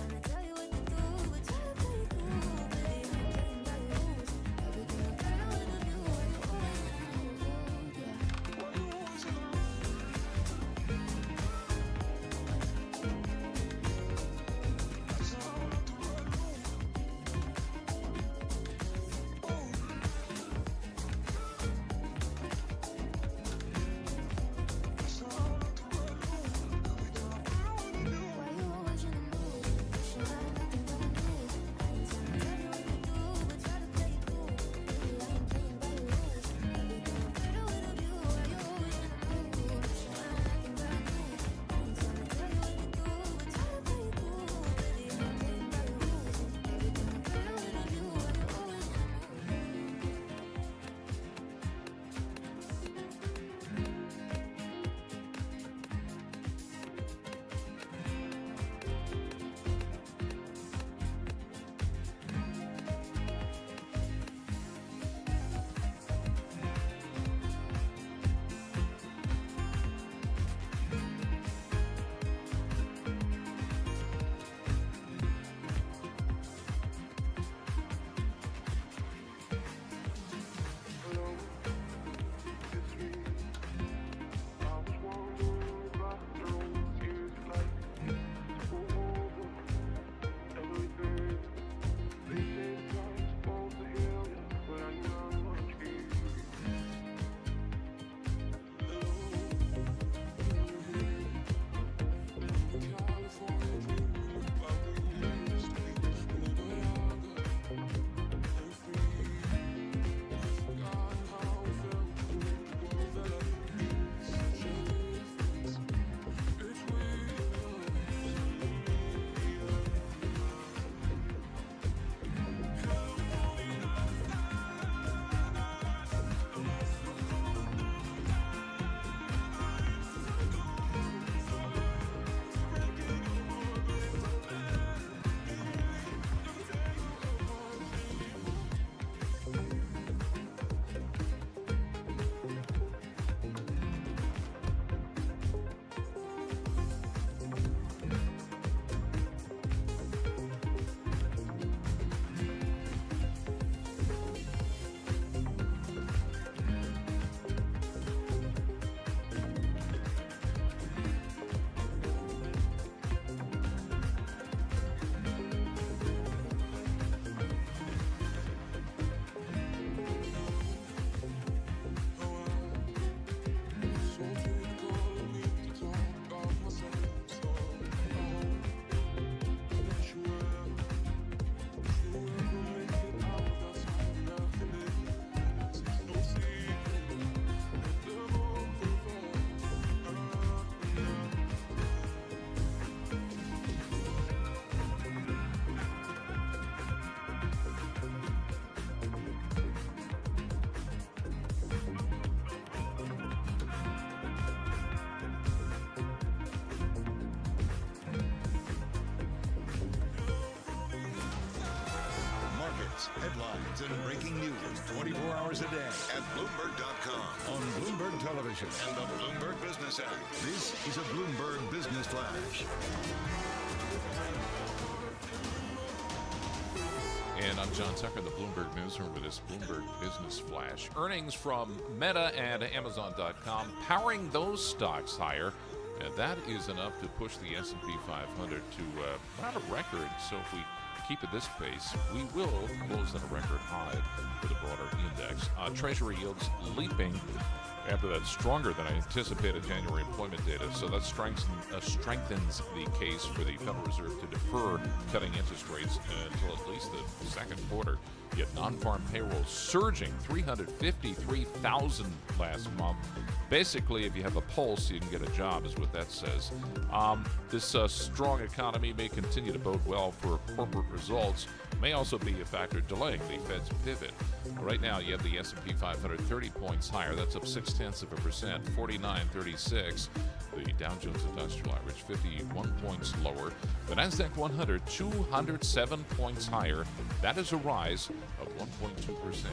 Headlines and breaking news 24 hours a day at Bloomberg.com, on Bloomberg Television, and the Bloomberg Business app. This is a Bloomberg Business Flash. And I'm John Tucker, the Bloomberg Newsroom, with this Bloomberg Business Flash. Earnings from Meta and Amazon.com powering those stocks higher. And that is enough to push the S&P 500 to not a record. So if we keep at this pace, we will close at a record high for the broader index. Treasury yields leaping after that stronger than anticipated January employment data. So that strengthens the case for the Federal Reserve to defer cutting interest rates until at least the second quarter. Yet non-farm payrolls surging 353,000 last month. Basically, if you have a pulse, you can get a job, is what that says. This strong economy may continue to bode well for corporate results. May also be a factor delaying the Fed's pivot. Right now, you have the S&P 500 30 points higher. That's up 0.6%, 49.36. The Dow Jones Industrial Average 51 points lower. The Nasdaq 100 207 points higher. That is a rise of 1.2%.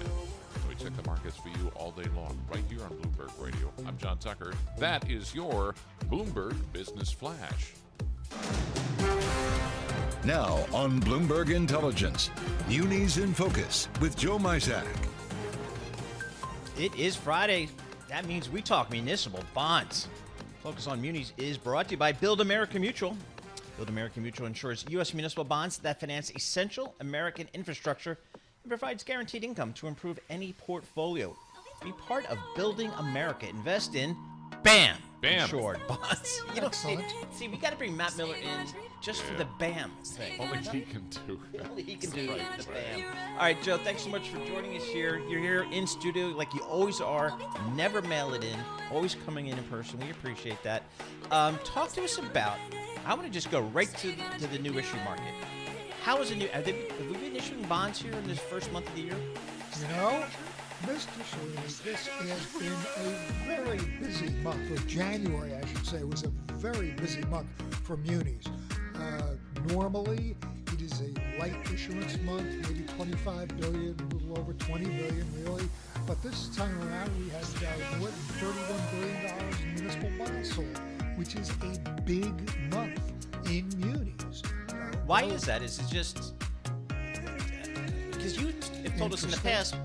We check the markets for you all day long, right here on Bloomberg Radio. I'm John Tucker. That is your Bloomberg Business Flash. Now on Bloomberg Intelligence, Munis in Focus with Joe Mysak. It is Friday. That means we talk municipal bonds. Focus on Munis is brought to you by Build America Mutual. Build America Mutual insures U.S. municipal bonds that finance essential American infrastructure and provides guaranteed income to improve any portfolio. Be part of Building America. Invest in BAM! BAM! Insured bonds. You know, see, we got to bring Matt Miller in just for the BAM thing. Only he can do. Only he can do the BAM. All right, Joe, thanks so much for joining us here. You're here in studio like you always are. Never mail it in. Always coming in person. We appreciate that. Talk to us about, I want to just go right to the new issue market. How is the new, have we been issuing bonds here in this first month of the year? You know, Mr. Sweeney, this has been a very busy month, or January, I should say, was a very busy month for munis. Normally, it is a light issuance month, maybe 25 billion, a little over 20 billion, really. But this time around, we had more than $31 billion in municipal bonds sold, which is a big month in munis. Why is that? Is it just because you have told us in the past,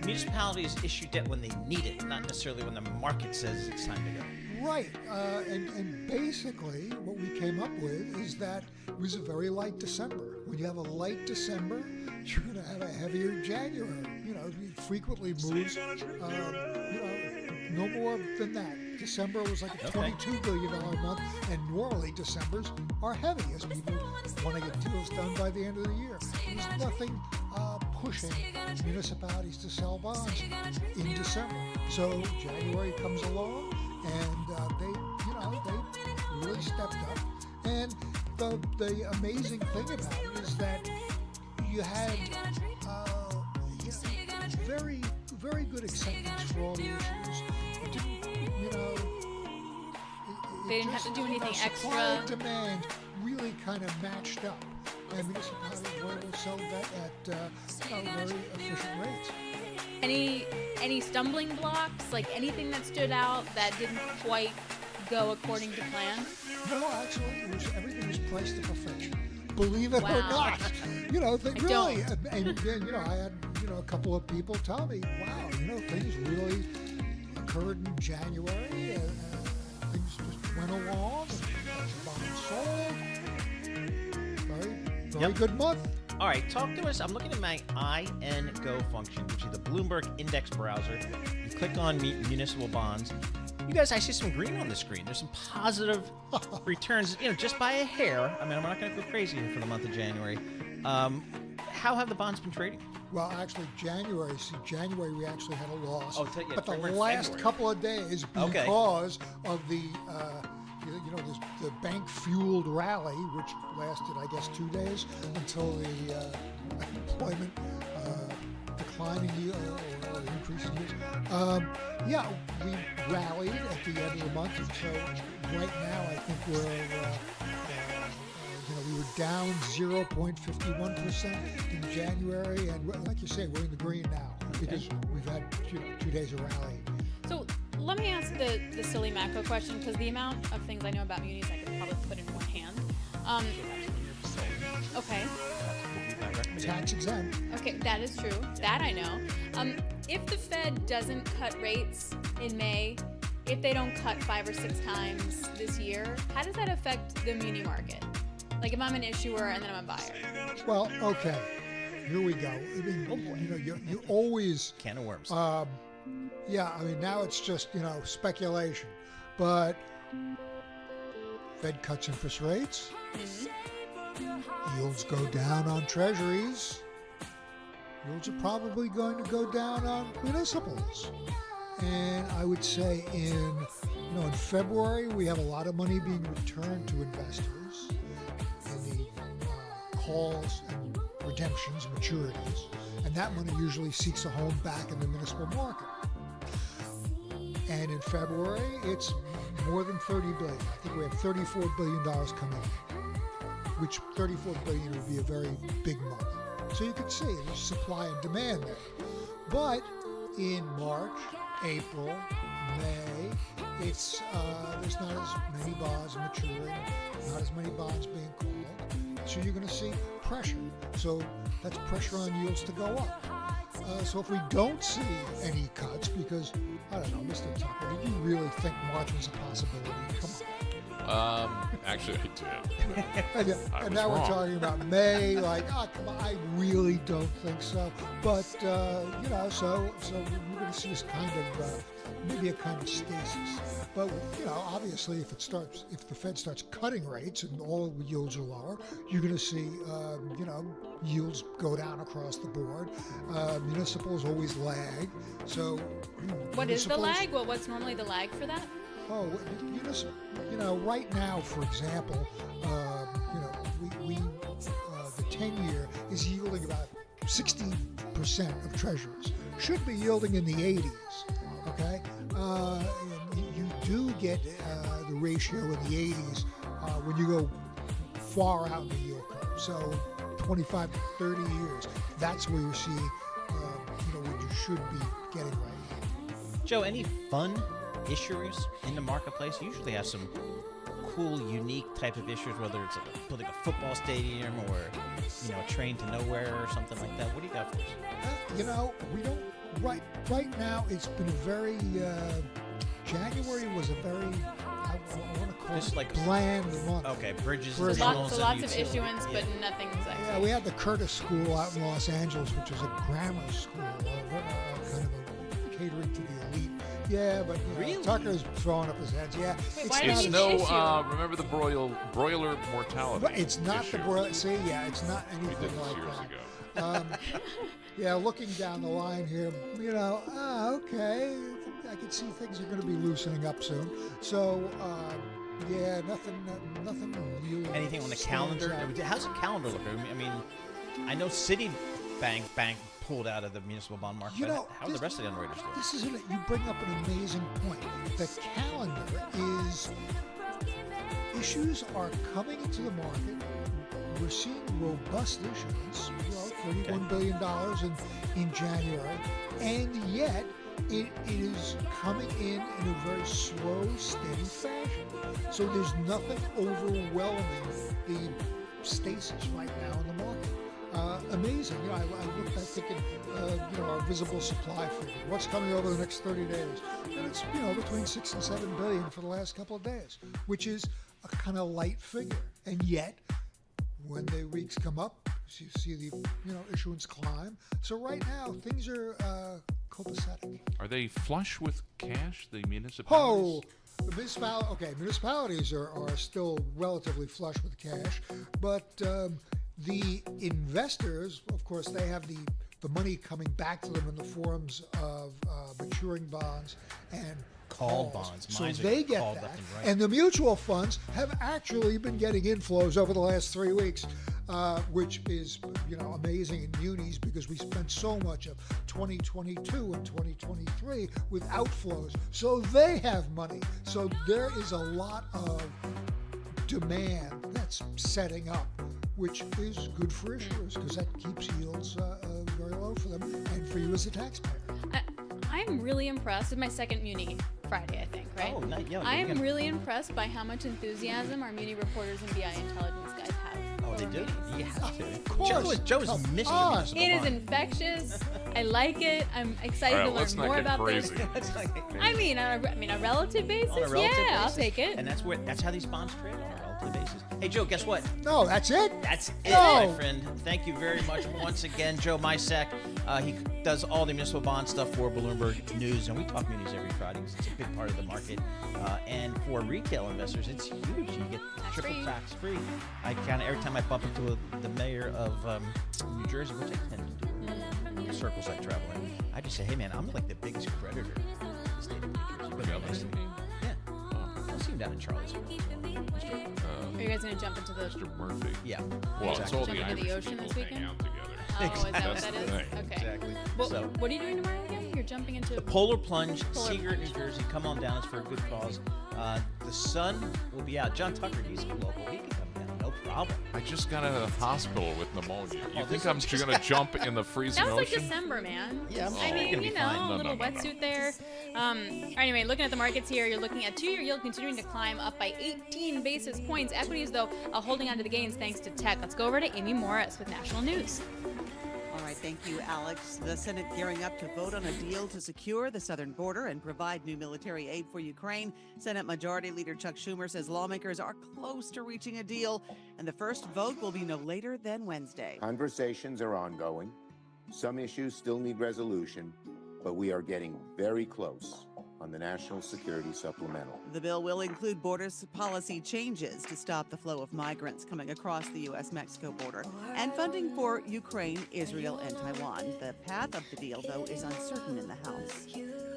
municipalities issue debt when they need it, not necessarily when the market says it's time to go. Right, and basically what we came up with is that it was a very light December. When you have a light December, you're going to have a heavier January. You know, it frequently moves, no more than that. December was like a $22 billion month, and normally Decembers are heavy as people want to get deals done by the end of the year. There's nothing pushing municipalities to sell bonds in December. So January comes along, and they really stepped up. And the amazing thing about it is that you had very, very good acceptance for all the issues. It didn't, they didn't have to do anything supply extra. and demand really kind of matched up, and municipalities were able to sell that at very efficient rates. Any stumbling blocks, like anything that stood out that didn't quite go according to plan? No, actually, everything was priced to perfection. Believe it or Wow. not, they I really. don't. And then, I had a couple of people tell me, wow, things really occurred in January, and things just went along, and bonds sold. Very good month. All right, talk to us. I'm looking at my INGO function, which is the Bloomberg Index browser. You click on municipal bonds. You guys, I see some green on the screen. There's some positive returns, just by a hair. I mean, I'm not going to go crazy here for the month of January. How have the bonds been trading? Well, actually, January we actually had a loss. Oh, yeah, but the we're in last February. couple of days, because of the the bank-fueled rally, which lasted, I guess, 2 days until the employment declining or increasing yields. We rallied at the end of the month, and so right now I think we were down 0.51% in January, and like you say, we're in the green now because we've had 2 days of rally. So let me ask the silly macro question, because the amount of things I know about munis I could probably put in one hand. Okay. Tax exempt. Okay, that is true. That I know. If the Fed doesn't cut rates in May, if they don't cut 5 or 6 times this year, how does that affect the muni market? Like if I'm an issuer and then I'm a buyer. Well, okay. Here we go. I mean, you always can of worms. Now it's just speculation, but Fed cuts interest rates. Yields go down on treasuries. Yields are probably going to go down on municipals. And I would say in February we have a lot of money being returned to investors in the calls and redemptions, maturities, and that money usually seeks a home back in the municipal market. And in February, it's more than 30 billion. I think we have $34 billion coming in, which 34 billion would be a very big month. So you can see there's supply and demand there. But in March, April, May, it's there's not as many bonds maturing, not as many bonds being called. So you're going to see pressure. So that's pressure on yields to go up. So if we don't see any cuts, because, I don't know, Mr. Tucker, did you really think March was a possibility? Come on. Actually, I did. and now we're talking about May, like, oh, come on, I really don't think so. But, you know, so we're going to see this kind of, maybe a kind of stasis. But, you know, obviously, if the Fed starts cutting rates and all the yields are lower, you're going to see, you know, yields go down across the board. Municipals always lag. So, what is the lag? Well, what's normally the lag for that? Oh, you know, right now, for example, you know, the 10-year is yielding about 60% of treasuries. Should be yielding in the 80s. Okay, you do get the ratio in the 80s when you go far out in the yield curve. So 25 to 30 years, that's where you see, you know, what you should be getting right now. Joe, any fun issuers in the marketplace? You usually have some cool, unique type of issuers, whether it's like a football stadium or, you know, a train to nowhere or something like that. What do you got for us? You know, we don't. Right now, it's been a very. January was a very. I want to call it like bland month. Okay, bridges. Lots of issuance, but nothing exciting. Yeah, we had the Curtis School out in Los Angeles, which was a grammar school, kind of a catering to the elite. Yeah, but really? Tucker's throwing up his hands. Yeah, it's no. Remember the broiler mortality? But it's not issue. The broiler. See, yeah, it's not anything like that. Yeah, looking down the line here, you know, okay, I can see things are going to be loosening up soon. So, yeah, nothing really. Anything on the calendar? How's the calendar look? I mean, I know Citibank pulled out of the municipal bond market. You know, how are the rest of the underwriters doing? This is you bring up an amazing point. The calendar is issues are coming into the market. We're seeing robust issuance, $31 billion in January, and yet it is coming in a very slow, steady fashion. So there's nothing overwhelming the stasis right now in the market. Amazing. You know, I looked at thinking, you know, our visible supply figure. What's coming over the next 30 days? And it's, you know, between 6 and 7 billion for the last couple of days, which is a kind of light figure. And yet, when the weeks come up, you see the, you know, issuance climb. So right now, things are copacetic. Are they flush with cash, the municipalities? Oh, the municipalities are still relatively flush with cash, but the investors, of course, they have the money coming back to them in the forms of maturing bonds and called bonds. So they get that. And the mutual funds have actually been getting inflows over the last 3 weeks, which is, you know, amazing in munis because we spent so much of 2022 and 2023 with outflows. So they have money. So there is a lot of demand that's setting up, which is good for issuers because that keeps yields very low for them and for you as a taxpayer. I'm really impressed with my second Muni Friday, I think, right? Oh, yeah. I am really impressed by how much enthusiasm our Muni reporters and BI intelligence guys have. Oh, they do? Munis. You have to. Of course. Joe's missing the municipal It is bond. infectious. I like it. I'm excited to learn more about this. I mean, on a relative basis, I'll take it. And that's how these bonds trade on a relative basis. Hey, Joe, guess what? No, that's it? That's it, my friend. Thank you very much once again, Joe Mysek. He does all the municipal bond stuff for Bloomberg News, and we talk munis every Friday because it's a big part of the market. And for retail investors, it's huge. You get triple tax free. I count every time I bump into the mayor of New Jersey, which I tend to do in the circles I travel in. I just say, hey, man, I'm like the biggest creditor in the state of New Jersey. Really? Yeah. I'll see him down in Charlottesville. Are you guys going to jump into the... Mr. Murphy. Yeah. Well, exactly. it's all Jump the into Irish the ocean people this weekend? hang out together. Oh, is that what That's that the is? thing. Okay. Exactly. Well, So- what are you doing tomorrow again? You're jumping into... The Polar Plunge, Polar Seagirt, Plunge. New Jersey. Come on down. It's for a good cause. The sun will be out. John Tucker, he's local. He can come down, no problem. I just got out of the hospital with pneumonia. You think this I'm is just going to jump in the freezing That was like ocean? December, man. Yeah, I mean, gonna be you know, fine. a little wetsuit there. Anyway, looking at the markets here, you're looking at two-year yield continuing to climb up by 18 basis points. Equities, though, holding on to the gains thanks to tech. Let's go over to Amy Morris with National News. All right, thank you, Alex. The Senate gearing up to vote on a deal to secure the southern border and provide new military aid for Ukraine. Senate Majority Leader Chuck Schumer says lawmakers are close to reaching a deal, and the first vote will be no later than Wednesday. Conversations are ongoing. Some issues still need resolution, but we are getting very close on the National Security Supplemental. The bill will include border policy changes to stop the flow of migrants coming across the U.S.-Mexico border and funding for Ukraine, Israel, and Taiwan. The path of the deal, though, is uncertain in the House.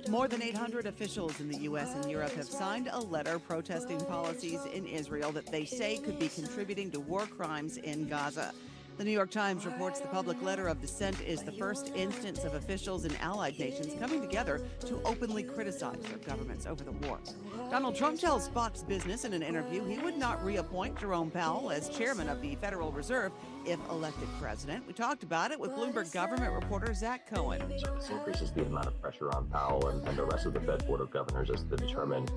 More than 800 officials in the U.S. and Europe have signed a letter protesting policies in Israel that they say could be contributing to war crimes in Gaza. The New York Times reports the public letter of dissent is the first instance of officials in allied nations coming together to openly criticize their governments over the war. Donald Trump tells Fox Business in an interview he would not reappoint Jerome Powell as chairman of the Federal Reserve if elected president. We talked about it with Bloomberg government reporter Zach Cohen. This increases the amount of pressure on Powell and the rest of the Fed Board of Governors as to determine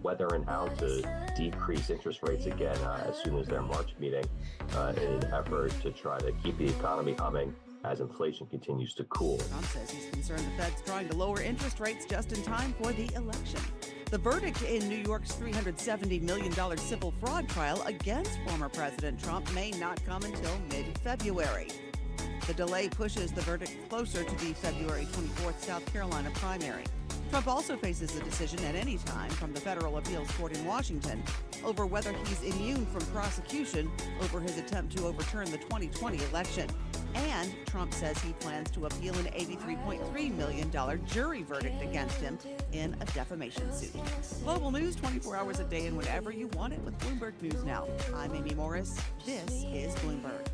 whether and how to decrease interest rates again as soon as their March meeting in an effort to try to keep the economy humming as inflation continues to cool. Trump says he's concerned the Fed's trying to lower interest rates just in time for the election. The verdict in New York's $370 million civil fraud trial against former President Trump may not come until mid-February. The delay pushes the verdict closer to the February 24th South Carolina primary. Trump also faces a decision at any time from the Federal Appeals Court in Washington over whether he's immune from prosecution over his attempt to overturn the 2020 election. And Trump says he plans to appeal an $83.3 million jury verdict against him in a defamation suit. Global news 24 hours a day and whenever you want it with Bloomberg News Now. I'm Amy Morris. This is Bloomberg.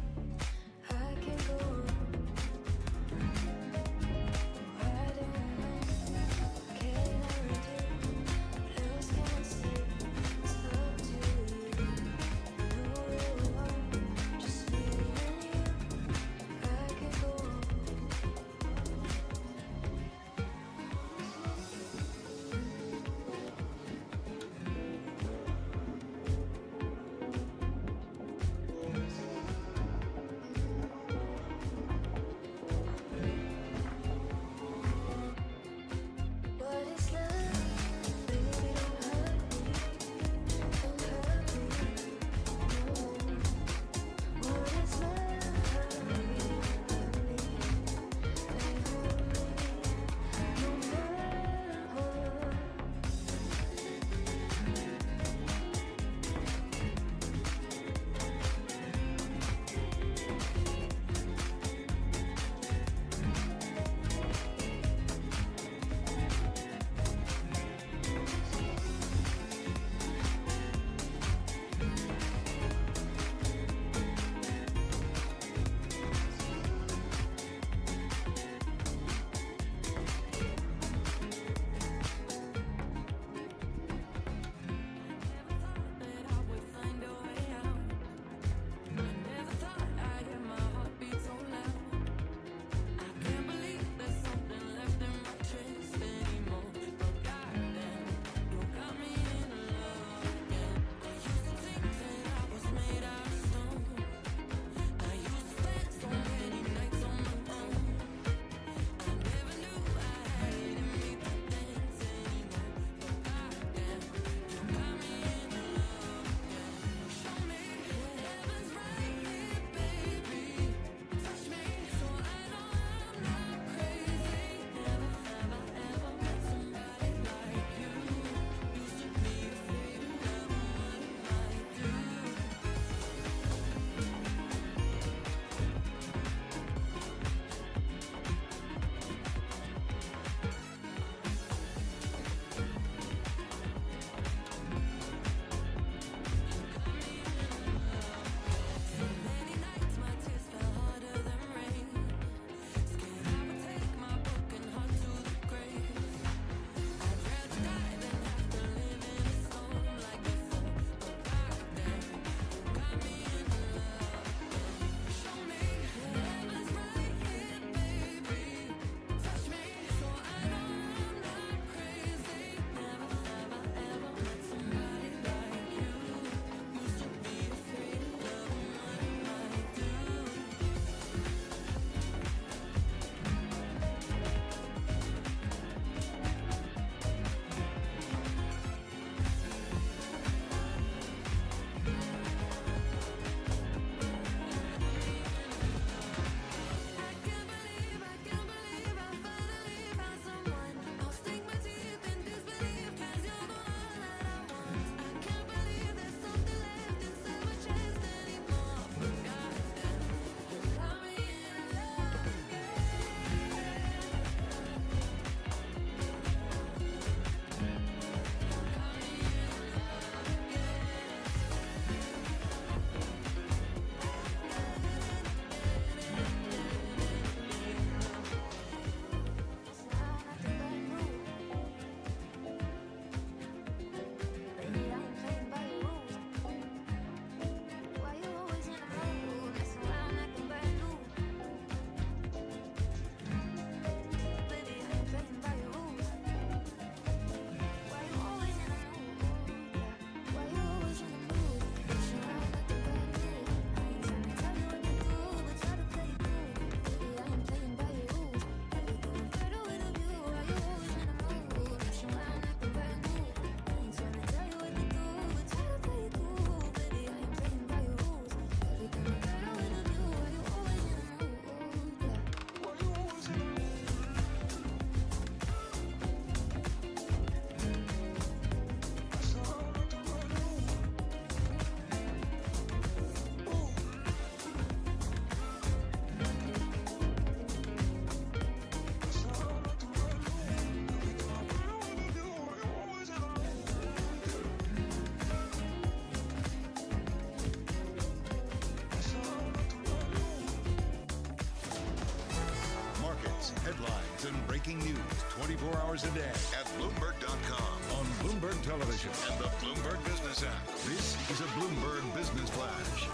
hits, headlines, and breaking news 24 hours a day at Bloomberg.com, on Bloomberg Television, and the Bloomberg Business app. This is a Bloomberg Business Flash.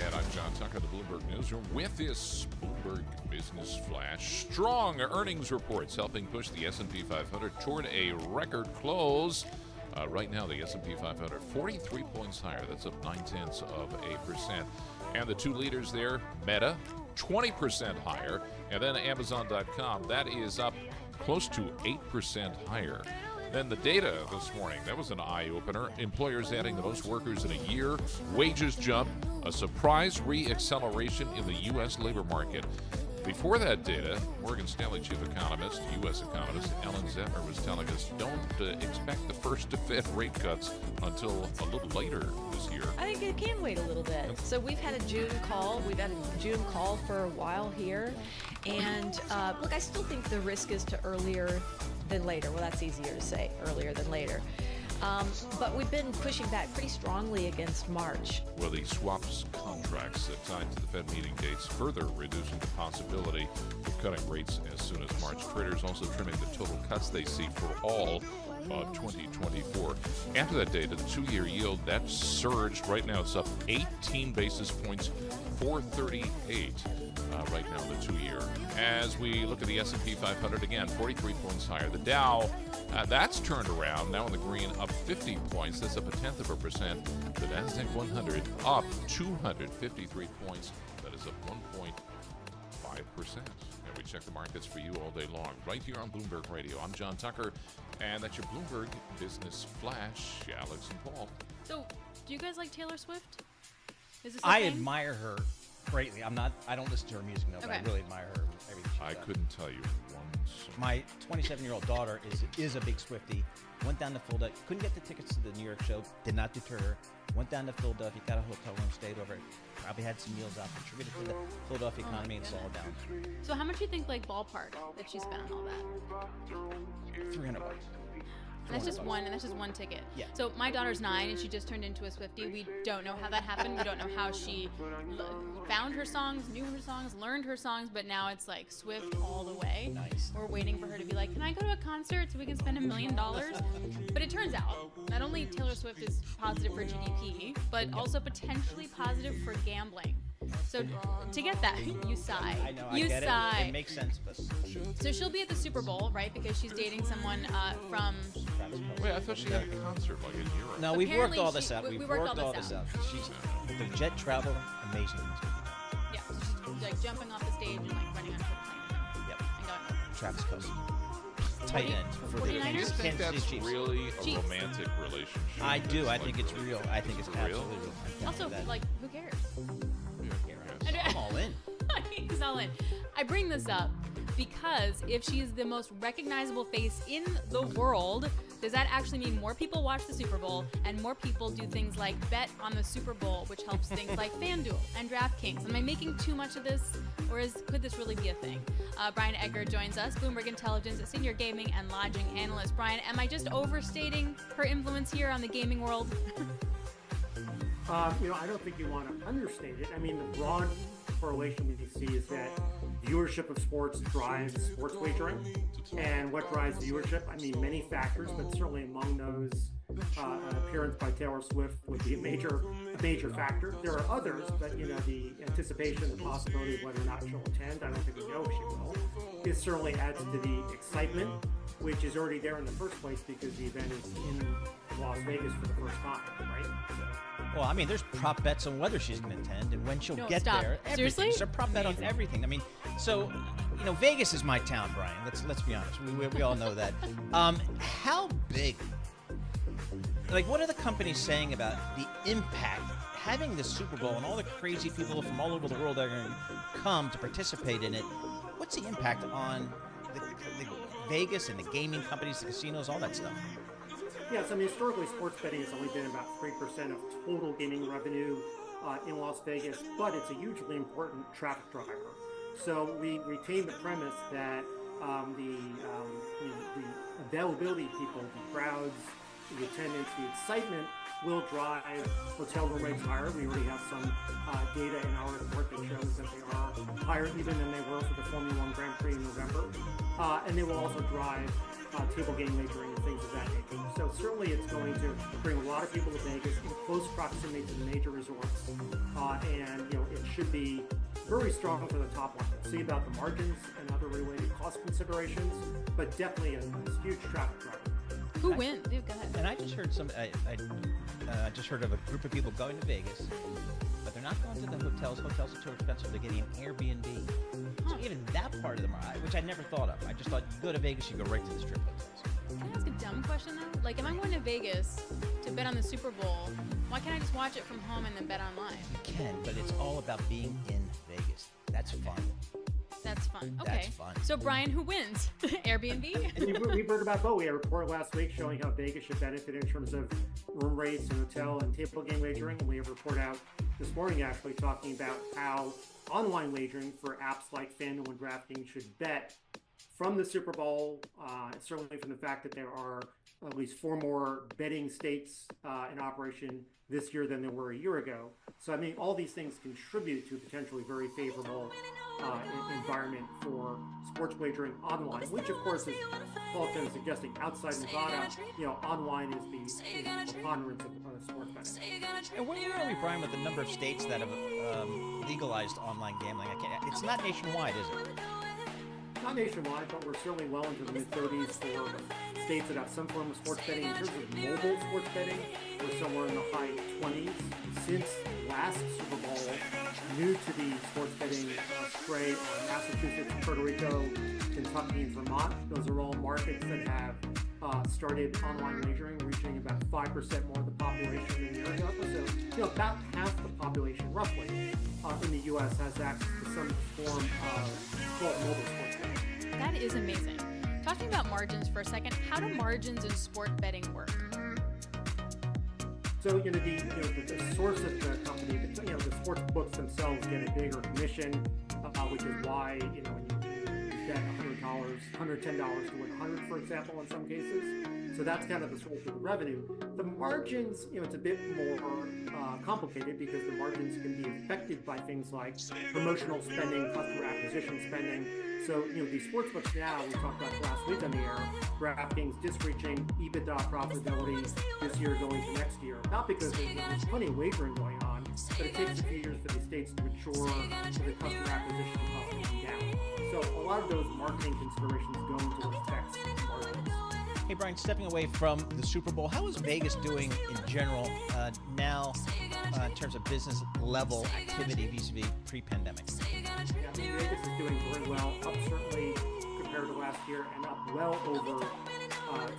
And I'm John Tucker, the Bloomberg Newsroom, with this Bloomberg Business Flash. Strong earnings reports helping push the S&P 500 toward a record close. Right now, the S&P 500, 43 points higher. That's up 0.9%. And the two leaders there, Meta, 20% higher. And then Amazon.com, that is up close to 8% higher. Then the data this morning, that was an eye-opener. Employers adding the most workers in a year. Wages jump, a surprise re-acceleration in the U.S. labor market. Before that data, Morgan Stanley chief economist, U.S. economist Ellen Zentner was telling us don't expect the first Fed rate cuts until a little later this year. I think it can wait a little bit. So we've had a June call. We've had a June call for a while here. And look, I still think the risk is to earlier than later. Well, that's easier to say, earlier than later. But we've been pushing back pretty strongly against March. Well, the swaps contracts tied to the Fed meeting dates further reducing the possibility of cutting rates as soon as March. Traders also trimming the total cuts they see for all 2024. After that data, the two-year yield, that surged. Right now it's up 18 basis points, 438 right now in the two-year. As we look at the S&P 500 again, 43 points higher. The Dow, that's turned around, now in the green, up 50 points. That's up 0.1%. The Nasdaq 100 up 253 points. That is up 1.5%. And we check the markets for you all day long, right here on Bloomberg Radio. I'm John Tucker, and that's your Bloomberg Business Flash. Alex and Paul. So, do you guys like Taylor Swift? Is this I admire her greatly. I don't listen to her music, no, but I really admire her. Everything she does. Couldn't tell you one song. My 27-year-old daughter is a big Swiftie. Went down to Philadelphia, couldn't get the tickets to the New York show, did not deter her. Went down to Philadelphia, got a hotel room, stayed over, probably had some meals out, contributed to the Philadelphia economy, and it's all down. So how much do you think, like, ballpark that she spent on all that? $300. And that's just one ticket. Yeah. So my daughter's 9 and she just turned into a Swiftie. We don't know how that happened. We don't know how she found her songs, knew her songs, learned her songs, but now it's like Swift all the way. Nice. We're waiting for her to be like, can I go to a concert so we can spend $1 million? But it turns out not only Taylor Swift is positive for GDP, but also potentially positive for gambling. So to get that, you sigh. I know, I you get sigh. it. It makes sense, but... So she'll be at the Super Bowl, right? Because she's dating someone from... Wait, I thought she had a concert like in Europe. No, we've Apparently worked all this she- out. we We've worked worked all all this this out. She's the jet travel, amazing. Yeah, so she's like jumping off the stage and like running onto the plane. Yep. And going, Travis Kelce. Tight end for the 49ers? I Kansas think City that's Chiefs. really a Chiefs. romantic relationship. I do. It's I think it's really- real. I think it's For real? absolutely real. I also, think that- like, who cares? I'm all in. He's all in. I bring this up because if she's the most recognizable face in the world, does that actually mean more people watch the Super Bowl and more people do things like bet on the Super Bowl, which helps things like FanDuel and DraftKings? Am I making too much of this, or could this really be a thing? Brian Egger joins us, Bloomberg Intelligence, a senior gaming and lodging analyst. Brian, am I just overstating her influence here on the gaming world? I don't think you want to understate it. I mean, the broad correlation we see is that viewership of sports drives sports wagering. And what drives viewership? I mean, many factors, but certainly among those, an appearance by Taylor Swift would be a major factor. There are others, but the anticipation, the possibility of whether or not she'll attend, I don't think we know if she will. It certainly adds to the excitement, which is already there in the first place because the event is in Las Vegas for the first time, right? Well, I mean, there's prop bets on whether she's going to attend and when she'll get stop. there. Everything. Seriously? There's a prop bet on everything. I mean, so Vegas is my town, Brian. Let's be honest. We all know that. How big? Like, what are the companies saying about the impact having the Super Bowl and all the crazy people from all over the world that are going to come to participate in it? What's the impact on the Vegas and the gaming companies, the casinos, all that stuff? Yes, I mean, historically, sports betting has only been about 3% of total gaming revenue in Las Vegas, but it's a hugely important traffic driver. So we retain the premise that the availability of people, the crowds, the attendance, the excitement will drive hotel room rates higher. We already have some data in our report that shows that they are higher even than they were for the Formula One Grand Prix in November. And they will also drive table game wagering and things of that nature. So certainly it's going to bring a lot of people to Vegas in close proximity to the major resorts. And it should be very strong for the top line. We'll see about the margins and other related cost considerations, but definitely a huge traffic driver. Who wins? Dude, go ahead. And I just heard I just heard of a group of people going to Vegas, but they're not going to the hotels. Hotels are too expensive. They're getting an Airbnb. So even that part of the market, which I never thought of. I just thought you go to Vegas, you go right to the strip hotels. Can I ask a dumb question though? Like, if I'm going to Vegas to bet on the Super Bowl, why can't I just watch it from home and then bet online? You can, but it's all about being in Vegas. That's fun. That's fun. Okay. That's fun. So, Brian, who wins? Airbnb? We've heard about both. We had a report last week showing how Vegas should benefit in terms of room rates and hotel and table game wagering. And we have a report out this morning actually talking about how online wagering for apps like FanDuel and DraftKings should bet from the Super Bowl, certainly from the fact that there are at least 4 more betting states in operation this year than there were a year ago. So, I mean, all these things contribute to a potentially very favorable environment for sports wagering online, which, of course, is Paul is suggesting outside Nevada, online is the preponderance of sports betting. And where are we, Brian, with the number of states that have legalized online gambling? It's not nationwide, is it? Not nationwide, but we're certainly well into the mid-30s for states that have some form of sports betting. In terms of mobile sports betting, we're somewhere in the high 20s. Since last Super Bowl, new to the sports betting fray are Massachusetts, Puerto Rico, Kentucky, and Vermont. Those are all markets that have started online wagering, reaching about 5% more of the population than a year ago. So, about half the population, roughly, in the U.S. has access to some form of mobile sports betting. That is amazing. Talking about margins for a second, how do margins in sport betting work? So, the source of the company, the sports books themselves get a bigger commission, which is why, when you bet $100, $110 to win 100, for example, in some cases. So that's kind of the source of the revenue. The margins, it's a bit more complicated because the margins can be affected by things like promotional spending, customer acquisition spending. So, these sportsbooks now, we talked about last week on the air, DraftKings just reaching EBITDA profitability this year going to next year. Not because there's plenty of wagering going on, but it takes a few years for these states to mature, for the customer acquisition costs to come down. So a lot of those marketing considerations go into what affects margins. Hey, Brian, stepping away from the Super Bowl, how is Vegas doing in general now in terms of business level activity vis-a-vis pre-pandemic? Yeah, Vegas is doing very well, up certainly compared to last year and up well over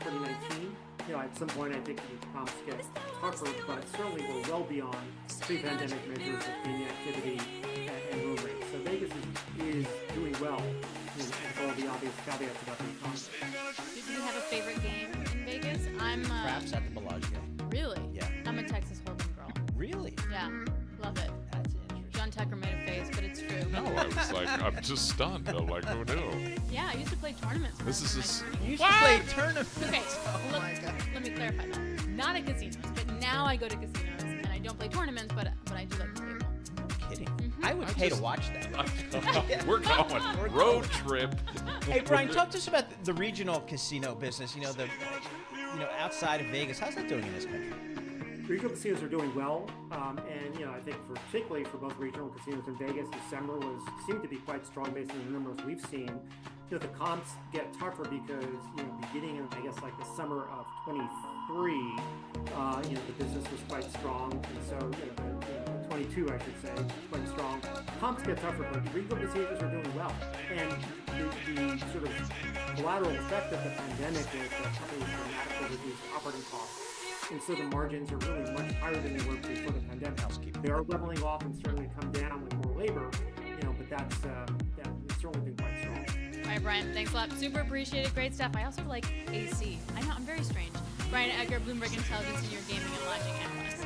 2019. At some point I think the comps get tougher, but certainly we're well beyond pre-pandemic measures of gaming activity and room rates. So Vegas is doing well, with all the obvious caveats about the economy. Do you have a favorite game in Vegas? I'm Perhaps at the Bellagio. Really? Yeah. I'm a Texas Hold'em girl. Really? Yeah, love it. That's interesting. John Tucker made a face, but it's true. No, I was like, I'm just stunned. I'm like, who knew? Yeah, I used to play tournaments. This is just. You used to play tournaments. Okay, let me clarify that. Not at casinos, but now I go to casinos and I don't play tournaments, but I do like the table. No kidding. I would pay to watch that. We're going road trip. Hey, Brian, talk to us about the regional casino business. Outside of Vegas, how's that doing in this country? Regional casinos are doing well, and I think particularly for both regional casinos in Vegas, December seemed to be quite strong based on the numbers we've seen. The comps get tougher because beginning in the summer of 23, the business was quite strong, and so 22 I should say, quite strong. Comps get tougher, but regional casinos are doing well, and the sort of collateral effect of the pandemic is that companies dramatically reduced operating costs. And so the margins are really much higher than they were before the pandemic. They are leveling off and certainly come down with more labor, but that's certainly been quite strong. All right, Brian, thanks a lot. Super appreciated. Great stuff. I also like AC. I know, I'm very strange. Brian Edgar, Bloomberg Intelligence, and your gaming and lodging analyst.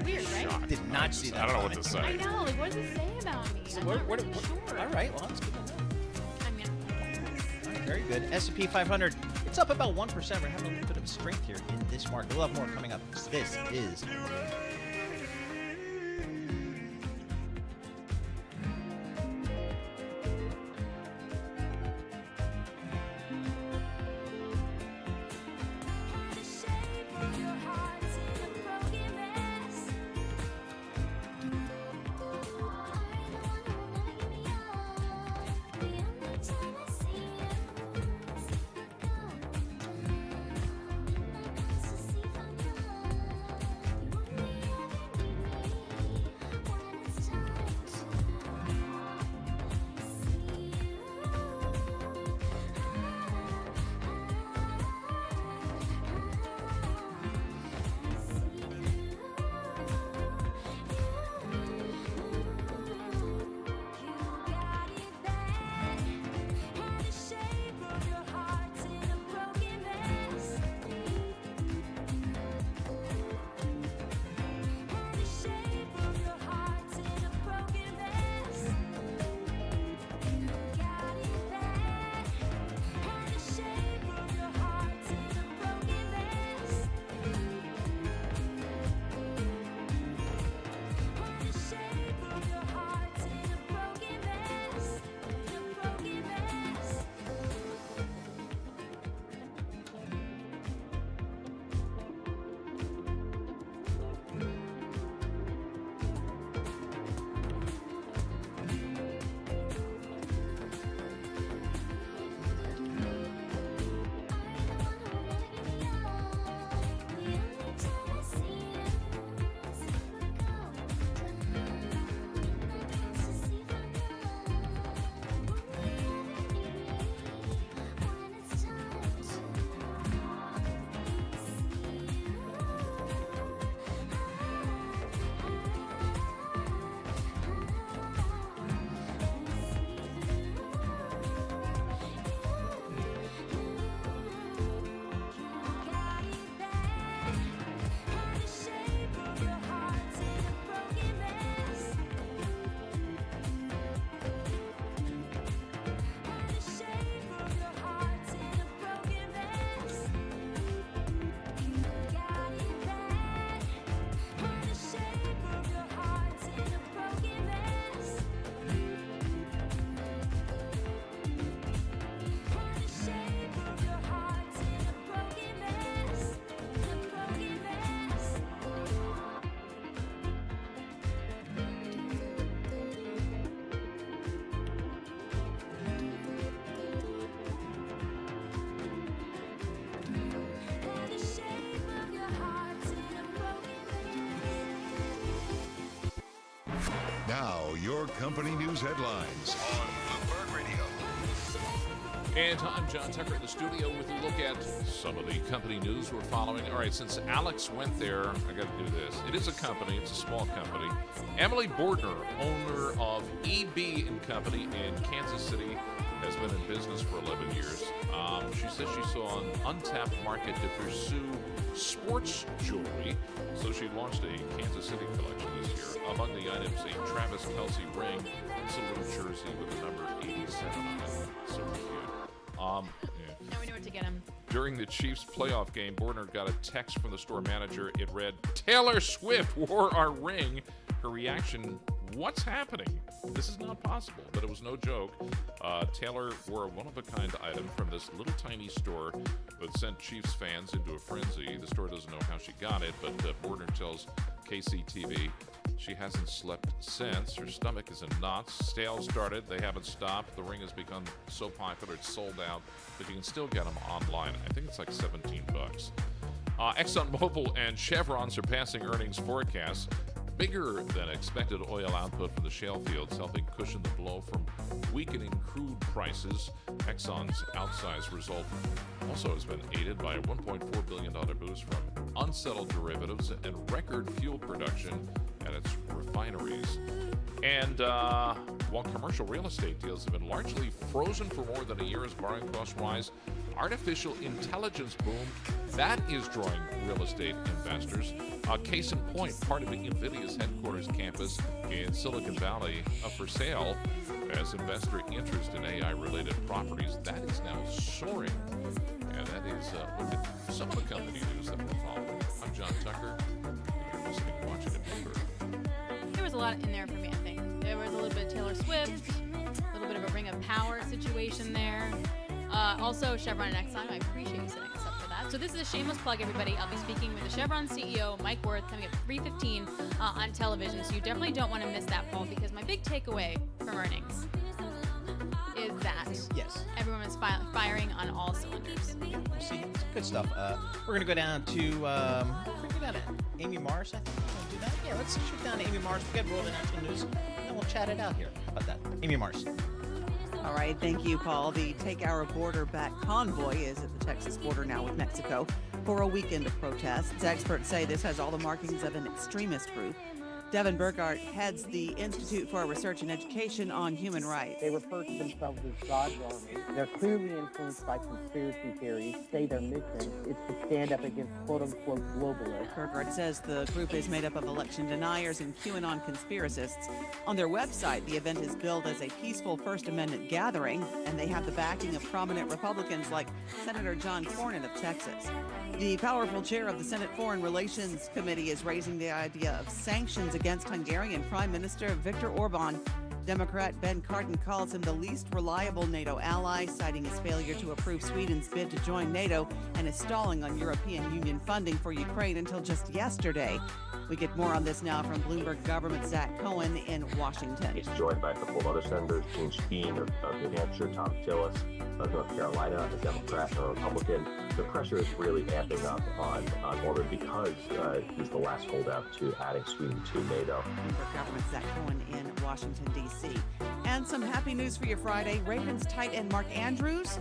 Weird, right? Shocked. Did not see that. I don't know what to say. I know. Like, what does it say about me? I'm not really sure. All right. Well, that's good to know. I mean, Very good. S&P 500, it's up about 1%. We're having a little bit of strength here in this market. We'll have more coming up. This is Now, your company news headlines on Bloomberg Radio. And I'm John Tucker in the studio with a look at some of the company news we're following. All right, since Alex went there, I got to do this. It is a company. It's a small company. Emily Bordner, owner of EB & Company in Kansas City, has been in business for 11 years. She says she saw an untapped market to pursue sports jewelry, so she launched a Kansas City collection this year. Among the items, a Travis Kelce ring. It's a little jersey with the number 87 on it. So cute. Now we know where to get him. During the Chiefs playoff game, Bordner got a text from the store manager. It read, "Taylor Swift wore our ring." Her reaction, "What's happening? This is not possible." But it was no joke. Taylor wore a one-of-a-kind item from this little tiny store that sent Chiefs fans into a frenzy. The store doesn't know how she got it, but Bordner tells KCTV she hasn't slept since. Her stomach is in knots. Sales started. They haven't stopped. The ring has become so popular it's sold out, but you can still get them online. I think it's like $17. ExxonMobil and Chevron surpassing earnings forecasts. Bigger than expected oil output from the shale fields, helping cushion the blow from weakening crude prices. Exxon's outsized result also has been aided by a $1.4 billion boost from unsettled derivatives and record fuel production at its refineries. And while commercial real estate deals have been largely frozen for more than a year as borrowing costs rise, artificial intelligence boom that is drawing real estate investors. Case in point, part of NVIDIA's headquarters campus in Silicon Valley up for sale as investor interest in AI-related properties. That is now soaring. And that is look at some of the company news that we're following. I'm John Tucker. You're listening and watching at Bloomberg. There was a lot in there for me, I think. There was a little bit of Taylor Swift, a little bit of a Ring of Power situation there. Also, Chevron and Exxon. I appreciate you setting us up for that. So this is a shameless plug, everybody. I'll be speaking with the Chevron CEO, Mike Wirth, coming at 3:15 on television. So you definitely don't want to miss that, Paul, because my big takeaway from earnings is that everyone is firing on all cylinders. See, it's good stuff. We're going to go down to Amy Morris, I think. Want to do that? Yeah, let's shoot down to Amy Morris. We'll get rolling into the news, and then we'll chat it out here. How about that? Amy Morris. All right, thank you, Paul. The Take Our Border Back convoy is at the Texas border now with Mexico for a weekend of protests. Experts say this has all the markings of an extremist group. Devin Burghardt heads the Institute for Research and Education on Human Rights. They refer to themselves as God's army. They're clearly influenced by conspiracy theories. Say their mission is to stand up against quote-unquote globalists. Burghardt says the group is made up of election deniers and QAnon conspiracists. On their website, the event is billed as a peaceful First Amendment gathering, and they have the backing of prominent Republicans like Senator John Cornyn of Texas. The powerful chair of the Senate Foreign Relations Committee is raising the idea of sanctions against Hungarian Prime Minister Viktor Orban. Democrat Ben Cardin calls him the least reliable NATO ally, citing his failure to approve Sweden's bid to join NATO and is stalling on European Union funding for Ukraine until just yesterday. We get more on this now from Bloomberg government Zach Cohen in Washington. He's joined by a couple of other senators, Gene Skeen of New Hampshire, Tom Tillis of North Carolina, a Democrat and a Republican. The pressure is really amping up on Orban because he's the last holdout to adding Sweden to NATO. Bloomberg government Zach Cohen in Washington, D.C. And some happy news for you Friday. Ravens tight end Mark Andrews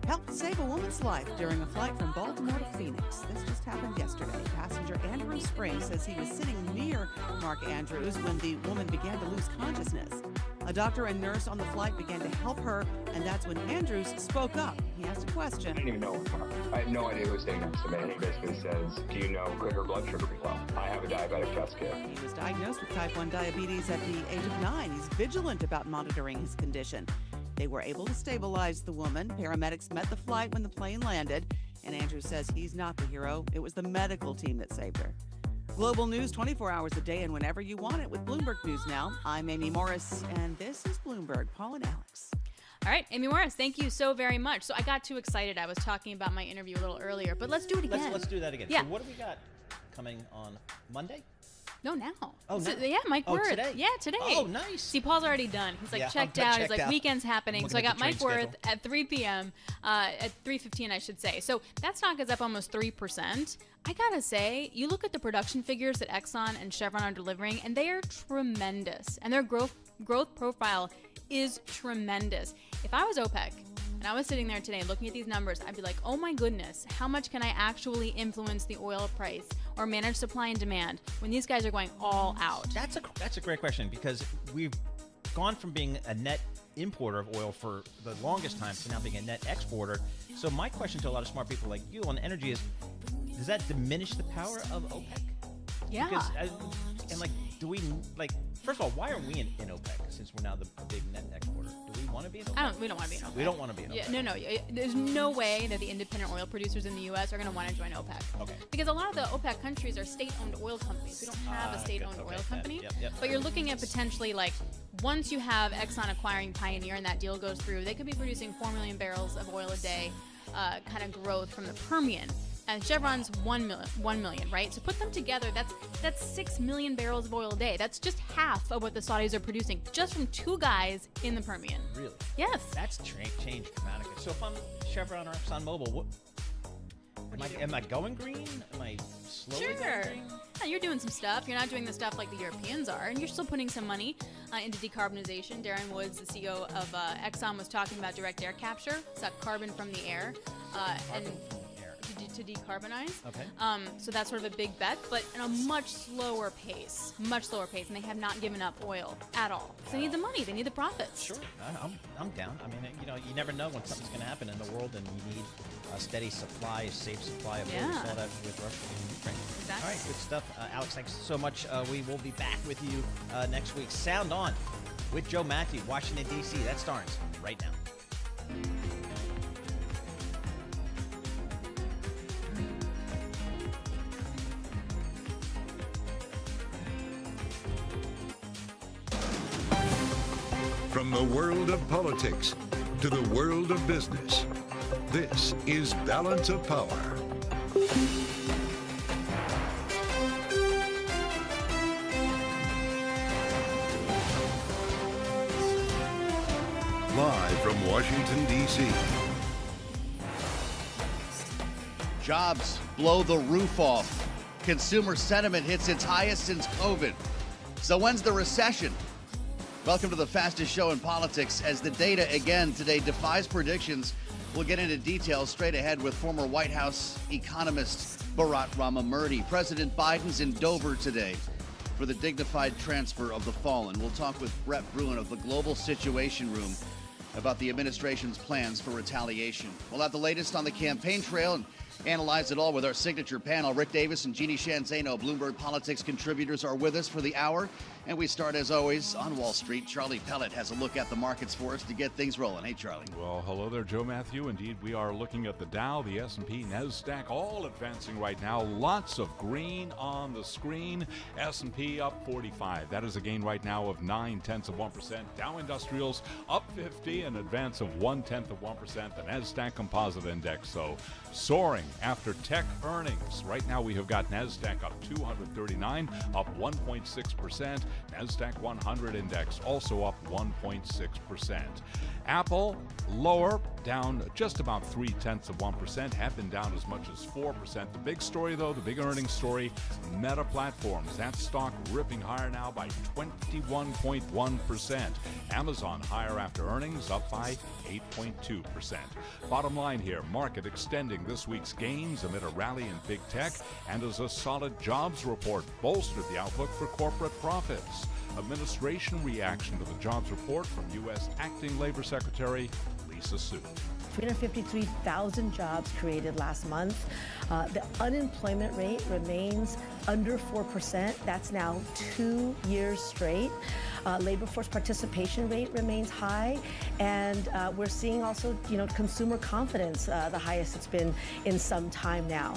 helped save a woman's life during a flight from Baltimore to Phoenix. This just happened yesterday. Passenger Andrew Spring says he was sitting near Mark Andrews when the woman began to lose consciousness. A doctor and nurse on the flight began to help her, and that's when Andrews spoke up. He asked a question. I didn't even know Mark. I had no idea who was sitting next to me. And he basically says, do you know could her blood sugar be low? I have a diabetic test kit. He was diagnosed with type 1 diabetes at the age of 9. He's vigilant about monitoring his condition. They were able to stabilize the woman. Paramedics met the flight when the plane landed, and Andrews says he's not the hero. It was the medical team that saved her. Global news 24 hours a day and whenever you want it with Bloomberg News Now. I'm Amy Morris, and this is Bloomberg. Paul and Alex. All right, Amy Morris, thank you so very much. So I got too excited. I was talking about my interview a little earlier, but let's do it again. Let's do that again. Yeah. So what do we got coming on Monday? No, now. Oh, So, now? yeah, Mike Oh, Wirth. today? Yeah, today. Oh, nice. See, Paul's already done. He's like Yeah, checked I'm out. checked He's like, out. weekend's happening. I'm So I looking got at the Mike train Wirth at 3 p.m., at 3:15, I should say. So that stock is up almost 3%. I gotta say, you look at the production figures that Exxon and Chevron are delivering, and they are tremendous. And their growth profile is tremendous. If I was OPEC, and I was sitting there today looking at these numbers, I'd be like, oh my goodness, how much can I actually influence the oil price or manage supply and demand when these guys are going all out? That's a great question, because we've gone from being a net importer of oil for the longest time to now being a net exporter. So my question to a lot of smart people like you on energy is, does that diminish the power of OPEC? Yeah. Because, do we, first of all, why are we in OPEC since we're now the big net exporter? Do we want to be in OPEC? We don't want to be in OPEC. We don't want to be in OPEC. Yeah, no. There's no way that the independent oil producers in the U.S. are going to want to join OPEC. Okay. Because a lot of the OPEC countries are state-owned oil companies. We don't have a state-owned oil company. Yep. But you're looking at potentially, once you have Exxon acquiring Pioneer and that deal goes through, they could be producing 4 million barrels of oil a day kind of growth from the Permian. And Chevron's 1 million, right? So put them together, that's 6 million barrels of oil a day. That's just half of what the Saudis are producing, just from 2 guys in the Permian. Really? Yes. That's changed dramatically. So if I'm Chevron or ExxonMobil, am I going green? Am I slowly going green? Yeah, you're doing some stuff. You're not doing the stuff like the Europeans are, and you're still putting some money into decarbonization. Darren Woods, the CEO of Exxon, was talking about direct air capture. Suck carbon from the air. to decarbonize. Okay. So that's sort of a big bet, but in a much slower pace, and they have not given up oil at all. So they need the money, they need the profits. Sure, I'm down. I mean, you never know when something's going to happen in the world, and you need a steady supply, a safe supply of oil. We saw that with Russia and Ukraine. Exactly. All right, good stuff. Alex, thanks so much. We will be back with you next week. Sound On with Joe Matthew, Washington, D.C. That starts right now. From the world of politics to the world of business, this is Balance of Power. Live from Washington, D.C. Jobs blow the roof off. Consumer sentiment hits its highest since COVID. So when's the recession? Welcome to the fastest show in politics, as the data again today defies predictions. We'll get into details straight ahead with former White House economist Bharat Ramamurthy. President Biden's in Dover today for the dignified transfer of the fallen. We'll talk with Brett Bruin of the Global Situation Room about the administration's plans for retaliation. We'll have the latest on the campaign trail and analyze it all with our signature panel. Rick Davis and Jeannie Shanzano, Bloomberg Politics contributors, are with us for the hour. And we start, as always, on Wall Street. Charlie Pellet has a look at the markets for us to get things rolling. Hey, Charlie. Well, hello there, Joe Matthew. Indeed, we are looking at the Dow, the S&P, NASDAQ, all advancing right now. Lots of green on the screen. S&P up 45. That is a gain right now of 0.9%. Dow Industrials up 50, an advance of 0.1%. The NASDAQ Composite Index, so soaring after tech earnings. Right now we have got NASDAQ up 239, up 1.6%. NASDAQ 100 index also up 1.6%. Apple lower, down just about 0.3%, have been down as much as 4%. The big story, though, the big earnings story, Meta Platforms. That stock ripping higher now by 21.1%. Amazon higher after earnings, up by 8.2%. Bottom line here, market extending this week's gains amid a rally in big tech, and as a solid jobs report bolstered the outlook for corporate profits. Administration reaction to the jobs report from U.S. Acting Labor Secretary Lisa Su. 353,000 jobs created last month. The unemployment rate remains under 4%. That's now 2 years straight. Labor force participation rate remains high, and we're seeing also, consumer confidence the highest it's been in some time now.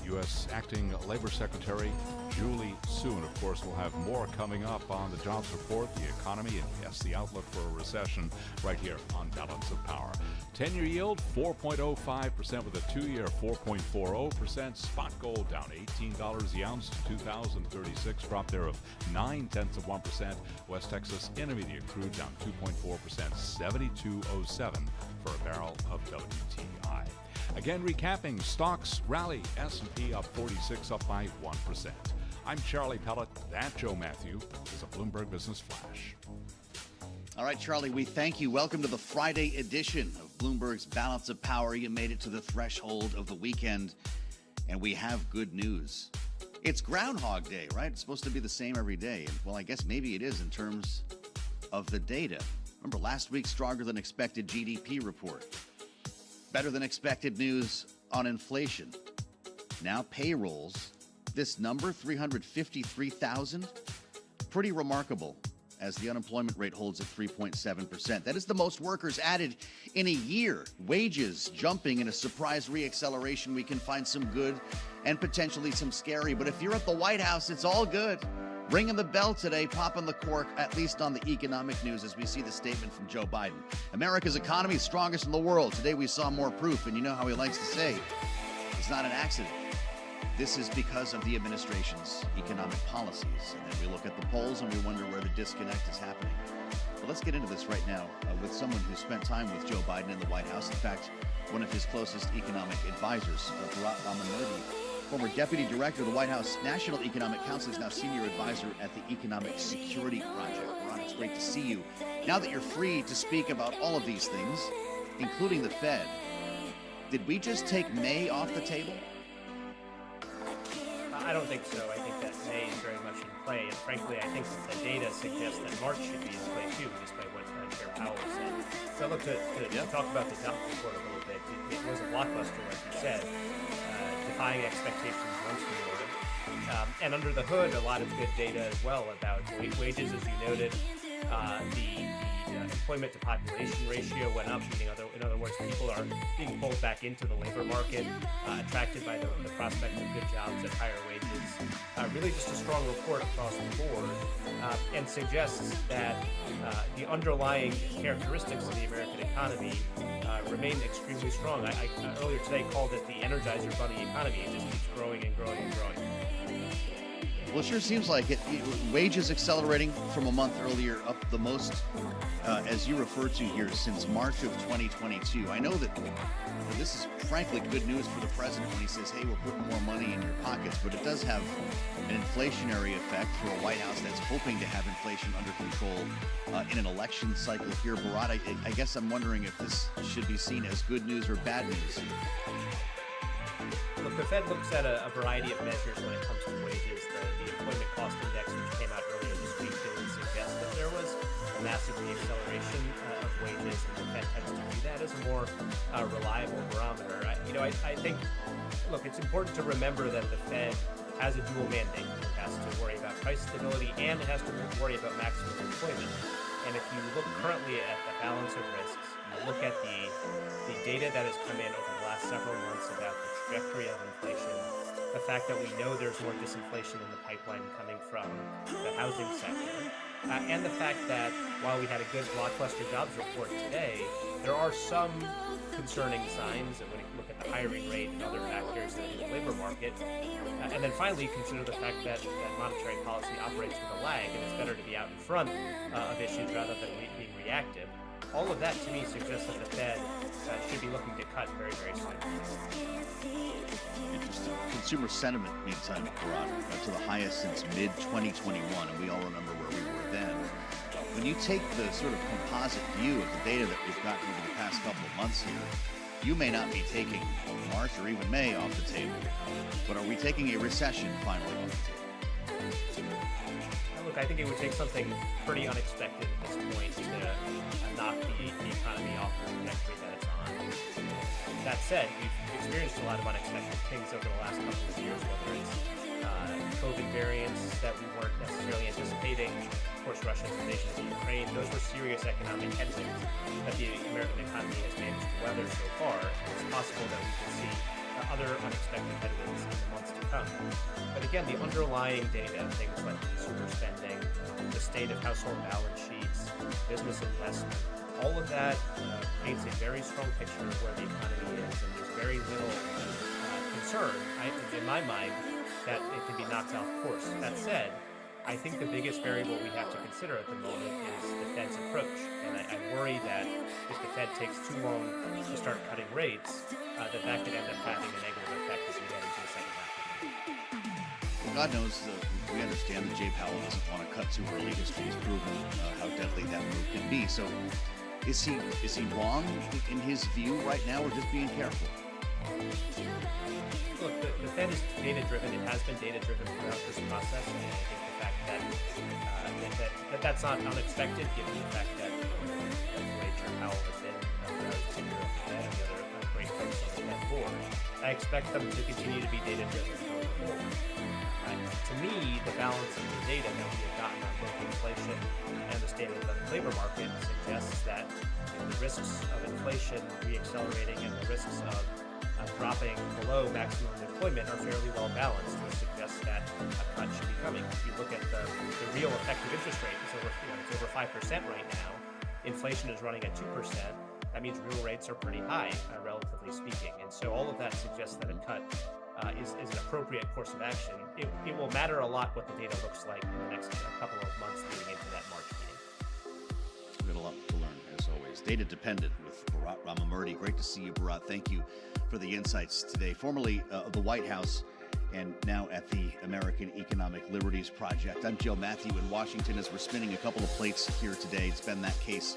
U.S. Acting Labor Secretary Julie Soon. Of course, we'll have more coming up on the jobs report, the economy, and yes, the outlook for a recession right here on Balance of Power. 10-year yield, 4.05% with a 2-year, 4.40%. Spot gold down $18 the ounce to 2,036. Drop there of 0.9%. West Texas Intermediate crude down 2.4%, 72.07 for a barrel of WTI. Again, recapping, stocks rally, S&P up 46, up by 1%. I'm Charlie Pellet. That, Joe Matthew, is a Bloomberg Business Flash. All right, Charlie, we thank you. Welcome to the Friday edition of Bloomberg's Balance of Power. You made it to the threshold of the weekend, and we have good news. It's Groundhog Day, right? It's supposed to be the same every day. And, well, I guess maybe it is in terms of the data. Remember last week's stronger than expected GDP report. Better than expected news on inflation. Now payrolls. This number, 353,000, pretty remarkable as the unemployment rate holds at 3.7%. That is the most workers added in a year. Wages jumping in a surprise reacceleration. We can find some good and potentially some scary. But if you're at the White House, it's all good. Ringing the bell today, popping the cork, at least on the economic news, as we see the statement from Joe Biden. America's economy is strongest in the world. Today we saw more proof, and you know how he likes to say, it's not an accident. This is because of the administration's economic policies. And then we look at the polls and we wonder where the disconnect is happening. Well, let's get into this right now with someone who spent time with Joe Biden in the White House. In fact, one of his closest economic advisors, Bharat Ramamurthy, former deputy director of the White House National Economic Council, is now senior advisor at the Economic Security Project. Ron, it's great to see you. Now that you're free to speak about all of these things, including the Fed, Did we just take May off the table? I don't think so. I think that May is very much in play, and frankly, I think that the data suggests that March should be in play too, despite what Chair Powell said. So look, to talk about the jobs report a little bit, it was a blockbuster, like you said, defying expectations once more. And under the hood, a lot of good data as well about wages, as you noted. The employment to population ratio went up, meaning in other words, people are being pulled back into the labor market, attracted by the prospect of good jobs at higher wages. Really just a strong report across the board, and suggests that the underlying characteristics of the American economy remain extremely strong. I earlier today called it the Energizer Bunny economy. It just keeps growing and growing and growing. Well, it sure seems like it. Wages accelerating from a month earlier, up the most, as you referred to here, since March of 2022. I know that this is frankly good news for the president when he says, hey, we're putting more money in your pockets, but it does have an inflationary effect for a White House that's hoping to have inflation under control in an election cycle here. Bharat, I guess I'm wondering if this should be seen as good news or bad news. Look, the Fed looks at a variety of measures when it comes to wages. The employment cost index, which came out earlier this week, didn't suggest that there was a massive reacceleration of wages, and the Fed tends to view that as a more reliable barometer. I think, look, it's important to remember that the Fed has a dual mandate. It has to worry about price stability, and it has to worry about maximum employment. And if you look currently at the balance of risks, you look at the data that has come in over the last several months about the trajectory of inflation, the fact that we know there's more disinflation in the pipeline coming from the housing sector, and the fact that while we had a good blockbuster jobs report today, there are some concerning signs that when you look at the hiring rate and other factors in the labor market. And then finally, consider the fact that monetary policy operates with a lag, and it's better to be out in front of issues rather than being reactive. All of that, to me, suggests that the Fed should be looking to cut very, very soon. Interesting. Consumer sentiment, meantime, Bharat, to the highest since mid-2021, and we all remember where we were then. When you take the sort of composite view of the data that we've gotten over the past couple of months here, you may not be taking March or even May off the table, but are we taking a recession finally off the table? Look, I think it would take something pretty unexpected at this point to knock the economy off the trajectory that it's on. That said, we've experienced a lot of unexpected things over the last couple of years, whether it's COVID variants that we weren't necessarily anticipating, of course, Russia's invasion of Ukraine. Those were serious economic headwinds that the American economy has managed to weather so far. It's possible that we could see other unexpected headwinds in the months to come. But again, the underlying data, things like consumer spending, the state of household balance sheets, business investment, all of that paints a very strong picture of where the economy is, and there's very little concern, in my mind, that it can be knocked off course. That said, I think the biggest variable we have to consider at the moment is the Fed's approach. And I worry that if the Fed takes too long to start cutting rates, that could end up having a negative effect as we get into the second half. Well, God knows we understand that Jay Powell doesn't want to cut too early. History has proven how deadly that move can be. So is he wrong in his view right now, or just being careful? Look, the Fed is data-driven. It has been data-driven throughout this process, and I think the fact that that's not unexpected, given the fact that the way Chair Powell has been throughout his tenure of the Fed and the other great folks on the Fed board, I expect them to continue to be data-driven going forward. To me, the balance of the data that we have gotten on both inflation and the state of the labor market suggests that the risks of inflation reaccelerating and the risks of dropping below maximum employment are fairly well balanced, which suggests that a cut should be coming. If you look at the real effective interest rate, it's over 5% right now. Inflation is running at 2%. That means real rates are pretty high, relatively speaking. And so all of that suggests that a cut is an appropriate course of action. It will matter a lot what the data looks like in the next couple of months leading into that March meeting. We've got a lot to learn, as always. Data dependent with Bharat Ramamurthy. Great to see you, Bharat. Thank you for the insights today. Formerly of the White House and now at the American Economic Liberties Project. I'm Joe Matthew in Washington as we're spinning a couple of plates here today. It's been that case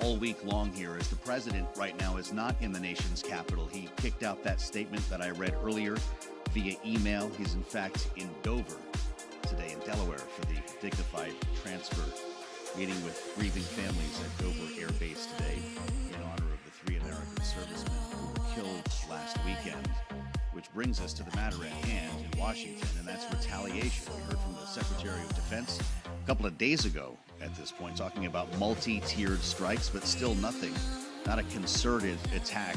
all week long here, as the president right now is not in the nation's capital. He kicked out that statement that I read earlier via email. He's in fact in Dover today, in Delaware, for the dignified transfer, meeting with grieving families at Dover Air Base today in honor of the 3 American servicemen who were killed last weekend. Which brings us to the matter at hand in Washington, and that's retaliation. We heard from the Secretary of Defense a couple of days ago at this point, talking about multi-tiered strikes, but still nothing, not a concerted attack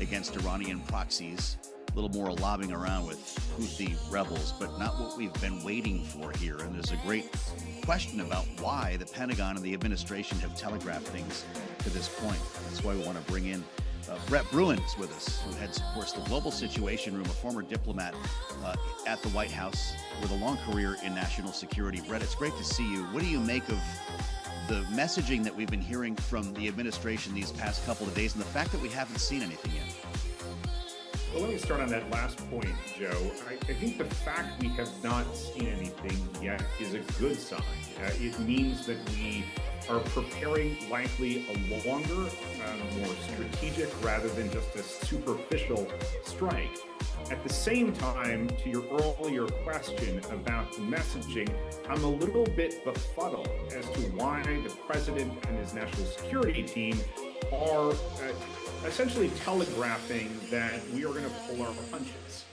against Iranian proxies, a little more lobbing around with Houthi rebels, but not what we've been waiting for here. And there's a great question about why the Pentagon and the administration have telegraphed things to this point. That's why we want to bring in Brett Bruin's with us, who heads, of course, the Global Situation Room, a former diplomat at the White House with a long career in national security. Brett, it's great to see you. What do you make of the messaging that we've been hearing from the administration these past couple of days and the fact that we haven't seen anything yet? Well, let me start on that last point, Joe. I think the fact we have not seen anything yet is a good sign. It means that we are preparing likely a longer, more strategic, rather than just a superficial strike. At the same time, to your earlier question about the messaging, I'm a little bit befuddled as to why the president and his national security team are essentially telegraphing that we are going to pull our punches.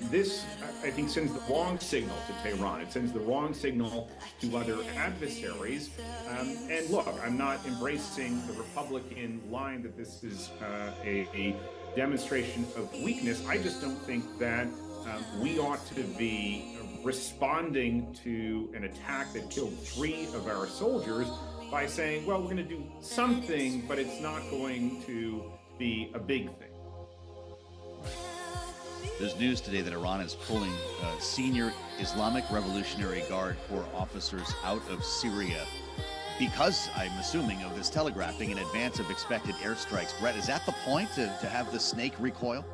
This, I think, sends the wrong signal to Tehran. It sends the wrong signal to other adversaries. And look, I'm not embracing the Republican line that this is a demonstration of weakness. I just don't think that we ought to be responding to an attack that killed 3 of our soldiers by saying, well, we're going to do something, but it's not going to be a big thing. There's news today that Iran is pulling senior Islamic Revolutionary Guard Corps officers out of Syria because, I'm assuming, of this telegraphing in advance of expected airstrikes. Brett, is that the point, to have the snake recoil?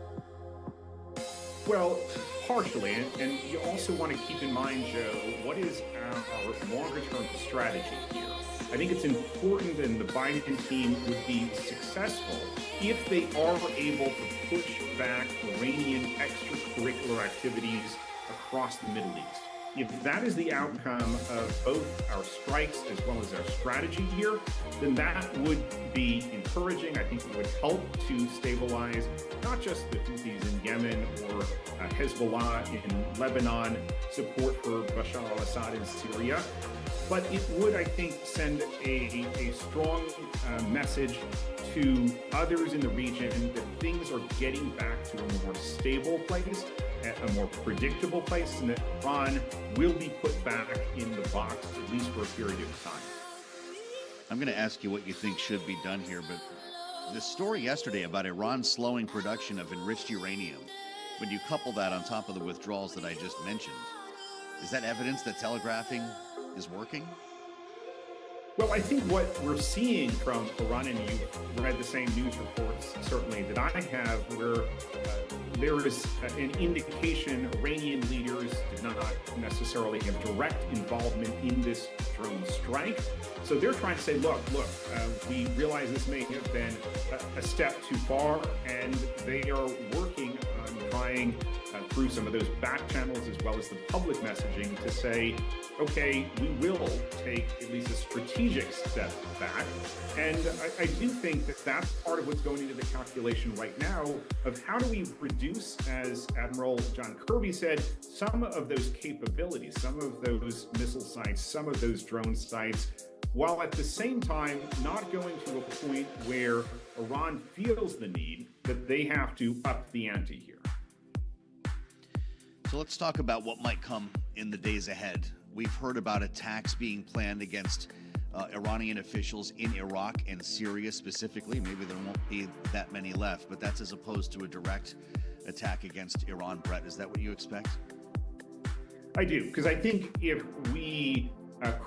Well, partially, and you also want to keep in mind, Joe, what is our longer-term strategy here? I think it's important, and the Biden team would be successful if they are able to push back Iranian extracurricular activities across the Middle East. If that is the outcome of both our strikes as well as our strategy here, then that would be encouraging. I think it would help to stabilize not just the Houthis in Yemen or Hezbollah in Lebanon, support for Bashar al-Assad in Syria, but it would, I think, send a strong message to others in the region that things are getting back to a more stable place, a more predictable place, and that Iran will be put back in the box, at least for a period of time. I'm going to ask you what you think should be done here, but the story yesterday about Iran slowing production of enriched uranium, when you couple that on top of the withdrawals that I just mentioned, is that evidence that telegraphing is working? Well, I think what we're seeing from Iran, and you've read the same news reports certainly that I have, where there is an indication Iranian leaders did not necessarily have direct involvement in this drone strike. So they're trying to say, look, we realize this may have been a step too far, and they are working on trying through some of those back channels as well as the public messaging to say, okay, we will take at least a strategic step back. And I do think that that's part of what's going into the calculation right now of how do we reduce, as Admiral John Kirby said, some of those capabilities, some of those missile sites, some of those drone sites, while at the same time not going to a point where Iran feels the need that they have to up the ante here. So let's talk about what might come in the days ahead. We've heard about attacks being planned against Iranian officials in Iraq and Syria specifically. Maybe there won't be that many left, but that's as opposed to a direct attack against Iran. Brett, is that what you expect? I do, because I think if we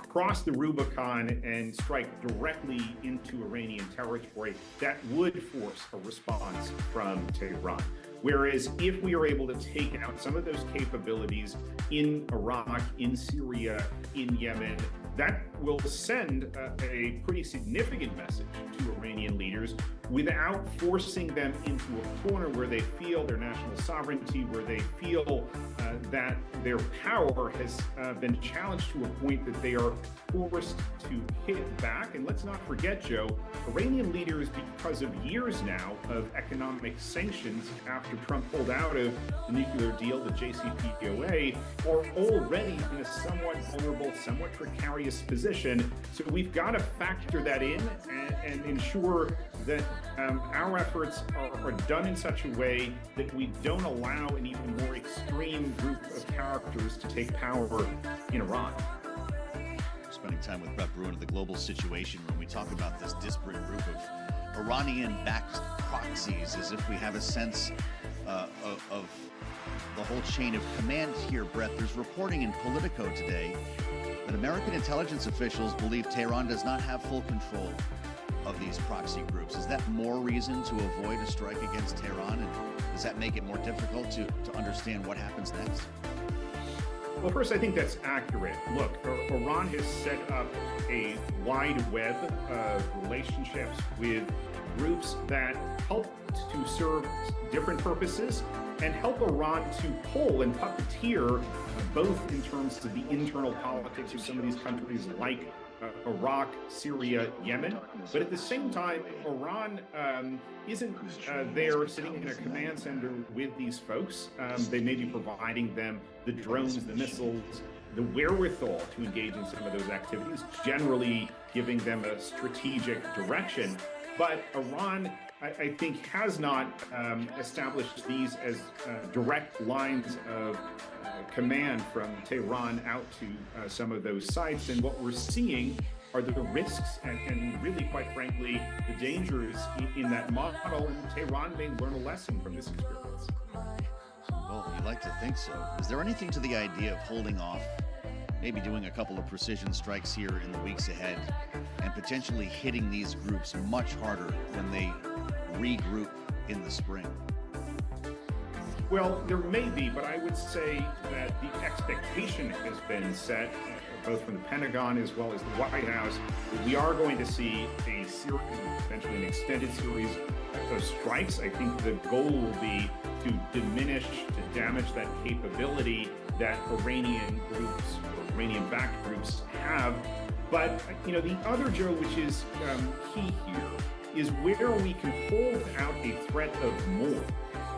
cross the Rubicon and strike directly into Iranian territory, that would force a response from Tehran. Whereas if we are able to take out some of those capabilities in Iraq, in Syria, in Yemen, that will send a pretty significant message to Iranian leaders without forcing them into a corner where they feel their national sovereignty, where they feel that their power has been challenged to a point that they are forced to hit back. And let's not forget, Joe, Iranian leaders, because of years now of economic sanctions after Trump pulled out of the nuclear deal, the JCPOA, are already in a somewhat vulnerable, somewhat precarious position. So we've got to factor that in and ensure that our efforts are done in such a way that we don't allow an even more extreme group of characters to take power in Iran. Spending time with Brett Bruin of the Global Situation Room, we talk about this disparate group of Iranian-backed proxies as if we have a sense of the whole chain of command here, Brett. There's reporting in Politico today that American intelligence officials believe Tehran does not have full control of these proxy groups. Is that more reason to avoid a strike against Tehran? And does that make it more difficult to understand what happens next? Well, first, I think that's accurate. Look, Iran has set up a wide web of relationships with groups that help to serve different purposes and help Iran to pull and puppeteer both in terms of the internal politics of some of these countries like Iraq, Syria, Yemen. But at the same time, Iran isn't there sitting in a command center with these folks. They may be providing them the drones, the missiles, the wherewithal to engage in some of those activities, generally giving them a strategic direction. But Iran, I think, has not established these as direct lines of command from Tehran out to some of those sites. And what we're seeing are the risks and really, quite frankly, the dangers in that model. And Tehran may learn a lesson from this experience. Well, you'd like to think so. Is there anything to the idea of holding off, maybe doing a couple of precision strikes here in the weeks ahead, and potentially hitting these groups much harder when they regroup in the spring? Well, there may be, but I would say that the expectation has been set, both from the Pentagon as well as the White House, that we are going to see a series, potentially an extended series of strikes. I think the goal will be to diminish, to damage that capability that Iranian groups, or Iranian-backed groups have. But, you know, the other, Joe, which is key here, is where we can hold out a threat of more.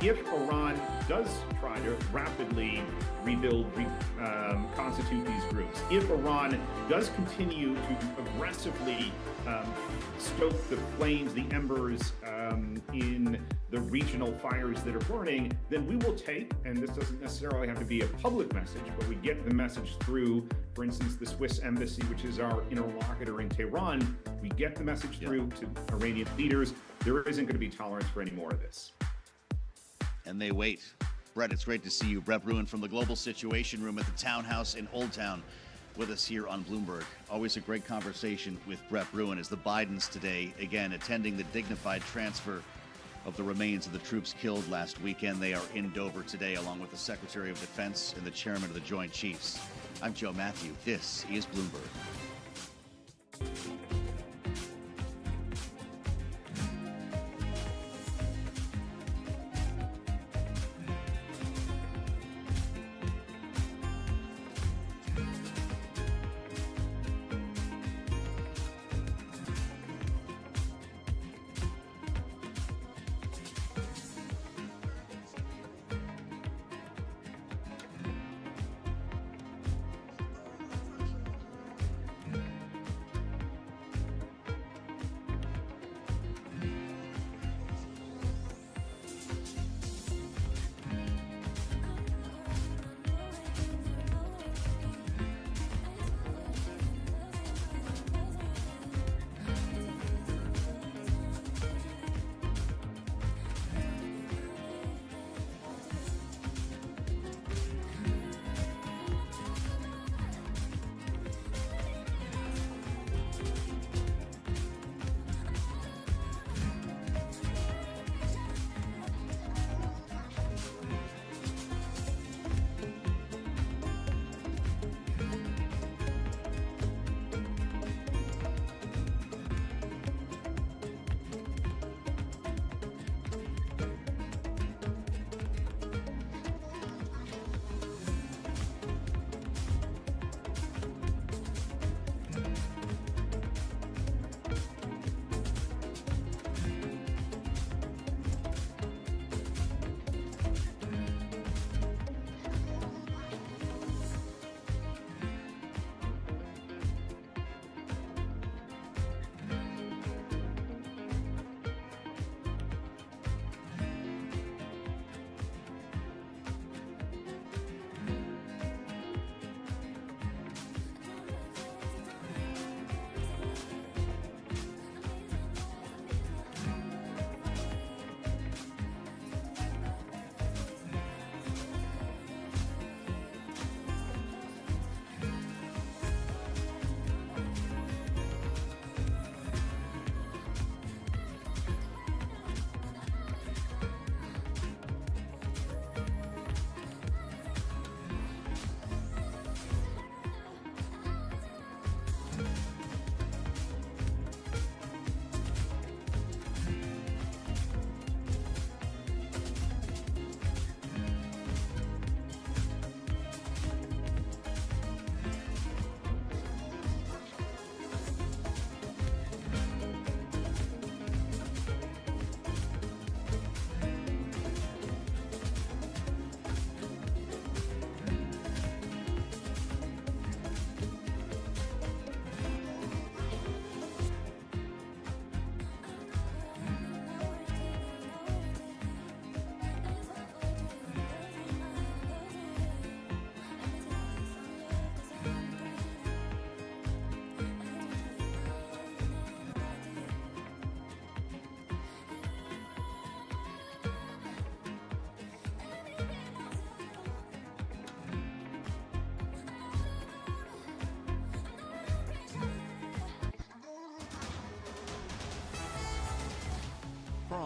If Iran does try to rapidly rebuild, constitute these groups, if Iran does continue to aggressively stoke the flames, the embers in the regional fires that are burning, then we will take, and this doesn't necessarily have to be a public message, but we get the message through, for instance, the Swiss embassy, which is our interlocutor in Tehran. We get the message through to Iranian leaders. There isn't going to be tolerance for any more of this. And they wait. Brett, it's great to see you. Brett Bruin from the Global Situation Room at the Townhouse in Old Town with us here on Bloomberg. Always a great conversation with Brett Bruin as the Bidens today, again, attending the dignified transfer of the remains of the troops killed last weekend. They are in Dover today, along with the Secretary of Defense and the Chairman of the Joint Chiefs. I'm Joe Matthew. This is Bloomberg.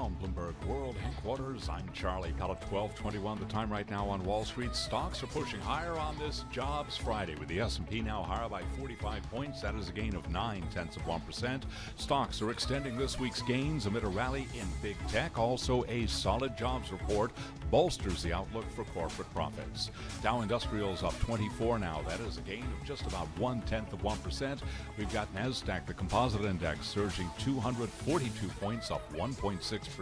from Bloomberg World Headquarters, I'm Charlie Pellet. 12:21 the time right now on Wall Street. Stocks are pushing higher on this Jobs Friday, with the S&P now higher by 45 points. That is a gain of 0.9%. Stocks are extending this week's gains amid a rally in big tech. Also, a solid jobs report bolsters the outlook for corporate profits. Dow Industrials up 24 now. That is a gain of just about 0.1%. We've got NASDAQ, the composite index, surging 242 points, up 1.6%.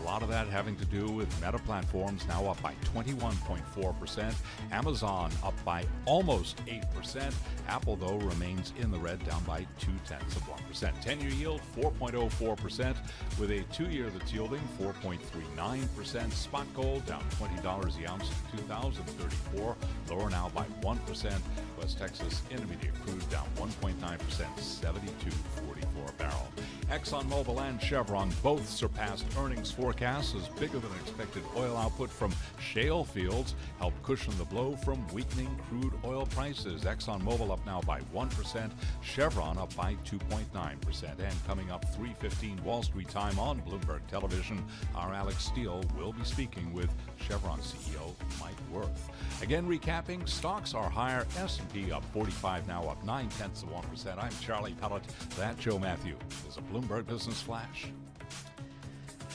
A lot of that having to do with Meta Platforms, now up by 21.4%. Amazon up by almost 8%. Apple, though, remains in the red, down by 0.2%. 10-year yield 4.04%, with a 2-year that's yielding 4.39%. Spot gold down $20 the ounce to $2,034, lower now by 1%. West Texas Intermediate crude down 1.9%, 72.44 a barrel. ExxonMobil and Chevron both surpassed earnings forecasts as bigger than expected oil output from shale fields helped cushion the blow from weakening crude oil prices. ExxonMobil up now by 1%, Chevron up by 2.9%. And coming up 3:15 Wall Street time on Bloomberg Television, our Alex Steele will be speaking with Chevron CEO Mike Wirth. Again, recapping, stocks are higher. S&P up 45 now, up 0.9%. I'm Charlie Pellet. That Joe Matthew is a Bloomberg Business Flash.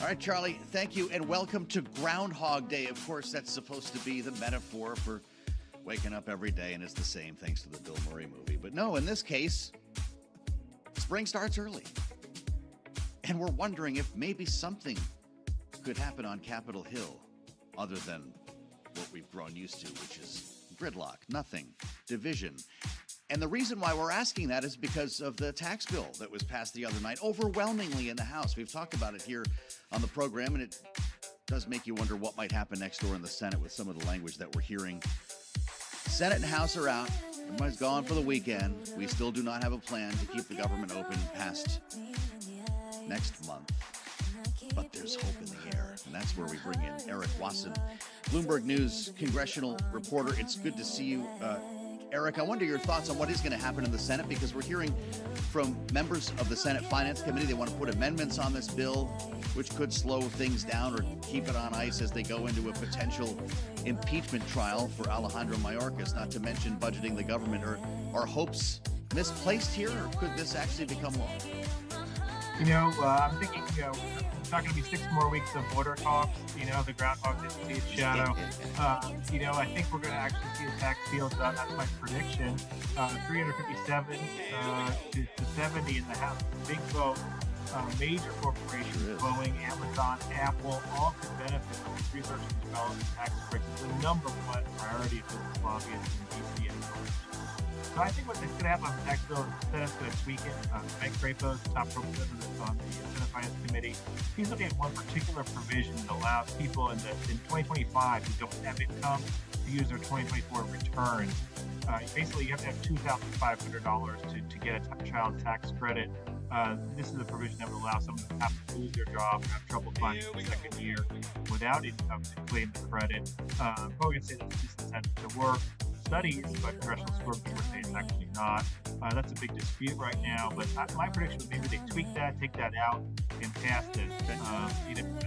All right, Charlie, thank you, and welcome to Groundhog Day. Of course, that's supposed to be the metaphor for waking up every day, and it's the same thanks to the Bill Murray movie. But no, in this case, spring starts early. And we're wondering if maybe something could happen on Capitol Hill other than what we've grown used to, which is gridlock, nothing, division. And the reason why we're asking that is because of the tax bill that was passed the other night, overwhelmingly in the House. We've talked about it here on the program, and it does make you wonder what might happen next door in the Senate with some of the language that we're hearing. Senate and House are out. Everybody's gone for the weekend. We still do not have a plan to keep the government open past next month. But there's hope in the air, and that's where we bring in Eric Wasson, Bloomberg News congressional reporter. It's good to see you, Eric. I wonder your thoughts on what is going to happen in the Senate, because we're hearing from members of the Senate Finance Committee they want to put amendments on this bill, which could slow things down or keep it on ice as they go into a potential impeachment trial for Alejandro Mayorkas, not to mention budgeting the government. Are hopes misplaced here, or could this actually become law? I'm thinking, it's not going to be 6 more weeks of border talks. The groundhog didn't see its shadow. I think we're going to actually see a tax deal done. That's my prediction. 357 to 70 in the House. Big vote. Major corporations, Boeing, Amazon, Apple, all could benefit from this research and development tax breaks. It's the number one priority of business lobbyists in D.C. and so I think what's going to happen on the tax bill is the Senate's going to tweak it. Mike Crapo, top representative on the Senate Finance Committee, he's looking at one particular provision that allows people in 2025 who don't have income to use their 2024 return. Basically, you have to have $2,500 to get a child tax credit. This is a provision that would allow someone to have to lose their job or have trouble finding the second year without income to claim the credit. I'm going to say that this incentive to work. Studies by congressional support people say it's actually not. That's a big dispute right now, but my prediction would maybe they tweak that, take that out, and pass it.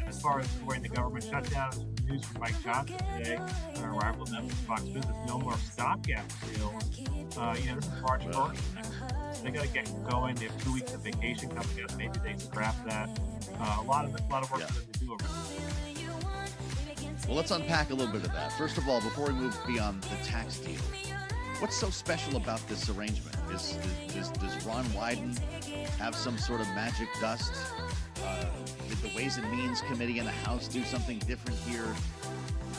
As far as avoiding the government shutdown, news from Mike Johnson today, on our rival network Fox Business, no more stopgap deals. This is March 1st. They got to get going. They have 2 weeks of vacation coming up. Maybe they scrap that. A lot of work for them to do over there. Well, let's unpack a little bit of that. First of all, before we move beyond the tax deal, what's so special about this arrangement? Does Ron Wyden have some sort of magic dust? Did the Ways and Means Committee in the House do something different here?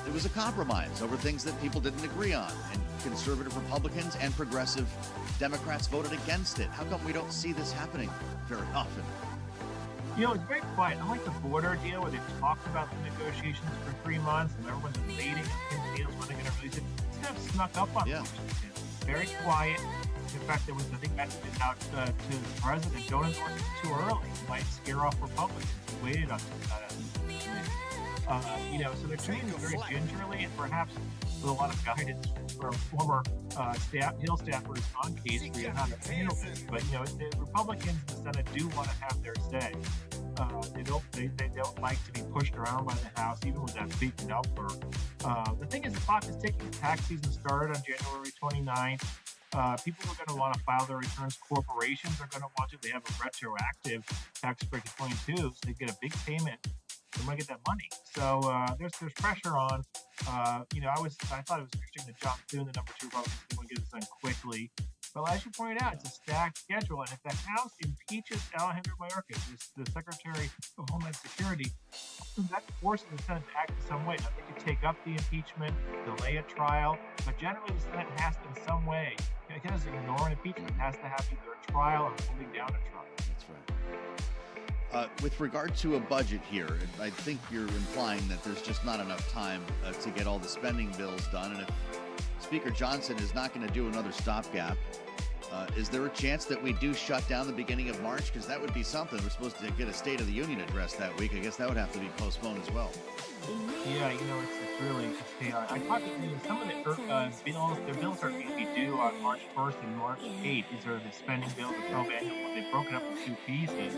It was a compromise over things that people didn't agree on, and conservative Republicans and progressive Democrats voted against it. How come we don't see this happening very often? It's very quiet. Unlike the border deal where they've talked about the negotiations for 3 months and everyone's debating deals when they're going to release it, it's kind of snuck up on them. Very quiet. In fact, there was, I think, messages out to the president, don't endorse it too early. It might scare off Republicans. He waited until that. So they're treating it very gingerly and perhaps with a lot of guidance from former Hill staffers on K Street on how to handle this. But, the Republicans in the Senate do want to have their say. They don't like to be pushed around by the House, even with that big number. The thing is, the clock is ticking. The tax season started on January 29th. People are going to want to file their returns. Corporations are going to want to. They have a retroactive tax break of 22, so they get a big payment. They want to get that money. So there's pressure on. I thought it was interesting that John Thune, the number 2 Republican, is going to get this done quickly. But as you pointed out, it's a stacked schedule, and if the House impeaches Alejandro Mayorkas, the Secretary of Homeland Security, that forces the Senate to act in some way. Now, they could take up the impeachment, delay a trial, but generally the Senate has to, in some way, it can't just ignore an impeachment. It has to have either a trial or holding down a trial. That's right. With regard to a budget here, I think you're implying that there's just not enough time to get all the spending bills done, and if Speaker Johnson is not going to do another stopgap, is there a chance that we do shut down the beginning of March? Because that would be something. We're supposed to get a State of the Union address that week. I guess that would have to be postponed as well. Yeah, it's really chaotic. I talked to some of the bills. Their bills are going to be due on March 1st and March 8th. These are the spending bills, the 12 annual ones. They've broken up in 2 pieces.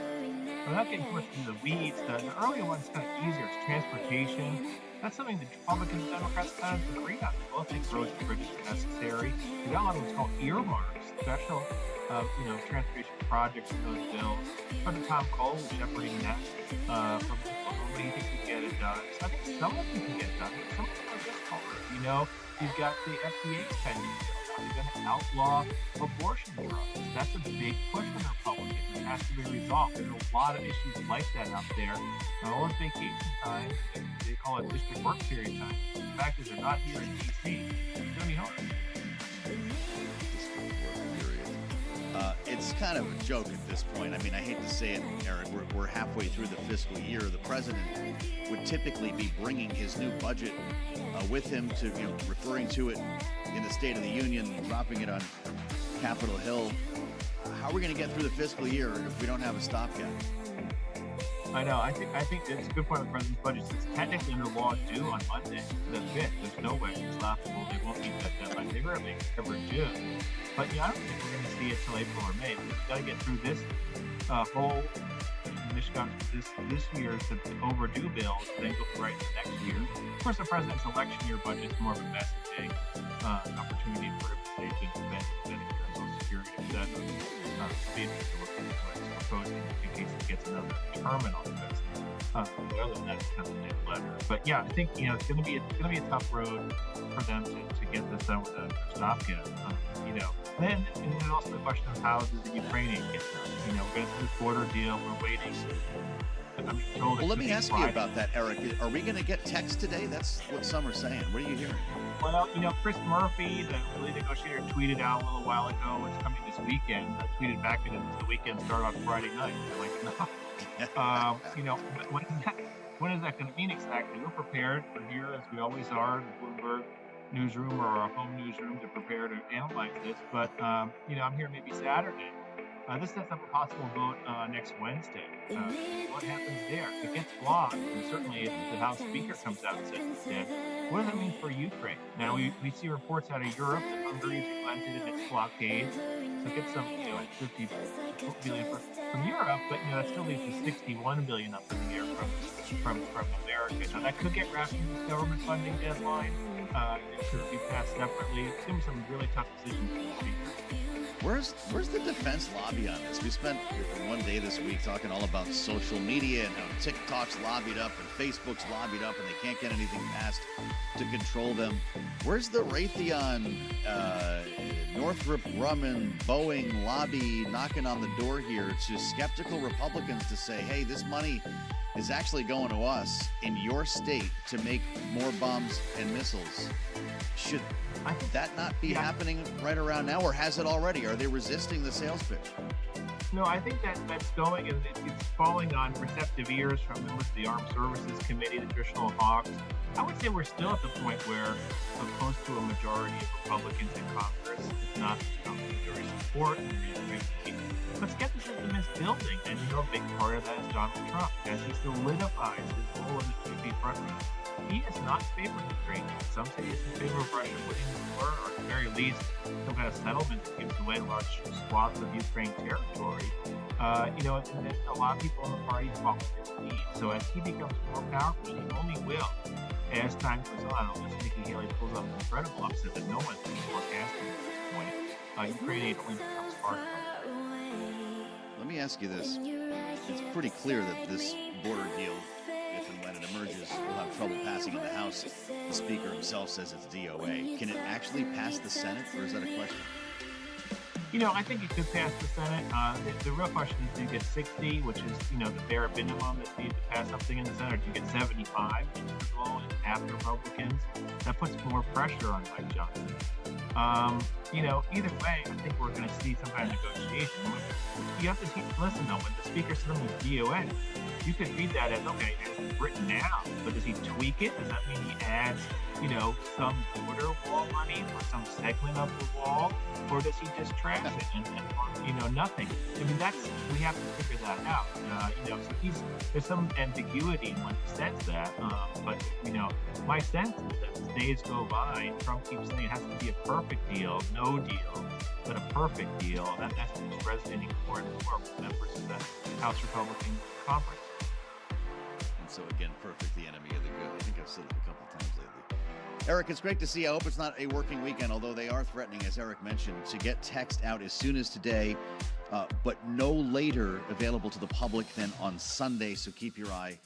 Without getting too much into the weeds, the earlier one's kind of easier. It's transportation. That's something the Republicans and Democrats kind of agree on. They both think roads and bridges are necessary. We've got a lot of what's called earmarks, special, transportation projects in those bills. Under Tom Cole shepherding that from what do you think can get it done? So I think some of them can get done, but some of them are just hard. You've got the FDA pending bill. You're going to outlaw abortion drugs. That's a big push for the Republicans. It has to be resolved. There's a lot of issues like that out there. All this vacation time, they call it district work period time. The fact is, they're not here in D.C. It's going to be hard. It's kind of a joke at this point. I mean, I hate to say it, Eric. We're halfway through the fiscal year. The president would typically be bringing his new budget with him to, referring to it in the State of the Union, dropping it on Capitol Hill. How are we going to get through the fiscal year if we don't have a stopgap? I know. I think it's a good point on the president's budget. It's technically under law due on Monday, the 5th. There's no way it's stoppable. They won't meet that deadline. They rarely ever do. But I don't think we're going to see it till April or May. We've got to get through this whole Michigan this year's overdue bills, then go right into next year. Of course, the president's election year budget is more of a messaging opportunity for him to take Medicare, Social Security, etc. Be interested to look into what he's proposing in case he gets another term on this. Other than that, it's kind of a letter. But yeah, I think it's going to be a tough road for them to get this done with a stopgap. Then and then also the question of how does the Ukrainian get done? We're going to do this border deal. We're waiting. Well, let me ask you about that, Eric. Are we going to get text today? That's what some are saying. What are you hearing? Well, Chris Murphy, the lead negotiator, tweeted out a little while ago, it's coming this weekend. I tweeted back at him, the weekend started on Friday night. I'm like, no. When is that going to mean exactly? We're prepared. We're here, as we always are, in the Bloomberg newsroom or our home newsroom to prepare to analyze this. But, I'm here maybe Saturday. This sets up a possible vote next Wednesday. What happens there? If it gets blocked, and certainly if the House Speaker comes out and says it's dead, what does that mean for Ukraine? Now, we see reports out of Europe that Hungary is relented in its blockade. So get some, 50 billion from Europe, but, that still leaves the 61 billion up in the air from America. Now, that could get wrapped into the government funding deadline. It could be passed separately. It's going to be some really tough decisions for the Speaker. Where's the defense lobby on this? We spent one day this week talking all about social media and how TikTok's lobbied up and Facebook's lobbied up and they can't get anything passed to control them. Where's the Raytheon, Northrop Grumman, Boeing lobby knocking on the door here to skeptical Republicans to say, hey, this money is actually going to us in your state to make more bombs and missiles? Should that not be happening right around now, or has it already? Are they resisting the sales pitch? No, I think that's going, and it's falling on receptive ears from members of the Armed Services Committee, the traditional hawks. I would say we're still at the point where close to a majority of Republicans in Congress, if not majority support, but skepticism is building, and a big part of that is Donald Trump, as he solidifies his role as a GDP frontrunner. He is not in favor of Ukraine. Some say he's in favor of Russia winning the war, or at the very least, some kind of settlement that gives away large swaths of Ukraine territory. And then a lot of people in the party follow his lead. So as he becomes more powerful, he only will, as time goes on, unless Nikki Haley pulls up an incredible upset that no one's been forecasting at this point, Ukraine aid only becomes part of it. Let me ask you this. It's pretty clear that this border deal, if and when it emerges, will have trouble passing in the House. The Speaker himself says it's DOA. Can it actually pass the Senate, or is that a question? I think it could pass the Senate. The real question is, do you get 60, which is, the bare minimum that's needed to pass something in the Senate, or do you get 75, which is the goal, and half the Republicans? That puts more pressure on Mike Johnson. Either way, I think we're going to see some kind of negotiation. You have to listen, though, when the Speaker says something with DOA, you could read that as, okay, it's written now, but does he tweak it? Does that mean he adds, some border wall money for some segment of the wall? Or does he just trash it and nothing? I mean, we have to figure that out. So there's some ambiguity in when he says that. But my sense is that as days go by, Trump keeps saying it has to be a perfect deal, no deal, but a perfect deal. That's what's resonating more and more with members of the House Republican Conference. And so again, perfect, the enemy of the good. I think I've said it a couple times lately. Eric, it's great to see. I hope it's not a working weekend, although they are threatening, as Eric mentioned, to get text out as soon as today, but no later available to the public than on Sunday. So keep your eye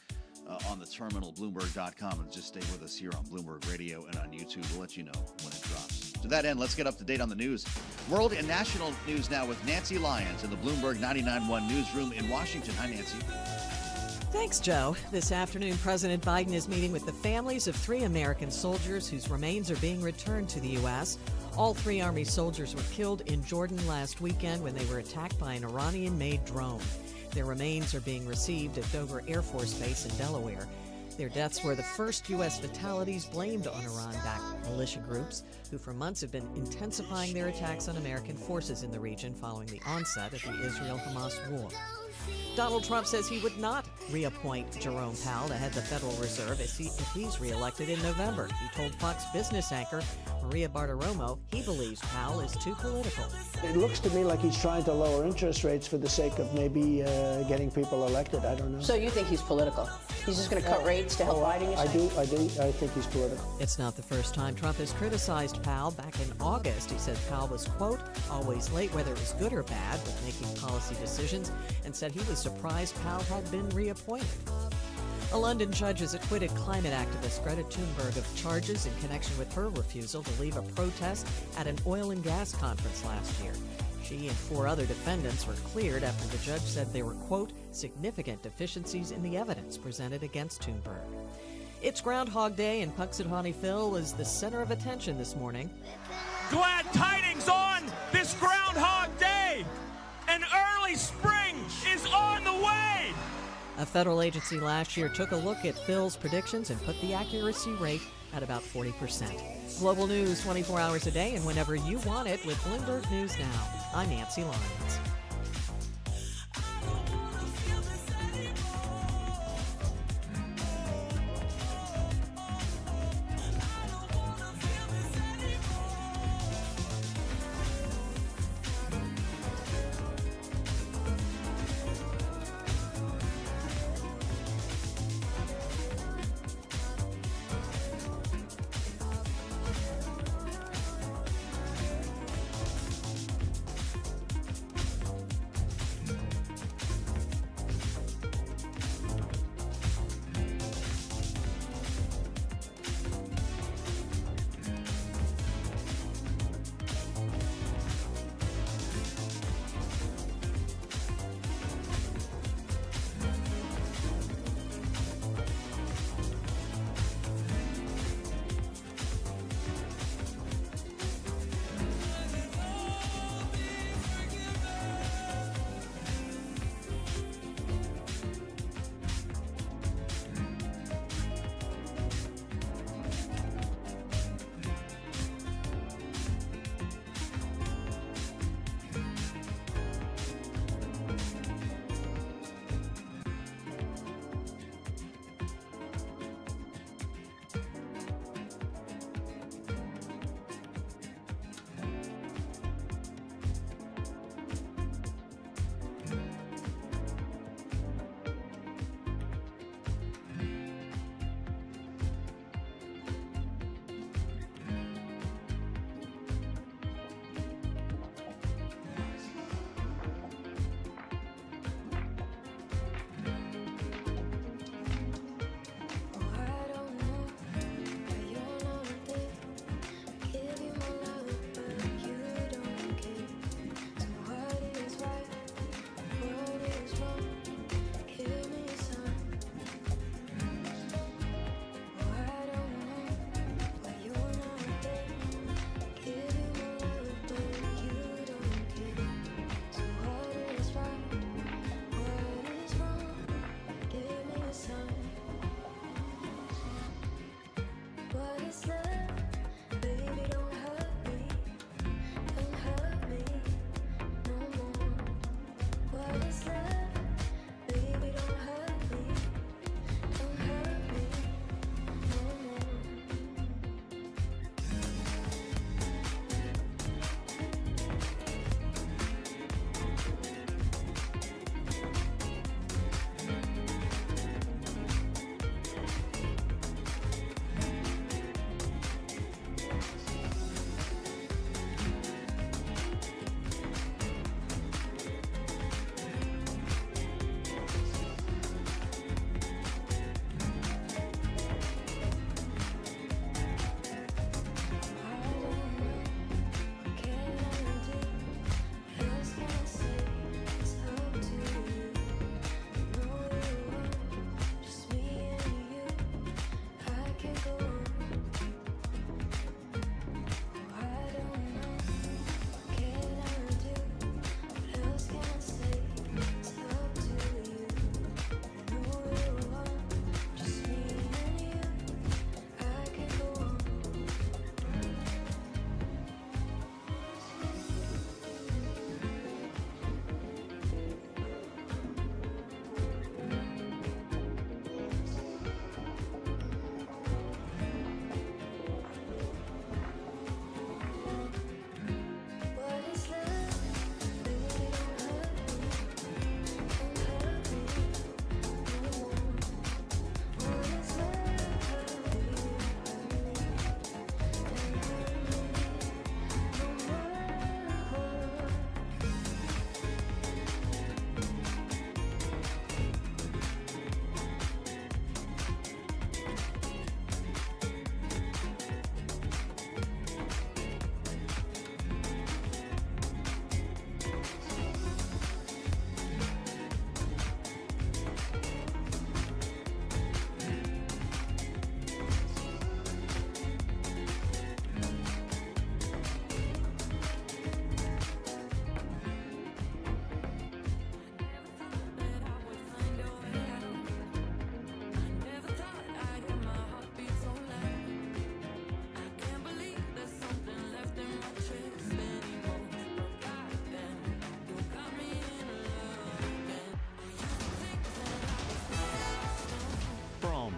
on the terminal, Bloomberg.com, and just stay with us here on Bloomberg Radio and on YouTube. We'll let you know when it drops. To that end, let's get up to date on the news. World and national news now with Nancy Lyons in the Bloomberg 99.1 newsroom in Washington. Hi, Nancy. Thanks, Joe. This afternoon, President Biden is meeting with the families of 3 American soldiers whose remains are being returned to the U.S. All 3 Army soldiers were killed in Jordan last weekend when they were attacked by an Iranian-made drone. Their remains are being received at Dover Air Force Base in Delaware. Their deaths were the first U.S. fatalities blamed on Iran-backed militia groups, who for months have been intensifying their attacks on American forces in the region following the onset of the Israel-Hamas war. Donald Trump says he would not reappoint Jerome Powell to head the Federal Reserve if he's reelected in November. He told Fox Business anchor Maria Bartiromo he believes Powell is too political. It looks to me like he's trying to lower interest rates for the sake of maybe getting people elected. I don't know. So you think he's political? He's just going to cut rates to help Biden? I do. I think he's political. It's not the first time Trump has criticized Powell. Back in August, he said Powell was, quote, always late, whether it was good or bad, with making policy decisions, and said he was surprised Powell had been reappointed. A London judge has acquitted climate activist Greta Thunberg of charges in connection with her refusal to leave a protest at an oil and gas conference last year. She and 4 other defendants were cleared after the judge said there were, quote, significant deficiencies in the evidence presented against Thunberg. It's Groundhog Day, and Punxsutawney Phil was the center of attention this morning. Glad tidings on this Groundhog Day! An early spring is on the way! A federal agency last year took a look at Phil's predictions and put the accuracy rate at about 40%. Global news 24 hours a day and whenever you want it with Bloomberg News Now. I'm Nancy Lyons.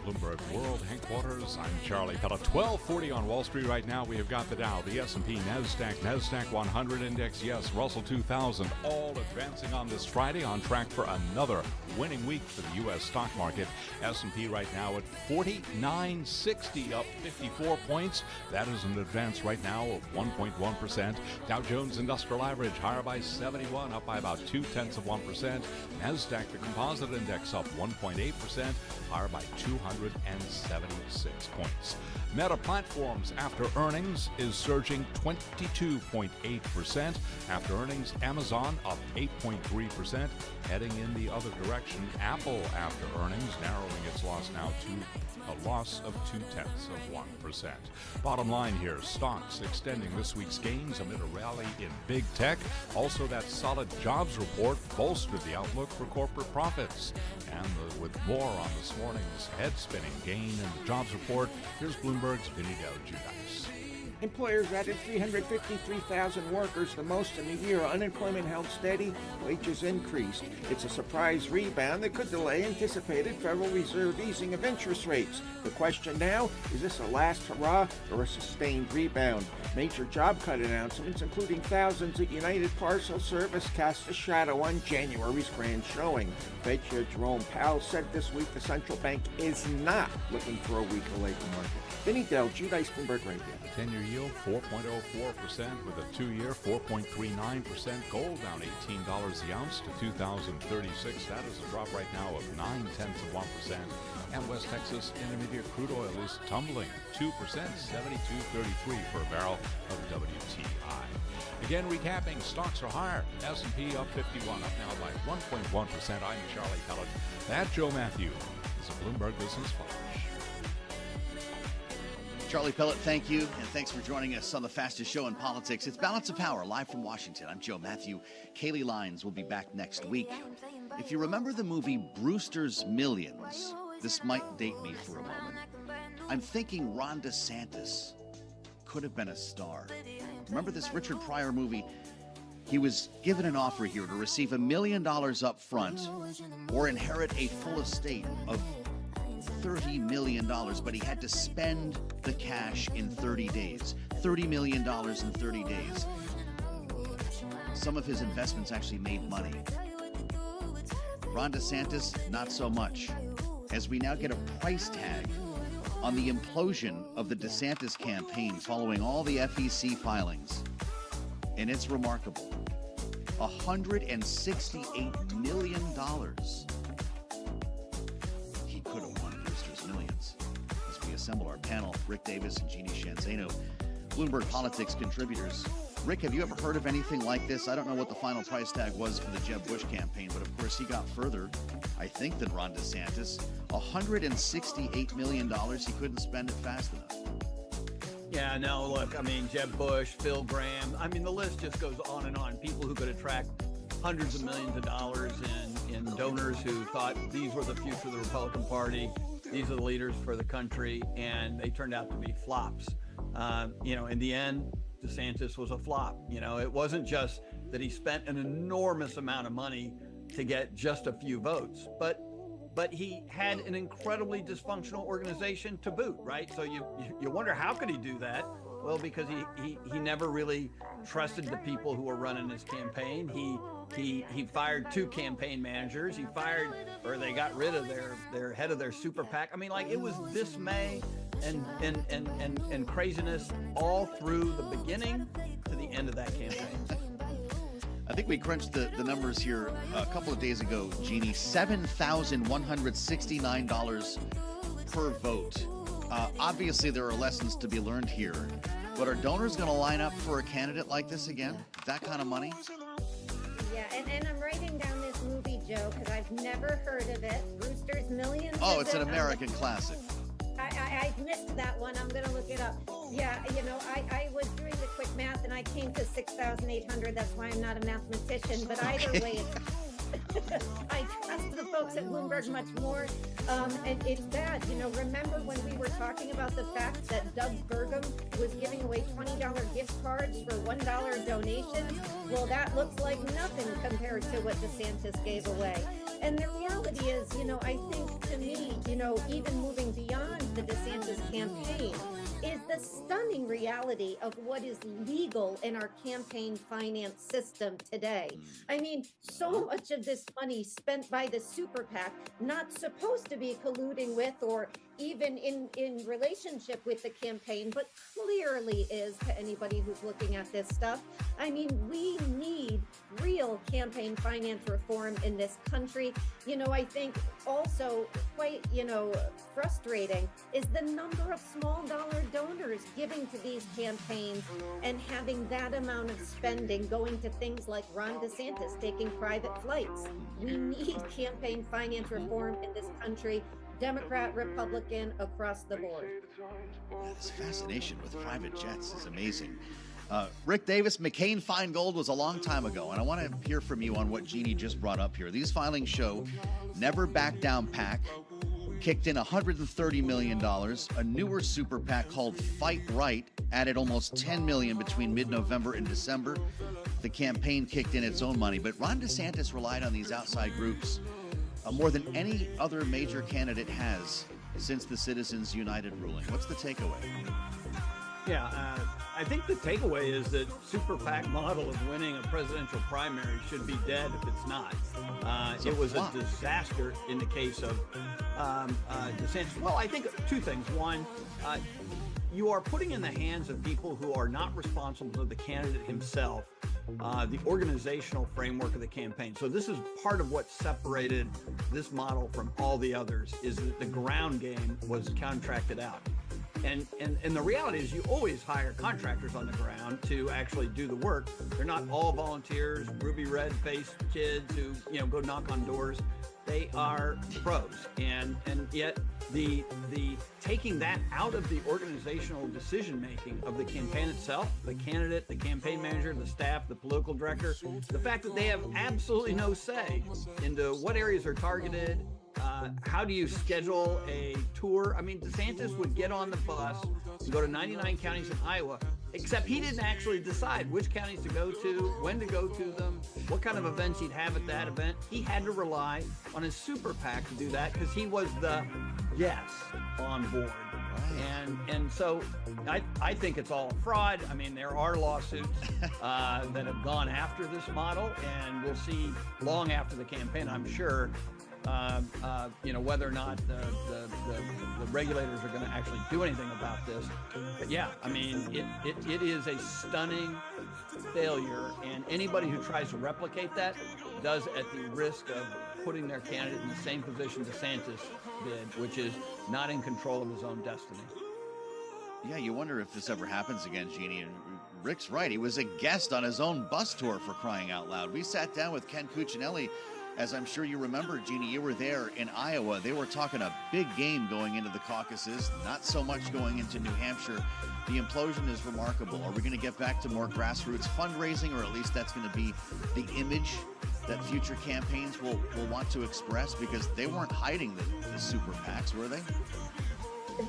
Bloomberg World Headquarters. I'm Charlie Pella. 1240 on Wall Street right now. We have got the Dow, the S&P, NASDAQ 100 index, yes, Russell 2000, all advancing on this Friday, on track for another winning week for the U.S. stock market. S&P right now at 4960, up 54 points. That is an advance right now of 1.1%. Dow Jones Industrial Average higher by 71, up by about 0.2%. NASDAQ, the composite index, up 1.8%, higher by 276 points. Meta Platforms after earnings is surging 22.8%. After earnings, Amazon up 8.3%. Heading in the other direction, Apple after earnings narrowing its loss now to a loss of 0.2%. Bottom line here, stocks extending this week's gains amid a rally in big tech. Also, that solid jobs report bolstered the outlook for corporate profits. And with more on this morning's head-spinning gain in the jobs report, here's Bloomberg's Vinny Del Giudice. Employers added 353,000 workers, the most in a year. Unemployment held steady, wages increased. It's a surprise rebound that could delay anticipated Federal Reserve easing of interest rates. The question now, is this a last hurrah or a sustained rebound? Major job cut announcements, including thousands at United Parcel Service, cast a shadow on January's grand showing. Fed Chair Jerome Powell said this week the central bank is not looking for a weaker labor market. Vinny Del Giudice, Bloomberg Radio. 10-year yield 4.04% with a 2-year 4.39%. Gold down $18 the ounce to $2,036. That is a drop right now of 0.9%. And West Texas Intermediate crude oil is tumbling 2%, 72.33 per barrel of WTI. Again, recapping, stocks are higher. S&P up 51, up now by 1.1%. I'm Charlie Pellet. That Joe Matthew is a Bloomberg Business Flash. Charlie Pellet, thank you, and thanks for joining us on the fastest show in politics. It's Balance of Power, live from Washington. I'm Joe Matthew. Kaylee Lyons will be back next week. If you remember the movie Brewster's Millions, this might date me for a moment. I'm thinking Ron DeSantis could have been a star. Remember this Richard Pryor movie? He was given an offer here to receive $1 million up front or inherit a full estate of $30 million, but he had to spend the cash in 30 days. $30 million in 30 days. Some of his investments actually made money. Ron DeSantis, not so much. As we now get a price tag on the implosion of the DeSantis campaign following all the FEC filings. And it's remarkable. $168 million. He could have won Brewster's Millions. As we assemble our panel, Rick Davis and Jeannie Shanzano, Bloomberg Politics contributors. Rick, have you ever heard of anything like this? I don't know what the final price tag was for the Jeb Bush campaign, but of course he got further, I think, than Ron DeSantis. $168 million. He couldn't spend it fast enough. Yeah, no, look, I mean, Jeb Bush, Phil Gramm, I mean, the list just goes on and on. People who could attract hundreds of millions of dollars in donors who thought these were the future of the Republican Party, these are the leaders for the country, and they turned out to be flops. In the end, DeSantis was a flop. It wasn't just that he spent an enormous amount of money to get just a few votes, but he had an incredibly dysfunctional organization to boot, right? So you wonder, how could he do that? Well, because he never really trusted the people who were running his campaign. He fired 2 campaign managers. They got rid of their head of their super PAC. I mean, like, it was dismay and craziness all through the beginning to the end of that campaign. I think we crunched the numbers here a couple of days ago, Jeannie. $7,169 per vote. Obviously, there are lessons to be learned here. But are donors going to line up for a candidate like this again? That kind of money? Yeah, and I'm writing down this movie, Joe, because I've never heard of it. Brewster's Millions. Oh, it's an American classic. I missed that one. I'm going to look it up. Yeah, I was doing the quick math and I came to 6,800. That's why I'm not a mathematician. But either way, I trust the folks at Bloomberg much more. And it's bad. Remember when we were talking about the fact that Doug Burgum was giving away $20 gift cards for $1 donations? Well, that looks like nothing compared to what DeSantis gave away. And the reality is, I think to me, even moving beyond the DeSantis campaign, is the stunning reality of what is legal in our campaign finance system today. I mean, so much of this money spent by the super PAC, not supposed to be colluding with or even in relationship with the campaign, but clearly is to anybody who's looking at this stuff. I mean, we need real campaign finance reform in this country. I think also quite, frustrating is the number of small dollar donors giving to these campaigns and having that amount of spending going to things like Ron DeSantis taking private flights. We need campaign finance reform in this country. Democrat, Republican, across the board. This fascination with private jets is amazing. Rick Davis, McCain-Feingold was a long time ago, and I want to hear from you on what Jeannie just brought up here. These filings show Never Back Down PAC kicked in $130 million. A newer super PAC called Fight Right added almost $10 million between mid-November and December. The campaign kicked in its own money, but Ron DeSantis relied on these outside groups more than any other major candidate has since the Citizens United ruling. What's the takeaway? Yeah, I think the takeaway is that super PAC model of winning a presidential primary should be dead if it's not. It was a disaster in the case of DeSantis. Well, I think two things. One, you are putting in the hands of people who are not responsible to the candidate himself the organizational framework of the campaign. So this is part of what separated this model from all the others, is that the ground game was contracted out. And the reality is you always hire contractors on the ground to actually do the work. They're not all volunteers, ruby red faced kids who go knock on doors. They are pros, and yet the taking that out of the organizational decision making of the campaign itself, the candidate, the campaign manager, the staff, the political director, the fact that they have absolutely no say into what areas are targeted. How do you schedule a tour? I mean, DeSantis would get on the bus and go to 99 counties in Iowa, except he didn't actually decide which counties to go to, when to go to them, what kind of events he'd have at that event. He had to rely on his super PAC to do that because he was the yes on board. And so I think it's all fraud. I mean, there are lawsuits that have gone after this model, and we'll see long after the campaign, I'm sure, whether or not the regulators are going to actually do anything about this. But yeah, I mean, it is a stunning failure, and anybody who tries to replicate that does at the risk of putting their candidate in the same position DeSantis did, which is not in control of his own destiny. Yeah, you wonder if this ever happens again, Jeannie. And Rick's right. He was a guest on his own bus tour, for crying out loud. We sat down with Ken Cuccinelli. As I'm sure you remember, Jeannie, you were there in Iowa. They were talking a big game going into the caucuses, not so much going into New Hampshire. The implosion is remarkable. Are we going to get back to more grassroots fundraising, or at least that's going to be the image that future campaigns will want to express? Because they weren't hiding the super PACs, were they?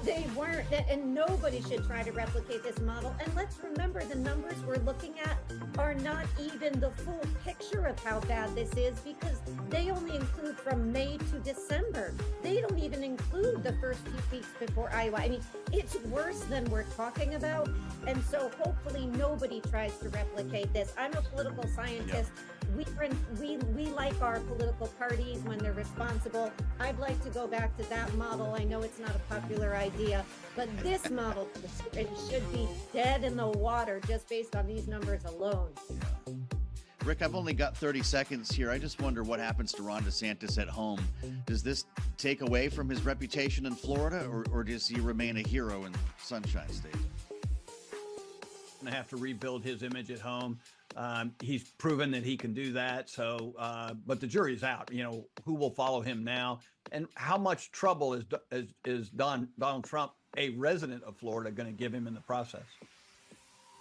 They weren't, and nobody should try to replicate this model. And let's remember, the numbers we're looking at are not even the full picture of how bad this is, because they only include from May to December. They don't even include the first few weeks before Iowa. I mean, it's worse than we're talking about. And so hopefully nobody tries to replicate this. I'm a political scientist. We like our political parties when they're responsible. I'd like to go back to that model. I know it's not a popular idea, but this model, it should be dead in the water just based on these numbers alone. Rick, I've only got 30 seconds here. I just wonder what happens to Ron DeSantis at home. Does this take away from his reputation in Florida, or does he remain a hero in Sunshine State? Going to have to rebuild his image at home. He's proven that he can do that. So, but the jury's out. Who will follow him now, and how much trouble is Donald Trump, a resident of Florida, going to give him in the process?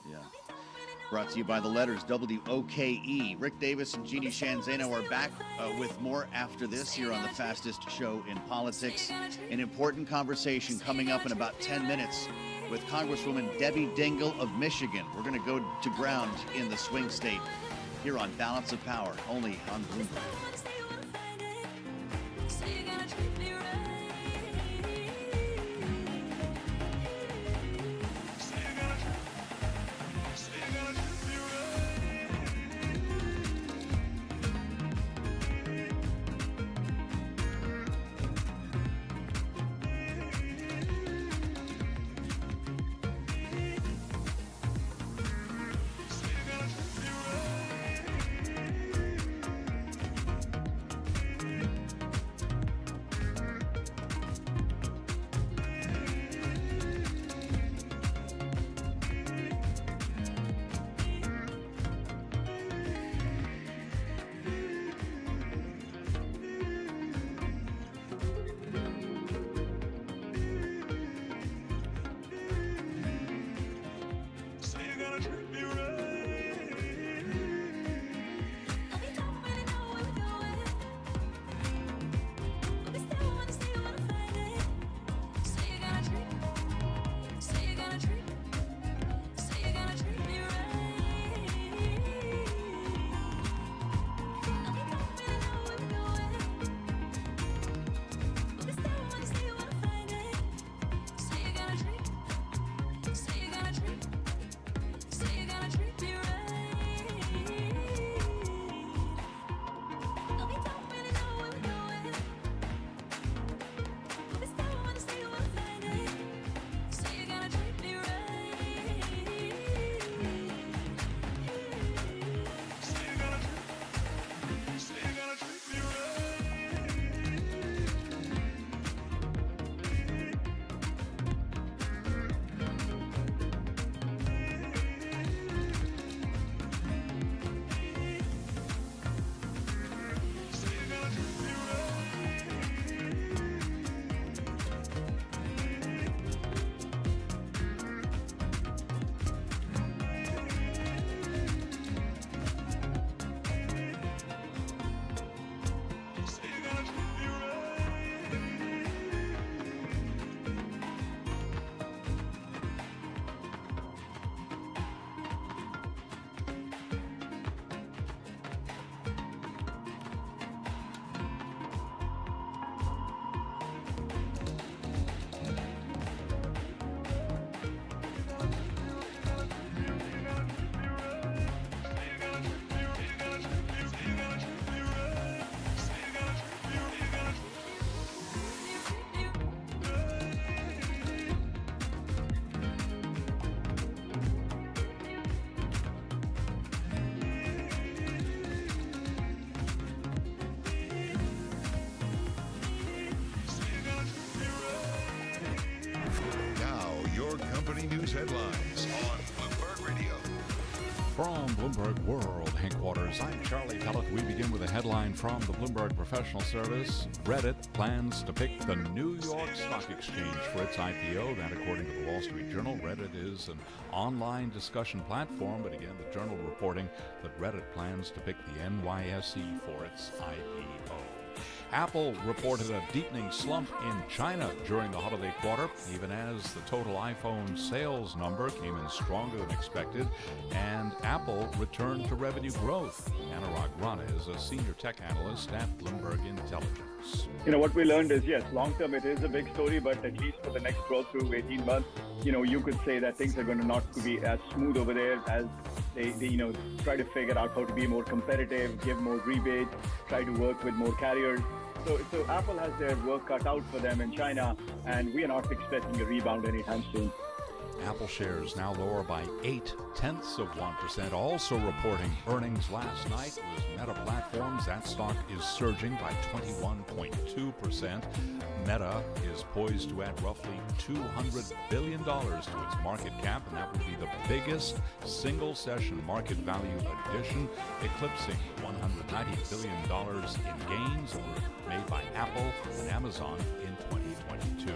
Yeah. Brought to you by the letters WOKE. Rick Davis and Jeannie Shanzano are back with more after this here on the fastest show in politics. An important conversation coming up in about 10 minutes with Congresswoman Debbie Dingell of Michigan. We're going to go to ground in the swing state here on Balance of Power, only on Bloomberg. breaking news headlines on Bloomberg Radio. From Bloomberg World Headquarters, I'm Charlie Pellet. We begin with a headline from the Bloomberg Professional Service. Reddit plans to pick the New York Stock Exchange for its IPO. That, according to the Wall Street Journal. Reddit is an online discussion platform, but again, the Journal reporting that Reddit plans to pick the NYSE for its IPO. Apple reported a deepening slump in China during the holiday quarter, even as the total iPhone sales number came in stronger than expected, and Apple returned to revenue growth. Anurag Rana is a senior tech analyst at Bloomberg Intelligence. What we learned is, yes, long term it is a big story, but at least for the next 12 to 18 months, you could say that things are going to not be as smooth over there as they try to figure out how to be more competitive, give more rebates, try to work with more carriers. So Apple has their work cut out for them in China, and we are not expecting a rebound anytime soon. Apple shares now lower by 0.8%. Also reporting earnings last night was Meta Platforms. That stock is surging by 21.2%. Meta is poised to add roughly $200 billion to its market cap, and that would be the biggest single-session market value addition, eclipsing $190 billion in gains that were made by Apple and Amazon in 2022.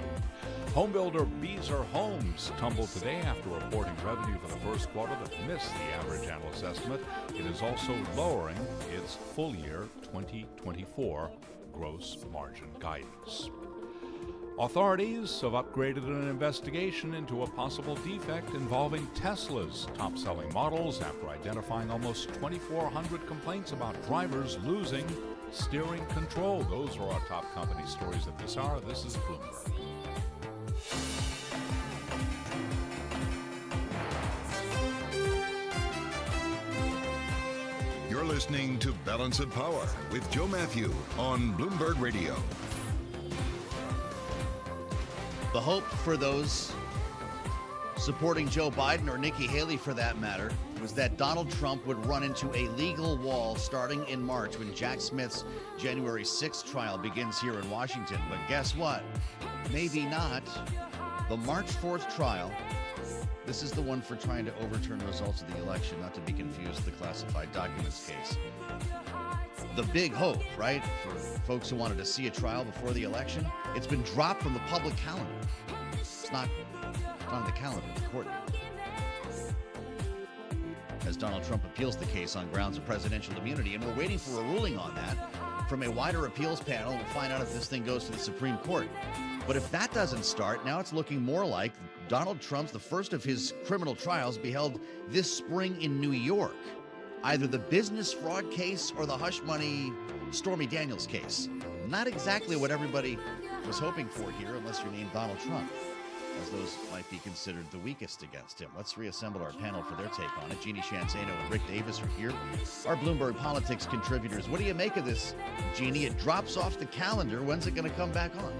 Homebuilder Beazer Homes tumbled today after reporting revenue for the first quarter that missed the average analyst estimate. It is also lowering its full-year 2024 gross margin guidance. Authorities have upgraded an investigation into a possible defect involving Tesla's top-selling models after identifying almost 2,400 complaints about drivers losing steering control. Those are our top company stories at this hour. This is Bloomberg. You're listening to Balance of Power with Joe Matthew on Bloomberg Radio. The hope for those supporting Joe Biden, or Nikki Haley for that matter, was that Donald Trump would run into a legal wall starting in March when Jack Smith's January 6th trial begins here in Washington. But guess what? Maybe not. The March 4th trial, this is the one for trying to overturn the results of the election, not to be confused with the classified documents case. The big hope, right, for folks who wanted to see a trial before the election, it's been dropped from the public calendar. It's not on the calendar, the court. As Donald Trump appeals the case on grounds of presidential immunity, and we're waiting for a ruling on that from a wider appeals panel. We'll find out if this thing goes to the Supreme Court. But if that doesn't start, now it's looking more like Donald Trump's, the first of his criminal trials, be held this spring in New York. Either the business fraud case or the hush money Stormy Daniels case. Not exactly what everybody was hoping for here, unless you're named Donald Trump, as those might be considered the weakest against him. Let's reassemble our panel for their take on it. Jeannie Shanzano and Rick Davis are here, our Bloomberg Politics contributors. What do you make of this, Jeannie? It drops off the calendar. When's it going to come back on?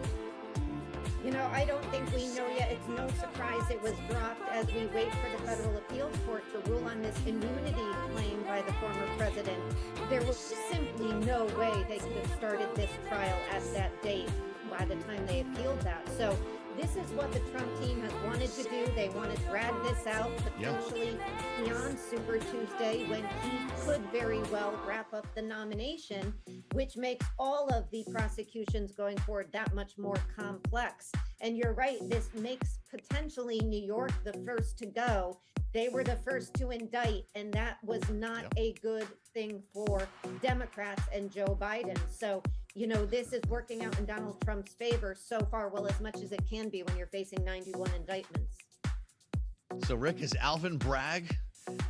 I don't think we know yet. It's no surprise it was dropped as we wait for the federal appeals court to rule on this immunity claim by the former president. There was simply no way they could have started this trial at that date by the time they appealed that. So this is what the Trump team has wanted to do. They want to drag this out potentially beyond Super Tuesday, when he could very well wrap up the nomination, which makes all of the prosecutions going forward that much more complex. And you're right, this makes potentially New York the first to go. They were the first to indict, and that was not a good thing for Democrats and Joe Biden. So, this is working out in Donald Trump's favor so far, well, as much as it can be when you're facing 91 indictments. So, Rick, is Alvin Bragg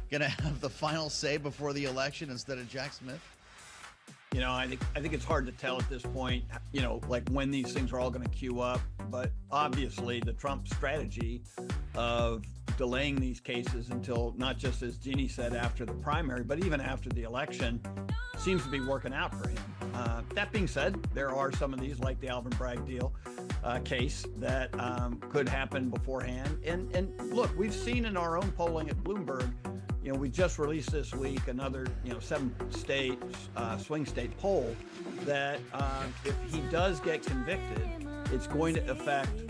going to have the final say before the election instead of Jack Smith? I think it's hard to tell at this point, like when these things are all going to queue up. But obviously, the Trump strategy of delaying these cases until, not just as Jeannie said, after the primary, but even after the election, seems to be working out for him. That being said, there are some of these, like the Alvin Bragg case, that could happen beforehand. And look, we've seen in our own polling at Bloomberg, we just released this week another, 7-state swing state poll that if he does get convicted, it's going to affect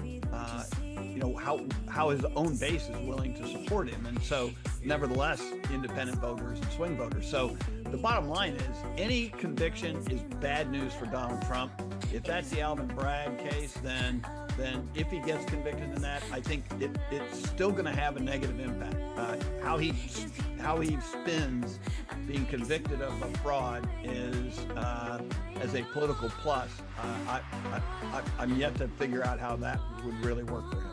how his own base is willing to support him. And so, nevertheless, independent voters and swing voters. So the bottom line is any conviction is bad news for Donald Trump. If that's the Alvin Bragg case, then if he gets convicted in that, I think it's still going to have a negative impact. How he spins being convicted of a fraud is as a political plus. I'm yet to figure out how that would really work for him.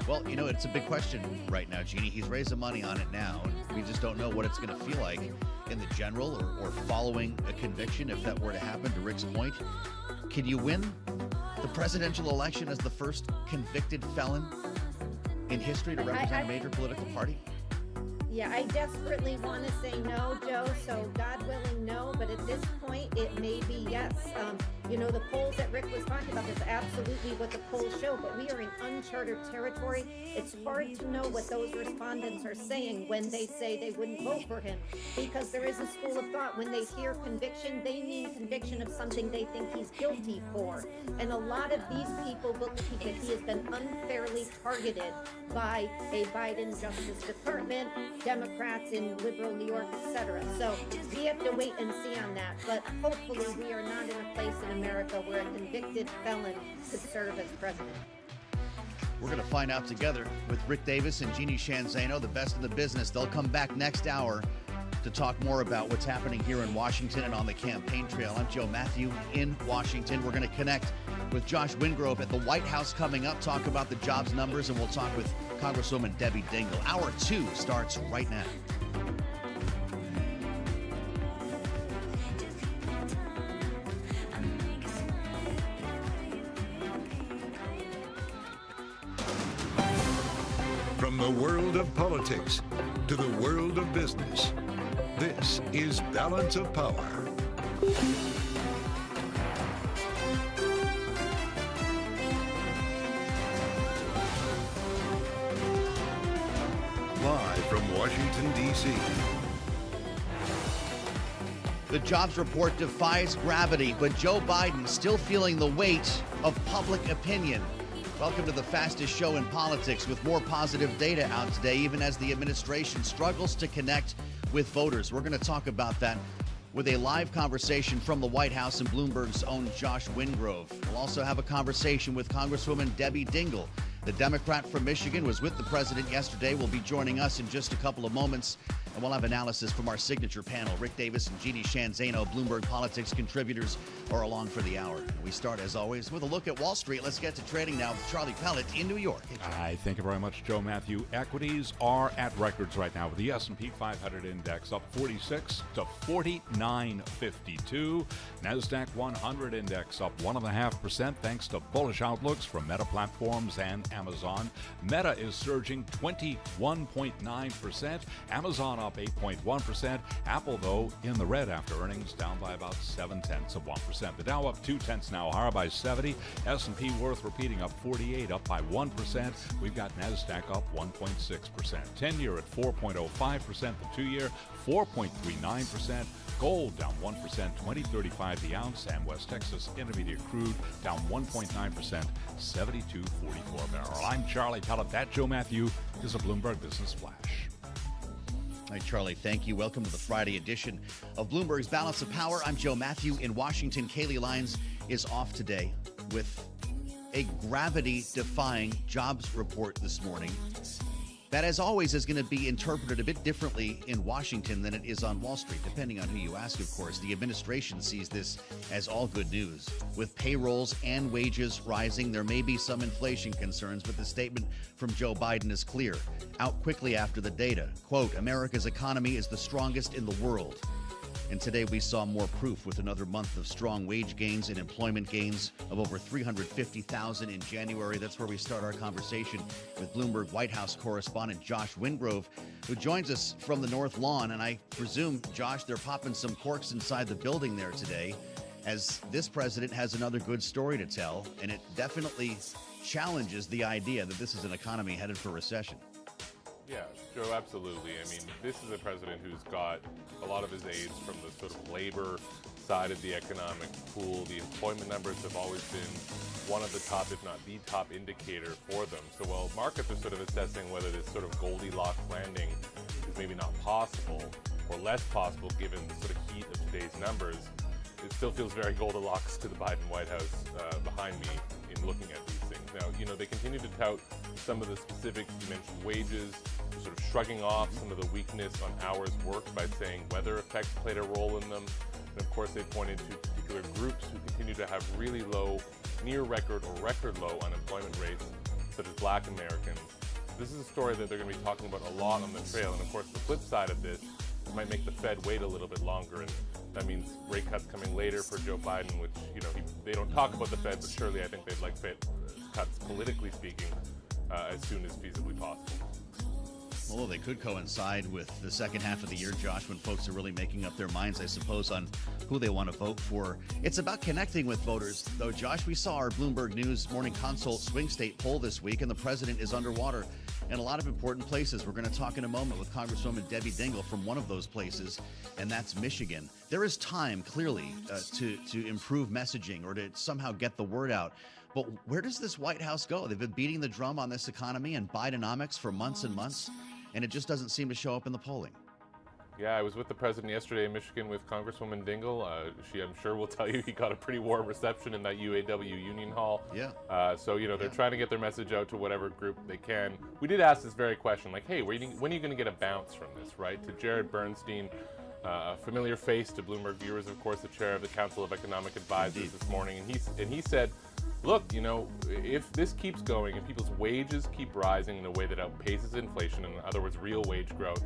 Well, it's a big question right now, Jeannie. He's raised the money on it now, and we just don't know what it's going to feel like in the general or following a conviction if that were to happen, to Rick's point. Can you win the presidential election as the first convicted felon in history to represent a major political party? Yeah, I desperately want to say no, Joe, so God willing, no, but at this point, it may be yes. The polls that Rick was talking about is absolutely what the polls show, but we are in uncharted territory. It's hard to know what those respondents are saying when they say they wouldn't vote for him, because there is a school of thought. When they hear conviction, they mean conviction of something they think he's guilty for. And a lot of these people believe that he has been unfairly targeted by a Biden Justice Department, Democrats in liberal New York, etc. So we have to wait and see on that. But hopefully we are not in a place in America where a convicted felon could serve as president. We're going to find out together with Rick Davis and Jeannie Shanzano, the best in the business. They'll come back next hour to talk more about what's happening here in Washington and on the campaign trail. I'm Joe Matthew in Washington. We're going to connect with Josh Wingrove at the White House coming up, talk about the jobs numbers, and we'll talk with Congresswoman Debbie Dingell. Hour 2 starts right now. From the world of politics to the world of business, this is Balance of Power. Live from Washington, D.C. The jobs report defies gravity, but Joe Biden still feeling the weight of public opinion. Welcome to the fastest show in politics, with more positive data out today, even as the administration struggles to connect with voters. We're going to talk about that with a live conversation from the White House and Bloomberg's own Josh Wingrove. We'll also have a conversation with Congresswoman Debbie Dingell. The Democrat from Michigan was with the president yesterday. Will be joining us in just a couple of moments. And we'll have analysis from our signature panel. Rick Davis and Jeannie Shanzano, Bloomberg Politics contributors, are along for the hour. We start, as always, with a look at Wall Street. Let's get to trading now with Charlie Pellet in New York. Hi, thank you very much, Joe Matthew. Equities are at records right now, with the S&P 500 index up 46 to 49.52. NASDAQ 100 index up 1.5% thanks to bullish outlooks from Meta Platforms and Amazon. Meta is surging 21.9%. Amazon up 8.1%. Apple, though, in the red after earnings, down by about 0.7%. The Dow up 0.2 now, higher by 70. S&P worth repeating, up 48, up by 1%. We've got NASDAQ up 1.6%. 10-year at 4.05%. The 2-year, 4.39%. Gold down 1%, $20.35 the ounce. And West Texas Intermediate crude down 1.9%, $72.44 a barrel. I'm Charlie Pellet. That, Joe Matthew, is a Bloomberg Business Flash. Hi, Charlie. Thank you. Welcome to the Friday edition of Bloomberg's Balance of Power. I'm Joe Matthew in Washington. Kaylee Lyons is off today with a gravity-defying jobs report this morning that, as always, is going to be interpreted a bit differently in Washington than it is on Wall Street, depending on who you ask, of course. The administration sees this as all good news. With payrolls and wages rising, there may be some inflation concerns, but the statement from Joe Biden is clear. Out quickly after the data. Quote, America's economy is the strongest in the world. And today we saw more proof with another month of strong wage gains and employment gains of over 350,000 in January. That's where we start our conversation with Bloomberg White House correspondent Josh Wingrove, who joins us from the North Lawn. And I presume, Josh, they're popping some corks inside the building there today, as this president has another good story to tell. And it definitely challenges the idea that this is an economy headed for recession. Yeah, Joe, absolutely. I mean, this is a president who's got a lot of his aides from the sort of labor decided the economic pool. The employment numbers have always been one of the top, if not the top indicator for them. So while markets are sort of assessing whether this sort of Goldilocks landing is maybe not possible or less possible given the sort of heat of today's numbers, it still feels very Goldilocks to the Biden White House behind me in looking at these things. Now, they continue to tout some of the specifics. You mentioned wages, sort of shrugging off some of the weakness on hours worked by saying weather effects played a role in them. And of course, they pointed to particular groups who continue to have really low, near record or record low unemployment rates, such as Black Americans. This is a story that they're going to be talking about a lot on the trail. And of course, the flip side of this might make the Fed wait a little bit longer, and that means rate cuts coming later for Joe Biden, which, they don't talk about the Fed, but surely I think they'd like Fed cuts, politically speaking, as soon as feasibly possible. Well, they could coincide with the second half of the year, Josh, when folks are really making up their minds, I suppose, on who they want to vote for. It's about connecting with voters, though, Josh. We saw our Bloomberg News Morning Consult swing state poll this week, and the president is underwater in a lot of important places. We're going to talk in a moment with Congresswoman Debbie Dingell from one of those places, and that's Michigan. There is time, clearly, to improve messaging or to somehow get the word out. But where does this White House go? They've been beating the drum on this economy and Bidenomics for months and months, and it just doesn't seem to show up in the polling. Yeah, I was with the president yesterday in Michigan with Congresswoman Dingell. She, I'm sure, will tell you he got a pretty warm reception in that UAW Union Hall. Yeah. So, they're trying to get their message out to whatever group they can. We did ask this very question, like, hey, when are you going to get a bounce from this, right? To Jared Bernstein, a familiar face to Bloomberg viewers, of course, the chair of the Council of Economic Advisors this morning. And he said, look, if this keeps going, if people's wages keep rising in a way that outpaces inflation, in other words, real wage growth,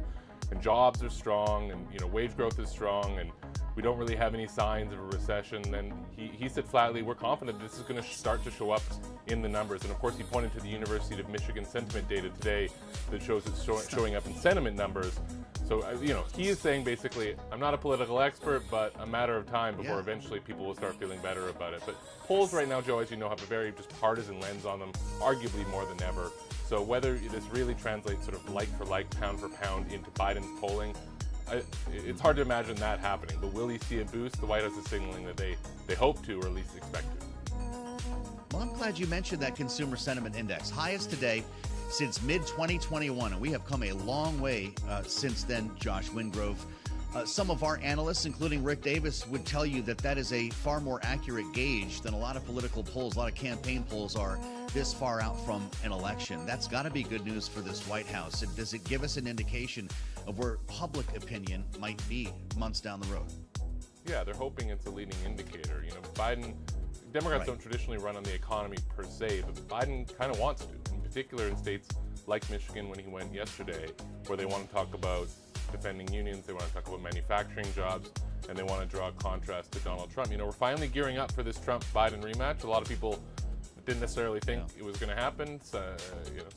and jobs are strong, and wage growth is strong, and we don't really have any signs of a recession, then he said flatly, we're confident this is going to start to show up in the numbers. And of course, he pointed to the University of Michigan sentiment data today that shows it's showing up in sentiment numbers. So, he is saying basically, I'm not a political expert, but a matter of time before eventually people will start feeling better about it. But polls right now, Joe, as you know, have a very just partisan lens on them, arguably more than ever. So whether this really translates sort of like for like, pound for pound into Biden's polling, it's hard to imagine that happening. But will he see a boost? The White House is signaling that they hope to, or at least expect to. Well, I'm glad you mentioned that consumer sentiment index. Highest today since mid-2021, and we have come a long way since then, Josh Wingrove. Some of our analysts, including Rick Davis, would tell you that is a far more accurate gauge than a lot of political polls, a lot of campaign polls are this far out from an election. That's got to be good news for this White House. And does it give us an indication of where public opinion might be months down the road? Yeah, they're hoping it's a leading indicator. Democrats don't traditionally run on the economy per se, but Biden kind of wants to, in particular in states like Michigan when he went yesterday, where they want to talk about defending unions, they want to talk about manufacturing jobs, and they want to draw a contrast to Donald Trump. We're finally gearing up for this Trump-Biden rematch. A lot of people didn't necessarily think it was going to happen. So,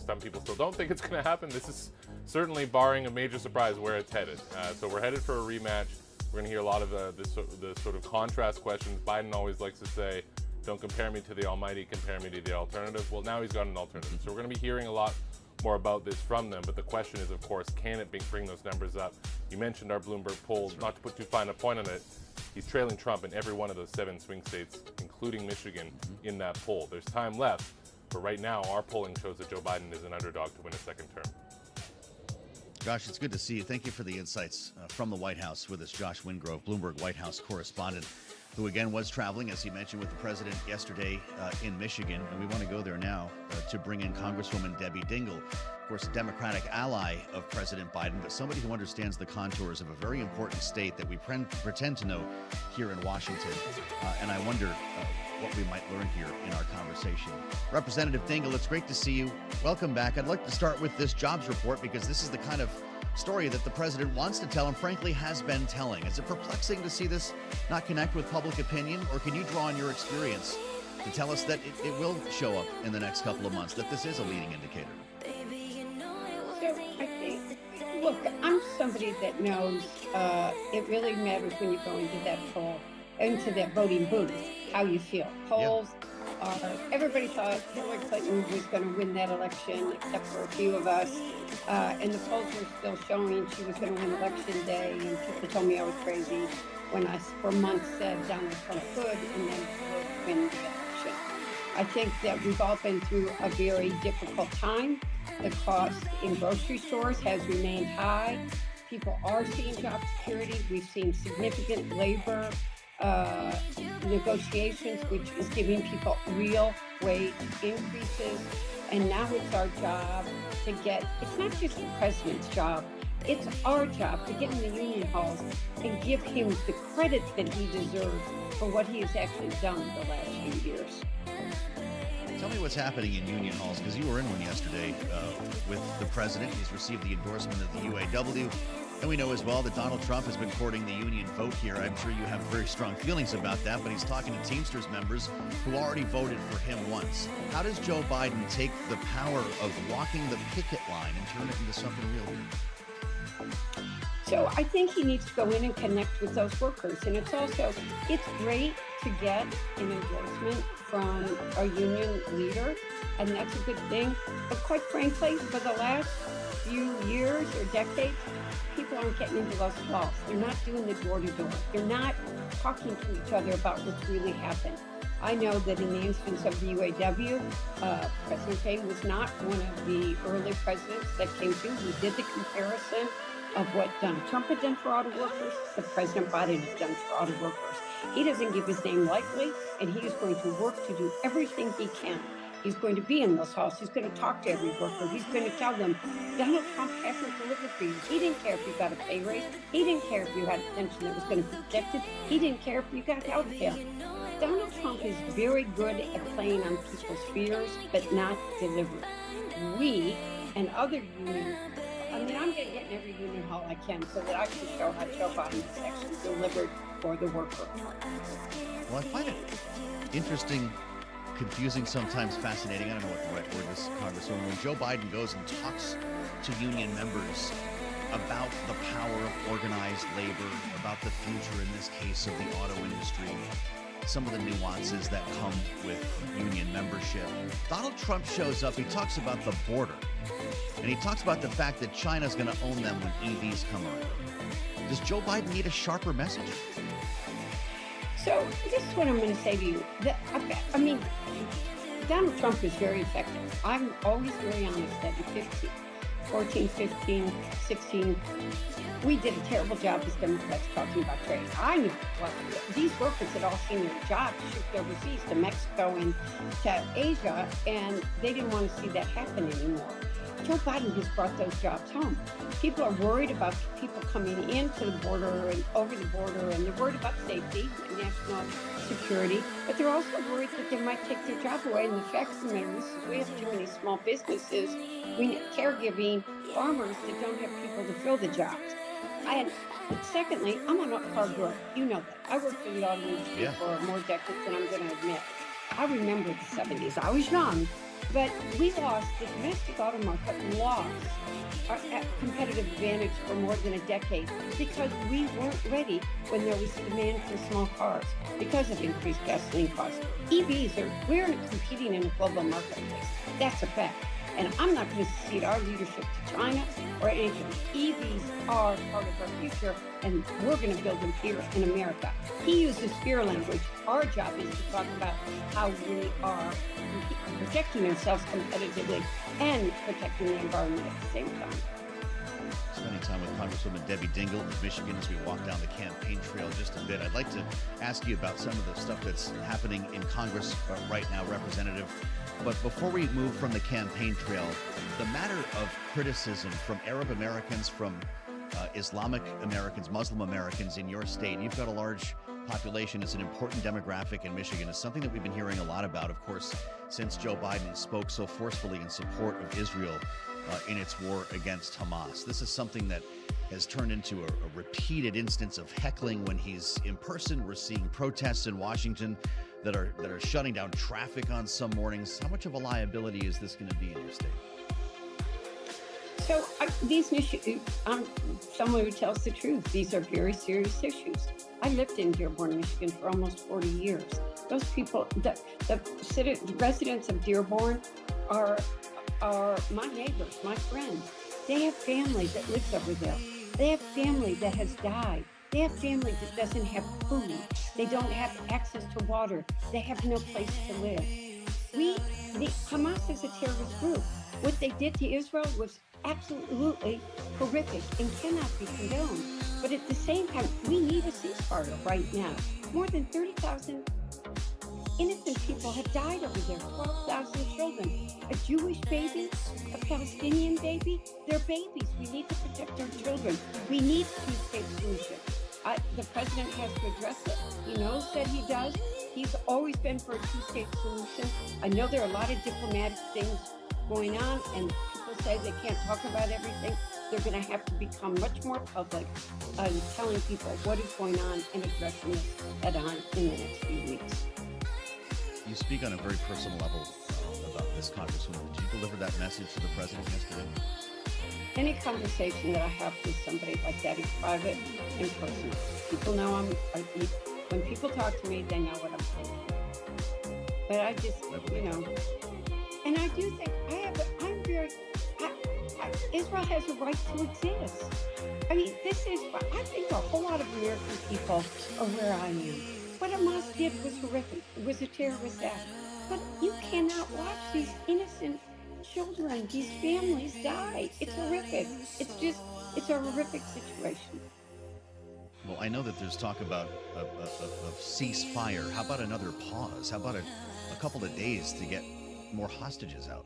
some people still don't think it's going to happen. This is certainly, barring a major surprise, where it's headed. So we're headed for a rematch. We're going to hear a lot of the sort of contrast questions. Biden always likes to say, don't compare me to the almighty, compare me to the alternative. Well, now he's got an alternative. So we're going to be hearing a lot more about this from them. But the question is, of course, can it bring those numbers up? You mentioned our Bloomberg polls. Not to put too fine a point on it, he's trailing Trump in every one of those 7 swing states, including Michigan, in that poll. There's time left, but right now our polling shows that Joe Biden is an underdog to win a second term. Josh, it's good to see you. Thank you for the insights from the White House with us. Josh Wingrove, Bloomberg White House correspondent, who again was traveling, as he mentioned, with the president yesterday in Michigan. And we want to go there now to bring in Congresswoman Debbie Dingell, of course, a Democratic ally of President Biden, but somebody who understands the contours of a very important state that we pretend to know here in Washington. And I wonder what we might learn here in our conversation. Representative Dingell, it's great to see you. Welcome back. I'd like to start with this jobs report, because this is the kind of story that the president wants to tell and frankly has been telling. Is it perplexing to see this not connect with public opinion, or can you draw on your experience to tell us that it will show up in the next couple of months, that this is a leading indicator? So I think, look, I'm somebody that knows it really matters when you go into that poll, into that voting booth, how you feel. Polls Everybody thought Hillary Clinton was going to win that election, except for a few of us. And the polls were still showing she was going to win election day. And people told me I was crazy when I, for months, said Donald Trump could and then would win the election. I think that we've all been through a very difficult time. The cost in grocery stores has remained high. People are seeing job security. We've seen significant labor negotiations, which is giving people real wage increases. And now it's our job to get, it's not just the president's job, it's our job to get in the union halls and give him the credit that he deserves for what he has actually done the last few years. Tell me what's happening in union halls, because you were in one yesterday with the president. He's received the endorsement of the UAW. And we know as well that Donald Trump has been courting the union vote here. I'm sure you have very strong feelings about that, but he's talking to Teamsters members who already voted for him once. How does Joe Biden take the power of walking the picket line and turn it into something real? So I think he needs to go in and connect with those workers. And it's great to get an endorsement from a union leader, and that's a good thing. But quite frankly, for the last few years or decades, people aren't getting into those halls. They're not doing the door-to-door. They're not talking to each other about what's really happened. I know that in the instance of the UAW, President Kane was not one of the early presidents that came through. He did the comparison of what Donald Trump had done for auto workers, what President Biden has done for auto workers. He doesn't give his name lightly, and he is going to work to do everything he can. He's going to be in those halls. He's going to talk to every worker. He's going to tell them, Donald Trump hasn't delivered for you. He didn't care if you got a pay raise. He didn't care if you had a pension that was going to be protected. He didn't care if you got health care. Donald Trump is very good at playing on people's fears, but not delivering. We and other unions, I'm going to get in every union hall I can so that I can show how Joe Biden has actually delivered for the worker. Well, I find it interesting, confusing, sometimes fascinating. I don't know what the right word is, Congresswoman. When Joe Biden goes and talks to union members about the power of organized labor, about the future, in this case, of the auto industry, some of the nuances that come with union membership. Donald Trump shows up, he talks about the border, and he talks about the fact that China's going to own them when EVs come around. Does Joe Biden need a sharper message? So this is what I'm going to say to you. Donald Trump is very effective. I'm always very honest that in 14, 15, 16, we did a terrible job as Democrats talking about trade. I knew what these workers had all seen their jobs shift overseas to Mexico and to Asia, and they didn't want to see that happen anymore. Joe Biden has brought those jobs home. People are worried about people coming into the border and over the border, and they're worried about safety and national security, but they're also worried that they might take their job away. And the fact of the matter is, we have too many small businesses, we need caregiving, farmers that don't have people to fill the jobs. Secondly, I'm a hard worker. You know that. I worked in the auto industry for more decades than I'm going to admit. I remember the 70s. I was young. But we lost, the domestic auto market lost our competitive advantage for more than a decade because we weren't ready when there was demand for small cars because of increased gasoline costs. We're competing in a global marketplace. That's a fact. And I'm not going to cede our leadership to China or anything. EVs are part of our future, and we're going to build them here in America. He uses fear language. Our job is to talk about how we are protecting ourselves competitively and protecting the environment at the same time. Spending time with Congresswoman Debbie Dingell of Michigan as we walk down the campaign trail just a bit. I'd like to ask you about some of the stuff that's happening in Congress right now, Representative. But before we move from the campaign trail, the matter of criticism from Arab Americans, from Islamic Americans, Muslim Americans in your state, you've got a large population. It's an important demographic in Michigan. It's something that we've been hearing a lot about, of course, since Joe Biden spoke so forcefully in support of Israel in its war against Hamas. This is something that has turned into a repeated instance of heckling when he's in person. We're seeing protests in Washington that are shutting down traffic on some mornings. How much of a liability is this going to be in your state? So these issues, I'm someone who tells the truth. These are very serious issues. I lived in Dearborn, Michigan for almost 40 years. Those people, the residents of Dearborn are my neighbors, my friends. They have family that lives over there. They have family that has died. They have family that doesn't have food. They don't have access to water. They have no place to live. Hamas is a terrorist group. What they did to Israel was absolutely horrific and cannot be condoned. But at the same time, we need a ceasefire right now. More than 30,000 innocent people have died over there, 12,000 children. A Jewish baby, a Palestinian baby, they're babies. We need to protect our children. We need a two-state solution. The president has to address it. He knows that he does. He's always been for a two-state solution. I know there are a lot of diplomatic things going on, and people say they can't talk about everything. They're going to have to become much more public on telling people what is going on and addressing it head-on in the next few weeks. You speak on a very personal level about this, Congresswoman. Did you deliver that message to the president yesterday? Any conversation that I have with somebody like that is private and personal. People know when people talk to me, they know what I'm saying. But I just, and I do think Israel has a right to exist. I mean, I think a whole lot of American people are where I am. What Hamas did was horrific. It was a terrorist act. But you cannot watch these innocent children, these families die. It's horrific. It's a horrific situation. Well, I know that there's talk about a ceasefire. How about another pause? How about a couple of days to get more hostages out?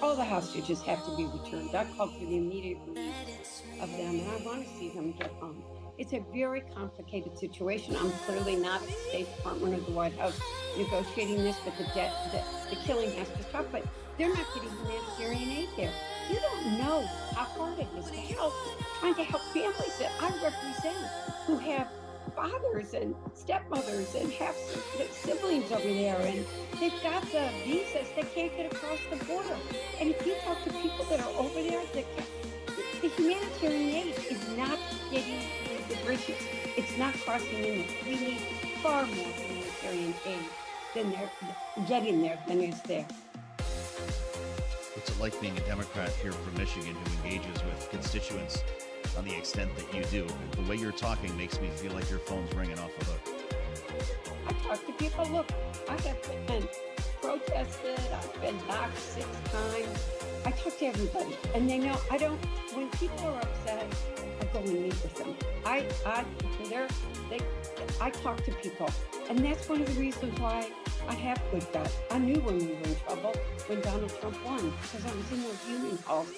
All the hostages have to be returned. I called for the immediate release of them, and I want to see them get home. It's a very complicated situation. I'm clearly not at the State Department or the White House negotiating this, but the killing has to stop. But they're not getting humanitarian aid there. You don't know how hard it is trying to help families that I represent who have fathers and stepmothers and have siblings over there, and they've got the visas. They can't get across the border. And if you talk to people that are over there, the humanitarian aid is not getting through the bridges. It's not crossing in there. We need far more humanitarian aid than they're getting there than is there. What's it like being a Democrat here from Michigan who engages with constituents on the extent that you do? The way you're talking makes me feel like your phone's ringing off the hook. I talk to people. Look, I have been protested. I've been knocked 6 times. I talk to everybody, and they know when people are upset, I go and meet with them. I talk to people, and that's one of the reasons why I have good gut. I knew when we were in trouble when Donald Trump won, because I was in those union halls